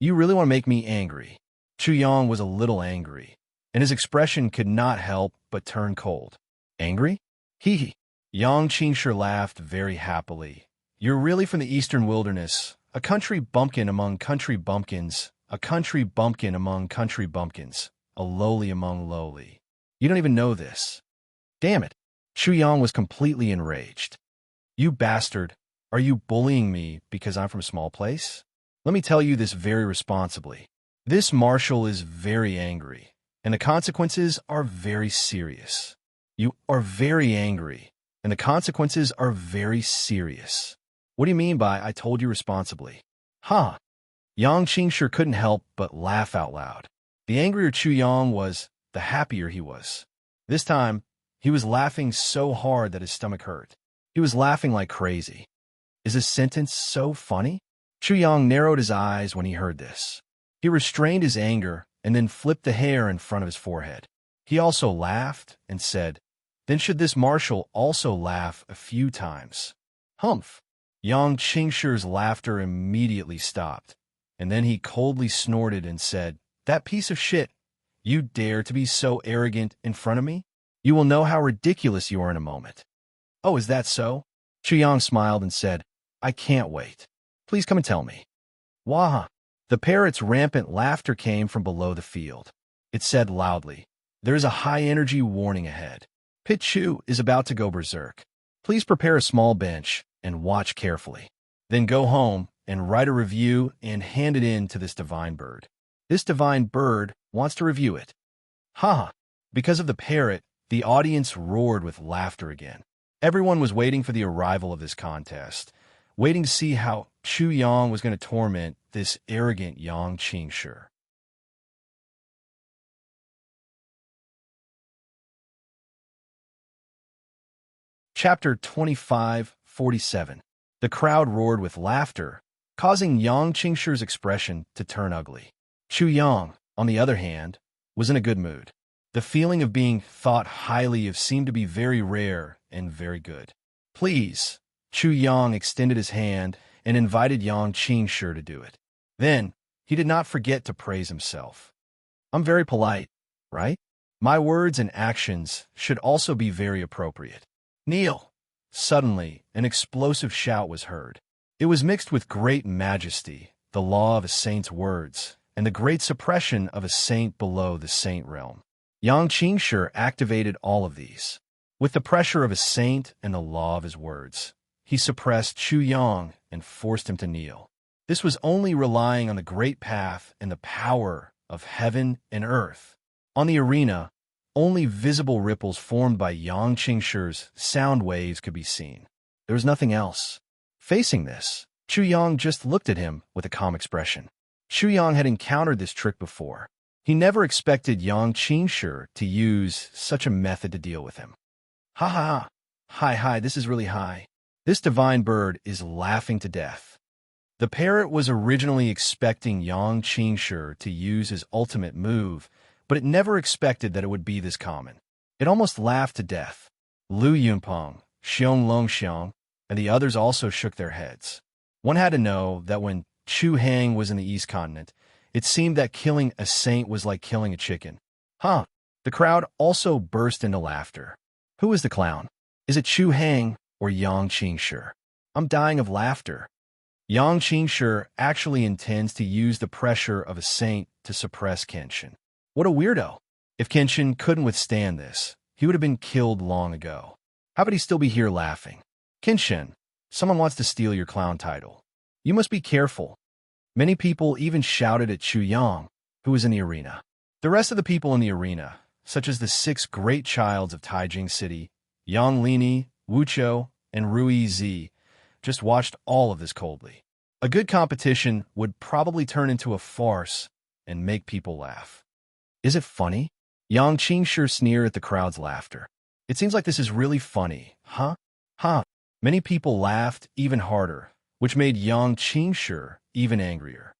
You really want to make me angry? Chu Yang was a little angry, and his expression could not help but turn cold. Angry? Hee hee. Yang Qingshi laughed very happily. You're really from the eastern wilderness, a country bumpkin among country bumpkins, a country bumpkin among country bumpkins, a lowly among lowly. You don't even know this. Damn it. Chu Yang was completely enraged. You bastard, are you bullying me because I'm from a small place? Let me tell you this very responsibly. This marshal is very angry, and the consequences are very serious. You are very angry, and the consequences are very serious. What do you mean by I told you responsibly? Huh? Yang Qingshi couldn't help but laugh out loud. The angrier Chu Yang was, the happier he was. This time, he was laughing so hard that his stomach hurt. He was laughing like crazy. Is this sentence so funny? Chu Yang narrowed his eyes when he heard this. He restrained his anger and then flipped the hair in front of his forehead. He also laughed and said, then should this marshal also laugh a few times? Humph. Yang Qingshi's laughter immediately stopped, and then he coldly snorted and said, that piece of shit, you dare to be so arrogant in front of me? You will know how ridiculous you are in a moment. Oh, is that so? Chu Yang smiled and said, I can't wait. Please come and tell me. Wah! The parrot's rampant laughter came from below the field. It said loudly, there is a high-energy warning ahead. Pit Chu is about to go berserk. Please prepare a small bench and watch carefully. Then go home and write a review and hand it in to this divine bird. This divine bird wants to review it. Ha! Because of the parrot, the audience roared with laughter again. Everyone was waiting for the arrival of this contest, waiting to see how Chu Yang was going to torment this arrogant Yang Qingshi. Chapter 25:47. The crowd roared with laughter, causing Yang Qingshi's expression to turn ugly. Chu Yang, on the other hand, was in a good mood. The feeling of being thought highly of seemed to be very rare and very good. Please, Chu Yang extended his hand and invited Yang Qingshi to do it. Then, he did not forget to praise himself. I'm very polite, right? My words and actions should also be very appropriate. Kneel! Suddenly, an explosive shout was heard. It was mixed with great majesty, the law of a saint's words, and the great suppression of a saint below the saint realm. Yang Qingshi activated all of these. With the pressure of a saint and the law of his words, he suppressed Chu Yang and forced him to kneel. This was only relying on the great path and the power of heaven and earth. On the arena, only visible ripples formed by Yang Qingshi's sound waves could be seen. There was nothing else. Facing this, Chu Yang just looked at him with a calm expression. Chu Yang had encountered this trick before. He never expected Yang Qingshi to use such a method to deal with him. Ha ha ha. Hi, this is really high. This divine bird is laughing to death. The parrot was originally expecting Yang Qingshi to use his ultimate move, but it never expected that it would be this common. It almost laughed to death. Lu Yunpeng, Xiong Longxiang, and the others also shook their heads. One had to know that when Chu Hang was in the East Continent, it seemed that killing a saint was like killing a chicken. Huh. The crowd also burst into laughter. Who is the clown? Is it Chu Hang or Yang Qingshi? I'm dying of laughter. Yang Qingshi actually intends to use the pressure of a saint to suppress Kenshin. What a weirdo. If Kenshin couldn't withstand this, he would have been killed long ago. How could he still be here laughing? Kenshin, someone wants to steal your clown title. You must be careful. Many people even shouted at Chu Yang, who was in the arena. The rest of the people in the arena, such as the 6 great childs of Taijing City, Yang Lini, Wuqiu, and Rui Zi, just watched all of this coldly. A good competition would probably turn into a farce and make people laugh. Is it funny? Yang Qingshi sneered at the crowd's laughter. It seems like this is really funny, huh? Huh. Many people laughed even harder, which made Yang Qingshi even angrier.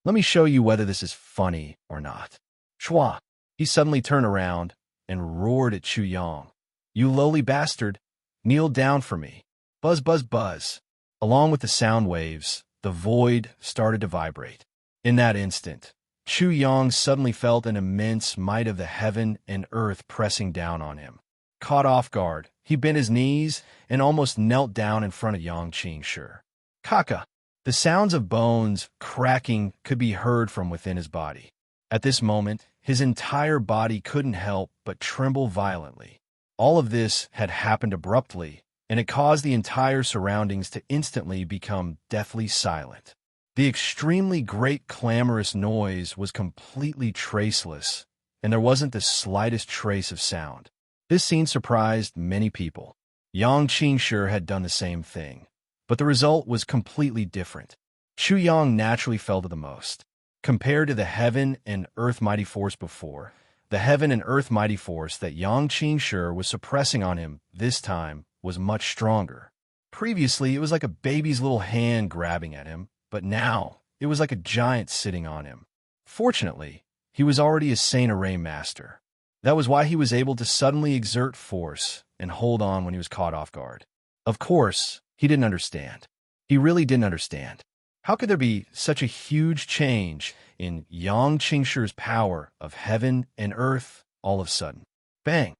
Let me show you whether this is funny or not. Shua. He suddenly turned around and roared at Chu Yang. You lowly bastard, kneel down for me. Buzz, buzz, buzz. Along with the sound waves, the void started to vibrate. In that instant, Chu Yang suddenly felt an immense might of the heaven and earth pressing down on him. Caught off guard, he bent his knees and almost knelt down in front of Yang Qingshi. Kaka! The sounds of bones cracking could be heard from within his body. At this moment, his entire body couldn't help but tremble violently. All of this had happened abruptly, and it caused the entire surroundings to instantly become deathly silent. The extremely great clamorous noise was completely traceless, and there wasn't the slightest trace of sound. This scene surprised many people. Yang Qingshi had done the same thing, but the result was completely different. Chu Yang naturally fell to the most. Compared to the heaven and earth mighty force before, the heaven and earth mighty force that Yang Qingshi was suppressing on him this time was much stronger. Previously, it was like a baby's little hand grabbing at him, but now it was like a giant sitting on him. Fortunately, he was already a Saint Array master. That was why he was able to suddenly exert force and hold on when he was caught off guard. Of course, he didn't understand. He really didn't understand. How could there be such a huge change in Yang Qingshi's power of heaven and earth all of a sudden? Bang!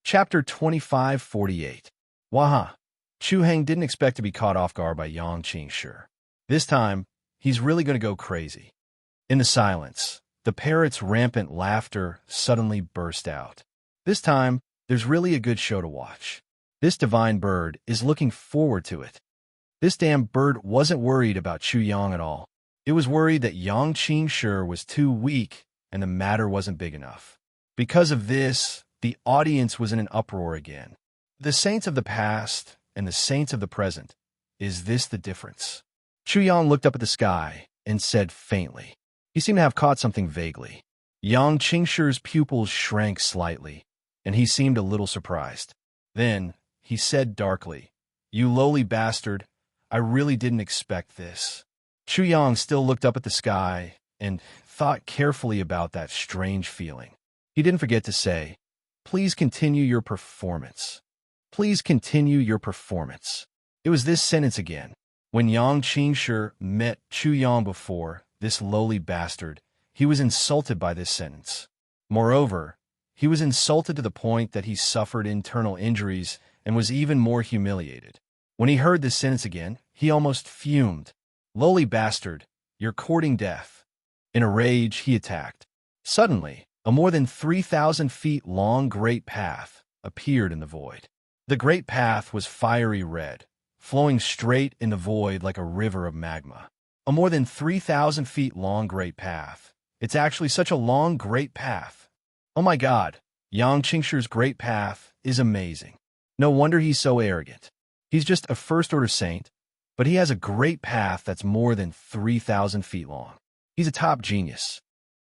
Chapter 2548. Waha! Chu Heng didn't expect to be caught off guard by Yang Qingshi. This time, he's really going to go crazy. In the silence, the parrot's rampant laughter suddenly burst out. This time, there's really a good show to watch. This divine bird is looking forward to it. This damn bird wasn't worried about Chu Yang at all. It was worried that Yang Qingshi was too weak and the matter wasn't big enough. Because of this, the audience was in an uproar again. The saints of the past and the saints of the present. Is this the difference? Chu Yang looked up at the sky and said faintly. He seemed to have caught something vaguely. Yang Qingshi's pupils shrank slightly, and he seemed a little surprised. Then, he said darkly, You lowly bastard, I really didn't expect this. Chu Yang still looked up at the sky and thought carefully about that strange feeling. He didn't forget to say, Please continue your performance. Please continue your performance. It was this sentence again. When Yang Qingshi met Chu Yang before, this lowly bastard, he was insulted by this sentence. Moreover, he was insulted to the point that he suffered internal injuries and was even more humiliated. When he heard this sentence again, he almost fumed. Lowly bastard, you're courting death. In a rage, he attacked. Suddenly, a more than 3,000 feet long great path appeared in the void. The great path was fiery red, flowing straight in the void like a river of magma. A more than 3,000 feet long great path. It's actually such a long great path. Oh my God, Yang Qingshi's great path is amazing. No wonder he's so arrogant. He's just a first-order saint, but he has a great path that's more than 3,000 feet long. He's a top genius.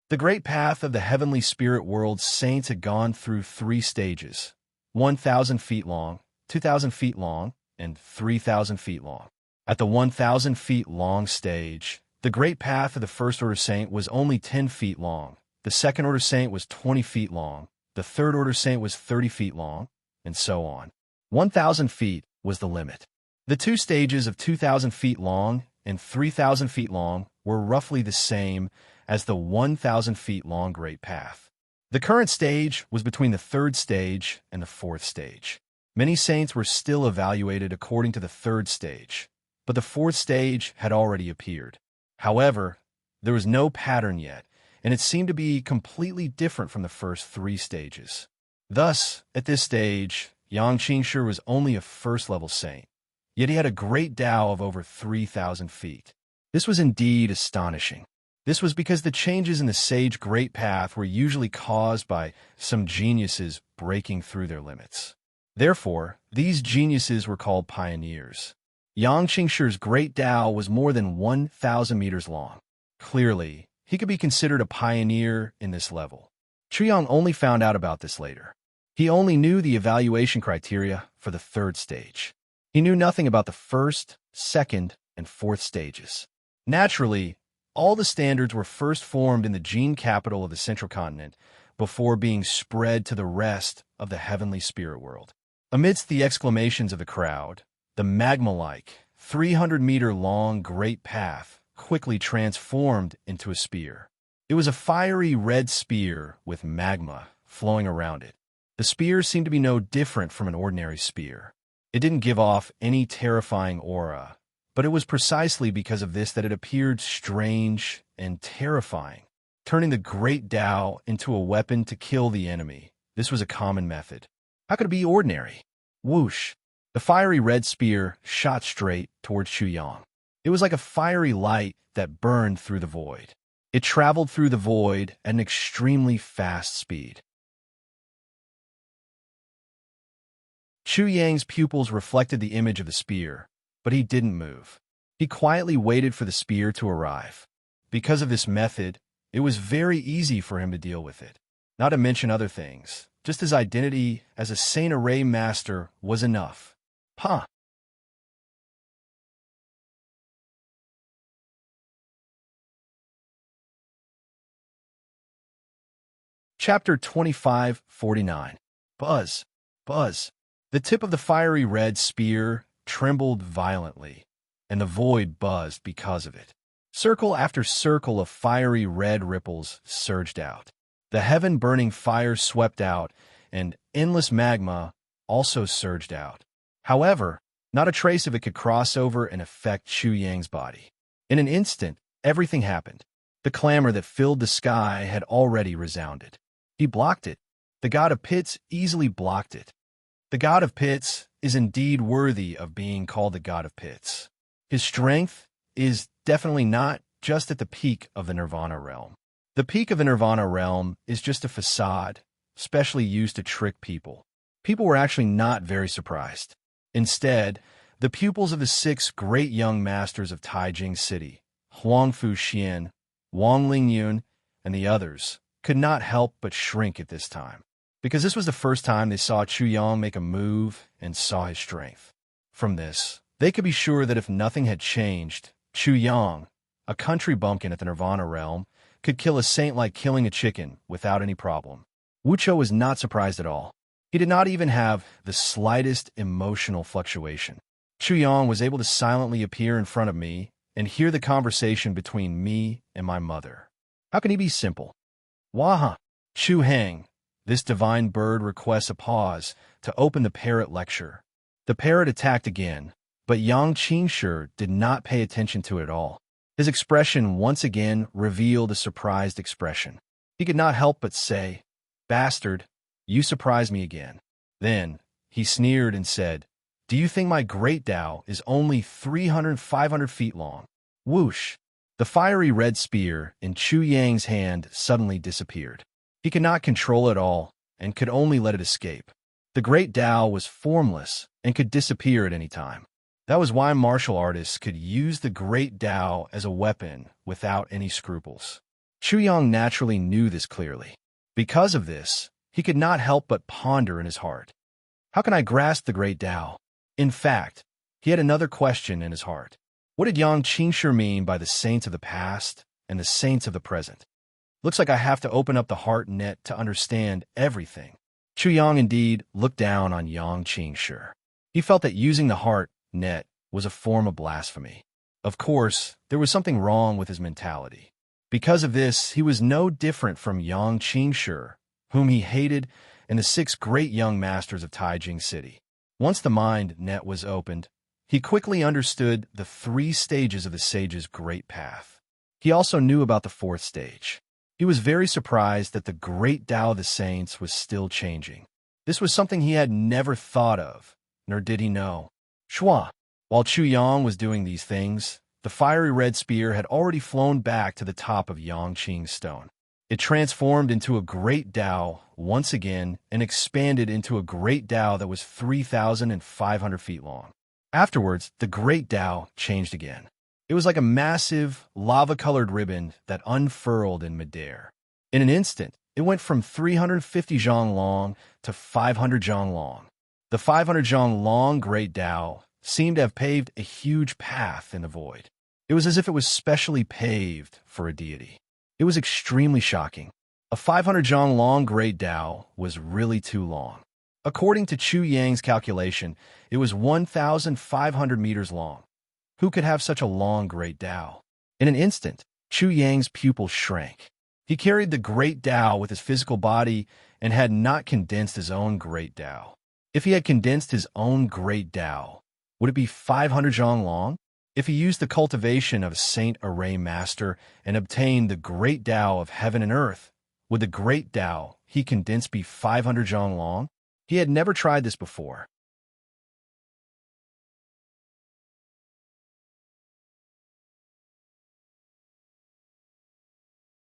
The great path of the heavenly spirit world saints had gone through 3 stages: 1,000 feet long, 2,000 feet long, and 3,000 feet long. At the 1,000 feet long stage, the great path of the first-order saint was only 10 feet long, the second-order saint was 20 feet long, the third-order saint was 30 feet long, and so on. 1,000 feet was the limit. The 2 stages of 2,000 feet long and 3,000 feet long were roughly the same as the 1,000 feet long great path. The current stage was between the 3rd stage and the 4th stage. Many saints were still evaluated according to the 3rd stage, but the 4th stage had already appeared. However, there was no pattern yet, and it seemed to be completely different from the first 3 stages. Thus, at this stage, Yang Qingshi was only a first-level saint, yet he had a great Tao of over 3,000 feet. This was indeed astonishing. This was because the changes in the sage great path were usually caused by some geniuses breaking through their limits. Therefore, these geniuses were called pioneers. Yang Qingshi's great Tao was more than 1,000 meters long. Clearly, he could be considered a pioneer in this level. Chuyang only found out about this later. He only knew the evaluation criteria for the 3rd stage. He knew nothing about the 1st, 2nd, and 4th stages. Naturally, all the standards were first formed in the gene capital of the central continent before being spread to the rest of the heavenly spirit world. Amidst the exclamations of the crowd, the magma-like, 300-meter-long great path quickly transformed into a spear. It was a fiery red spear with magma flowing around it. The spear seemed to be no different from an ordinary spear. It didn't give off any terrifying aura, but it was precisely because of this that it appeared strange and terrifying, turning the great Tao into a weapon to kill the enemy. This was a common method. How could it be ordinary? Whoosh! The fiery red spear shot straight towards Chuyang. It was like a fiery light that burned through the void. It traveled through the void at an extremely fast speed. Chuyang's pupils reflected the image of the spear, but he didn't move. He quietly waited for the spear to arrive. Because of this method, it was very easy for him to deal with it. Not to mention other things, just his identity as a Saint Array master was enough. Chapter 25:49. Buzz. Buzz. The tip of the fiery red spear trembled violently, and the void buzzed because of it. Circle after circle of fiery red ripples surged out. The heaven-burning fire swept out, and endless magma also surged out. However, not a trace of it could cross over and affect Chuyang's body. In an instant, everything happened. The clamor that filled the sky had already resounded. He blocked it. The god of pits easily blocked it. The god of pits is indeed worthy of being called the god of pits. His strength is definitely not just at the peak of the Nirvana realm. The peak of the Nirvana realm is just a facade, specially used to trick people. People were actually not very surprised. Instead, the pupils of the 6 great young masters of Taijing City, Huangfu Xian, Wang Lingyun, and the others, could not help but shrink at this time, because this was the first time they saw Chuyang make a move and saw his strength. From this, they could be sure that if nothing had changed, Chuyang, a country bumpkin at the Nirvana realm, could kill a saint like killing a chicken without any problem. Wucho was not surprised at all. He did not even have the slightest emotional fluctuation. Chuyang was able to silently appear in front of me and hear the conversation between me and my mother. How can he be simple? Waha! Chu Heng, this divine bird requests a pause to open the parrot lecture. The parrot attacked again, but Yang Qingshi did not pay attention to it at all. His expression once again revealed a surprised expression. He could not help but say, "Bastard, you surprise me again." Then, he sneered and said, "Do you think my great Tao is only 300-500 feet long?" Whoosh! The fiery red spear in Chu Yang's hand suddenly disappeared. He could not control it all and could only let it escape. The great Tao was formless and could disappear at any time. That was why martial artists could use the great Tao as a weapon without any scruples. Chu Yang naturally knew this clearly. Because of this, he could not help but ponder in his heart. How can I grasp the great Tao? In fact, he had another question in his heart. What did Yang Qingshi mean by the saints of the past and the saints of the present? Looks like I have to open up the heart net to understand everything. Chu Yang indeed looked down on Yang Qingshi. He felt that using the heart net was a form of blasphemy. Of course, there was something wrong with his mentality. Because of this, he was no different from Yang Qingshi, whom he hated, and the 6 great young masters of Taijing City. Once the mind net was opened, he quickly understood the 3 stages of the sage's great path. He also knew about the 4th stage. He was very surprised that the great Tao of the saints was still changing. This was something he had never thought of, nor did he know. Shua. While Chu Yang was doing these things, the fiery red spear had already flown back to the top of Yang Qing's stone. It transformed into a great Tao once again and expanded into a great Tao that was 3,500 feet long. Afterwards, the great Tao changed again. It was like a massive, lava-colored ribbon that unfurled in midair. In an instant, it went from 350 zhang long to 500 zhang long. The 500 zhang long great Tao seemed to have paved a huge path in the void. It was as if it was specially paved for a deity. It was extremely shocking. A 500 zhang long great Tao was really too long. According to Chu Yang's calculation, it was 1,500 meters long. Who could have such a long great Tao? In an instant, Chu Yang's pupil shrank. He carried the great Tao with his physical body and had not condensed his own great Tao. If he had condensed his own great Tao, would it be 500 zhang long? If he used the cultivation of a Saint Array Master and obtained the great Tao of heaven and earth, would the great Tao he condensed be 500 zhang long? He had never tried this before.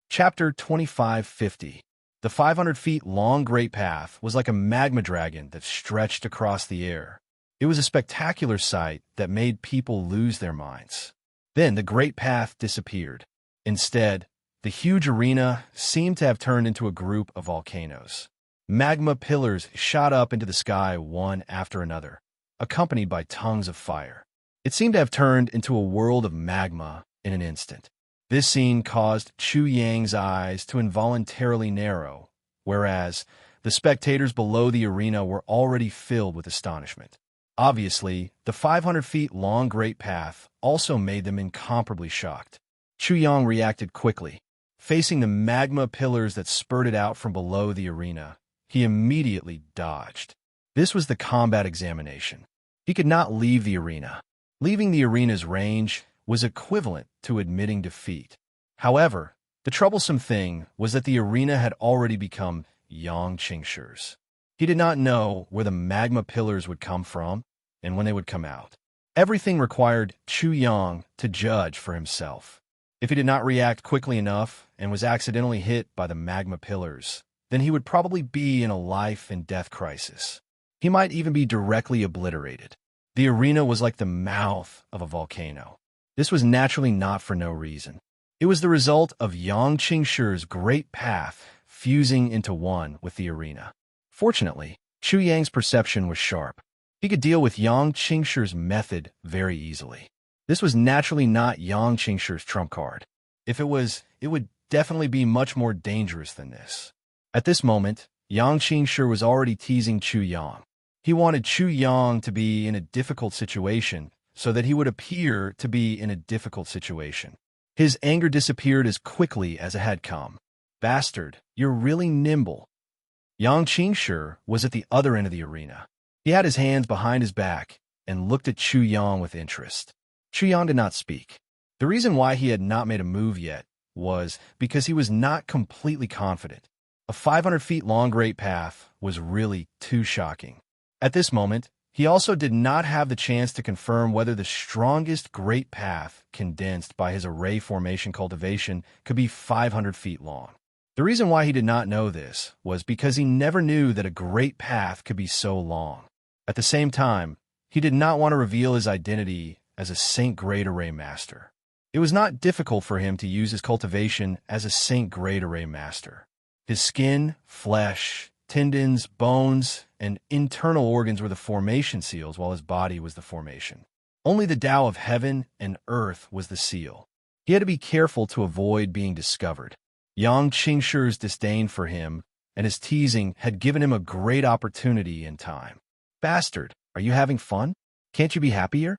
Chapter 2550. The 500 feet long great path was like a magma dragon that stretched across the air. It was a spectacular sight that made people lose their minds. Then the great path disappeared. Instead, the huge arena seemed to have turned into a group of volcanoes. Magma pillars shot up into the sky one after another, accompanied by tongues of fire. It seemed to have turned into a world of magma in an instant. This scene caused Chu Yang's eyes to involuntarily narrow, whereas the spectators below the arena were already filled with astonishment. Obviously, the 500 feet long great path also made them incomparably shocked. Chu Yang reacted quickly. Facing the magma pillars that spurted out from below the arena, he immediately dodged. This was the combat examination. He could not leave the arena. Leaving the arena's range was equivalent to admitting defeat. However, the troublesome thing was that the arena had already become Yang Qingshi's. He did not know where the magma pillars would come from and when they would come out. Everything required Chu Yang to judge for himself. If he did not react quickly enough and was accidentally hit by the magma pillars, then he would probably be in a life and death crisis. He might even be directly obliterated. The arena was like the mouth of a volcano. This was naturally not for no reason. It was the result of Yang Qingshi's great path fusing into one with the arena. Fortunately, Chu Yang's perception was sharp. He could deal with Yang Qingshi's method very easily. This was naturally not Yang Qingshi's trump card. If it was, it would definitely be much more dangerous than this. At this moment, Yang Qingshi was already teasing Chu Yang. He wanted Chu Yang to be in a difficult situation so that he would appear to be in a difficult situation. His anger disappeared as quickly as it had come. Bastard, you're really nimble. Yang Qingshi was at the other end of the arena. He had his hands behind his back and looked at Chu Yang with interest. Chu Yang did not speak. The reason why he had not made a move yet was because he was not completely confident. A 500 feet long great path was really too shocking. At this moment, He also did not have the chance to confirm whether the strongest great path condensed by his array formation cultivation could be 500 feet long. The reason why he did not know this was because he never knew that a great path could be so long. At the same time, he did not want to reveal his identity as a Saint Great Array Master. It was not difficult for him to use his cultivation as a Saint Great Array Master. His skin, flesh, tendons, bones, and internal organs were the formation seals, while his body was the formation. Only the Tao of heaven and earth was the seal. He had to be careful to avoid being discovered. Yang Qingshi's disdain for him and his teasing had given him a great opportunity in time. Bastard, are you having fun? Can't you be happier?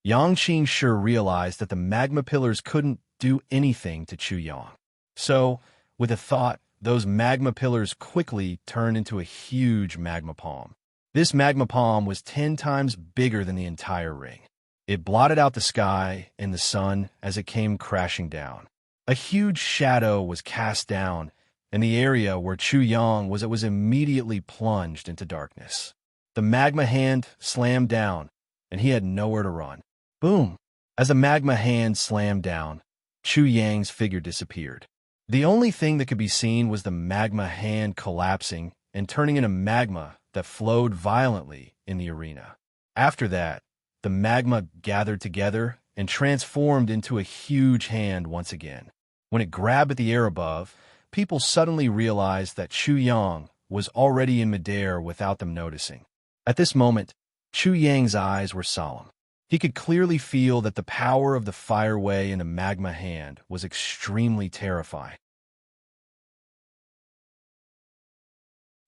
Yang Qingshi realized that the magma pillars couldn't do anything to Chu Yang. So, with a thought, those magma pillars quickly turned into a huge magma palm. This magma palm was 10 times bigger than the entire ring. It blotted out the sky and the sun as it came crashing down. A huge shadow was cast down, and the area where Chu Yang was immediately plunged into darkness. The magma hand slammed down, and he had nowhere to run. Boom! As the magma hand slammed down, Chu Yang's figure disappeared. The only thing that could be seen was the magma hand collapsing and turning into magma that flowed violently in the arena. After that, the magma gathered together and transformed into a huge hand once again. When it grabbed at the air above, people suddenly realized that Chu Yang was already in midair without them noticing. At this moment, Chu Yang's eyes were solemn. He could clearly feel that the power of the fireway in the magma hand was extremely terrifying.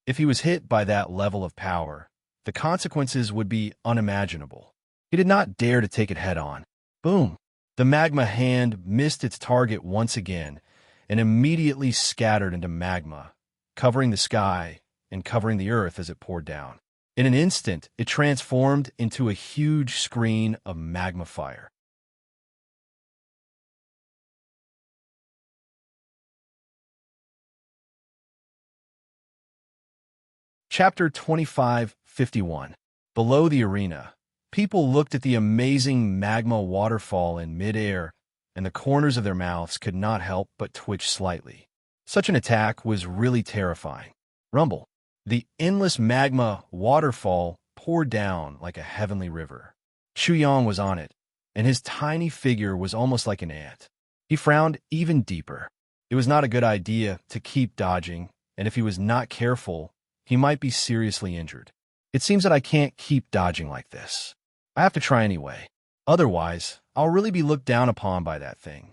If he was hit by that level of power, the consequences would be unimaginable. He did not dare to take it head-on. Boom! The magma hand missed its target once again and immediately scattered into magma, covering the sky and covering the earth as it poured down. In an instant, it transformed into a huge screen of magma fire. Chapter 25:51. Below the arena, people looked at the amazing magma waterfall in midair, and the corners of their mouths could not help but twitch slightly. Such an attack was really terrifying. Rumble. The endless magma waterfall poured down like a heavenly river. Chu Yang was on it, and his tiny figure was almost like an ant. He frowned even deeper. It was not a good idea to keep dodging, and if he was not careful, he might be seriously injured. It seems that I can't keep dodging like this. I have to try anyway. Otherwise, I'll really be looked down upon by that thing.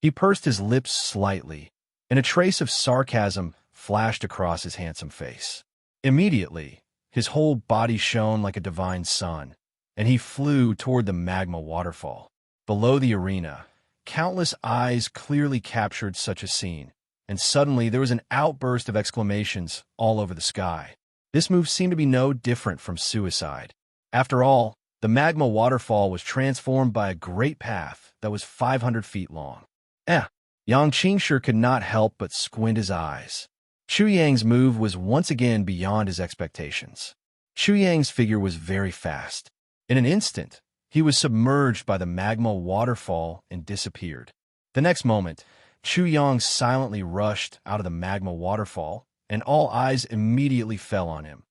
He pursed his lips slightly, and a trace of sarcasm flashed across his handsome face. Immediately, his whole body shone like a divine sun, and he flew toward the magma waterfall. Below the arena, countless eyes clearly captured such a scene, and suddenly there was an outburst of exclamations all over the sky. This move seemed to be no different from suicide. After all, the magma waterfall was transformed by a great path that was 500 feet long. Yang Qingshi could not help but squint his eyes. Chu Yang's move was once again beyond his expectations. Chu Yang's figure was very fast. In an instant, he was submerged by the magma waterfall and disappeared. The next moment, Chu Yang silently rushed out of the magma waterfall, and all eyes immediately fell on him.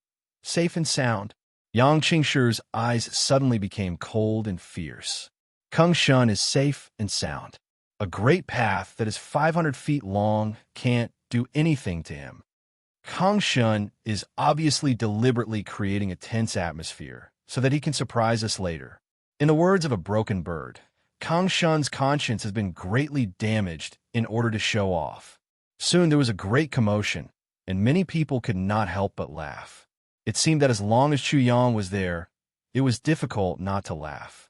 Safe and sound, Yang Qingshi's eyes suddenly became cold and fierce. Kung Shun is safe and sound. A great path that is 500 feet long can't do anything to him. Kung Shun is obviously deliberately creating a tense atmosphere so that he can surprise us later. In the words of a broken bird, Kung Shun's conscience has been greatly damaged in order to show off. Soon there was a great commotion, and many people could not help but laugh. It seemed that as long as Chu Yang was there, it was difficult not to laugh.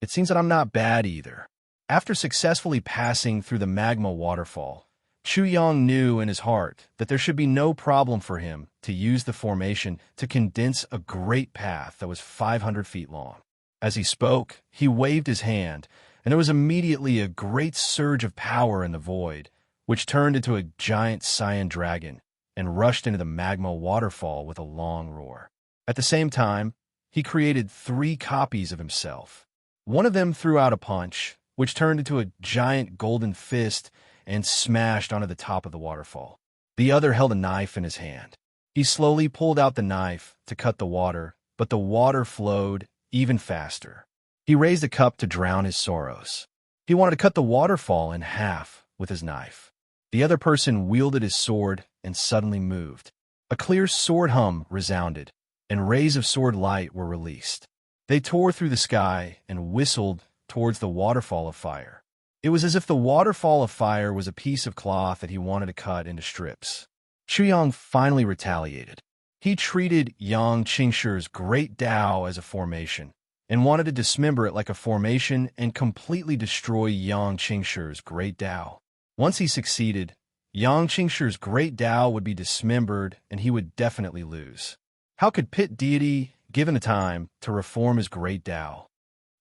It seems that I'm not bad either. After successfully passing through the magma waterfall, Chu Yang knew in his heart that there should be no problem for him to use the formation to condense a great path that was 500 feet long. As he spoke, he waved his hand, and there was immediately a great surge of power in the void, which turned into a giant cyan dragon and rushed into the magma waterfall with a long roar. At the same time, he created 3 copies of himself. One of them threw out a punch, which turned into a giant golden fist and smashed onto the top of the waterfall. The other held a knife in his hand. He slowly pulled out the knife to cut the water, but the water flowed even faster. He raised a cup to drown his sorrows. He wanted to cut the waterfall in half with his knife. The other person wielded his sword and suddenly moved. A clear sword hum resounded, and rays of sword light were released. They tore through the sky and whistled towards the waterfall of fire. It was as if the waterfall of fire was a piece of cloth that he wanted to cut into strips. Chuyang finally retaliated. He treated Yang Qingshi's great Tao as a formation, and wanted to dismember it like a formation and completely destroy Yang Qingshi's great Tao. Once he succeeded, Yang Qingshi's great Tao would be dismembered and he would definitely lose. How could Pit Deity, given the time, to reform his great Tao?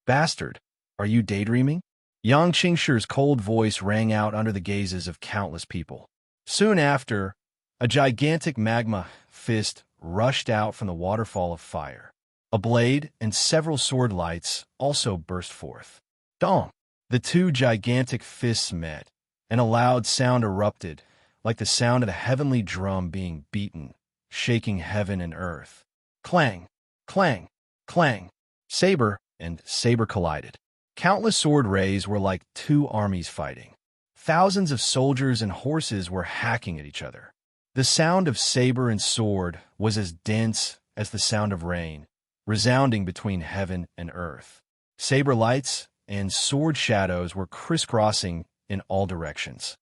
Bastard, are you daydreaming? Yang Qingshi's cold voice rang out under the gazes of countless people. Soon after, a gigantic magma fist rushed out from the waterfall of fire. A blade and several sword lights also burst forth. Dong! The 2 gigantic fists met, and a loud sound erupted, like the sound of the heavenly drum being beaten, shaking heaven and earth. Clang! Clang! Clang! Saber and saber collided. Countless sword rays were like 2 armies fighting. Thousands of soldiers and horses were hacking at each other. The sound of saber and sword was as dense as the sound of rain, resounding between heaven and earth. Saber lights and sword shadows were crisscrossing in all directions.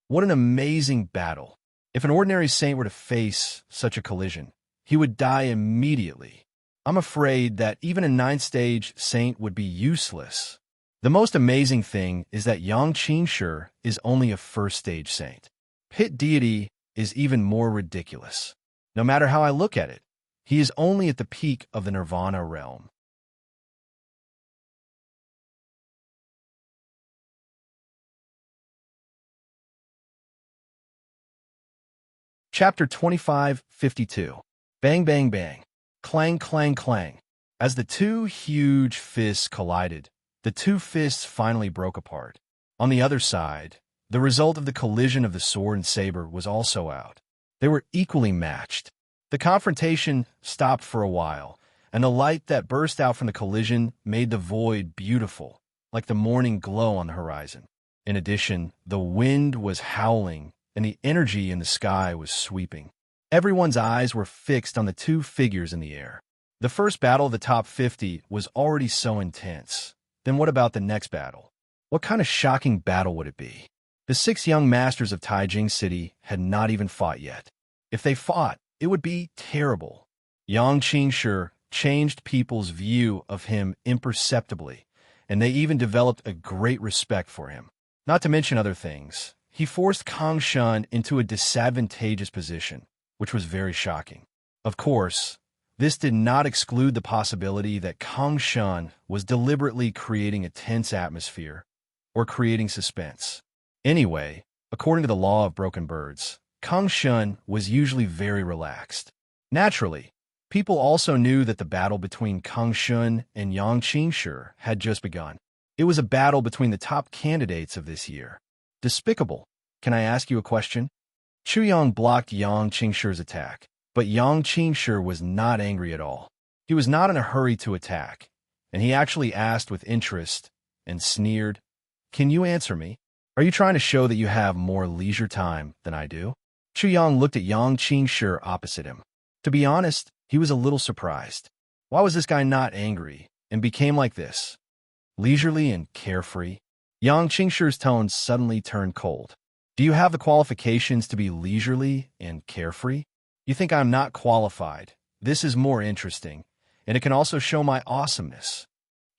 What an amazing battle! If an ordinary saint were to face such a collision, he would die immediately. I'm afraid that even a 9th stage saint would be useless. The most amazing thing is that Yang Qingshi is only a 1st stage saint. Pit Deity is even more ridiculous. No matter how I look at it, he is only at the peak of the Nirvana realm. Chapter 25:52. Bang, bang, bang. Clang, clang, clang. As the 2 huge fists collided, the 2 fists finally broke apart. On the other side, the result of the collision of the sword and saber was also out. They were equally matched. The confrontation stopped for a while, and the light that burst out from the collision made the void beautiful, like the morning glow on the horizon. In addition, the wind was howling, and the energy in the sky was sweeping. Everyone's eyes were fixed on the 2 figures in the air. The first battle of the top 50 was already so intense. Then what about the next battle? What kind of shocking battle would it be? The 6 young masters of Taijing City had not even fought yet. If they fought, it would be terrible. Yang Qingshi changed people's view of him imperceptibly, and they even developed a great respect for him. Not to mention other things, he forced Kang Shun into a disadvantageous position, which was very shocking. Of course, this did not exclude the possibility that Kang Shun was deliberately creating a tense atmosphere or creating suspense. Anyway, according to the law of broken birds, Kang Shun was usually very relaxed. Naturally, people also knew that the battle between Kang Shun and Yang Qingshi had just begun. It was a battle between the top candidates of this year. Despicable. Can I ask you a question? Chuyang blocked Yang Qingshi's attack, but Yang Qingshi was not angry at all. He was not in a hurry to attack, and he actually asked with interest and sneered, "Can you answer me? Are you trying to show that you have more leisure time than I do?" Chuyang looked at Yang Qingshi opposite him. To be honest, he was a little surprised. Why was this guy not angry and became like this? Leisurely and carefree? Yang Qingshi's tone suddenly turned cold. Do you have the qualifications to be leisurely and carefree? You think I'm not qualified. This is more interesting, and it can also show my awesomeness.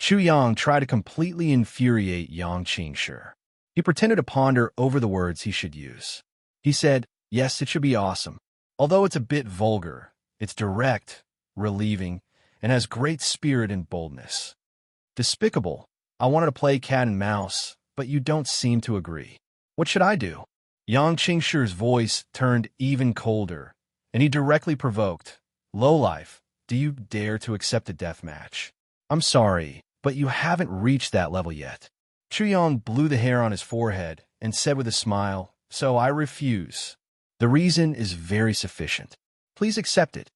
Chuyang tried to completely infuriate Yang Qingshi. He pretended to ponder over the words he should use. He said, "Yes, it should be awesome. Although it's a bit vulgar, it's direct, relieving, and has great spirit and boldness." Despicable. I wanted to play cat and mouse, but you don't seem to agree. What should I do? Yang Qingshi's voice turned even colder, and he directly provoked, "Lowlife, do you dare to accept a death match? I'm sorry, but you haven't reached that level yet." Chuyang blew the hair on his forehead and said with a smile, "So I refuse. The reason is very sufficient. Please accept it."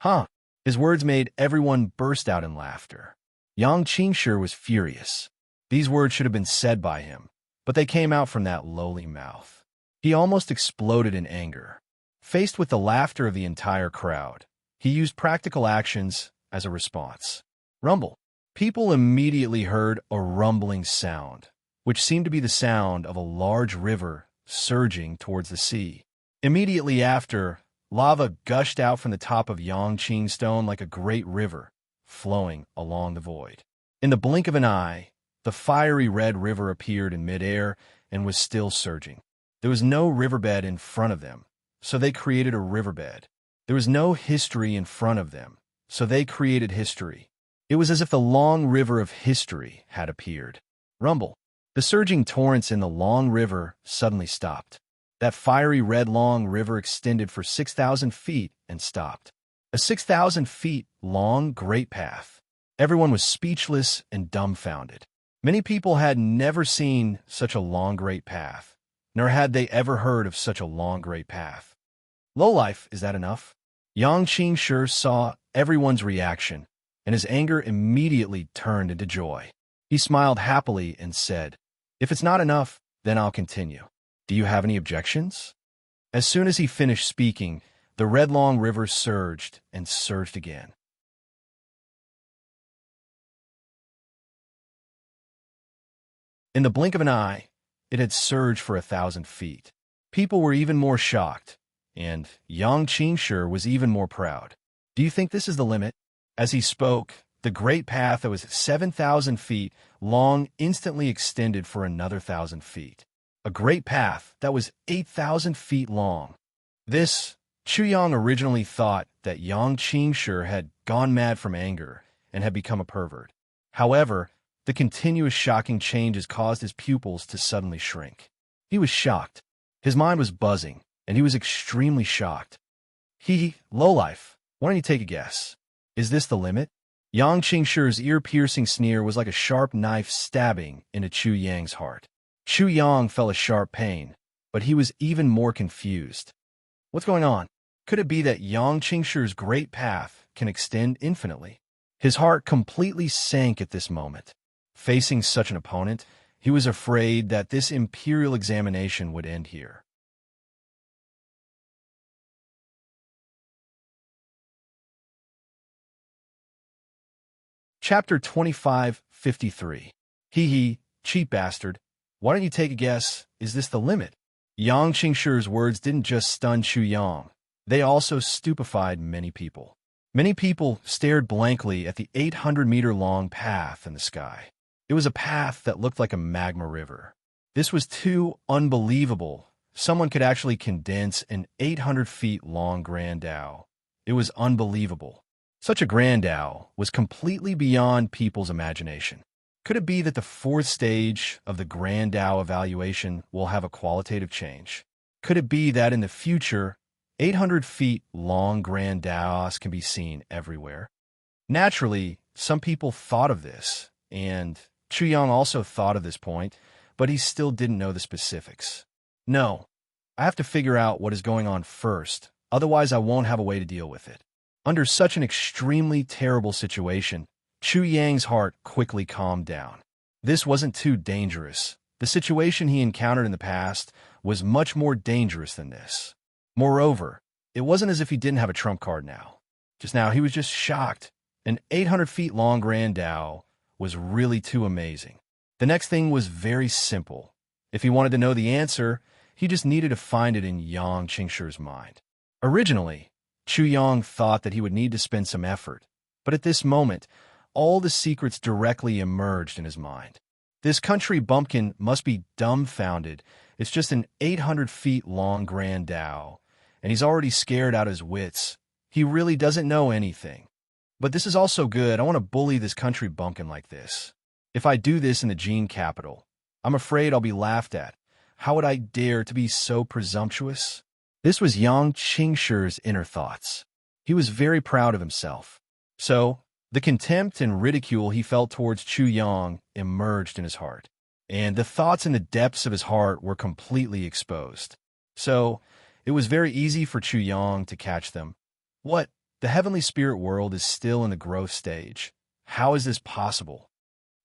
Huh? His words made everyone burst out in laughter. Yang Qingshi was furious. These words should have been said by him, but they came out from that lowly mouth. He almost exploded in anger. Faced with the laughter of the entire crowd, he used practical actions as a response. Rumble. People immediately heard a rumbling sound, which seemed to be the sound of a large river surging towards the sea. Immediately after, lava gushed out from the top of Yangqing Stone like a great river, flowing along the void. In the blink of an eye, the fiery red river appeared in midair and was still surging. There was no riverbed in front of them, so they created a riverbed. There was no history in front of them, so they created history. It was as if the long river of history had appeared. Rumble. The surging torrents in the long river suddenly stopped. That fiery red long river extended for 6,000 feet and stopped. A 6,000 feet long great path. Everyone was speechless and dumbfounded. Many people had never seen such a long great path, nor had they ever heard of such a long great path. Lowlife, is that enough? Yang Qingshi saw everyone's reaction, and his anger immediately turned into joy. He smiled happily and said, "If it's not enough, then I'll continue. Do you have any objections?" As soon as he finished speaking, the red long river surged and surged again. In the blink of an eye, it had surged for 1,000 feet. People were even more shocked, and Yang Qingshi was even more proud. "Do you think this is the limit?" As he spoke, the great path that was 7,000 feet long instantly extended for another 1,000 feet. A great path that was 8,000 feet long. This, Chuyang originally thought that Yang Qingshi had gone mad from anger and had become a pervert. However, the continuous shocking changes caused his pupils to suddenly shrink. He was shocked. His mind was buzzing, and he was extremely shocked. Lowlife, why don't you take a guess? Is this the limit? Yang Qingshi's ear-piercing sneer was like a sharp knife stabbing into Chu Yang's heart. Chu Yang felt a sharp pain, but he was even more confused. What's going on? Could it be that Yang Qingshi's great path can extend infinitely? His heart completely sank at this moment. Facing such an opponent, he was afraid that this imperial examination would end here. Chapter 2553. Cheap bastard. Why don't you take a guess? Is this the limit? Yang Qingshi's words didn't just stun Chu Yang. They also stupefied many people. Many people stared blankly at the 800-meter-long path in the sky. It was a path that looked like a magma river. This was too unbelievable. Someone could actually condense an 800-feet-long Grand Dao. It was unbelievable. Such a Grand Dao was completely beyond people's imagination. Could it be that the fourth stage of the Grand Dao evaluation will have a qualitative change? Could it be that in the future, 800 feet long Grand Daos can be seen everywhere? Naturally, some people thought of this, and Chu Yang also thought of this point, but he still didn't know the specifics. No, I have to figure out what is going on first, otherwise I won't have a way to deal with it. Under such an extremely terrible situation, Chu Yang's heart quickly calmed down. This wasn't too dangerous. The situation he encountered in the past was much more dangerous than this. Moreover, it wasn't as if he didn't have a trump card now. Just now, he was just shocked. An 800-feet-long Grand Dao was really too amazing. The next thing was very simple. If he wanted to know the answer, he just needed to find it in Yang Qingshi's mind. Originally, Chu Yang thought that he would need to spend some effort, but at this moment, all the secrets directly emerged in his mind. This country bumpkin must be dumbfounded. It's just an 800-feet-long Grand Dao, and he's already scared out his wits. He really doesn't know anything. But this is also good. I want to bully this country bumpkin like this. If I do this in the gene capital, I'm afraid I'll be laughed at. How would I dare to be so presumptuous? This was Yang Qingshi's inner thoughts. He was very proud of himself. So, the contempt and ridicule he felt towards Chu Yang emerged in his heart, and the thoughts in the depths of his heart were completely exposed. So, it was very easy for Chu Yang to catch them. What? The heavenly spirit world is still in the growth stage. How is this possible?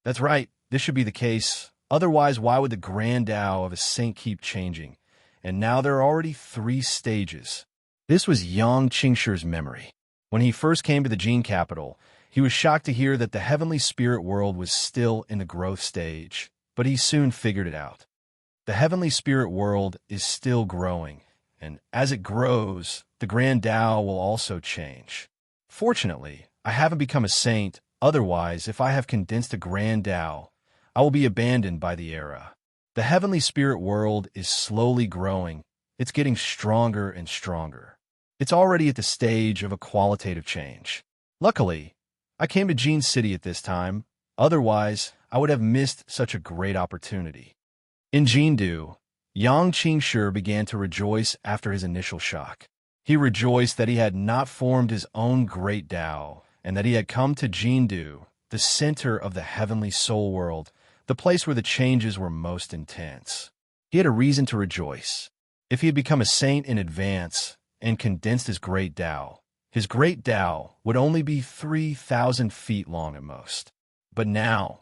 That's right, this should be the case. Otherwise, why would the grand Tao of a saint keep changing? And now there are already 3 stages. This was Yang Qingshi's memory. When he first came to the Jin capital, he was shocked to hear that the heavenly spirit world was still in the growth stage, but he soon figured it out. The heavenly spirit world is still growing, and as it grows, the grand Tao will also change. Fortunately, I haven't become a saint. Otherwise, if I have condensed a grand Tao, I will be abandoned by the era. The heavenly spirit world is slowly growing. It's getting stronger and stronger. It's already at the stage of a qualitative change. Luckily, I came to Jin City at this time. Otherwise, I would have missed such a great opportunity. In Jindu, Yang Qingshi began to rejoice after his initial shock. He rejoiced that he had not formed his own great Tao, and that he had come to Jindu, the center of the heavenly soul world, the place where the changes were most intense. He had a reason to rejoice. If he had become a saint in advance and condensed his great Tao would only be 3,000 feet long at most. But now,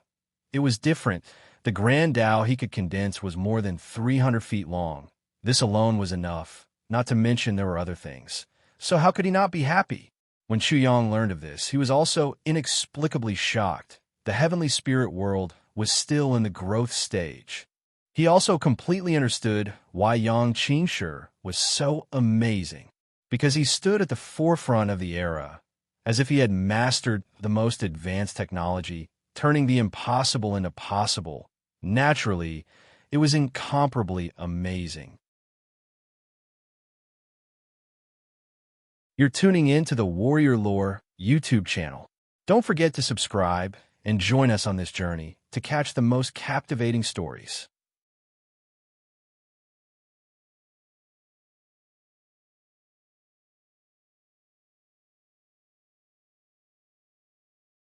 it was different. The grand Tao he could condense was more than 300 feet long. This alone was enough, not to mention there were other things. So how could he not be happy? When Chu Yang learned of this, he was also inexplicably shocked. The heavenly spirit world was still in the growth stage. He also completely understood why Yang Qingshi was so amazing, because he stood at the forefront of the era, as if he had mastered the most advanced technology, turning the impossible into possible. Naturally, it was incomparably amazing. You're tuning in to the Warrior Lore YouTube channel. Don't forget to subscribe and join us on this journey to catch the most captivating stories.